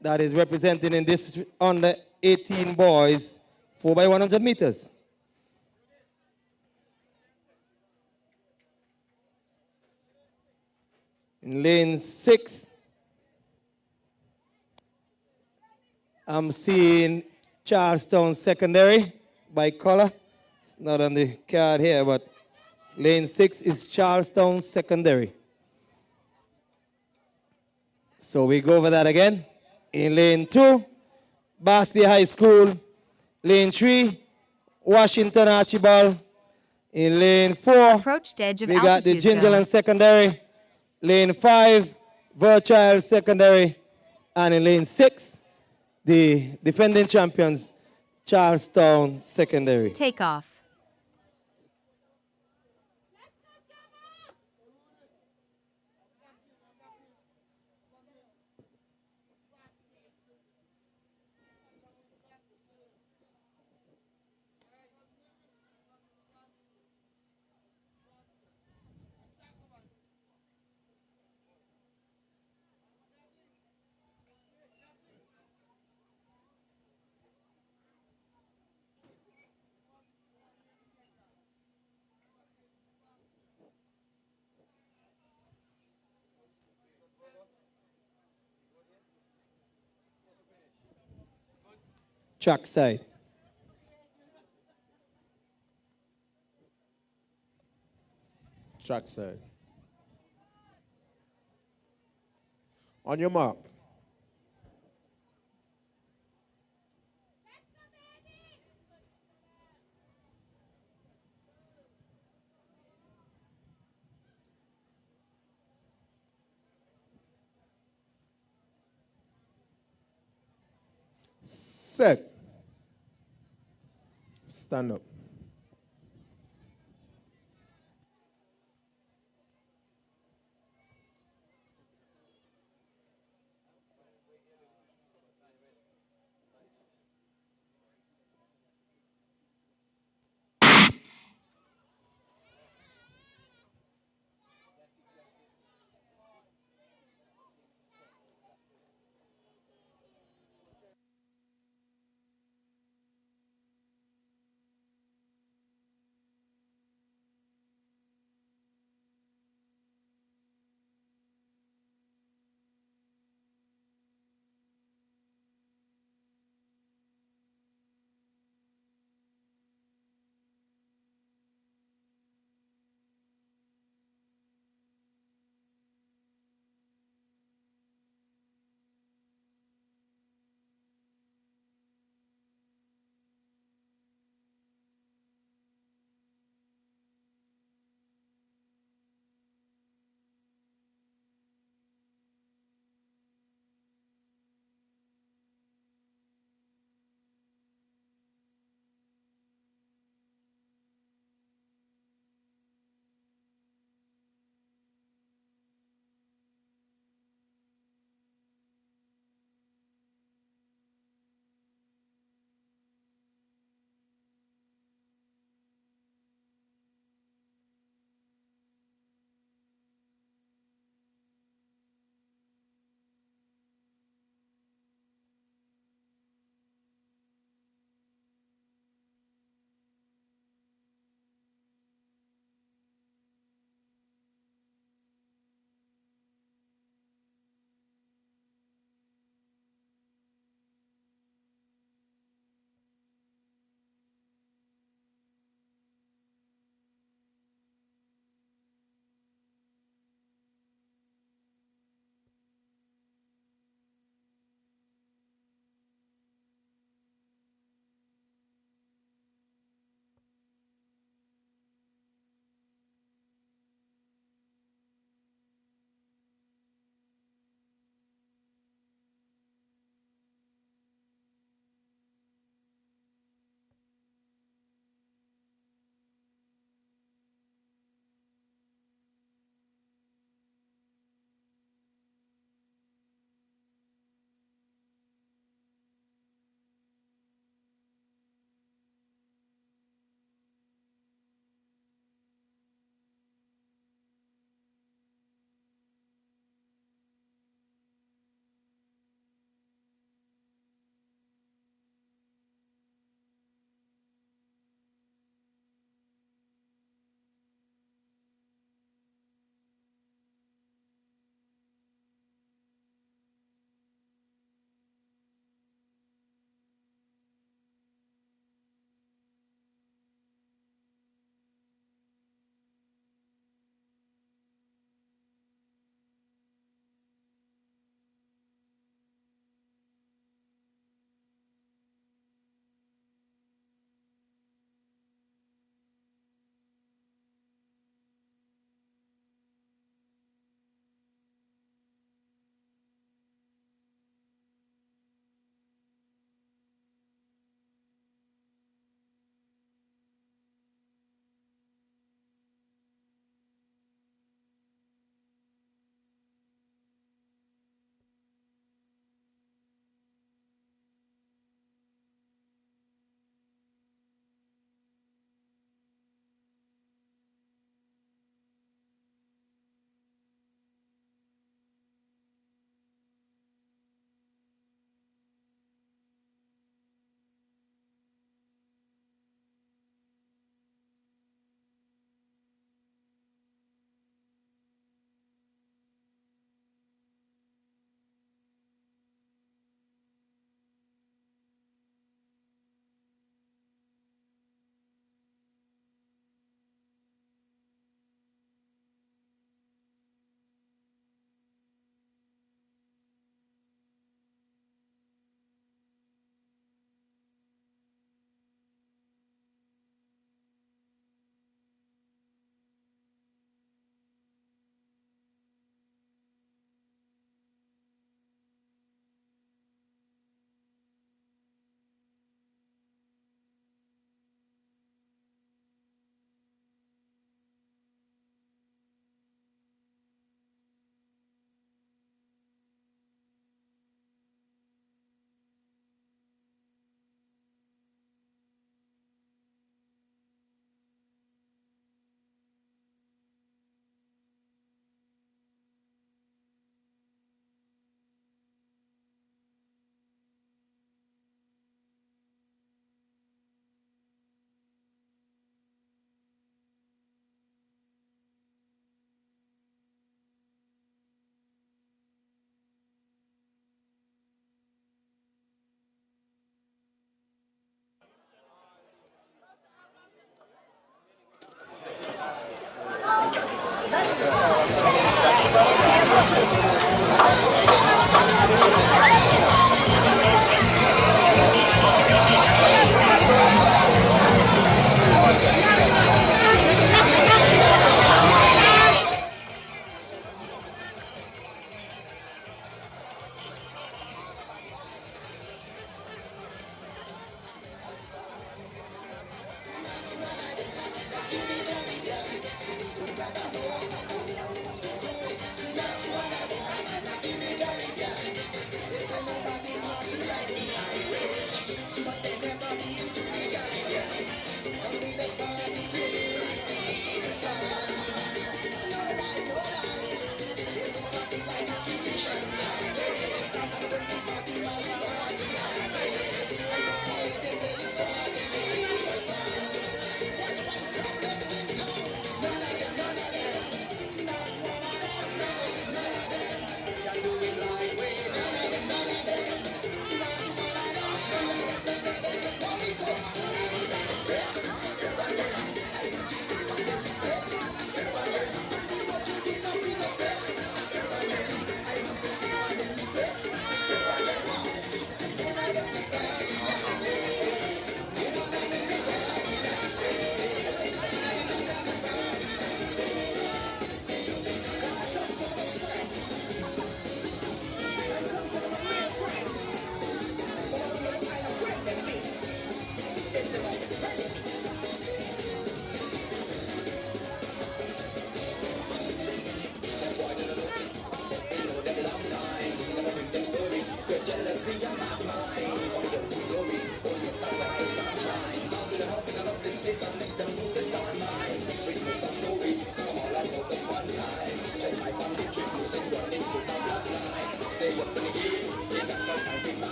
that is representing in this under 18 boys 4x100 meters. In lane 6, I'm seeing Charlestown Secondary by color. It's not on the card here, but lane 6 is Charlestown Secondary. So we go over that again. In lane 2, Basti High School. Lane 3, Washington Archibald. In lane 4, Approached edge of we got the altitude Gingerland zone. Secondary. Lane 5, Verchild Secondary. And in lane 6, the defending champions, Charlestown Secondary. Takeoff. Track side. Track side. On your mark. Set. Stand up.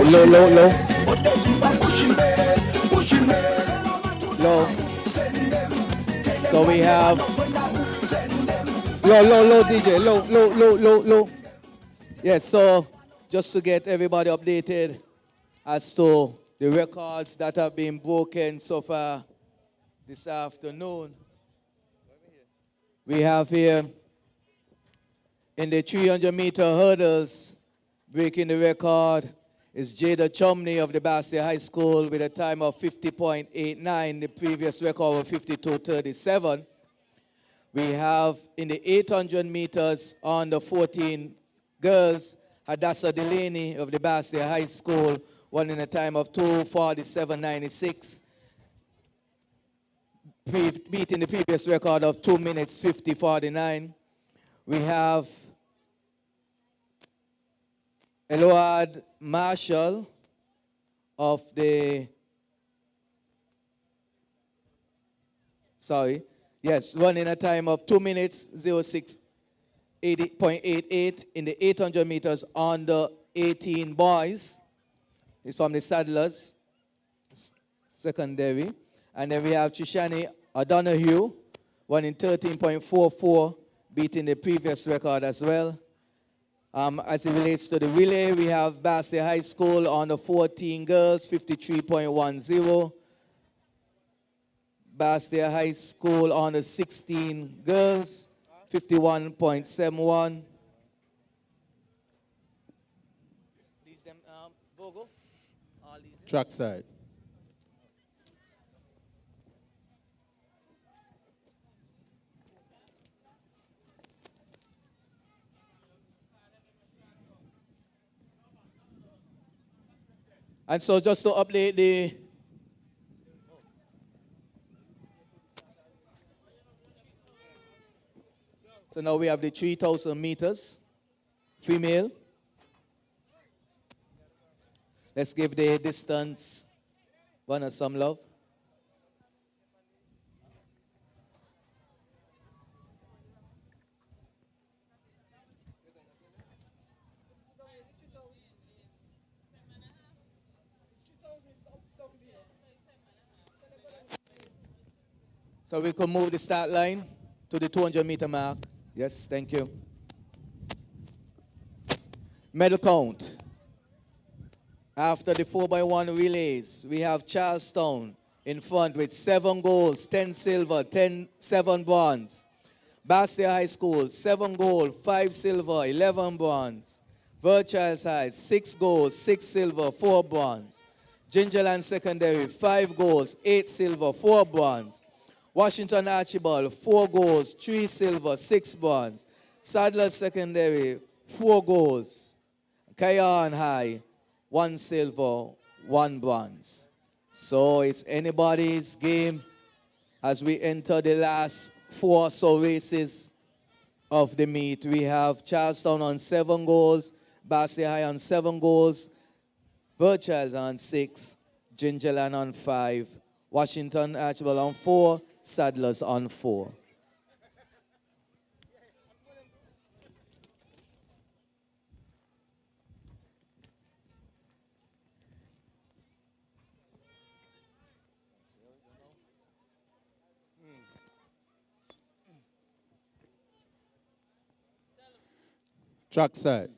Low, low, low. Low. So we have low, DJ. Low. Yes, so just to get everybody updated as to the records that have been broken so far this afternoon. We have here in the 300-meter hurdles, breaking the record is Jada Chumney of the Bastille High School with a time of 50.89. The previous record was 52.37. We have in the 800 meters on the 14 girls, Hadassah Delaney of the Bastille High School, won in a time of 2:47.96, beating the previous record of 2 minutes 50.49. We have Eload Marshall of the, running a time of 2 minutes 06.88 in the 800 meters on the 18 boys. He's from the Saddlers, secondary. And then we have Trishani O'Donoghue, running 13.44, beating the previous record as well. As it relates to the relay, we have Bastille High School on the 14 girls, 53.10. Bastille High School on the 16 girls, 51.71. These them, Bogo? Track side. And so just to update the so now we have the 3,000 meters female. Let's give the distance runner some love. So we can move the start line to the 200-meter mark. Yes, thank you. Medal count. After the 4x1 relays, we have Charlestown in front with 7 golds, 10 silver, 7 bronze. Bastille High School, 7 gold, 5 silver, 11 bronze. Virchilds High, 6 golds, 6 silver, 4 bronze. Gingerland Secondary, 5 golds, 8 silver, 4 bronze. Washington Archibald, 4 golds, 3 silver, 6 bronze. Sadler Secondary, 4 golds. Kayan High, 1 silver, 1 bronze. So it's anybody's game as we enter the last 4 races of the meet. We have Charlestown on 7 goals, Bastille High on 7 goals, Virchilds on 6, Gingerland on 5, Washington Archibald on 4, Sadlers on 4. Track side.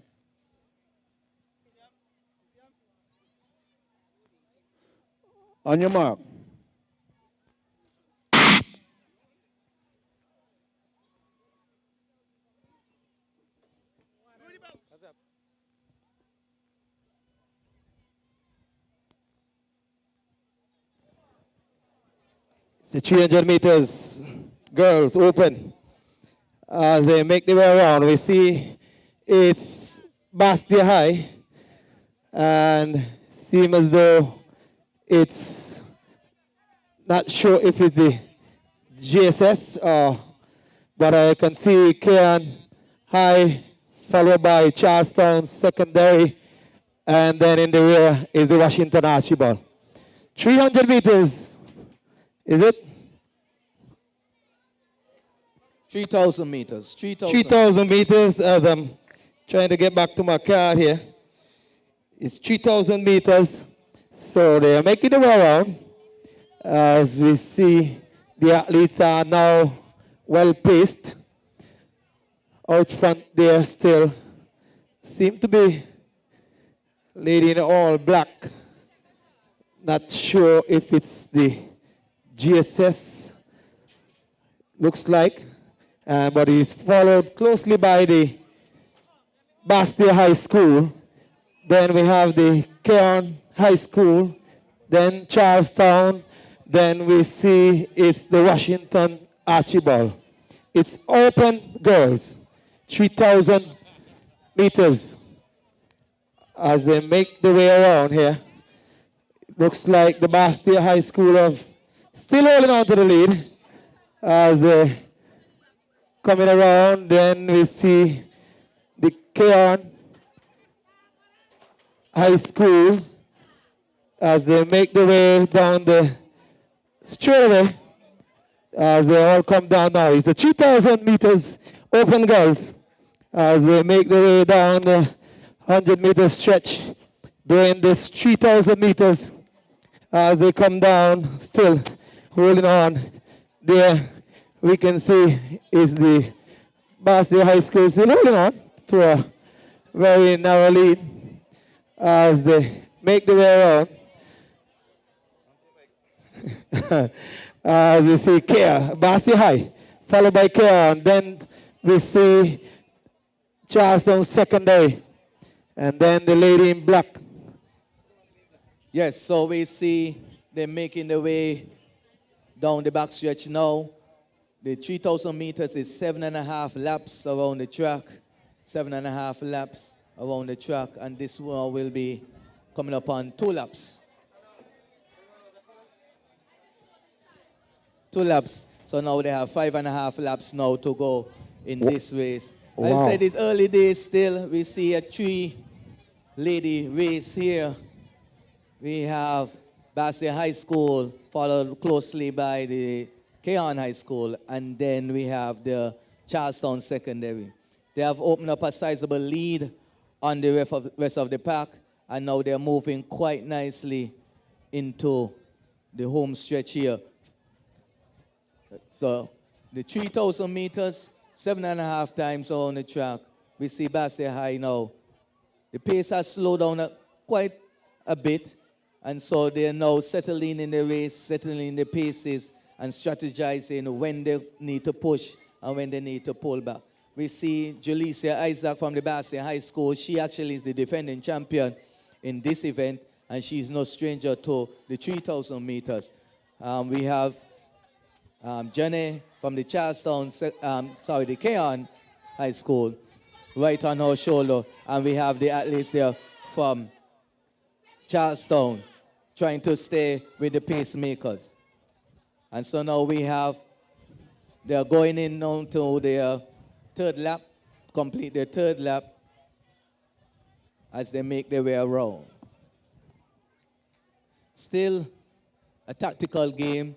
On your mark. The 300 meters girls open. As they make their way around, we see it's Bastille High, and seems as though it's not sure if it's the GSS or, but I can see Kayan High followed by Charlestown Secondary, and then in the rear is the Washington Archibald. 300 meters. Is it? 3,000 meters. 3,000. 3,000 meters as I'm trying to get back to my card here. It's 3,000 meters. So they are making the way around. As we see, the athletes are now well paced. Out front there still seem to be lady in all black. Not sure if it's the GSS, looks like, but he's followed closely by the Bastia High School. Then we have the Keon High School, then Charlestown, then we see it's the Washington Archibald. It's open girls, 3,000 meters. As they make the way around here, looks like the Bastia High School of still holding on to the lead as they coming around. Then we see the Keon High School as they make the way down the straightaway. As they all come down now, it's the 3,000 meters open girls as they make the way down the 100-meter stretch during this 3,000 meters. As they come down, still holding on. There we can see is the Bastia High School still holding on to a very narrow lead as they make the way around. As we see Bastia High, followed by and then we see Charlestown Secondary, and then the lady in black. Yes, so we see them making the way down the backstretch now. The 3,000 meters is 7.5 laps around the track. 7.5 laps around the track, and this one will be coming up on 2 laps. 2 laps. So now they have 5.5 laps now to go in this race. Wow. I said it's early days still. We see a 3-lady race here. We have Bastia High School, followed closely by the Keon High School, and then we have the Charlestown Secondary. They have opened up a sizable lead on the rest of the pack, and now they're moving quite nicely into the home stretch here. So the 3,000 meters, 7.5 times on the track. We see Bastia High now. The pace has slowed down quite a bit, and so they're now settling in the race, settling in the paces, and strategizing when they need to push and when they need to pull back. We see Julicia Isaac from the Bastia High School. She actually is the defending champion in this event, and she's no stranger to the 3,000 meters. We have Jenny from the the Keon High School, right on her shoulder. And we have the athletes there from Charlestown trying to stay with the pacemakers. And so now they're going in now to their third lap, complete their third lap as they make their way around. Still a tactical game,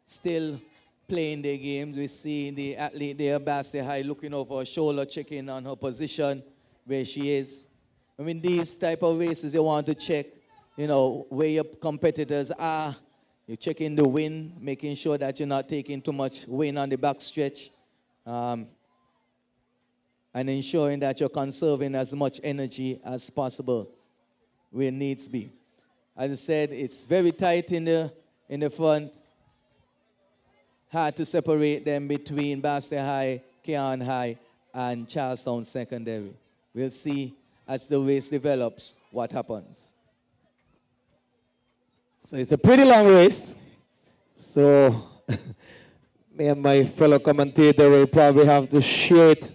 still playing their games. We see the athlete there, Bastia High, looking over her shoulder, checking on her position, where she is. I mean, these type of races, you want to check, where your competitors are. You're checking the wind, making sure that you're not taking too much wind on the back stretch, and ensuring that you're conserving as much energy as possible where needs be. As I said, it's very tight in the front. Hard to separate them between Bastia High, Keon High, and Charlestown Secondary. We'll see as the race develops what happens. So it's a pretty long race. So me and my fellow commentator will probably have to share it,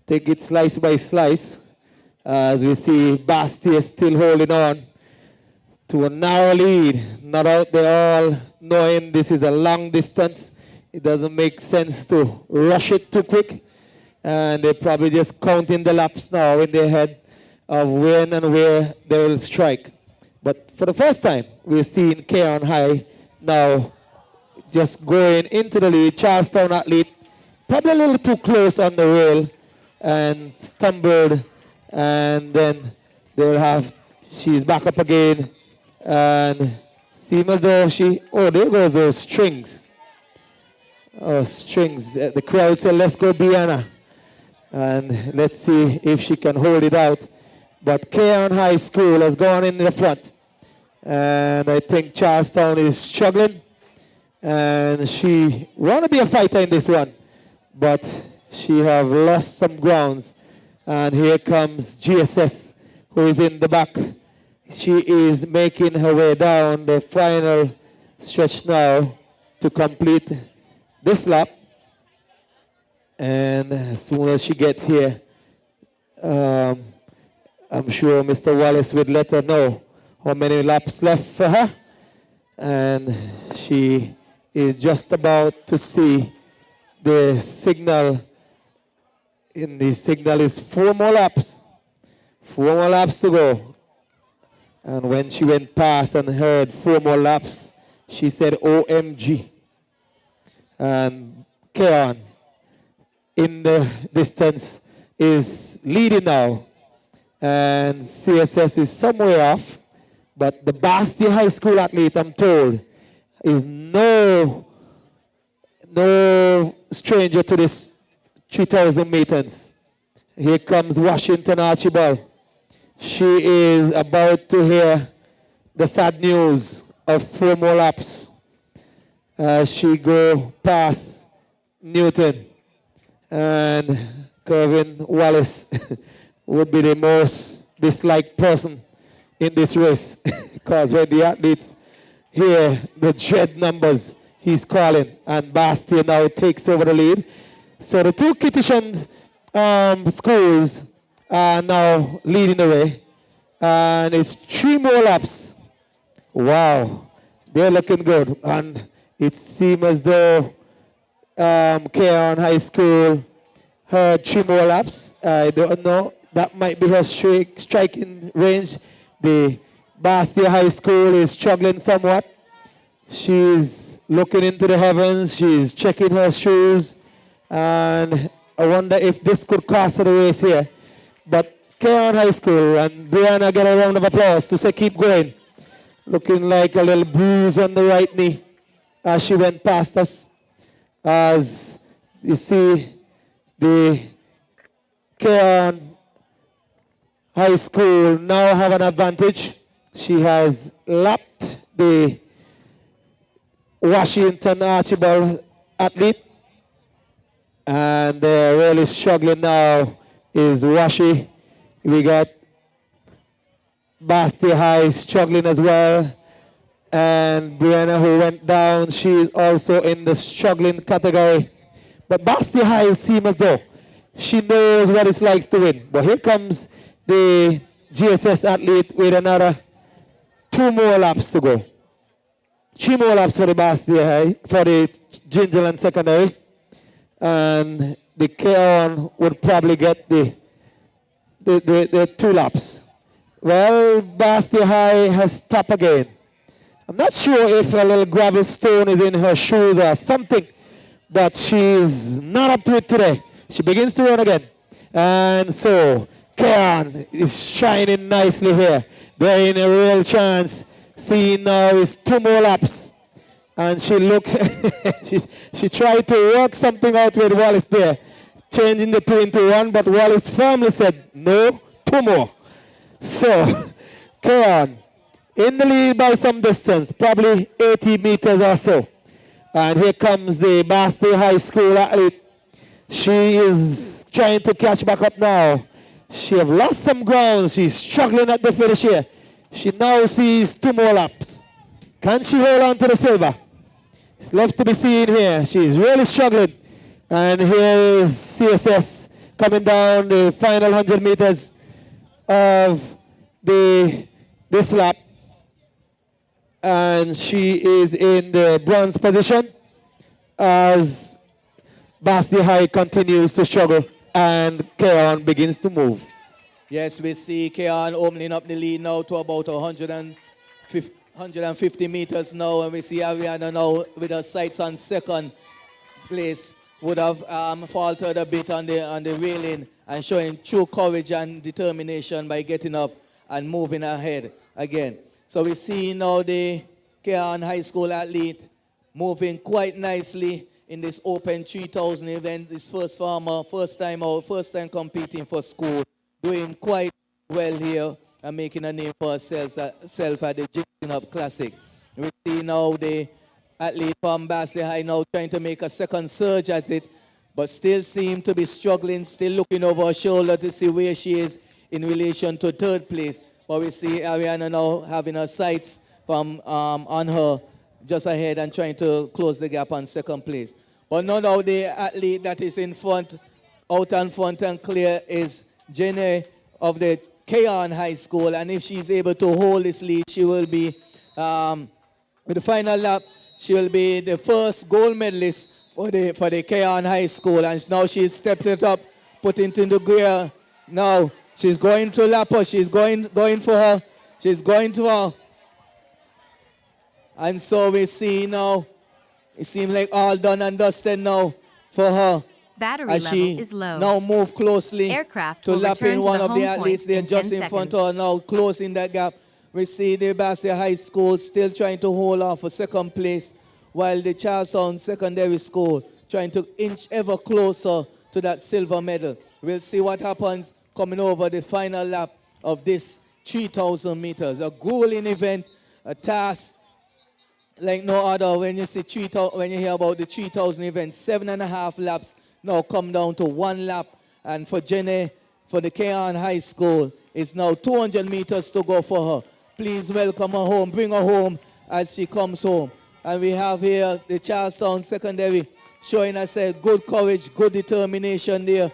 take it slice by slice, as we see Bastia still holding on to a narrow lead. Not out there all knowing this is a long distance. It doesn't make sense to rush it too quick. And they're probably just counting the laps now in their head of when and where they will strike. But for the first time, we're seeing Keon High now just going into the lead. Charlestown athlete probably a little too close on the rail and stumbled. And then they'll have She's back up again. And seems as though there goes those strings. Oh, strings. The crowd said, let's go, Biana. And let's see if she can hold it out. But Keon High School has gone in the front. And I think Charlestown is struggling. And she want to be a fighter in this one. But she have lost some grounds. And here comes GSS, who is in the back. She is making her way down the final stretch now to complete this lap. And as soon as she gets here, I'm sure Mr. Wallace would let her know how many laps left for her. And she is just about to see the signal. And the signal is 4 more laps. 4 more laps to go. And when she went past and heard 4 more laps, she said, OMG. And Keon, in the distance, is leading now. And CSS is somewhere off. But the Basti High School athlete, I'm told, is no stranger to this 3,000 meters. Here comes Washington Archibald. She is about to hear the sad news of 4 more laps. She go past Newton. And Kevin Wallace would be the most disliked person in this race. Because when the athletes hear the dread numbers, he's calling. And Basti now takes over the lead. So the 2 Kittitian schools are now leading the way. And it's 3 more laps. Wow. They're looking good. And it seems as though Keon High School had 3 more laps. I don't know. That might be her striking range. The Bastia High School is struggling somewhat. She's looking into the heavens. She's checking her shoes. And I wonder if this could cost her the race here. But Keon High School, and Brianna, get a round of applause to say keep going. Looking like a little bruise on the right knee as she went past us. As you see, the Keon High School now have an advantage. She has lapped the Washington Archibald athlete. And they're really struggling now is Washi. We got Basti High struggling as well. And Brianna, who went down, she's also in the struggling category. But Basti High seems as though she knows what it's like to win. But here comes the GSS athlete with another 2 more laps to go. 3 more laps for the Basti High, for the Gingerland secondary. And the Keon would probably get the 2 laps. Well, Basti High has stopped again. I'm not sure if a little gravel stone is in her shoes or something, but she's not up to it today. She begins to run again. And so, Keon is shining nicely here. They're in a real chance. Seeing now is 2 more laps. And she looks, she tried to work something out with Wallace there, changing the 2 into 1, but Wallace firmly said, no, 2 more. So, Keon, in the lead by some distance, probably 80 meters or so. And here comes the Basti High School athlete. She is trying to catch back up now. She have lost some ground. She's struggling at the finish here. She now sees 2 more laps. Can she hold on to the silver? It's left to be seen here. She's really struggling. And here is CSS coming down the final 100 meters of this lap. And she is in the bronze position as Basti High continues to struggle and Keon begins to move. Yes, we see Keon opening up the lead now to about 150 meters now, and we see Aviana now with her sights on second place would have faltered a bit on the railing and showing true courage and determination by getting up and moving ahead again. So we see now the Keon High School athlete moving quite nicely in this Open 3000 event. This first farmer, first time out, first time competing for school, doing quite well here and making a name for herself at the Ginseng Up Classic. We see now the athlete from Bastley High now trying to make a second surge at it, but still seem to be struggling, still looking over her shoulder to see where she is in relation to third place. But we see Ariana now having her sights from on her just ahead and trying to close the gap on second place. But now the athlete that is in front, out and front and clear, is Jenny of the Keon High School. And if she's able to hold this lead, she will be, with the final lap, she will be the first gold medalist for the Keon High School. And now she's stepped it up, put it in the gear. Now she's going to lap her. She's going for her. She's going to her. And so we see now, it seems like all done and dusted now for her. Battery as level she is low. now move closely Aircraft to will lap return in to one the of the home athletes point there in just 10 in front seconds. of her now, closing that gap. We see the Bastia High School still trying to hold on for second place, while the Charlestown Secondary School trying to inch ever closer to that silver medal. We'll see what happens coming over the final lap of this 3,000 meters. A grueling event, a task like no other. When you see when you hear about the 3,000 event, 7.5 laps now come down to 1 lap. And for Jenny, for the Keon High School, it's now 200 meters to go for her. Please welcome her home, bring her home as she comes home. And we have here the Charlestown Secondary showing us a good courage, good determination there.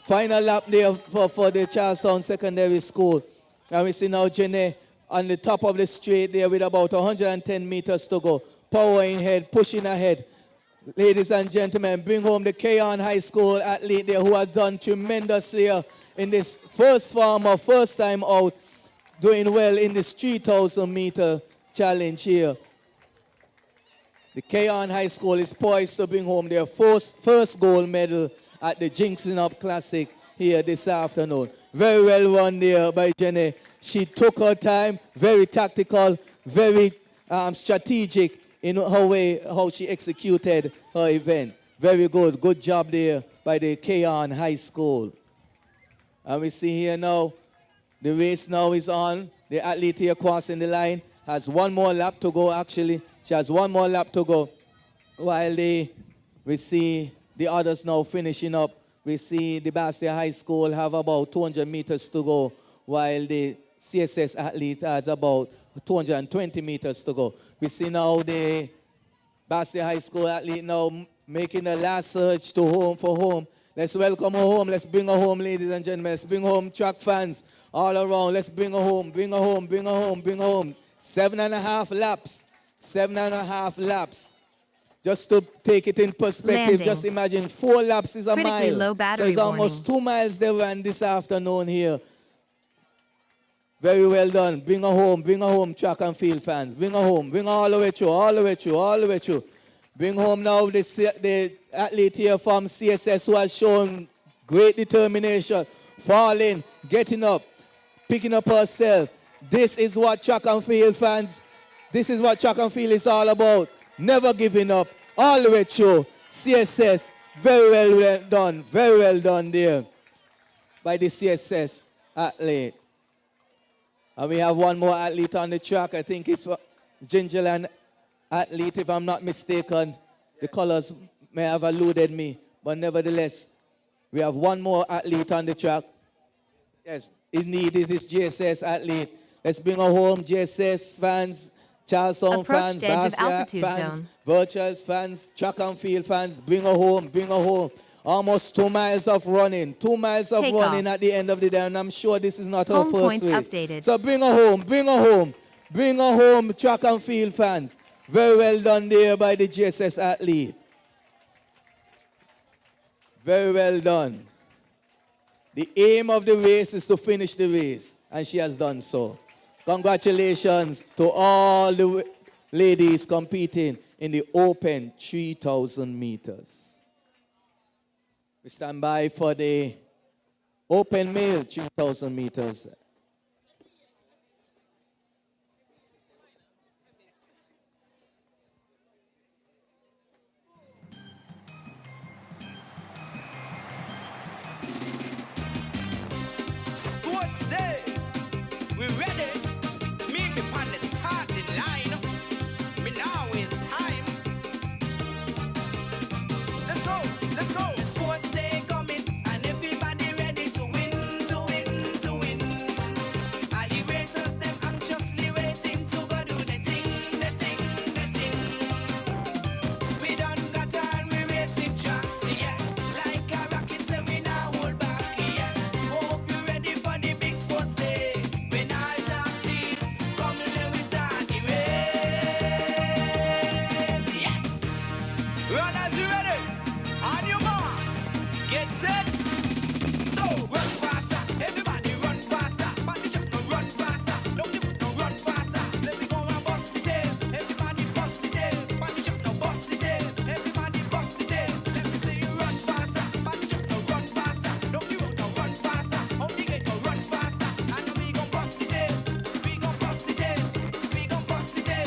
Final lap there for the Charlestown Secondary School. And we see now Jenny on the top of the straight there with about 110 meters to go. Powering ahead, pushing ahead. Ladies and gentlemen, bring home the Keon High School athlete there who has done tremendously here in this first farmer, first time out, doing well in this 3,000 meter challenge here. The Keon High School is poised to bring home their first gold medal at the Ginseng Up Classic here this afternoon. Very well run there by Jenny. She took her time, very tactical, very strategic in her way, how she executed her event. Very good. Good job there by the Keon High School. And we see here now, the race now is on. The athlete here crossing the line has one more lap to go, actually. She has one more lap to go. While we see the others now finishing up. We see the Bastia High School have about 200 meters to go, while the CSS athlete has about 220 meters to go. We see now the Bastia High School athlete now making the last surge to home for home. Let's welcome her home. Let's bring her home, ladies and gentlemen. Let's bring home track fans all around. Let's bring her home, bring her home, bring her home, bring her home. 7.5 laps. 7.5 laps. Just to take it in perspective, Landing. just imagine 4 laps is a Critically mile. low So battery it's almost 2 miles they ran this afternoon here. Very well done. Bring her home, track and field fans. Bring her home, bring her all the way through, all the way through, all the way through. Bring home now the athlete here from CSS who has shown great determination, falling, getting up, picking up herself. This is what track and field fans, this is what track and field is all about. Never giving up, all the way through. CSS, very well done there by the CSS athlete. And we have one more athlete on the track. I think it's Gingerland athlete, if I'm not mistaken. The colors may have eluded me, but nevertheless, we have one more athlete on the track. Yes, indeed, it is GSS athlete. Let's bring her home, GSS fans, Charlestown Approach fans, edge of Bastia altitude fans, zone. Virtuals fans, track and field fans. Bring her home, bring her home. Almost 2 miles of running. 2 miles of Take running off. at the end of the day, and I'm sure this is not her Home first point race. updated. So bring her home, bring her home. Bring her home, track and field fans. Very well done there by the GSS athlete. Very well done. The aim of the race is to finish the race, and she has done so. Congratulations to all the ladies competing in the open 3,000 meters. We stand by for the open male 3,000 meters. sports day. We ready? Me be on the starting line. Me now waste time. Let's go, let's go. The sports day coming, and everybody ready to win, to win, to win. All the racers, them anxiously waiting to go do the thing, the thing, the thing. We done got all we racing tracks, yes. Like a rocket, so we now hold back, yes. Hope you ready for the big sports day. When all taxis come, let we start the race, yes. Runners, you ready? On your marks, get set, go. Run faster, everybody run faster. Party check, no run faster. Don't you no run faster. Let me go and bust the day. Everybody bust the day. Party check, no bust the day. Everybody bust the day. Let me see you run faster. Party check, no run faster. Don't you no run faster. Only get no run faster. I know we gon' bust the day. We gon' bust the day. We gon' bust the day.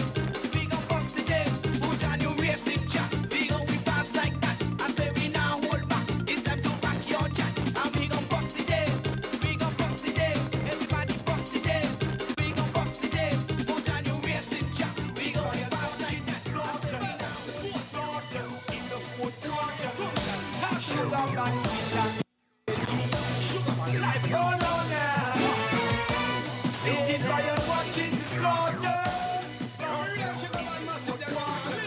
We gon' bust the day. Put on your racing chat. We gon' be fast like that. I say we now hold back. It's time to back your chat. And we gon' bust the day. We gon' bust the day. Everybody bust the day. We gon' bust the day. Put on your racing chat. We gon' be fast like that. Slaughter in the fourth quarter. Sugar man, sugar man, life all on now. Sitting by and watching the slaughter. Sugar man must sit there on me.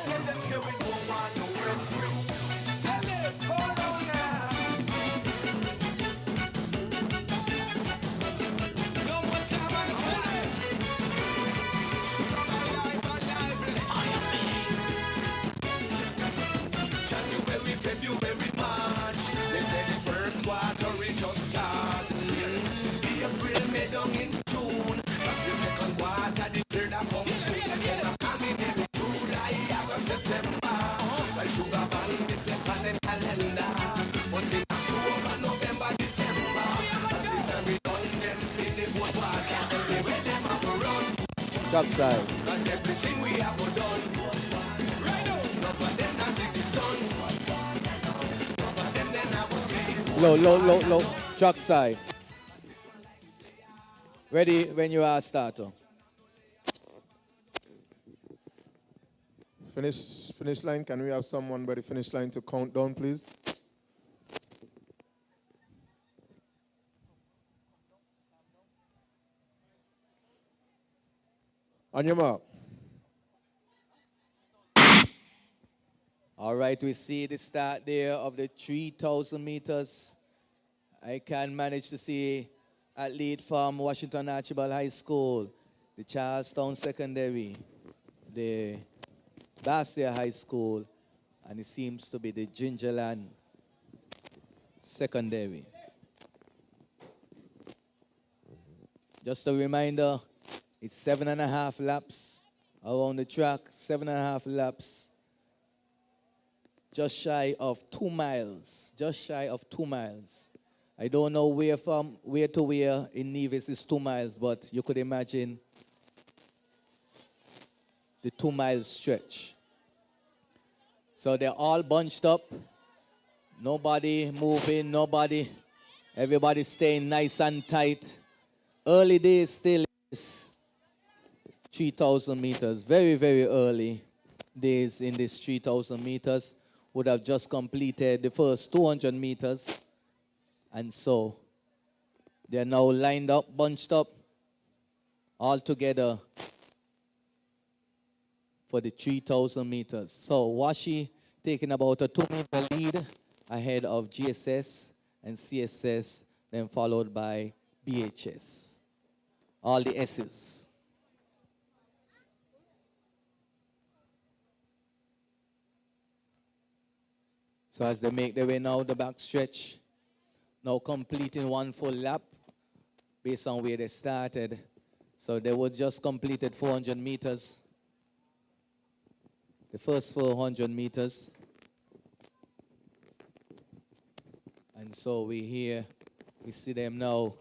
Tell them say we don't want no referee. Tell them, hold on now. No more time on the play. Sugar man, life and lively. January, February, March. They say the first quarter we just start. April, May down in June. That's the second quarter, the third of come soon. Then I'm coming in July, August, September. Like sugar band, they say on the calendar. But in October, November, December. That's the time we done them in the fourth quarter. Tell me where them have to run. Drop side. Cause everything we have done. Right now, none of them can see the sun. None of them then I will see. Low, low, low, low. Truck side. Ready when you are starter. Finish line. Can we have someone by the finish line to count down, please? On your mark. All right, we see the start there of the 3,000 meters. I can manage to see athlete from Washington Archibald High School, the Charlestown Secondary, the Bastia High School, and it seems to be the Gingerland Secondary. Just a reminder, it's 7.5 laps around the track, 7.5 laps. Just shy of 2 miles, just shy of 2 miles. I don't know where to where in Nevis is 2 miles, but you could imagine the 2-mile stretch. So they're all bunched up. Nobody moving, everybody staying nice and tight. Early days still is 3,000 meters. Very, very early days in this 3,000 meters. Would have just completed the first 200 meters. And so they're now lined up, bunched up, all together for the 3,000 meters. So Washi taking about a 2-meter lead ahead of GSS and CSS, then followed by BHS. All the S's. So as they make their way now, the back stretch, now completing one full lap based on where they started. So they were just completed 400 meters. The first 400 meters. And so we see them now,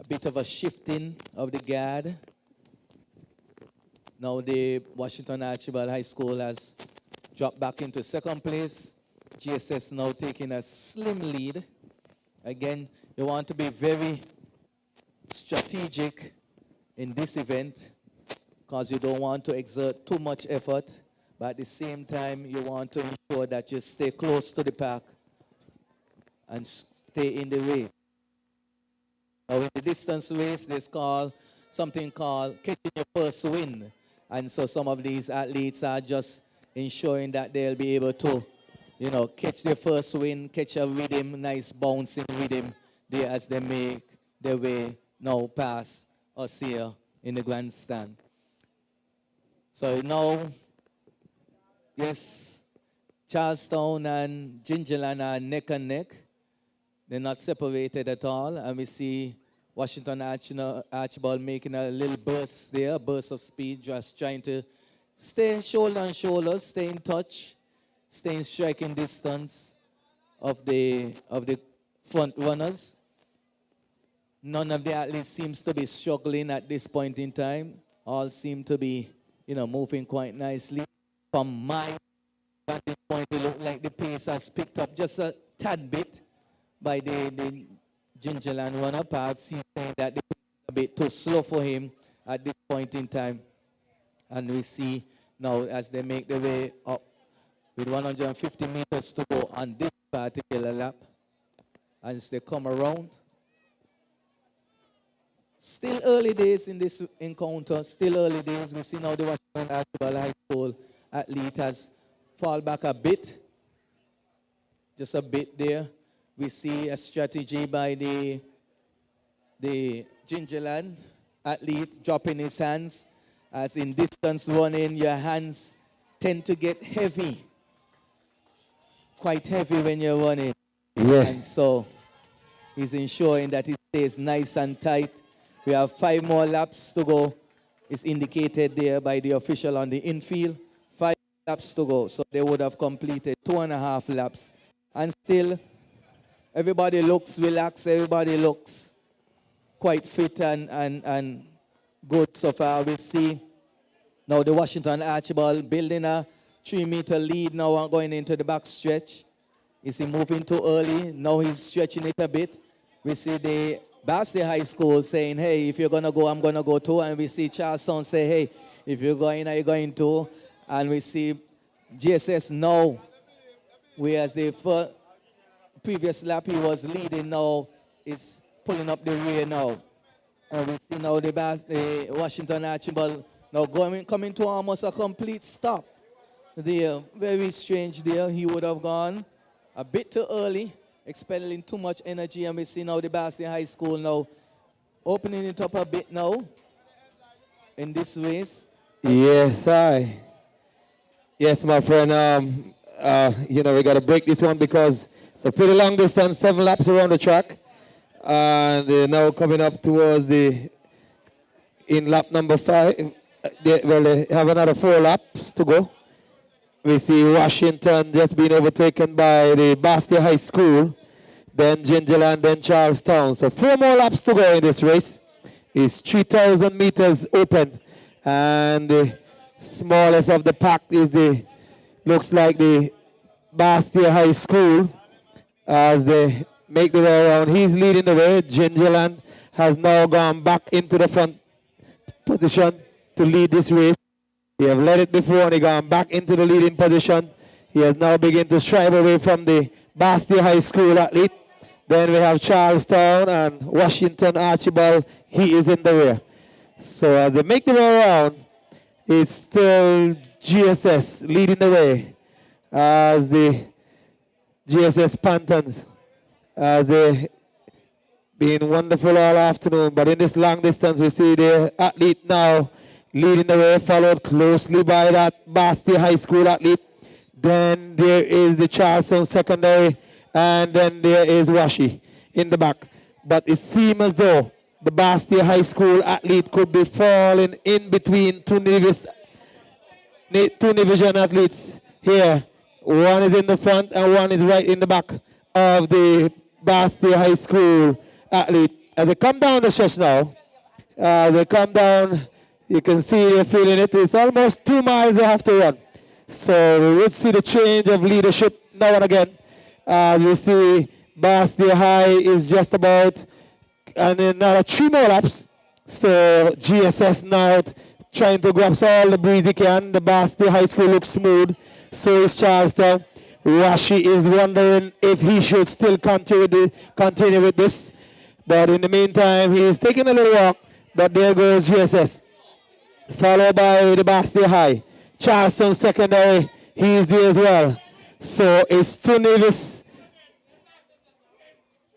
a bit of a shifting of the guard. Now the Washington Archibald High School has dropped back into second place. GSS now taking a slim lead. Again, you want to be very, strategic in this event because you don't want to exert too much effort, but at the same time, you want to ensure that you stay close to the pack and stay in the race. Now, in the distance race, there's something called catching your first win. And so some of these athletes are just ensuring that they'll be able to, catch their first win, catch a rhythm, nice bouncing rhythm there as they make their way now past us here in the grandstand. So now, yes, Charlestown and Gingerland are neck and neck. They're not separated at all. And we see Washington Archibald making a little burst there, a burst of speed, just trying to stay shoulder on shoulder, stay in touch, stay in striking distance of the front runners. None of the athletes seems to be struggling at this point in time. All seem to be, moving quite nicely. From my vantage point, it looks like the pace has picked up just a tad bit by the Gingerland runner. Perhaps he's saying that the pace is a bit too slow for him at this point in time. And we see now as they make their way up with 150 meters to go on this particular lap. As they come around. Still early days in this encounter, still early days. We see now the Washington Archibald High School athlete has fall back a bit, just a bit there. We see a strategy by the Gingerland athlete dropping his hands, as in distance running, your hands tend to get heavy, quite heavy when you're running. Yeah. And so he's ensuring that it stays nice and tight. We have 5 more laps to go. It's indicated there by the official on the infield. 5 laps to go. So they would have completed 2.5 laps. And still, everybody looks relaxed. Everybody looks quite fit and good so far. We see now the Washington Archibald building a 3-meter lead now going into the back stretch. Is he moving too early? Now he's stretching it a bit. We see the Basti High School saying, hey, if you're going to go, I'm going to go too. And we see Charlestown say, hey, if you're going, are you going too? And we see GSS now, whereas the previous lap he was leading now, is pulling up the rear now. And we see now the Washington Archibald now coming to almost a complete stop. There, very strange there. He would have gone a bit too early, expelling too much energy, and we see now the Boston High School now opening it up a bit now in this race. Yes, yes, my friend. We got to break this one because it's a pretty long distance, 7 laps around the track, and they're now coming up towards in lap number 5. They have another 4 laps to go. We see Washington just being overtaken by the Bastia High School, then Gingerland, then Charlestown. So 4 more laps to go in this race. It's 3,000 meters open. And the smallest of the pack looks like the Bastia High School as they make the way around. He's leading the way. Gingerland has now gone back into the front position to lead this race. He have led it before and he gone back into the leading position. He has now begun to strive away from the Bastia High School athlete. Then we have Charlestown and Washington Archibald. He is in the rear. So as they make the way around, it's still GSS leading the way as the GSS Panthers. As they been wonderful all afternoon. But in this long distance, we see the athlete now leading the way, followed closely by that Bastia High School athlete. Then there is the Charleston Secondary, and then there is Washi in the back. But it seems as though the Bastia High School athlete could be falling in between two Nevis athletes here. One is in the front and one is right in the back of the Bastia High School athlete. As they come down the stretch now, they come down. You can see they're feeling it. It's almost 2 miles they have to run. So we will see the change of leadership now and again. As we see Bastia High is just about and another 3 more laps. So GSS now trying to grab all the breeze he can. The Basti High School looks smooth. So is Charlestown. Rashi is wondering if he should still continue with this. But in the meantime, he's taking a little walk. But there goes GSS. Followed by the Basti High. Charlestown Secondary, he's there as well. So it's 2 Nevis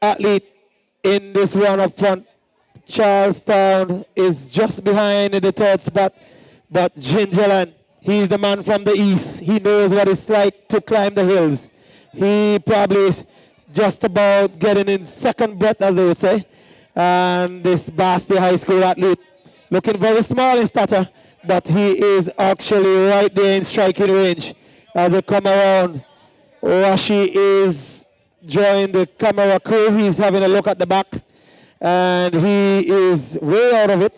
athlete in this one up front. Charlestown is just behind in the 3rd spot. But Gingerland, he's the man from the east. He knows what it's like to climb the hills. He probably is just about getting in second breath, as they would say. And this Basti High School athlete, looking very small in stature, but he is actually right there in striking range. As they come around, Rashi is joining the camera crew. He's having a look at the back, and he is way out of it.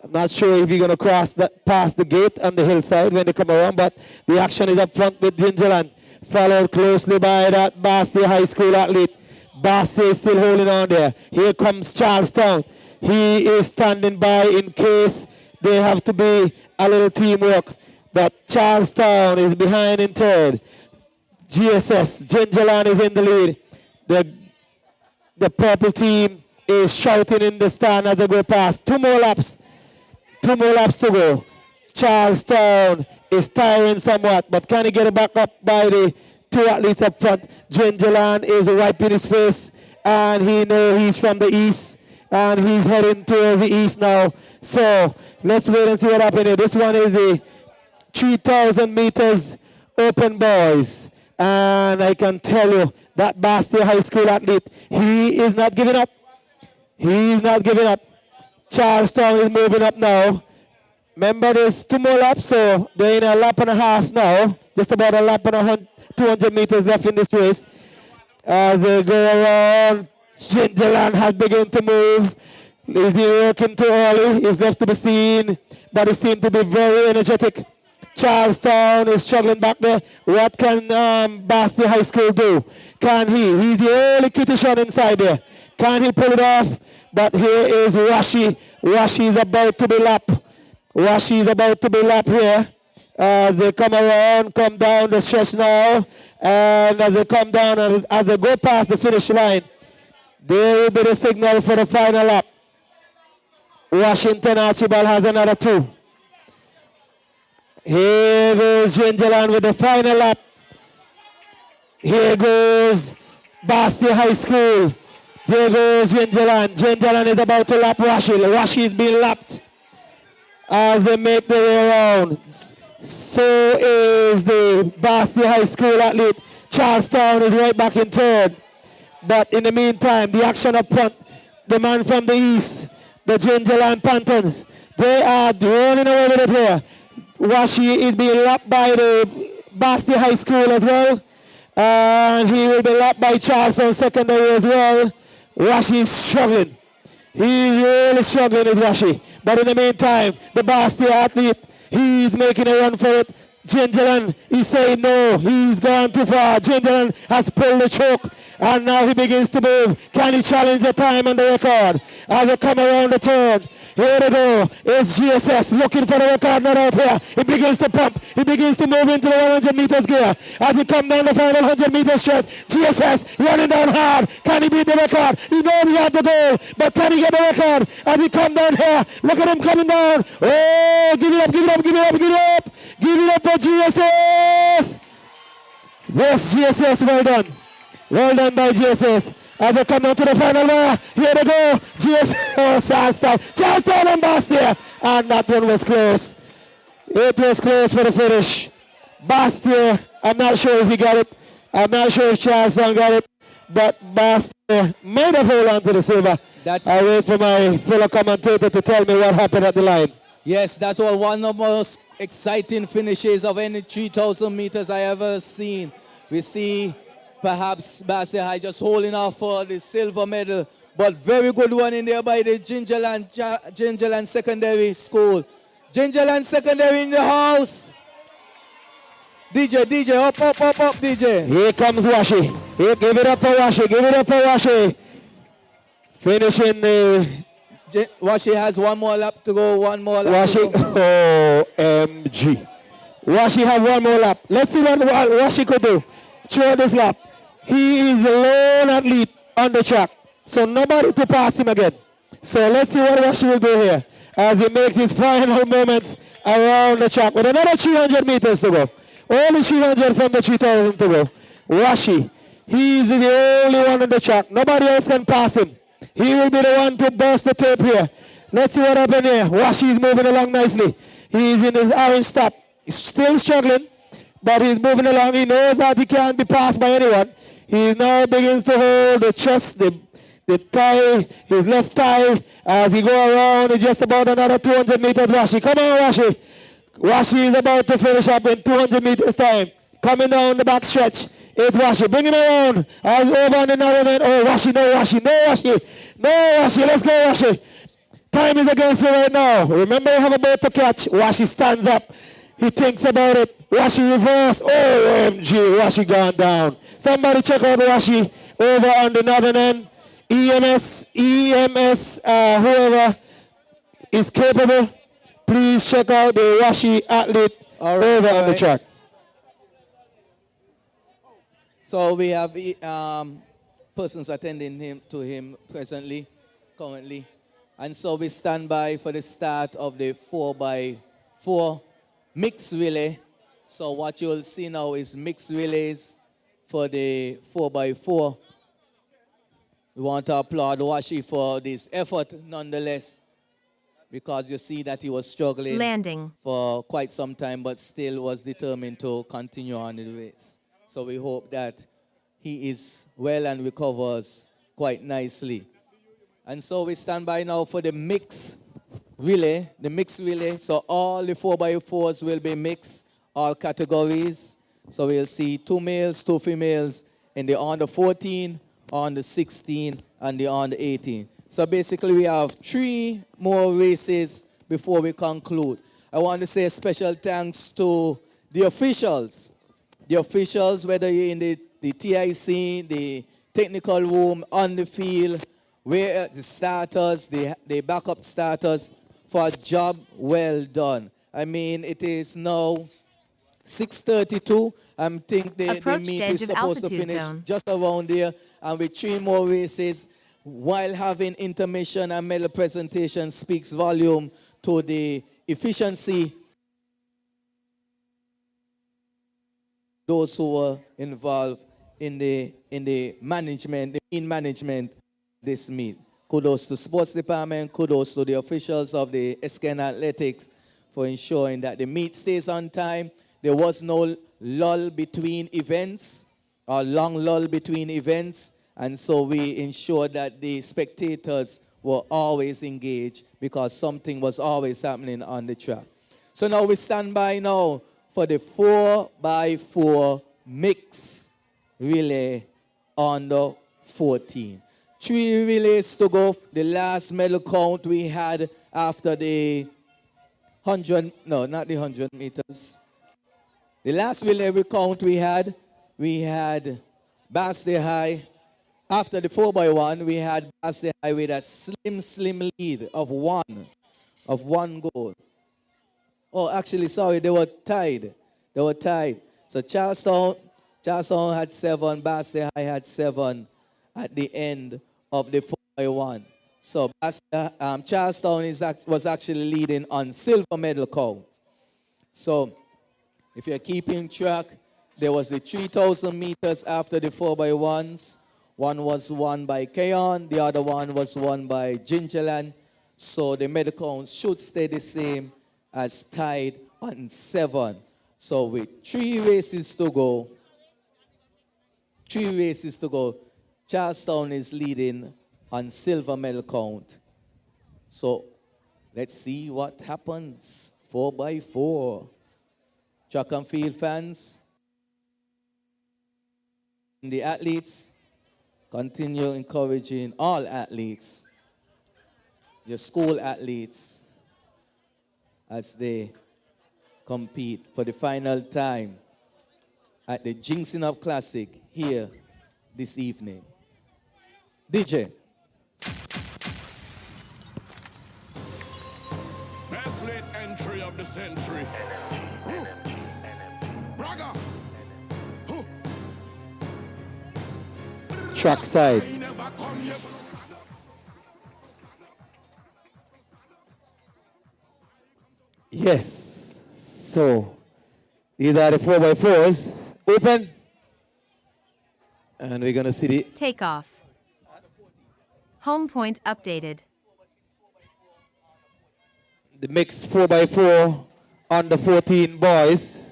I'm not sure if he's going to cross that past the gate on the hillside when they come around, but the action is up front with Gingerland, followed closely by that Basti High School athlete. Basti is still holding on there. Here comes Charlestown. He is standing by in case they have to be a little teamwork. But Charlestown is behind in 3rd. GSS, Gingerland is in the lead. The purple team is shouting in the stand as they go past. 2 more laps. 2 more laps to go. Charlestown is tiring somewhat, but can he get it back up by the 2 athletes up front? Gingerland is wiping his face, and he knows he's from the east, and he's heading towards the east now. So let's wait and see what happens here. This one is the 3,000 meters open boys. And I can tell you that Basti High School athlete, he is not giving up. He is not giving up. Charlestown is moving up now. Remember, there's 2 more laps, so they're in a lap and a half now. Just about a lap and 200 meters left in this race. As they go around, Gingerland has begun to move. Is he working too early? He's left to be seen, but he seems to be very energetic. Charlestown is struggling back there. What can Basti High School do? Can he? He's the only kitty shot inside there. Can he pull it off? But here is Rashi. Rashi is about to be lapped. Rashi is about to be lapped here. As they come around, come down the stretch now. And as they come down, and as they go past the finish line, there will be the signal for the final lap. Washington Archibald has another 2. Here goes Gingerland with the final lap. Here goes Basti High School. There goes Gingerland. Gingerland is about to lap Rashi. Rashi is being lapped as they make their way around. So is the Basti High School athlete. Charlestown is right back in 3rd. But in the meantime, the action up front, the man from the east, the Gingerland Panthers, they are running away with it here. Rashi is being lapped by the Basti High School as well. And he will be lapped by Charlestown Secondary as well. Rashi is struggling. He's really struggling, is Rashi. But in the meantime, the Basti athlete, he's making a run for it. Gingerland, he's saying no, he's gone too far. Gingerland has pulled the choke, and now he begins to move. Can he challenge the time and the record as they come around the turn? Here they go. It's GSS looking for the record, not out here. He begins to pump. He begins to move into the 100 meters gear. As he comes down the final 100 meter stretch, GSS running down hard. Can he beat the record? He knows he had the goal, but can he get the record? As he comes down here, look at him coming down. Oh, give it up, give it up, give it up, give it up. Give it up for GSS. Yes, GSS, well done. Well done by GSS. As they come down to the final wire, here they go. Charlestown and Basti. And that one was close. It was close for the finish. Basti, I'm not sure if he got it. I'm not sure if Charlestown got it. But Basti might have held on to the silver. I wait for my fellow commentator to tell me what happened at the line. Yes, that was one of the most exciting finishes of any 3,000 meters I ever seen. We see perhaps Basti High just holding off for the silver medal, but very good one in there by the Gingerland Secondary School. Gingerland Secondary in the house. DJ, up, DJ. Here comes Washi. Here, give it up for Washi, give it up for Washi. Finishing the... Washi has one more lap to go, one more lap Washi, to go. OMG. Washi have one more lap. Let's see what Washi could do throughout this lap. He is a lone athlete on the track, so nobody to pass him again. So let's see what Washi will do here as he makes his final moments around the track with another 300 meters to go. Only 300 from the 3,000 to go. Washi, he's the only one on the track. Nobody else can pass him. He will be the one to burst the tape here. Let's see what happens here. Washi is moving along nicely. He's in his orange top. He's still struggling, but he's moving along. He knows that he can't be passed by anyone. He now begins to hold the chest, the thigh, his left thigh, as he go around. It's just about another 200 meters. Washi, come on, Washi. Washi is about to finish up in 200 meters time. Coming down the back stretch. It's Washi. Bring him around. As over on another man. Oh, Washi, no, Washi, no, Washi. No, Washi, let's go, Washi. Time is against you right now. Remember, you have a boat to catch. Washi stands up. He thinks about it. Washi reverse. OMG, Washi gone down. Somebody check out Washi over on the northern end. EMS, whoever is capable, please check out the Washi athlete over on the track. So we have persons attending to him currently. And so we stand by for the start of the 4x4 mixed relay. So what you'll see now is mixed relays for the 4x4. We want to applaud Washi for this effort nonetheless, because you see that he was struggling for quite some time, but still was determined to continue on the race. So we hope that he is well and recovers quite nicely. And so we stand by now for the mixed relay. So all the 4x4s will be mixed, all categories. So we'll see 2 males, 2 females in the under 14, under 16, and the under 18. So basically we have 3 more races before we conclude. I want to say a special thanks to the officials. The officials, whether you're in the TIC, the technical room, on the field, where the starters, the backup starters, for a job well done. I mean, it is now 6:32. I think the meet is supposed to finish just around there. And with 3 more races, while having intermission and medal presentation speaks volume to the efficiency those who were involved in the management, the mean management this meet. Kudos to sports department, kudos to the officials of the SKN Athletics for ensuring that the meet stays on time. There was no lull between events, or long lull between events, and so we ensured that the spectators were always engaged because something was always happening on the track. So now we stand by now for the 4x4 mix relay under 14. 3 relays to go. The last medal count we had after the 100, no, not the 100 meters. The last relay count we had Basti High. After the 4x1, we had Basti High with a slim lead of one goal. Oh, actually, sorry, they were tied. So Charlestown had 7, Basti High had 7 at the end of the 4x1. So Charlestown was actually leading on silver medal count. So if you're keeping track, there was the 3,000 meters after the 4x1s. One was won by Keon, the other one was won by Gingerland. So the medal count should stay the same as tied on 7. So with 3 races to go, Charlestown is leading on silver medal count. So let's see what happens. 4x4. Track and field fans, the athletes, continue encouraging all athletes, your school athletes, as they compete for the final time at the Ginseng Up Classic here this evening. DJ. entry of the century. Braga. Trackside. Yes. So these are the 4x4s. Open. And we're going to see the Takeoff. Home point updated. the mixed 4x4 under 14 boys.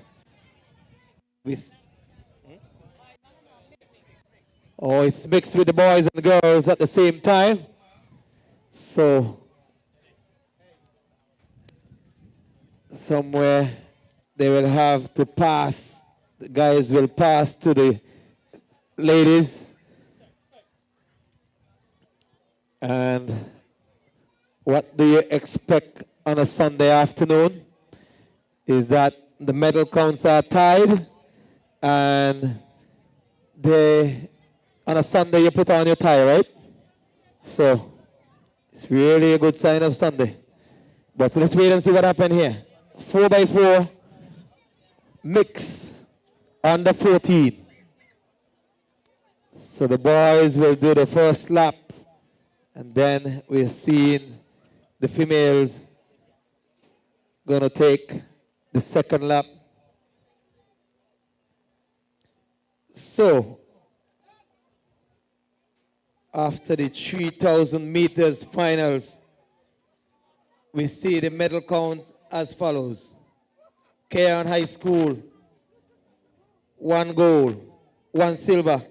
Oh, it's mixed with the boys and the girls at the same time. So somewhere they will have to pass. The guys will pass to the ladies. And what do you expect on a Sunday afternoon is that the medal counts are tied, and on a Sunday you put on your tie, right? So it's really a good sign of Sunday. But let's wait and see what happened here. 4x4 mix under 14. So the boys will do the first lap, and then we're seeing the females going to take the second lap. So after the 3,000 meters finals, we see the medal counts as follows. Cairn High School, 1 gold, 1 silver,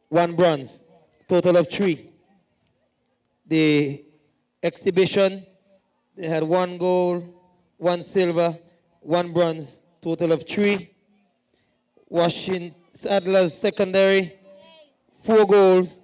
1 bronze, total of 3. The exhibition, they had 1 gold, 1 silver, 1 bronze, total of 3. Washington Sadler's secondary, 4 golds.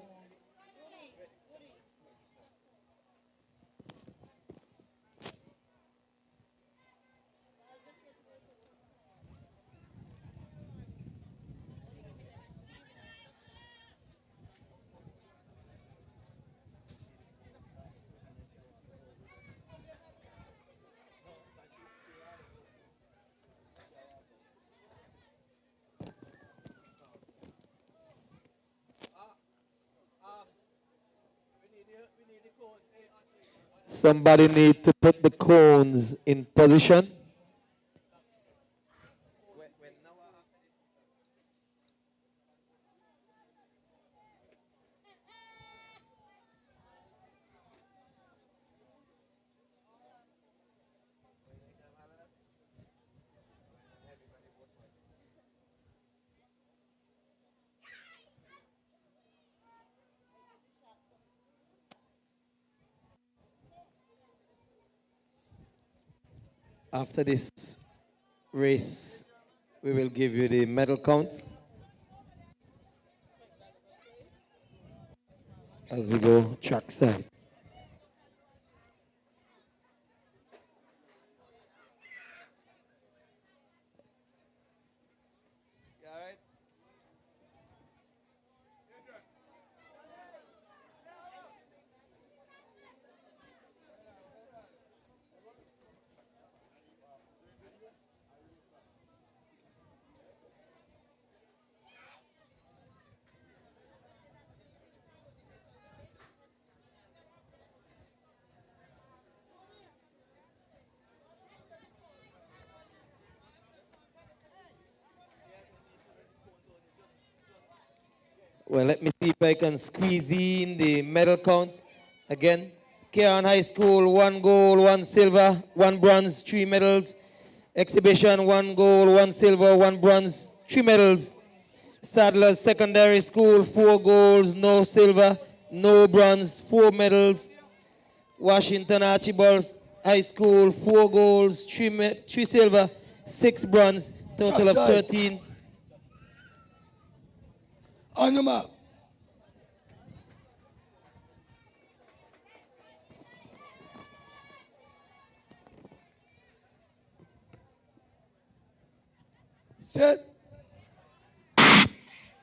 Somebody need to put the cones in position. After this race, we will give you the medal counts as we go trackside. Well, let me see if I can squeeze in the medal counts. Again, Cairn High School, 1 gold, 1 silver, 1 bronze, 3 medals. Exhibition, 1 gold, 1 silver, 1 bronze, 3 medals. Sadler's Secondary School, 4 golds, no silver, no bronze, 4 medals. Washington Archibald High School, 4 golds, 3 silver, 6 bronze, total of 13. On your mark. Set.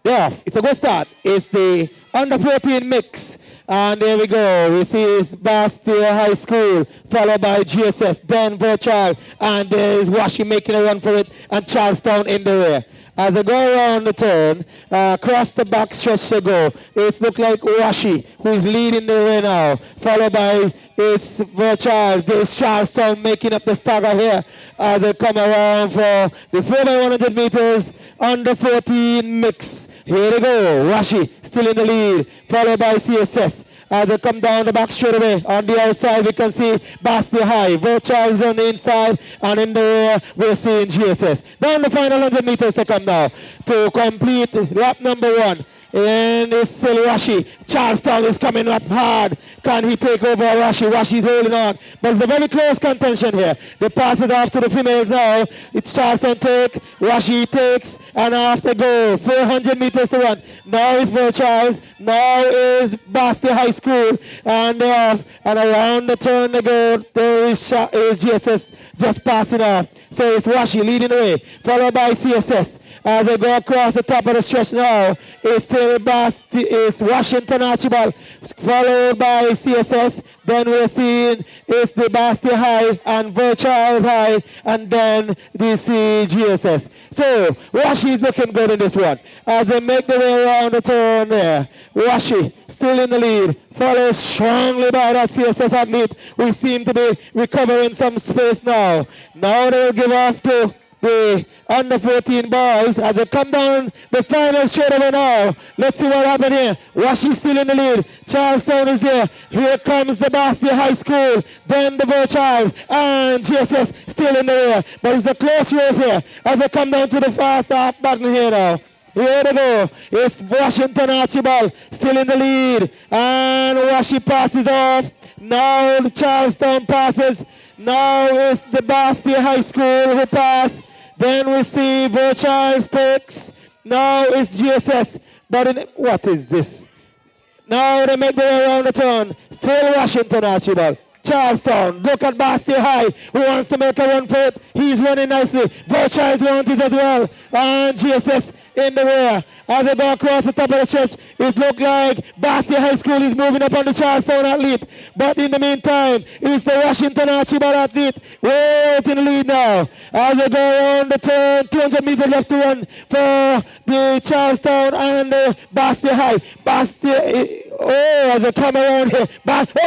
Yeah, it's a good start. It's the under 14 mix. And there we go. We see it's Bastille High School, followed by GSS, then Virtual, and there is Washi making a run for it, and Charlestown in the rear. As they go around the turn, across the back stretch they go. It looks like Washi, who is leading the way now, followed by it's Virtual. There's Charlestown making up the stagger here as they come around for the 4x100 meters under 14 mix. Here they go. Washi still in the lead, followed by CSS. As they come down the back straight away, on the outside we can see Bastille High. Virtuals on the inside, and in the rear we're seeing GSS. Down the final 100 meters to come now to complete lap number 1. And it's still Washi. Charlestown is coming up hard. Can he take over Washi? Washi's holding on. But it's a very close contention here. The pass is off to the females now. It's Charlestown take. Washi takes. And off they go. 400 meters to run. Now it's Virtuals. Now is Bastille High School. And they're off. And around the turn they go. There is GSS just passing off. So it's Washi leading the way. Followed by CSS. As they go across the top of the stretch now, it's Washington Archibald, followed by CSS. Then we're seeing it's the Bastille High and Virtual High, and then the GSS. So Washi is looking good in this one. As they make their way around the turn there, Washi still in the lead, followed strongly by that CSS athlete, who seem to be recovering some space now. Now they will give off to the under 14 boys as they come down the final straight away now. Let's see what happened here. Washi still in the lead. Charlestown is there. Here comes the Bastille High School. Then the Virtuals and GSS still in the rear. But it's a close race here as they come down to the fast half button here now. Here they go. It's Washington Archibald still in the lead. And Washi passes off. Now the Charlestown passes. Now it's the Bastille High School who pass. Then we see Virtuals takes. Now it's GSS. But what is this? Now they make their way around the turn. Still Washington Archibald. Charlestown. Look at Bastille High, who wants to make a run for it. He's running nicely. Virtuals want it as well. And GSS in the rear. As they go across the top of the stretch, it looked like Bastille High School is moving up on the Charlestown athlete. But in the meantime, it's the Washington Archibald athlete way out in the lead now. As they go around the turn, 200 meters left to run for the Charlestown and the Bastille High. As they come around here,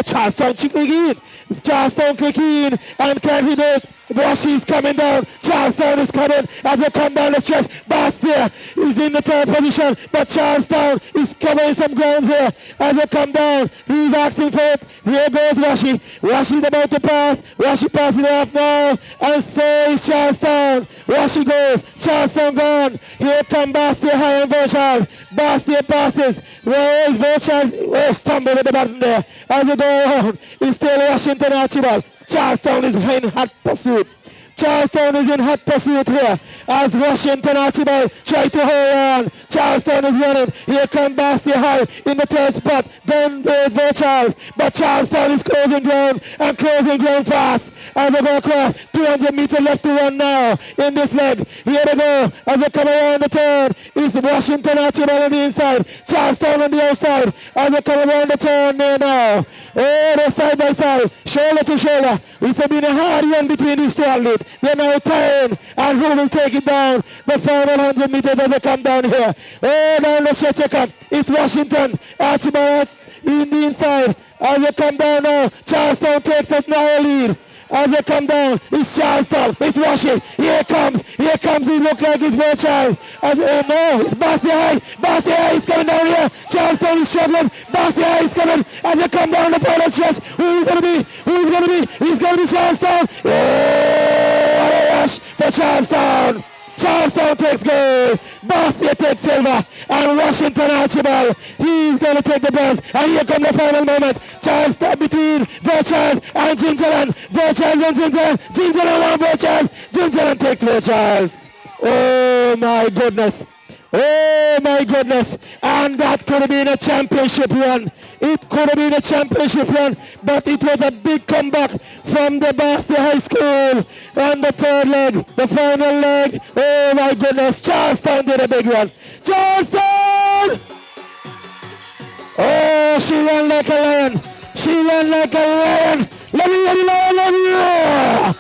Charlestown clicking in. Charlestown clicking in, and can he do it? Washi's coming down. Charlestown is coming as they come down the stretch. Bastille is in the third position, but Charlestown is covering some grounds here as they come down. He's asking for it. Here goes Washi. Washi's about to pass. Washi passes off now, and so is Charlestown. Washi goes. Charlestown gone. Here come Bastille High and Virtual. Bastille passes. Where is Virtual? Oh, stumble with the button there. As they go around, it's still Washington Archibald. Charlestown is in hot pursuit. Charlestown is in hot pursuit here as Washington Archibald try to hold on. Charlestown is running. Here comes Bastille High in the third spot. Then there's Virtual. But Charlestown is closing ground and closing ground fast as they go across. 200 meters left to run now in this leg. Here they go as they come around the turn. It's Washington Archibald on the inside. Charlestown on the outside as they come around the turn there now. Oh, they're side by side, shoulder to shoulder. It's been a hard run between these two athletes. They're now tired, and who will take it down? The final 100 meters as they come down here. Oh, down the stretch they come. It's Washington Archibald in the inside. As they come down now, Charlestown takes a narrow lead. As they come down, it's Charlestown, it's Washi. Here it comes, he looks like it's Virtual. No, it's Bastille High. Bastille High is coming down here. Charlestown is struggling. Bastille High is coming. As they come down the final stretch, who's going to be? He's going to be Charlestown. Oh, what a rush for Charlestown. Charlestown takes gold, Bastille takes silver, and Washington Archibald, he's going to take the bronze. And here comes the final moment. Charlestown between Virtual and Ginseng. Virtual and Ginseng. Ginseng won Virtual. Ginseng takes Virtual. Oh my goodness. Oh my goodness. And that could have been a championship run. It could have been a championship run, but it was a big comeback from the Bastille High School on the third leg, the final leg. Oh my goodness, Charlestown did a big run. Charlestown! Oh, she ran like a lion. She ran like a lion. Let me roar.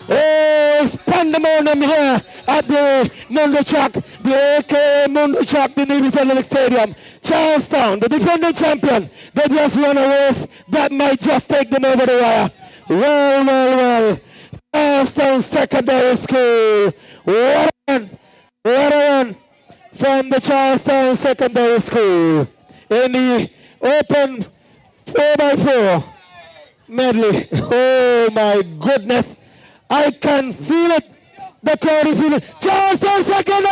Oh, it's pandemonium here at the Mundo Track, the AK Mundo Track, the Nevis Athletic Stadium. Charlestown, the defending champion, they just run a race that might just take them over the wire. Well. Charlestown Secondary School. What a run from the Charlestown Secondary School in the open 4x4 medley. Oh my goodness. I can feel it. The crowd is feeling it. Charlestown Secondary!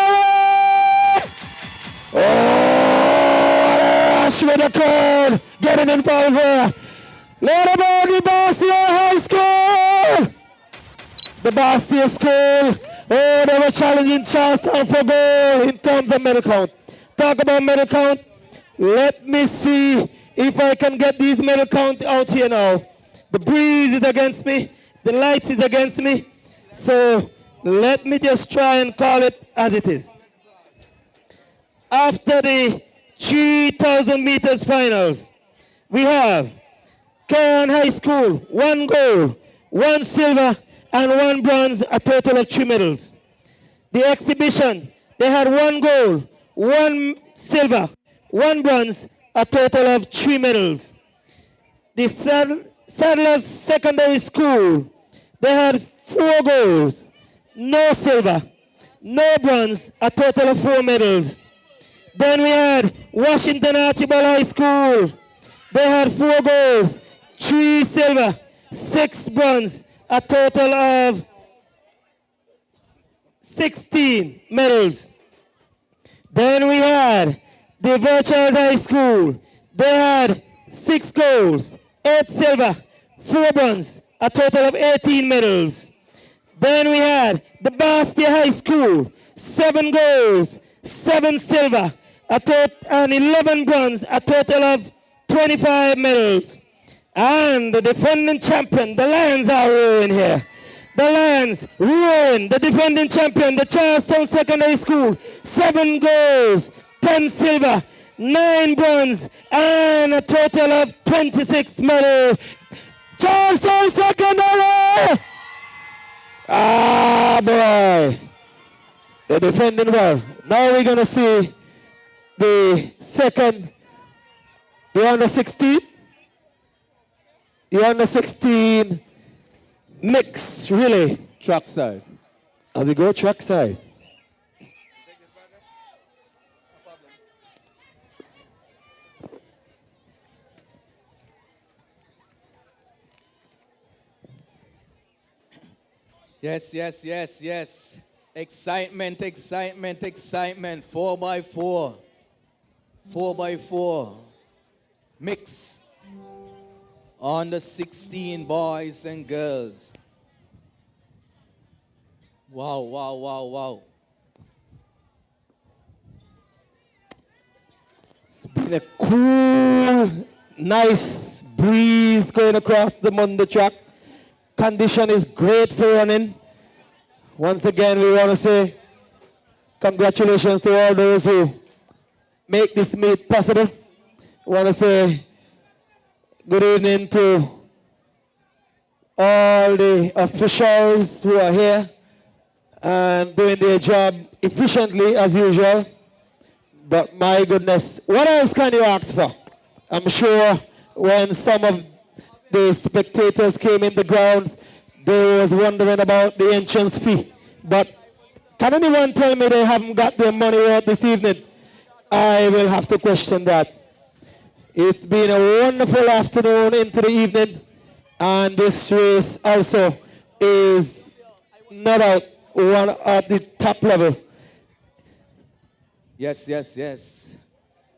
Oh, what a rush with the crowd getting involved here. Let about the Bastia High School. The Bastia School. Oh, they were challenging Charlestown for goal in terms of medal count. Talk about medal count. Let me see if I can get these medal count out here now. The breeze is against me. The lights is against me. So let me just try and call it as it is. After the 3,000 meters finals, we have Cairn High School, 1 gold, 1 silver, and 1 bronze, a total of 3 medals. The exhibition, they had 1 gold, 1 silver, 1 bronze, a total of 3 medals. The Sadler's Secondary School, they had 4 golds, no silver, no bronze, a total of 4 medals. Then we had Washington Archibald High School. They had 4 golds, 3 silver, 6 bronze, a total of 16 medals. Then we had the Virtual High School. They had 6 golds, 8 silver, 4 bronze, a total of 18 medals. Then we had the Bastia High School, 7 golds, 7 silver, and 11 bronze, a total of 25 medals. And the defending champion, the Lions are roaring here. The Lions roaring, the defending champion, the Charlestown Secondary School, 7 golds, 10 silver, 9 bronze, and a total of 26 medals. Charlestown Secondary! Ah, boy. They're defending well. Now we're going to see the second, the under 16. The under 16 mix relay. Track side. As we go track side. Yes. Excitement. 4x4. 4x4. Mix. On the 16 boys and girls. Wow. It's been a cool, nice breeze going across the Mundo track. Condition is great for running. Once again, we want to say congratulations to all those who make this meet possible. We want to say good evening to all the officials who are here and doing their job efficiently as usual. But my goodness, what else can you ask for? I'm sure when some of the spectators came in the grounds, they was wondering about the entrance fee. But can anyone tell me they haven't got their money worth this evening? I will have to question that. It's been a wonderful afternoon into the evening, and this race also is not out one at the top level. Yes.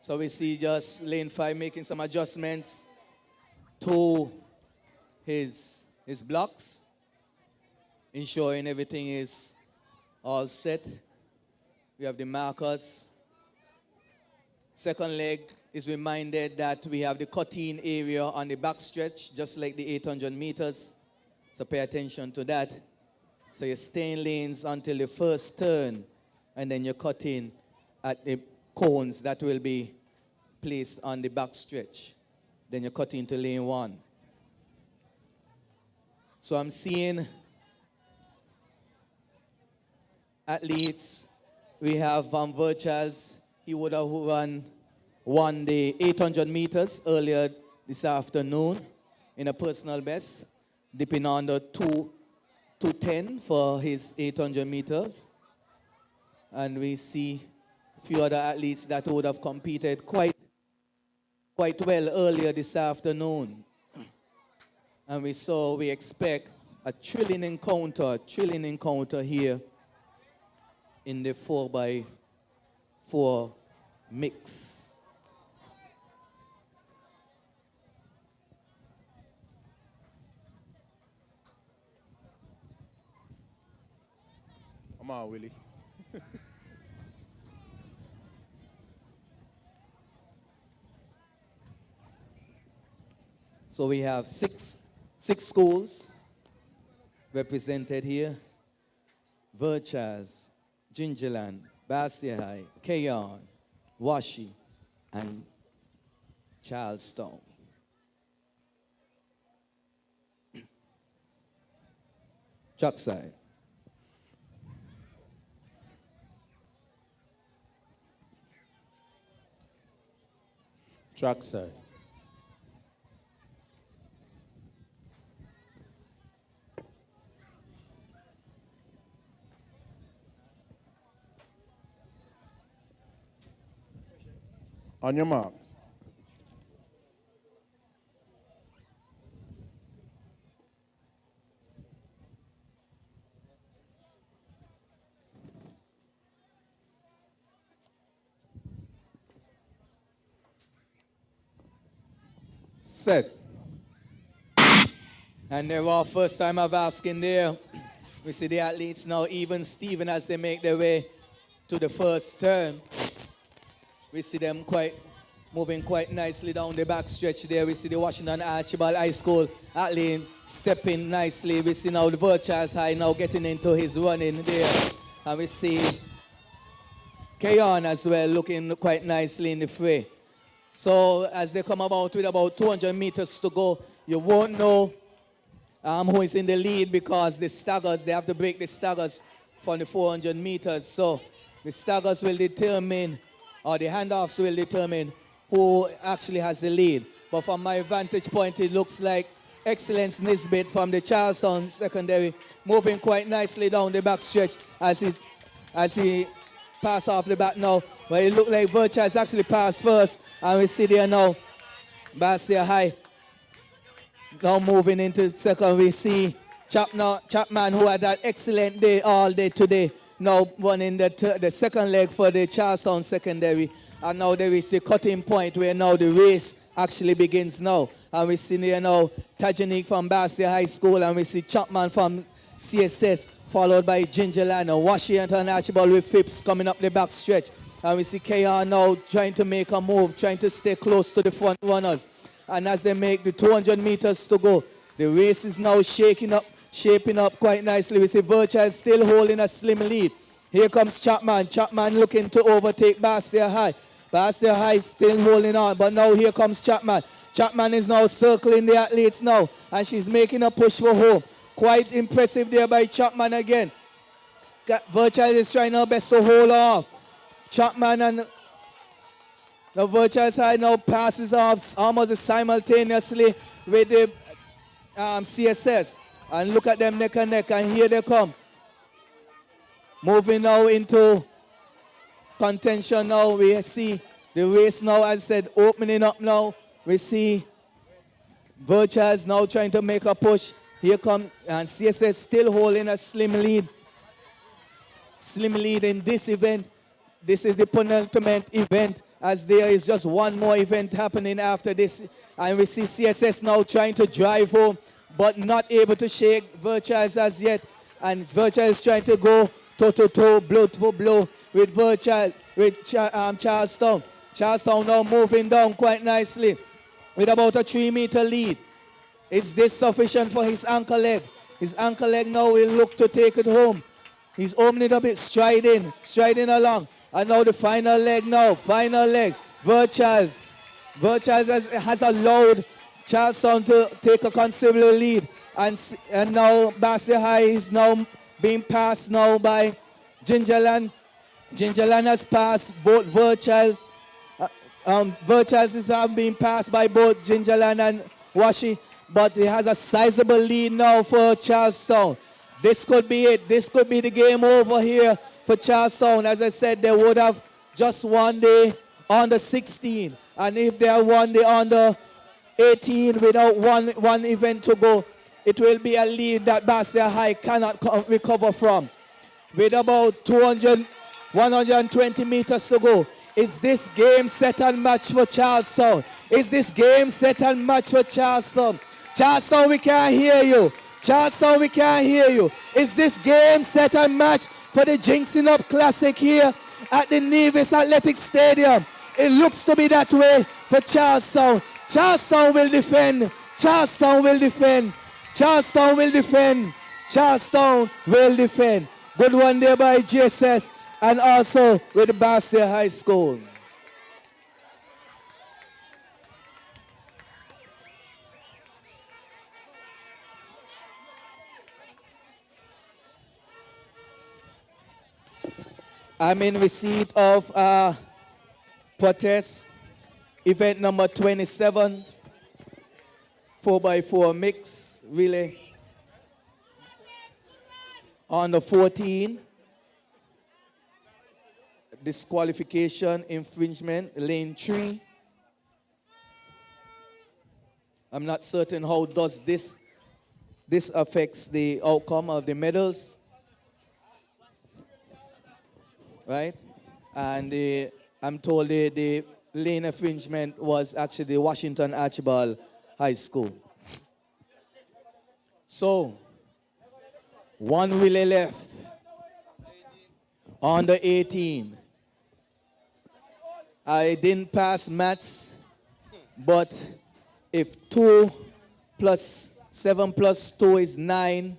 So we see just Lane 5 making some adjustments to his blocks, ensuring everything is all set. We have the markers. Second leg is reminded that we have the cut-in area on the back stretch, just like the 800 meters. So pay attention to that. So you stay in lanes until the first turn, and then you cut in at the cones that will be placed on the back stretch. Then you cut into lane 1. So I'm seeing athletes. We have Van Virchals. He would have won the 800 meters earlier this afternoon in a personal best, dipping under 210 for his 800 meters. And we see a few other athletes that would have competed quite well earlier this afternoon. And we expect a thrilling encounter here in the 4x4 mix. Come on, Willie. So we have six schools represented here. Virchas, Gingerland, Bastia High, Keyon, Washi, and Charlestown. Trackside. Trackside. On your mark. Set. And they're all first time I've asked in there. We see the athletes now, even Steven, as they make their way to the first turn. We see them moving quite nicely down the back stretch there. We see the Washington Archibald High School athlete stepping nicely. We see now the Virchas High now getting into his running there. And we see Keyon as well looking quite nicely in the fray. So as they come about with about 200 meters to go, you won't know who is in the lead because the staggers, they have to break the staggers from the 400 meters. So the staggers will determine, or the handoffs will determine who actually has the lead. But from my vantage point, it looks like Excellence Nisbet from the Charlestown secondary moving quite nicely down the back stretch as he pass off the back now. But it looks like Vircha has actually passed first. And we see there now, Bastia High now moving into second. We see Chapman, who had that excellent day all day today, now running the second leg for the Charlestown secondary. And now they reach the cutting point where now the race actually begins now. And we see there now Tajanik from Bastia High School, and we see Chapman from CSS, followed by Gingerland and Washington Archibald with Phipps coming up the back stretch. And we see KR now trying to make a move, trying to stay close to the front runners. And as they make the 200 meters to go, the race is now shaping up quite nicely. We see Virchal still holding a slim lead. Here comes Chapman. Chapman looking to overtake Bastia High. Bastia High still holding on, but now here comes Chapman. Chapman is now circling the athletes now, and she's making a push for home. Quite impressive there by Chapman again. Virchal is trying her best to hold off. Chapman and the Virchal side now passes off almost simultaneously with the CSS. And look at them neck and neck, and here they come. Moving now into contention now. We see the race now, as I said, opening up now. We see Virchal now trying to make a push. Here comes, and CSS still holding a slim lead. Slim lead in this event. This is the penultimate event, as there is just one more event happening after this. And we see CSS now trying to drive home, but not able to shake Virchal as yet. And Virchal is trying to go toe-to-toe, blow-to-blow with Virchal, with Charlestown. Charlestown now moving down quite nicely with about a 3-meter lead. Is this sufficient for his ankle leg? His ankle leg now will look to take it home. He's opening up it, striding along. And now the final leg now, final leg. Virchal Virtuals has allowed Charlestown to take a considerable lead. And now Bastille High is now being passed now by Gingerland. Gingerland has passed both Virtuals. Virtuals is being passed by both Gingerland and Washi. But it has a sizable lead now for Charlestown. This could be it. This could be the game over here for Charlestown. As I said, they would have just won the under 16. And if they have won the under 18 without one event to go, it will be a lead that Bastille High cannot recover from. With about 120 meters to go, is this game set and match for Charlestown? Is this game set and match for Charlestown? Charlestown, we can't hear you. Charlestown, we can't hear you. Is this game set and match for the Ginseng Up Classic here at the Nevis Athletic Stadium? It looks to be that way for Charlestown. Charlestown will defend. Charlestown will defend. Charlestown will defend. Charlestown will defend. Good one there by GSS and also with the Bastille High School. I'm in receipt of protest, event number 27, 4x4 mix relay. On the 14, disqualification, infringement, lane 3. I'm not certain how does this affects the outcome of the medals. Right? And I'm told the lane infringement was actually the Washington Archibald High School. So, one relay left. Under 18. I didn't pass maths, but if 2 plus 7 plus 2 is 9,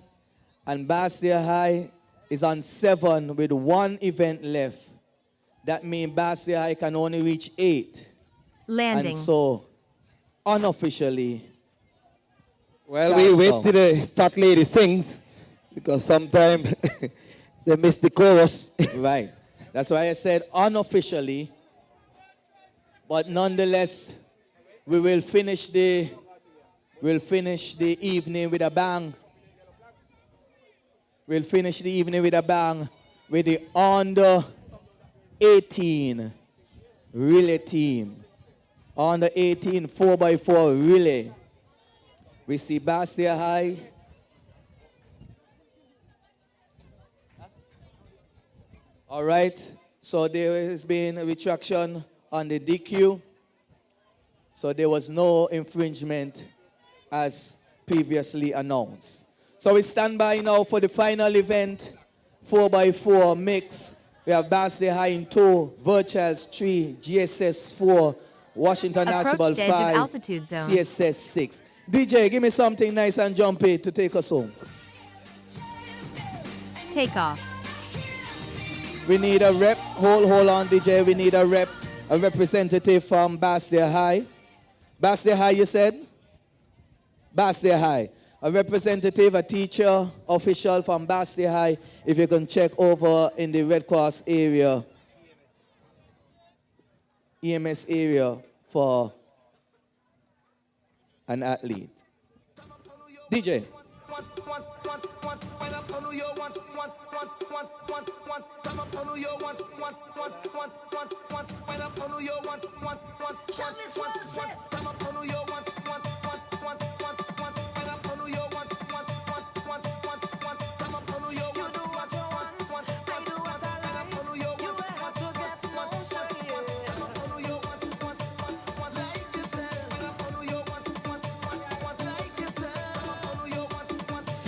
and Bastille High is on 7 with one event left, that means Bastille High can only reach 8. Landing. And so, unofficially, well, we wait till the fat lady sings, because sometimes they miss the chorus. Right. That's why I said unofficially, but nonetheless, we'll finish the evening with a bang. We'll finish the evening with a bang with the under 18 relay team. Under 18 4x4 relay. We see Bastille High. All right. So there has been a retraction on the DQ. So there was no infringement as previously announced. So we stand by now for the final event, 4x4 mix. We have Bastille High in 2, Virtuals 3, GSS 4, Washington Archibald 5, altitude zone. CSS 6. DJ, give me something nice and jumpy to take us home. Take off. We need a rep. Hold on, DJ. We need a rep, a representative from Bastille High. Bastille High, you said? Bastille High. A representative, a teacher, official from Bastille High, if you can check over in the Red Cross area, EMS area for an athlete. DJ.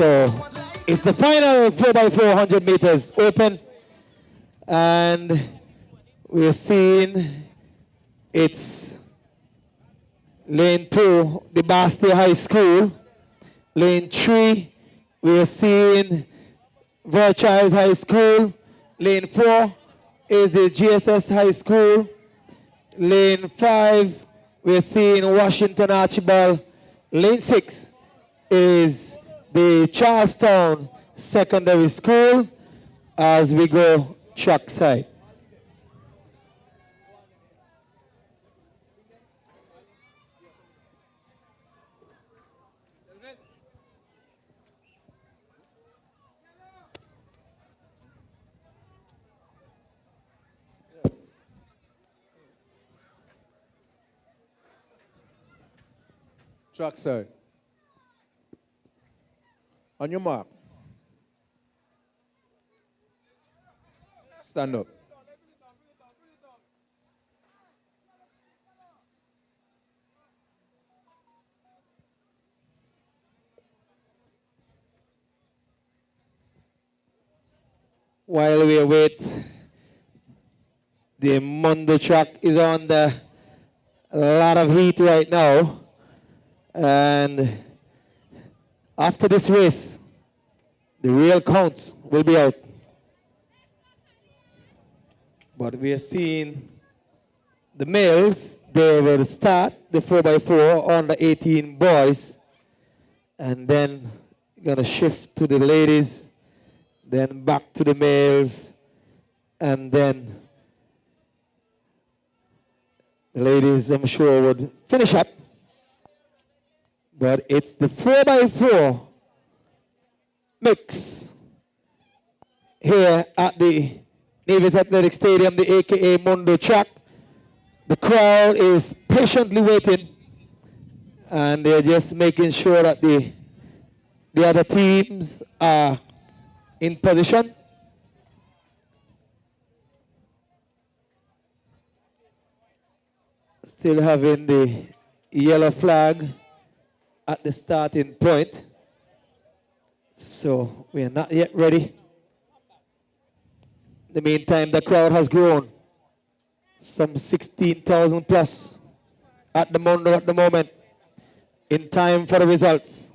So it's the final 4x400 meters open, and we're seeing it's lane 2, the Bastille High School. Lane 3, we're seeing Virtuals High School. Lane 4 is the GSS High School. Lane 5 we're seeing Washington Archibald. Lane 6 is the Charlestown Secondary School as we go track side. Track side. On your mark. Stand up. While we wait, the Mondo track is on a lot of heat right now. And after this race, the real counts will be out. But we are seeing the males, they will start the 4x4 on the 18 boys. And then gonna shift to the ladies, then back to the males, and then the ladies, I'm sure, would finish up. But it's the 4x4 mix here at the Nevis Athletic Stadium, the AKA Mondo track. The crowd is patiently waiting, and they're just making sure that the other teams are in position. Still having the yellow flag at the starting point. So we are not yet ready. In the meantime, the crowd has grown. Some 16,000 plus at the Mondo at the moment. In time for the results.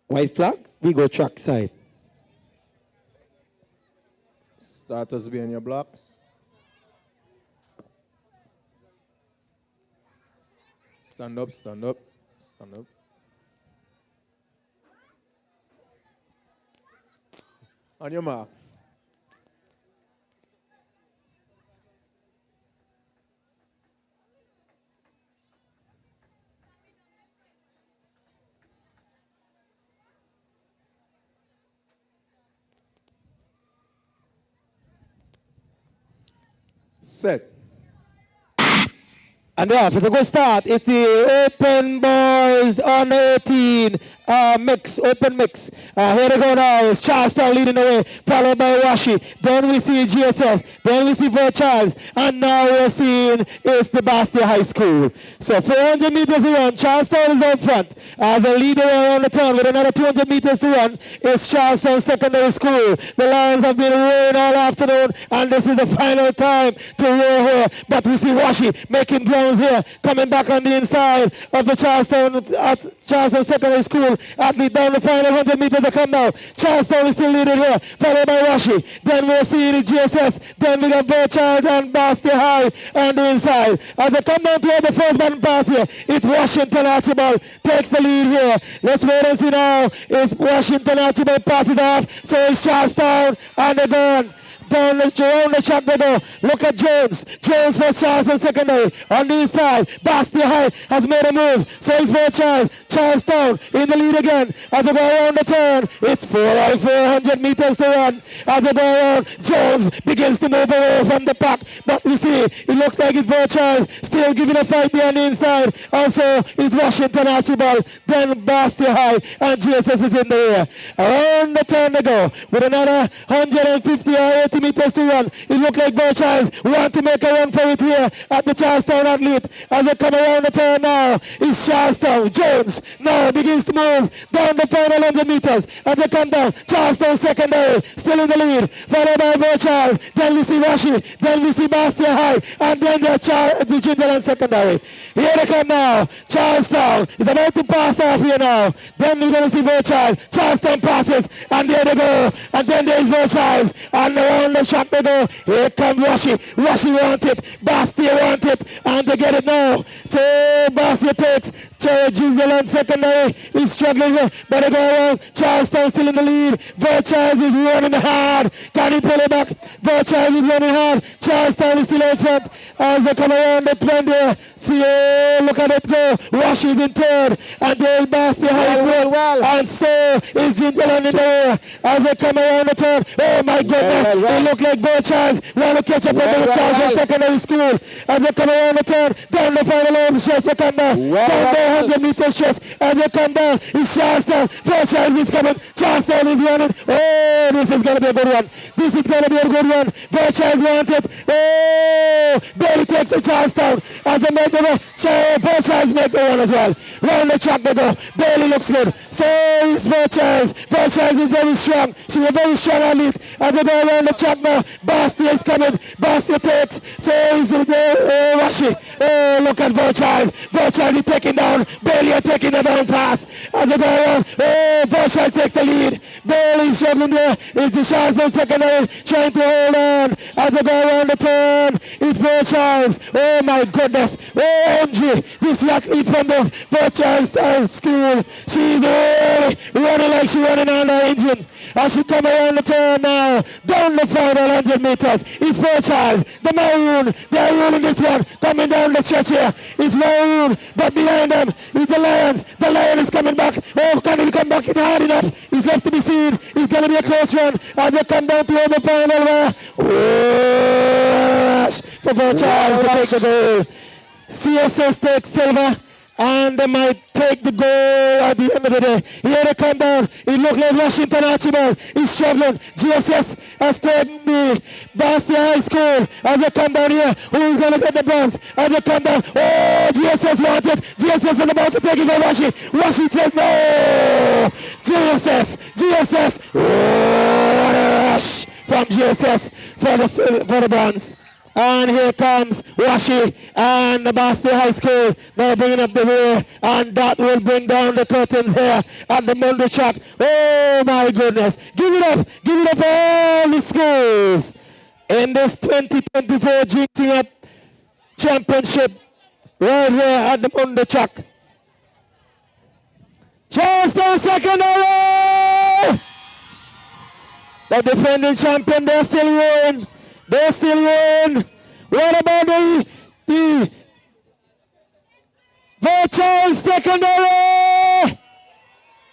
White flag, we go track side. Starters be on your blocks. Stand up, stand up, stand up. On your mark. Set. And off, it's a good start. It's the open boys on the 18 mix, open mix. Here they go now. It's Charlestown leading the way, followed by Washi. Then we see GSS. Then we see Charles. And now we're seeing it's the Bastia High School. So 400 meters to run. Charlestown is out front as they lead the way around the turn with another 200 meters to run. It's Charlestown Secondary School. The Lions have been rowing all afternoon, and this is the final time to row here. But we see Washi making grounds here, coming back on the inside of the Charlestown Secondary School. Athlete down the final 100 meters to come now. Charlestown is still leading here, followed by Washi. Then we'll see the GSS. Then we got Charles and Bastia High on the inside. As they come down toward the first button pass here, it's Washington Archibald takes the lead here. Let's wait and see now. It's Washington Archibald passes off. So it's Charlestown and they're gone. Down the track they go. Look at Jones. Jones for Charlestown Secondary. On the inside, Bastia High has made a move. So it's for Charlestown in the lead again. As they go around the turn, it's 400 meters to run. As they go around, Jones begins to move away from the pack. But we see, it looks like it's for Charles still giving a fight there on the inside. Also, it's Washington Archibald. Then Bastia High and GSS is in the rear. Around the turn they go with another 150 or 80 meters to run. It looked like Birchals want to make a run for it here at the Charlestown athlete. As they come around the turn now, it's Charlestown. Jones now begins to move down the final 100 meters. As they come down, Charlestown secondary, still in the lead, followed by Birchals. Then we see Washi, then we see Bastia High, and then there's the Gingerland secondary. Here they come now. Charlestown is about to pass off here now. Then we're going to see Birchals. Charlestown passes, and there they go. And then there's Birchals, and around the track they go. Here comes Washi. Washi want it, Bastia want it, and they get it now. So Bastia takes Gingerland secondary is struggling here, but they go around. Charlestown still in the lead. Birchals is running hard. Can he pull it back? Birchals is running hard. Charlestown is still in front as they come around the 20. See, look at it go. Washi is in third, and there's Bastia High and so is Gingerland in there as they come around the turn. Oh my goodness, they look like Birchals want to catch up on the Charlestown secondary school as they come around the turn. Down the final home stretch, they come down. Down the 100 meter stretch as they come down. It's Charlestown. Birchals is coming. Charlestown is running. Oh, this is going to be a good one. This is going to be a good one. Birchals want it. Oh, Bailey takes to Charlestown as they make the run. Birchals make the run as well. Round the track they go. Bailey looks good. So is Birchals. Birchals is very strong. She's a very strong athlete. As they go around the track now, Bastia is coming. Bastia takes. So is Washi. Oh, look at Birchals. Birchals is taking down. Bailey are taking the down pass. As they go around, oh, Birchals takes the lead. Bailey is struggling there. It's the Charlestown secondary trying to hold on. As they go around the turn, it's Birchals. Oh my goodness. Oh, MG, this athlete from the Birchals school. She's really running like she's running on her engine. As she come around the turn now, down the final 100 meters, it's Birchals, the Maroon, they're ruling this one, coming down the stretch here, it's Maroon, but behind them is the Lions, the Lion is coming back, oh, can he come back in hard enough, it's left to be seen, it's going to be a close run, as they come down to the final where, rush for Birchals to take the goal. CSS takes silver, and they might take the goal at the end of the day. Here they come down. It looks like Washington Archibald is struggling. GSS has taken the Bastia High School. As they come down here, who is going to get the bronze? As they come down, oh, GSS want it. GSS is about to take it for Washi. Washi takes, no! GSS, oh, what a rush from GSS for the bronze. And here comes Washi and the Bastia High School. Now bringing up the rear, and that will bring down the curtains here at the Mundo track. Oh my goodness. Give it up for all the schools in this 2024 Ginseng Up Championship right here at the Mundo track. Charlestown secondary! The defending champion, they're still rolling. They still win. What about the Birchals secondary?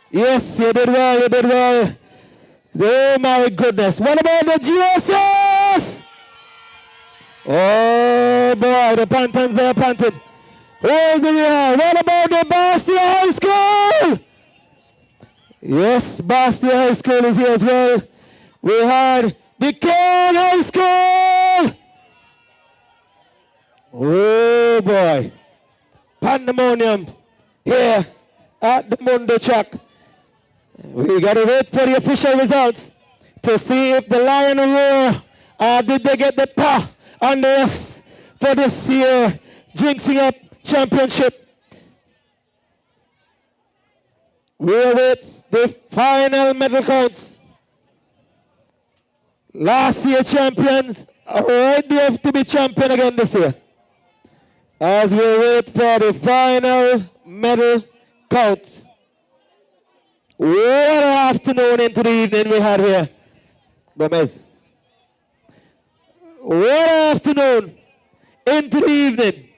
Yes, you did well. Oh my goodness. What about the GSS? Oh boy, the Pantons are panting. Who is the real? What about the Bastia High School? Yes, Bastia High School is here as well. We had the Cairn High School! Oh boy. Pandemonium here at the Mundo track. We gotta wait for the official results to see if the Lion Roar did they get the paw on the rest for this year Ginseng Up Championship. We await the final medal counts. Last year champions are right there to be champion again this year. As we wait for the final medal counts. What an afternoon into the evening we had here, Gomez. What an afternoon into the evening.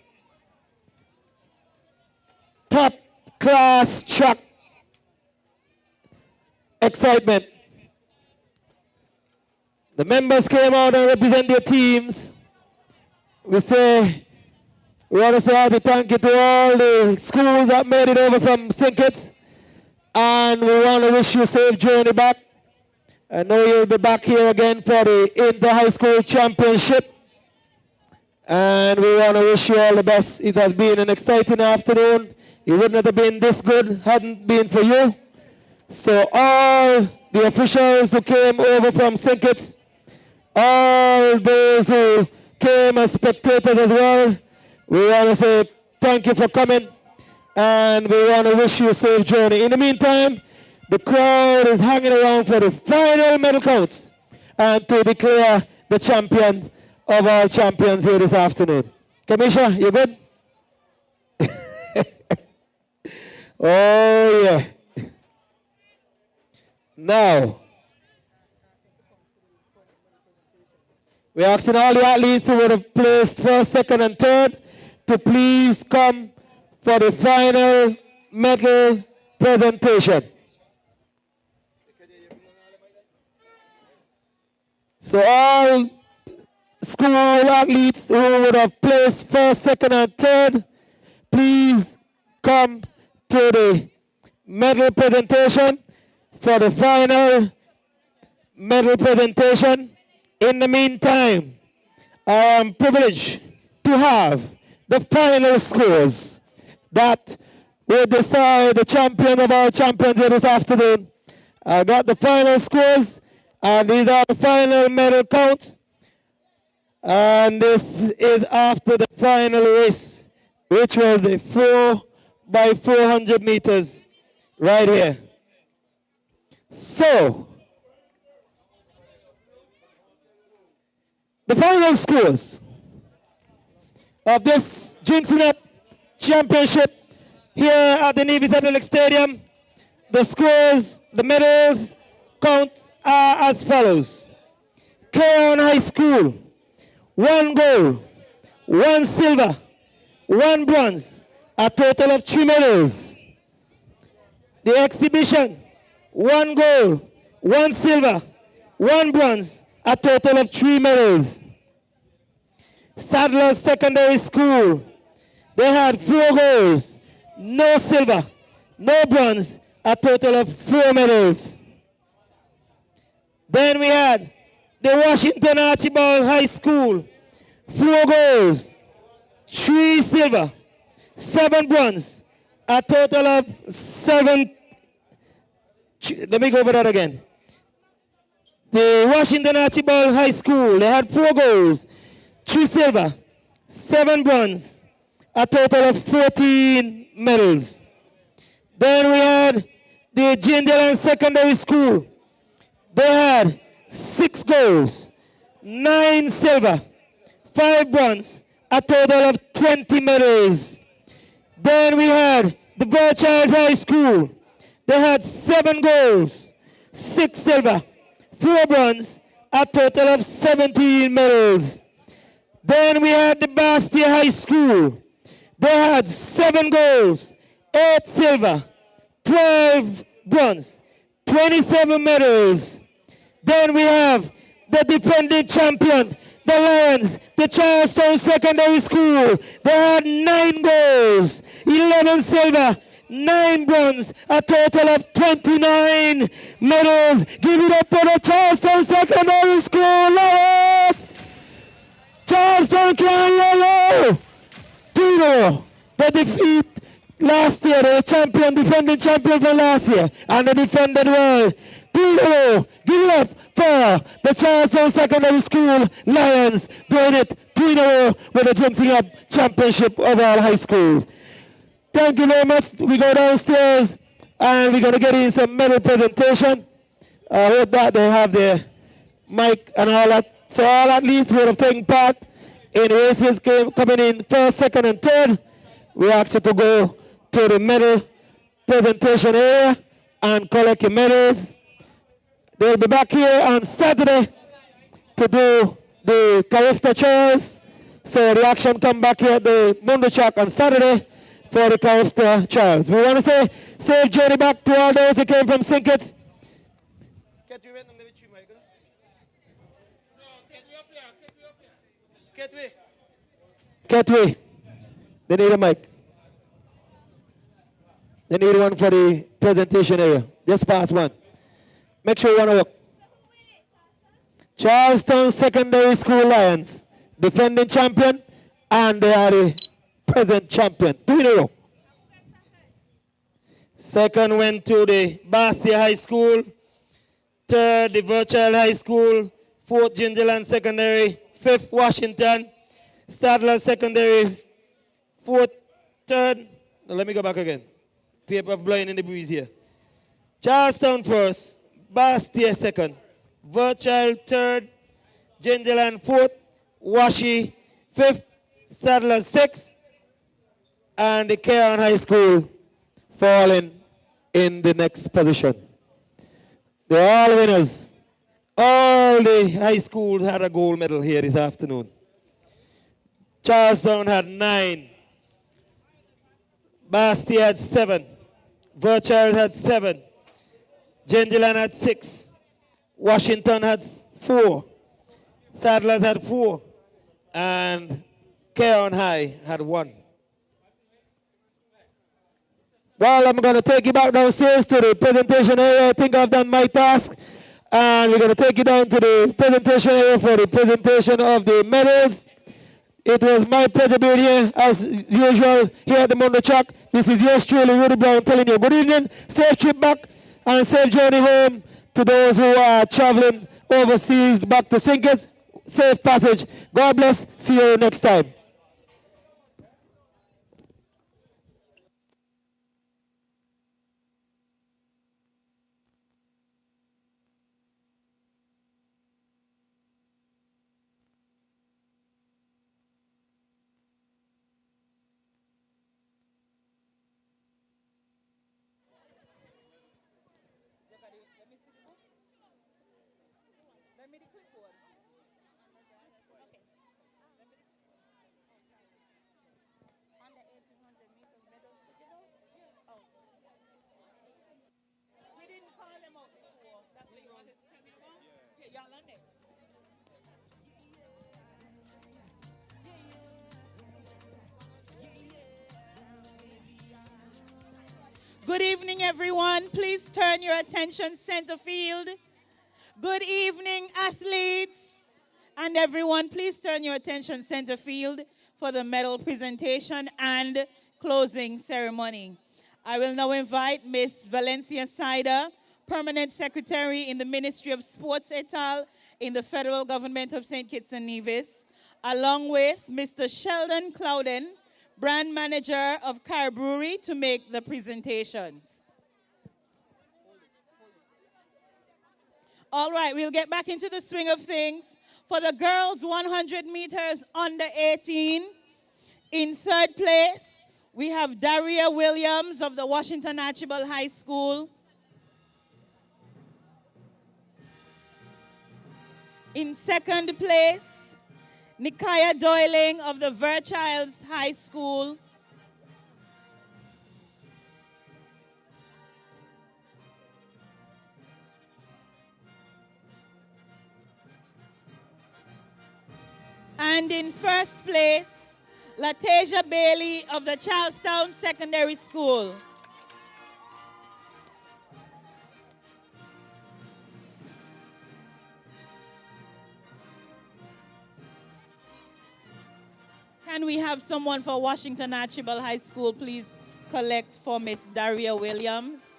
Top class track excitement. The members came out and represent their teams. We want to say happy thank you to all the schools that made it over from St. Kitts. And we want to wish you a safe journey back. I know you'll be back here again for the Inter-High School Championship. And we want to wish you all the best. It has been an exciting afternoon. It wouldn't have been this good hadn't been for you. So all the officials who came over from St. Kitts, all those who came as spectators as well, we want to say thank you for coming. And we want to wish you a safe journey. In the meantime, the crowd is hanging around for the final medal counts and to declare the champion of all champions here this afternoon. Kamisha, you good? Oh, yeah. Now, we're asking all the athletes who would have placed first, second, and third to please come for the final medal presentation. So all school athletes who would have placed first, second, and third, please come to the medal presentation for the final medal presentation. In the meantime, I am privileged to have the final scores that will decide the champion of all champions here this afternoon. I got the final scores, and these are the final medal counts. And this is after the final race, which was the 4x400 meters right here. So, the final scores of this Ginseng Up Championship here at the Nevis Athletic Stadium, the scores, the medals counts are as follows. Keon High School, 1 gold, 1 silver, 1 bronze, a total of 3 medals. The exhibition, 1 gold, 1 silver, 1 bronze, a total of 3 medals. Sadler's Secondary School, they had 4 golds, no silver, no bronze, a total of 4 medals. Then we had the Washington Archibald High School, 4 golds, 3 silver, 7 bronze, a total of 7. Let me go over that again. The Washington Archibald High School, they had 4 golds, 3 silver, 7 bronze, a total of 14 medals. Then we had the Ginseng Secondary School. They had 6 golds, 9 silver, 5 bronze, a total of 20 medals. Then we had the Burchild High School. They had 7 golds, 6 silver, 4 bronze, a total of 17 medals. Then we had the Bastia High School. They had 7 golds, 8 silver, 12 bronze, 27 medals. Then we have the defending champion, the Lions, the Charlestown Secondary School. They had 9 golds, 11 silver, 9 bronze, a total of 29 medals. Give it up for the Charlestown Secondary School Lions! Charlestown can 2-0. The defeat last year, the champion, defending champion from last year, and the defended world. 2-0. Give it up for the Charlestown Secondary School Lions, doing it 3-0 with the Ginseng Up Championship of all high schools. Thank you very much. We go downstairs and we're going to get in some medal presentation. I hope that they have their mic and all that. So all athletes who have taken part in races coming in first, second, and third, we ask you to go to the medal presentation area and collect your medals. They'll be back here on Saturday to do the Carifta Trials. So the action come back here at the Mundo Track on Saturday for the Carifta Trials. We want to say safe journey back to all those who came from St. Kitts. Ketwe. They need a mic. They need one for the presentation area. Just pass one. Make sure you want to work. Charlestown Secondary School Lions, defending champion, and they are the present champion. 2 in a row. Second went to the Bastia High School. Third, the Virtual High School. Fourth, Gingerland Secondary. Fifth, Washington. Stadler Secondary. Fourth, third. Now let me go back again. Paper blowing in the breeze here. Charlestown first. Bastia second. Virtual third. Gingerland fourth. Washi fifth. Stadler sixth. And the Cairn High School falling in the next position. They're all winners. All the high schools had a gold medal here this afternoon. Charlestown had 9. Bastia had 7. Virtual had 7. Gingerland had 6. Washington had 4. Sadlers had 4. And Cairn High had 1. Well, I'm going to take you back downstairs to the presentation area. I think I've done my task. And we're going to take you down to the presentation area for the presentation of the medals. It was my pleasure being here, as usual, here at the Mundo Track. This is yours truly, Rudy Brown, telling you good evening, safe trip back, and safe journey home to those who are traveling overseas back to Sinkers. Safe passage. God bless. See you next time. Good evening, everyone. Please turn your attention center field. Good evening, athletes. And everyone, please turn your attention center field for the medal presentation and closing ceremony. I will now invite Ms. Valencia Sider, Permanent Secretary in the Ministry of Sports et al. In the Federal Government of St. Kitts and Nevis, along with Mr. Sheldon Clouden, Brand Manager of Car Brewery, to make the presentations. All right, we'll get back into the swing of things. For the girls 100 meters under 18, in third place, we have Daria Williams of the Washington Archibald High School. In second place, Nikaya Doyling of the Virchilds High School. And in first place, Latasia Bailey of the Charlestown Secondary School. Can we have someone for Washington Archibald High School, please collect for Miss Daria Williams?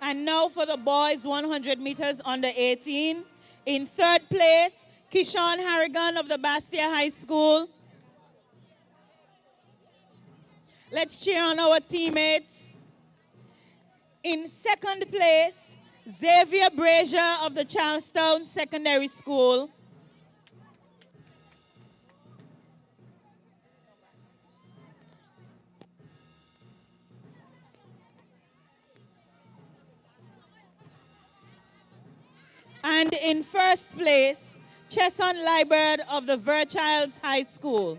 And now for the boys 100 meters under 18. In third place, Kishan Harrigan of the Bastia High School. Let's cheer on our teammates. In second place, Xavier Brazier of the Charlestown Secondary School. And in first place, Chesson Liebert of the Fairchilds High School.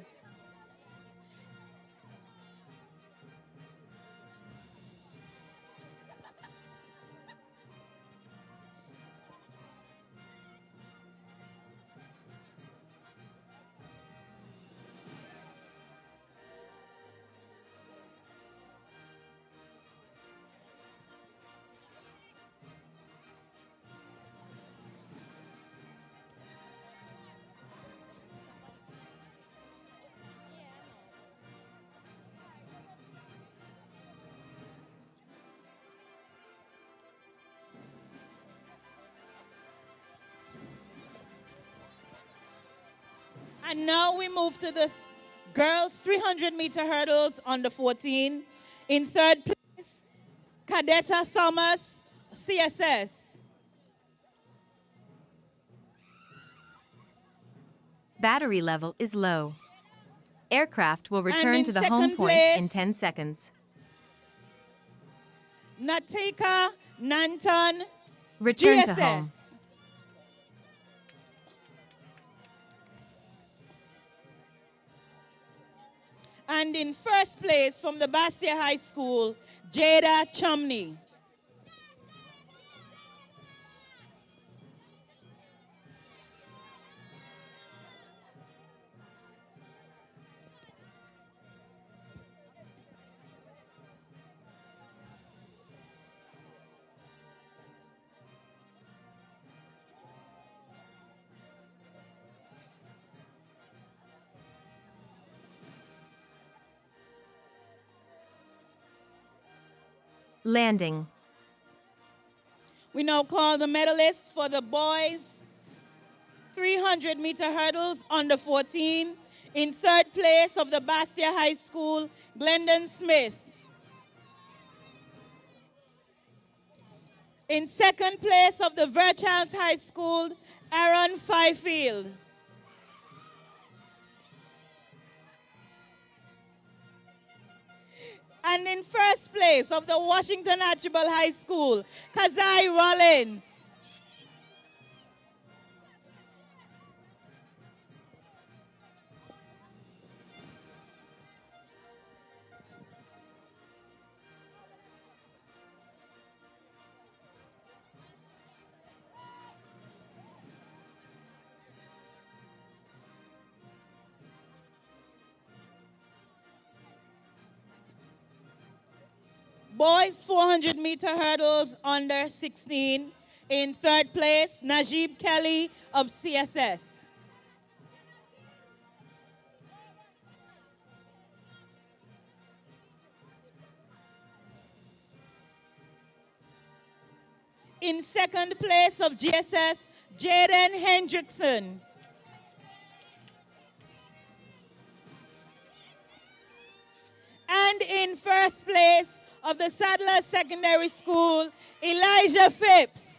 And now we move to the girls 300-meter hurdles under 14. In third place, Cadetta Thomas, CSS. Battery level is low. Aircraft will return to the home point in 10 seconds. Natika Nanton, Return GSS. to home. And in first place from the Bastia High School, Jada Chumney. Landing. We now call the medalists for the boys 300-meter hurdles under 14. In third place of the Bastia High School, Glendon Smith. In second place of the Fairchilds High School, Aaron Fifield. And in first place of the Washington Archibald High School, Kazai Rollins. Boys 400-meter hurdles under 16. In third place, Najib Kelly of CSS. In second place of GSS, Jaden Hendrickson. And in first place of the Sadler Secondary School, Elijah Phipps.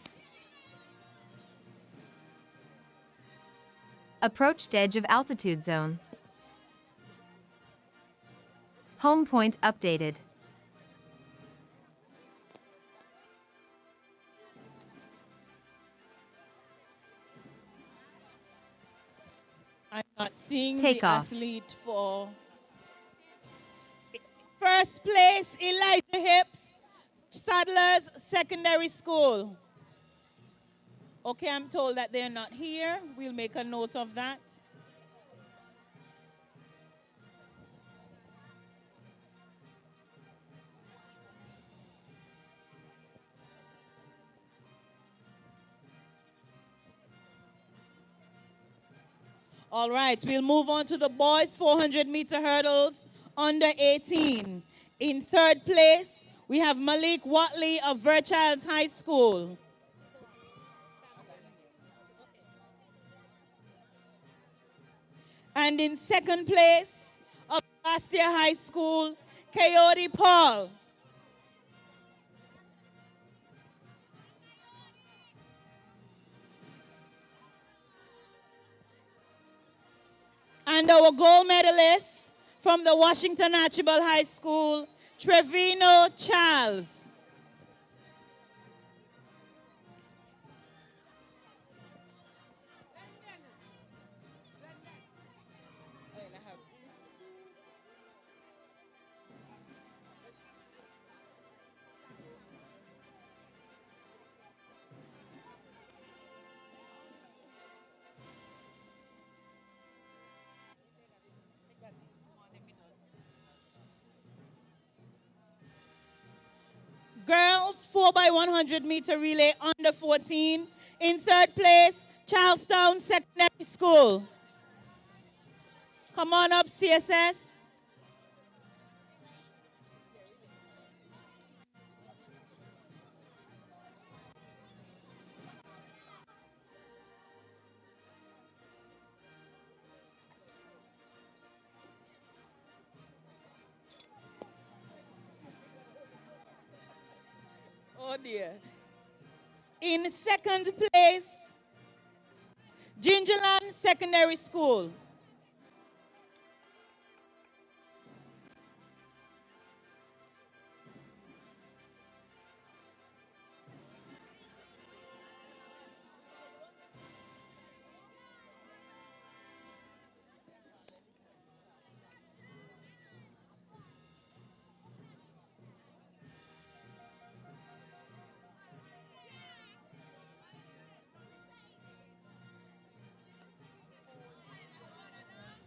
Approached edge of altitude zone. Home point updated. I'm not seeing Take the off. athlete for first place, Elijah Hips, Sadler's Secondary School. Okay, I'm told that they're not here. We'll make a note of that. All right, we'll move on to the boys 400-meter hurdles under 18. In third place, we have Malik Watley of Fairchilds High School. And in second place of Bastia High School, Coyote Paul. And our gold medalist from the Washington Archibald High School, Trevino Charles. 4x100 meter relay under 14. In third place, Charlestown Secondary School. Come on up, CSS. Oh dear. In second place, Gingerland Secondary School.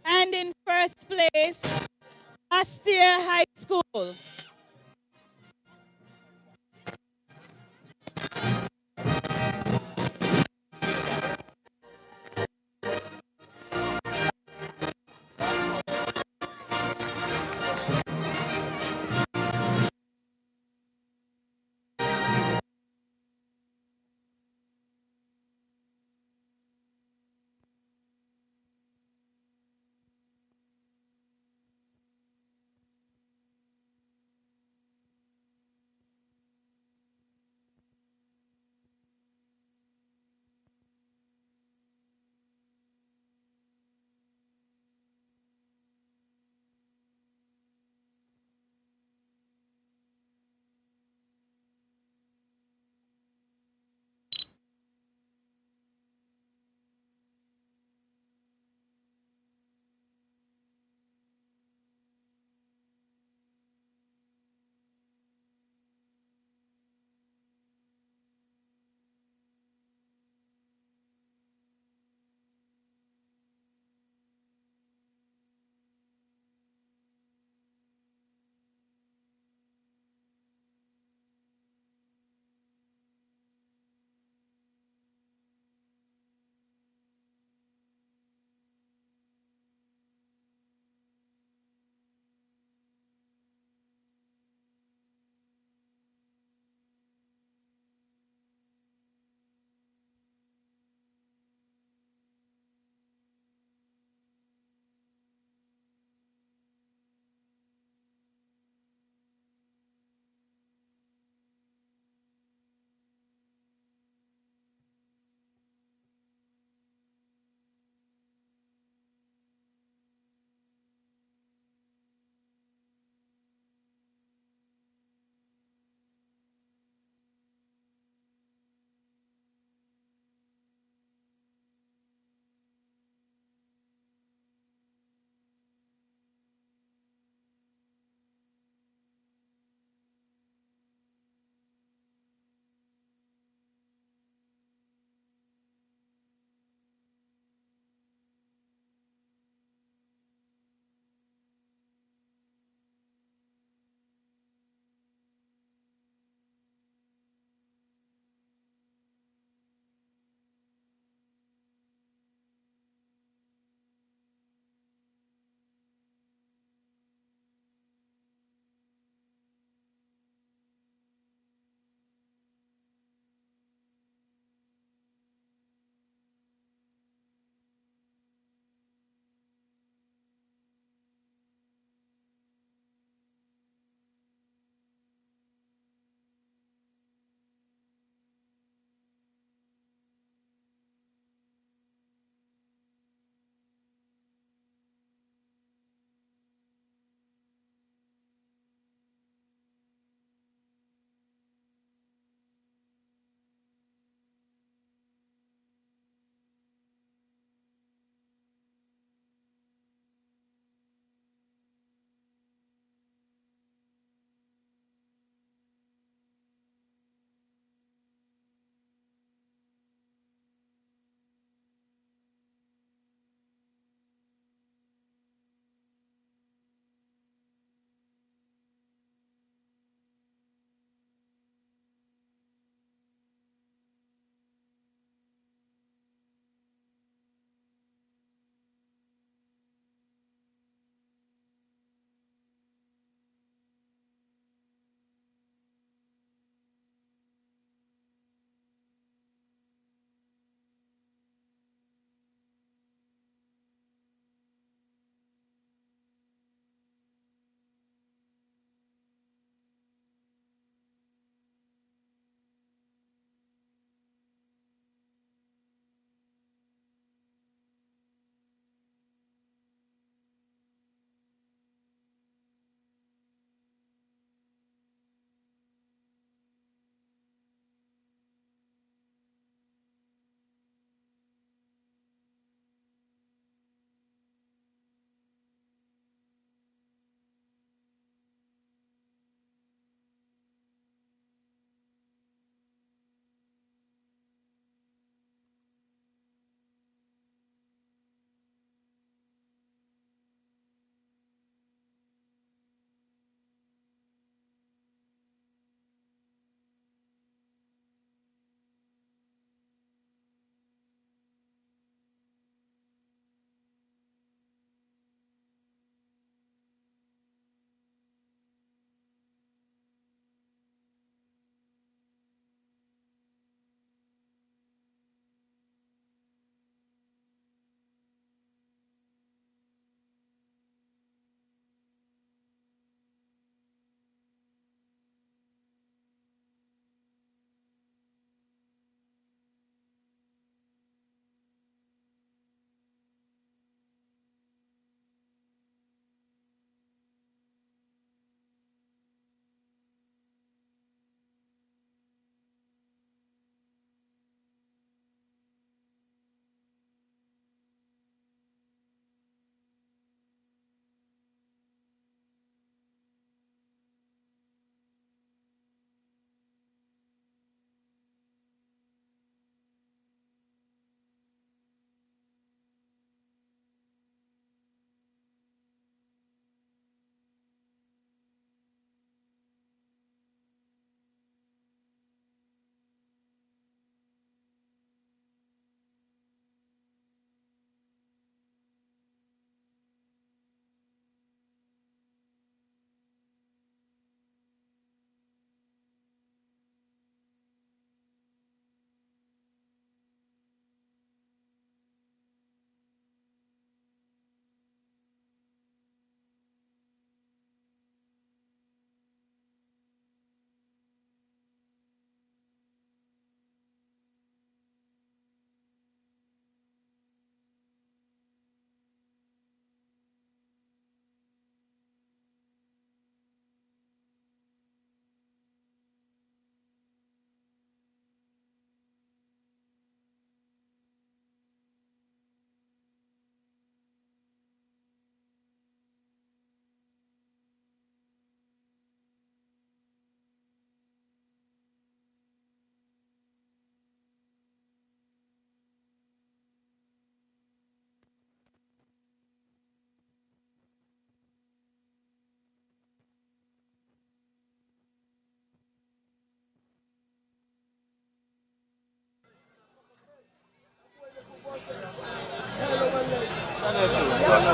And in first place, Astia High School.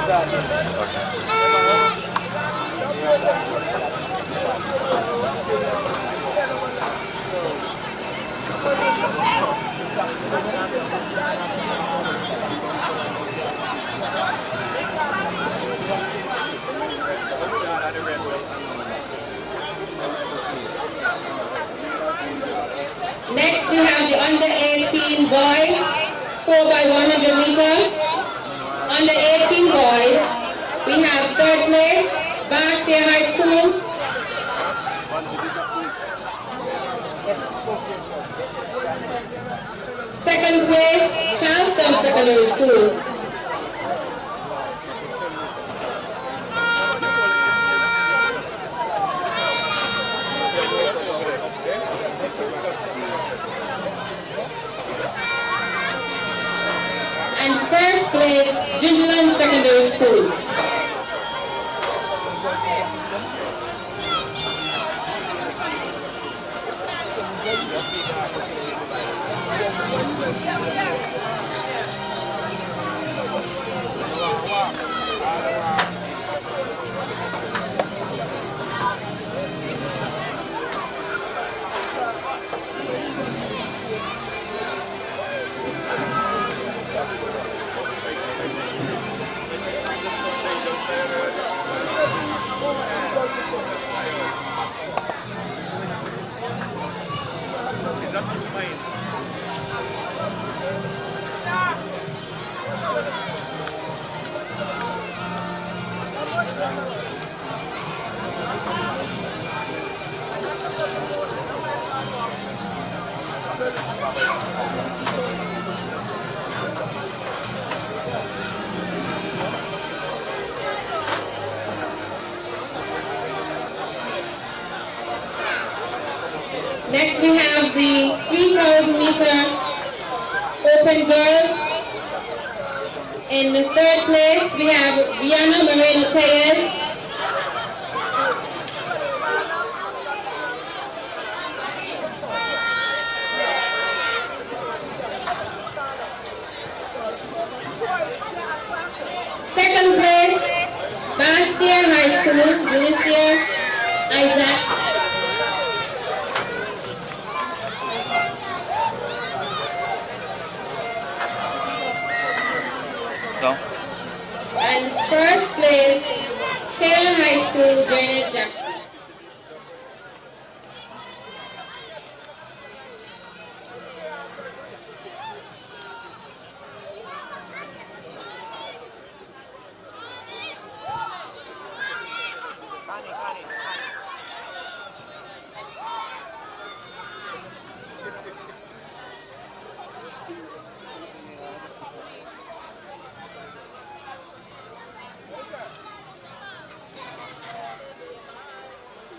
Next, we have the under 18 boys, 4 by 100 meter. Under 18 boys, we have third place, Bastia High School. Second place, Charleston Secondary School. And first place, Gingerland Secondary School. Next we have the 3,000 meter open girls. In the third place we have Rihanna Moreno Tellez. Second place, Bastia High School, Alicia Isaac. And first place, Cairn High School, Janet Jackson.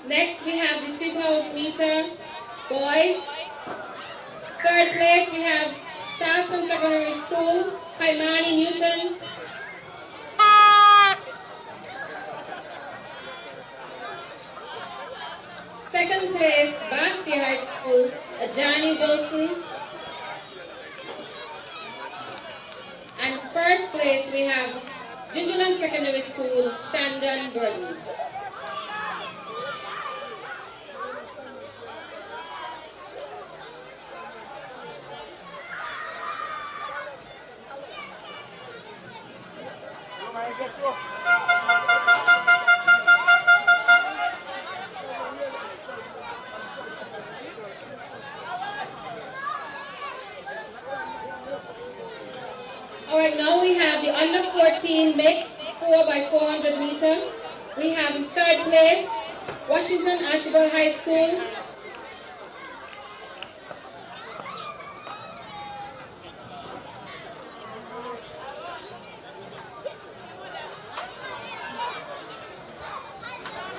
Next we have the 3,000 meter boys. Third place we have Charleston Secondary School, Kaimani Newton. Second place, Bastia High School, Ajani Wilson. And first place we have Gingerland Secondary School, Shandon Burton. Alright, now we have the under 14 mixed 4 by 400 meter. We have in third place, Washington Archibald High School.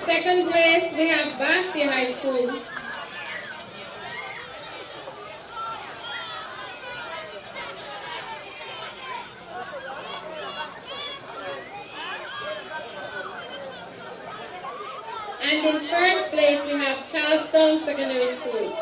Second place, we have Bastia High School. And in first place, we have Charleston Secondary School.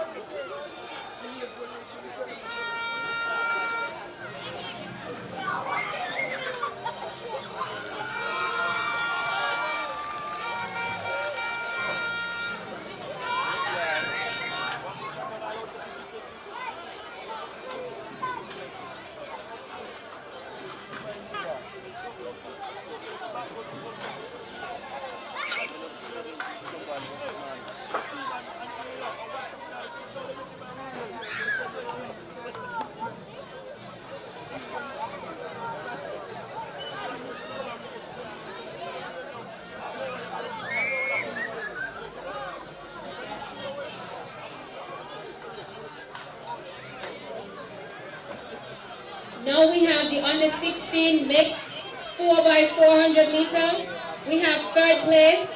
Now we have the under 16 mixed 4x400 meter. We have third place,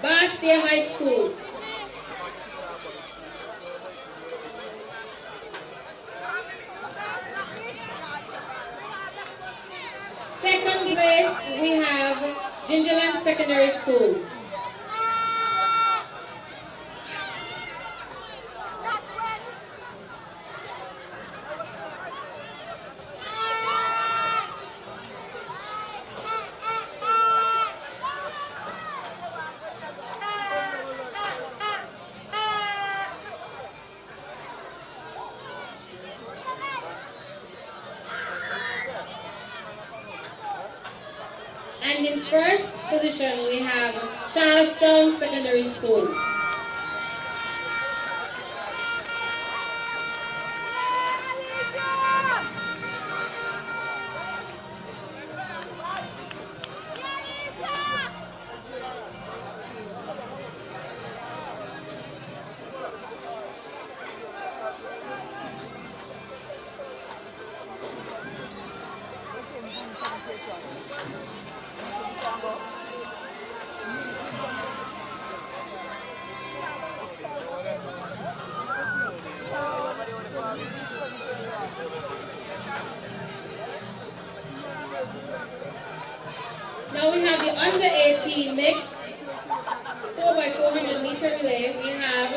Bastia High School. Second place, we have Gingerland Secondary School. And in first position, we have Charlestown Secondary School. Now we have the under 18 mixed 4x400 meter relay. We have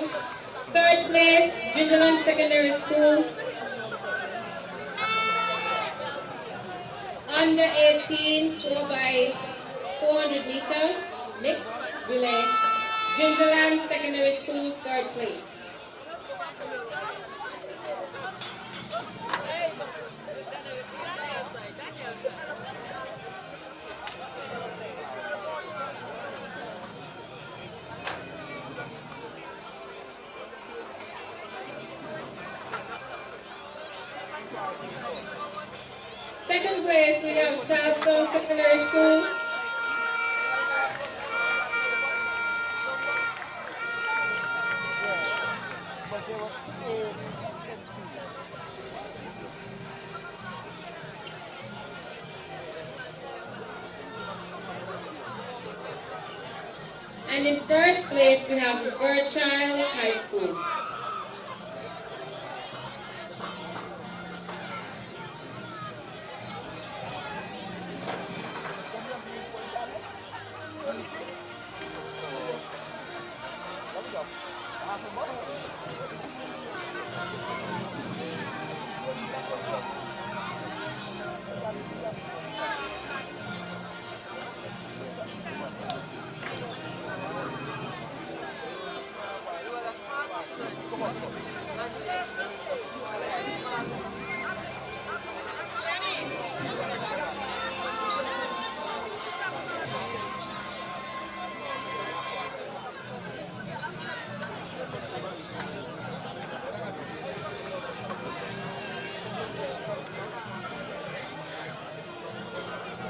third place, Gingerland Secondary School. Under 18 4x400 meter mixed relay, Gingerland Secondary School, third place. Second place, we have Charlestown Secondary School. And in first place, we have the Fairchild High School.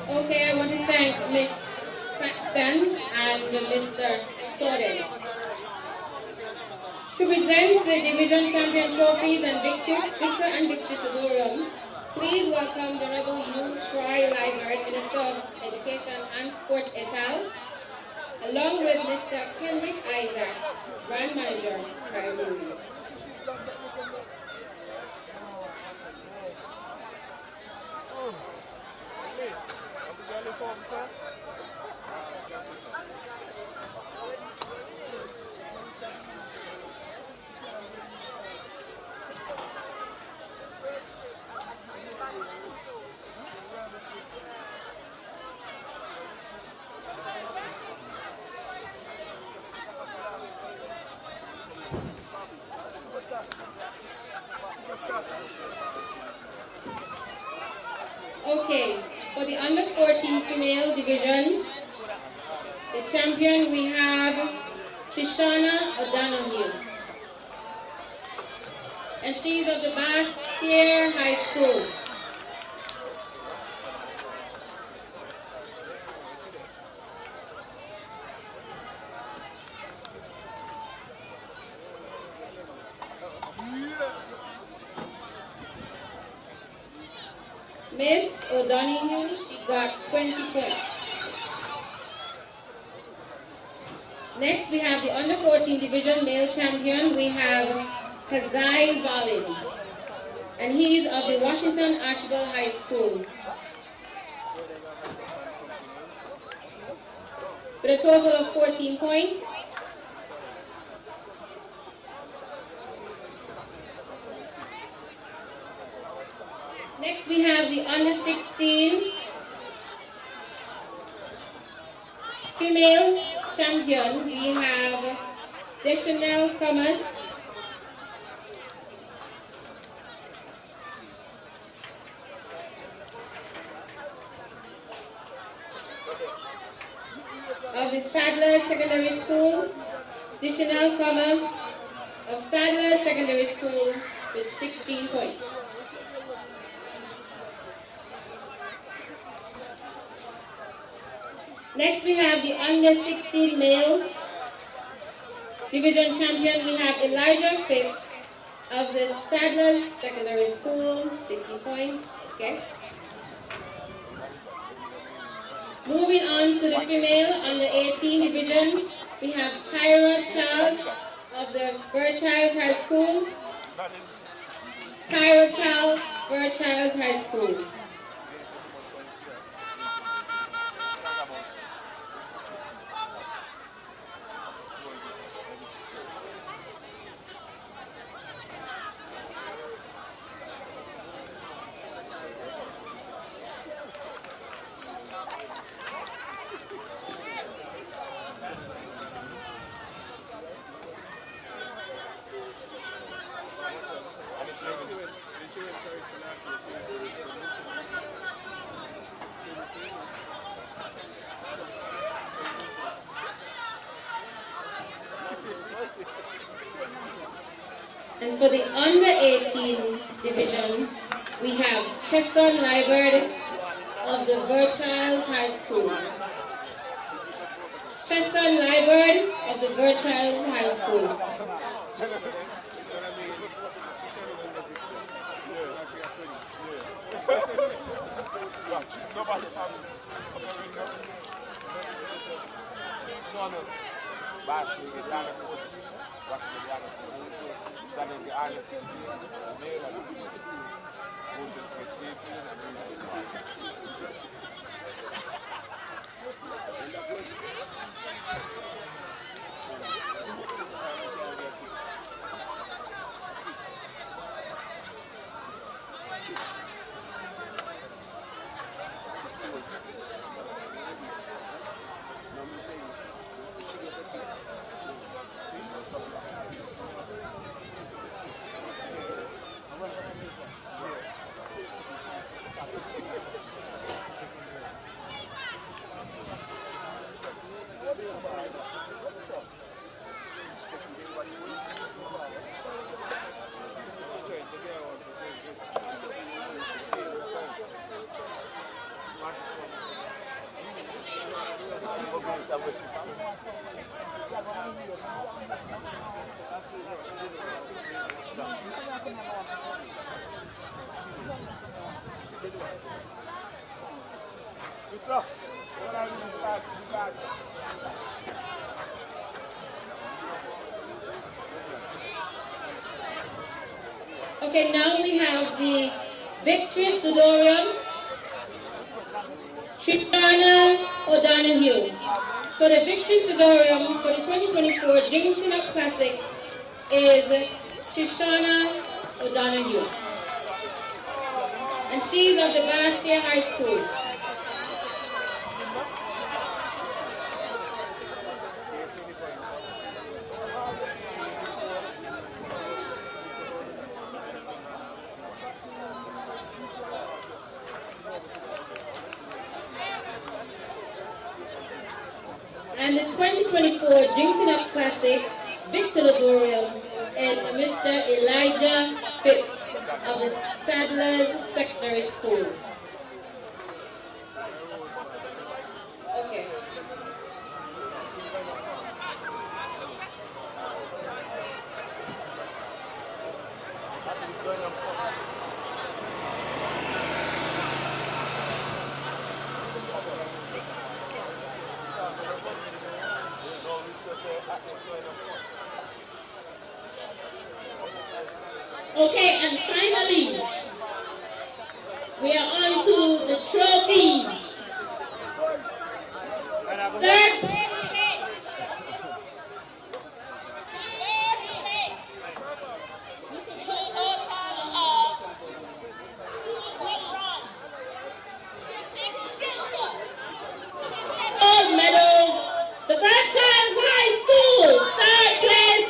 Okay, I want to thank Miss Claxton and Mr. Clauden. To present the division champion trophies and Victor and Victory Sadorum, please welcome the Honorable U. Troy Library, Minister of Education and Sports et al., along with Mr. Kenrick Isaac, Brand Manager, Caribbean. Okay, for the under 14 female division, the champion we have Trishana O'Donoghue. And she's of the Bastier High School. Miss O'Donoghue, she got 20 points. Next, we have the under 14 division male champion. We have Kazai Valins, and he's of the Washington Asheville High School, with a total of 14 points. Next, we have the under 16 female champion. We have Deschanel Thomas, of the Sadler Secondary School. Deschanel Thomas of Sadler Secondary School with 16 points. Next, we have the under 16 male division champion. We have Elijah Phipps of the Sadler Secondary School, 16 points. Okay. Moving on to the female under 18 division, we have Tyra Charles of the Birchilds High School. Tyra Charles, Birchilds High School. And for the under 18 division, we have Chesson Liebert of the Birchilds High School. Chesson Liebert of the Birchilds High School. Okay, now we have the Victory Studorium, Trishana O'Donoghue. So the Victory Studorium for the 2024 Ginseng Up Classic is Trishana O'Donoghue. And she's of the Bastia High School. And the 2024 Ginseng Up Classic Victor Laborium and Mr. Elijah Phipps of the Sadler's Secondary School. Okay. Okay, and finally, we are on to the trophy. Third. Gold medals, the Patron High School, third place.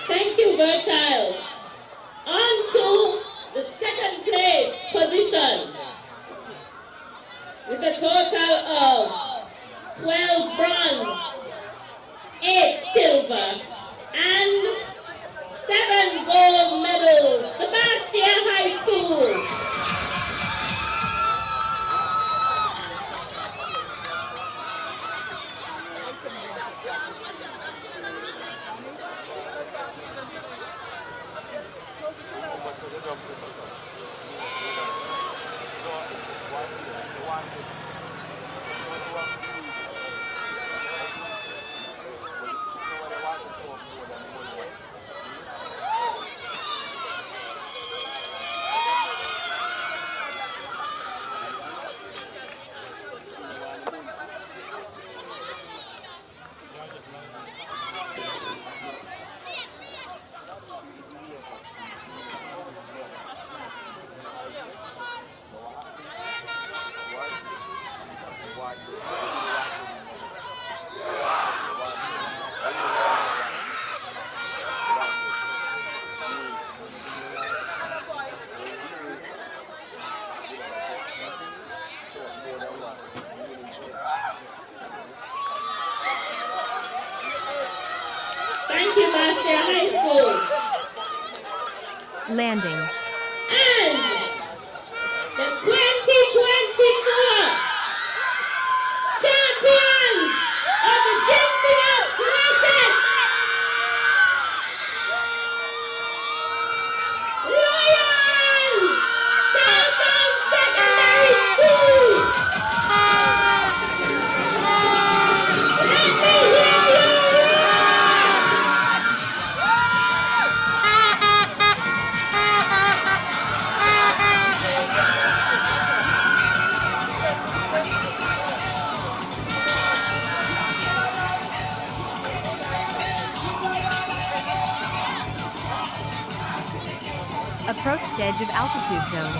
Thank you, Birchild. On to the second place position with a total of 12 bronze, 8 silver, and 7 gold medals. The Bastia High School. Thank you, Bastia High School. Landing. And the 2024 champions of the Ginseng Up Classic, Lions Charleston Secondary School. Let me hear you. Approach edge of altitude zone.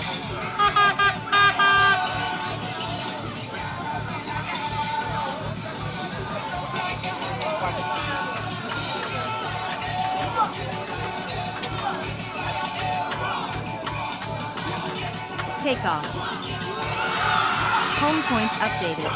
Takeoff. Home point updated.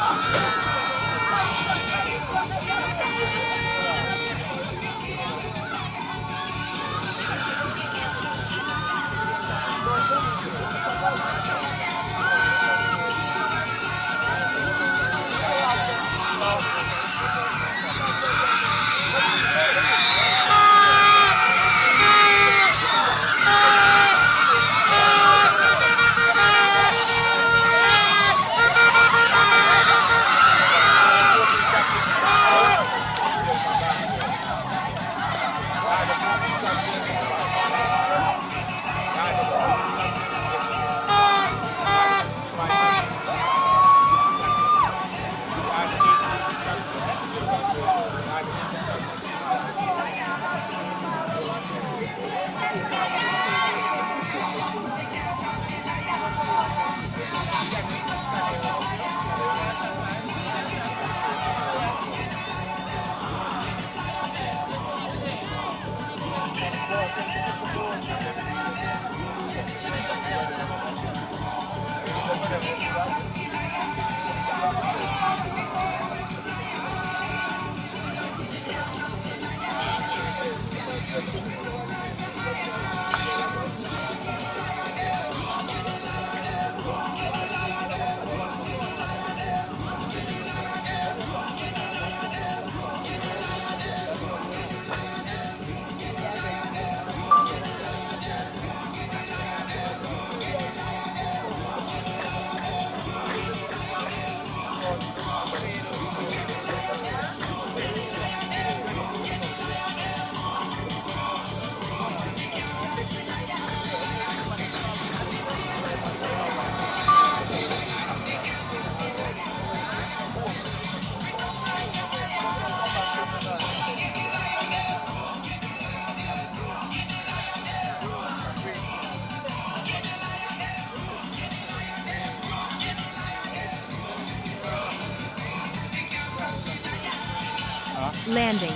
Landing.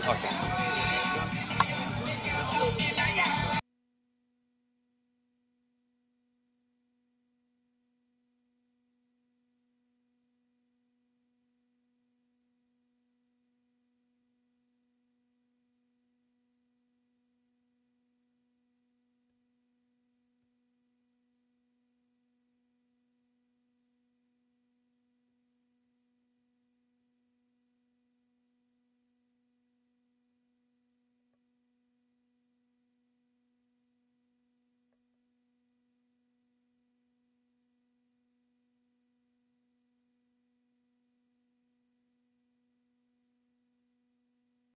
Okay.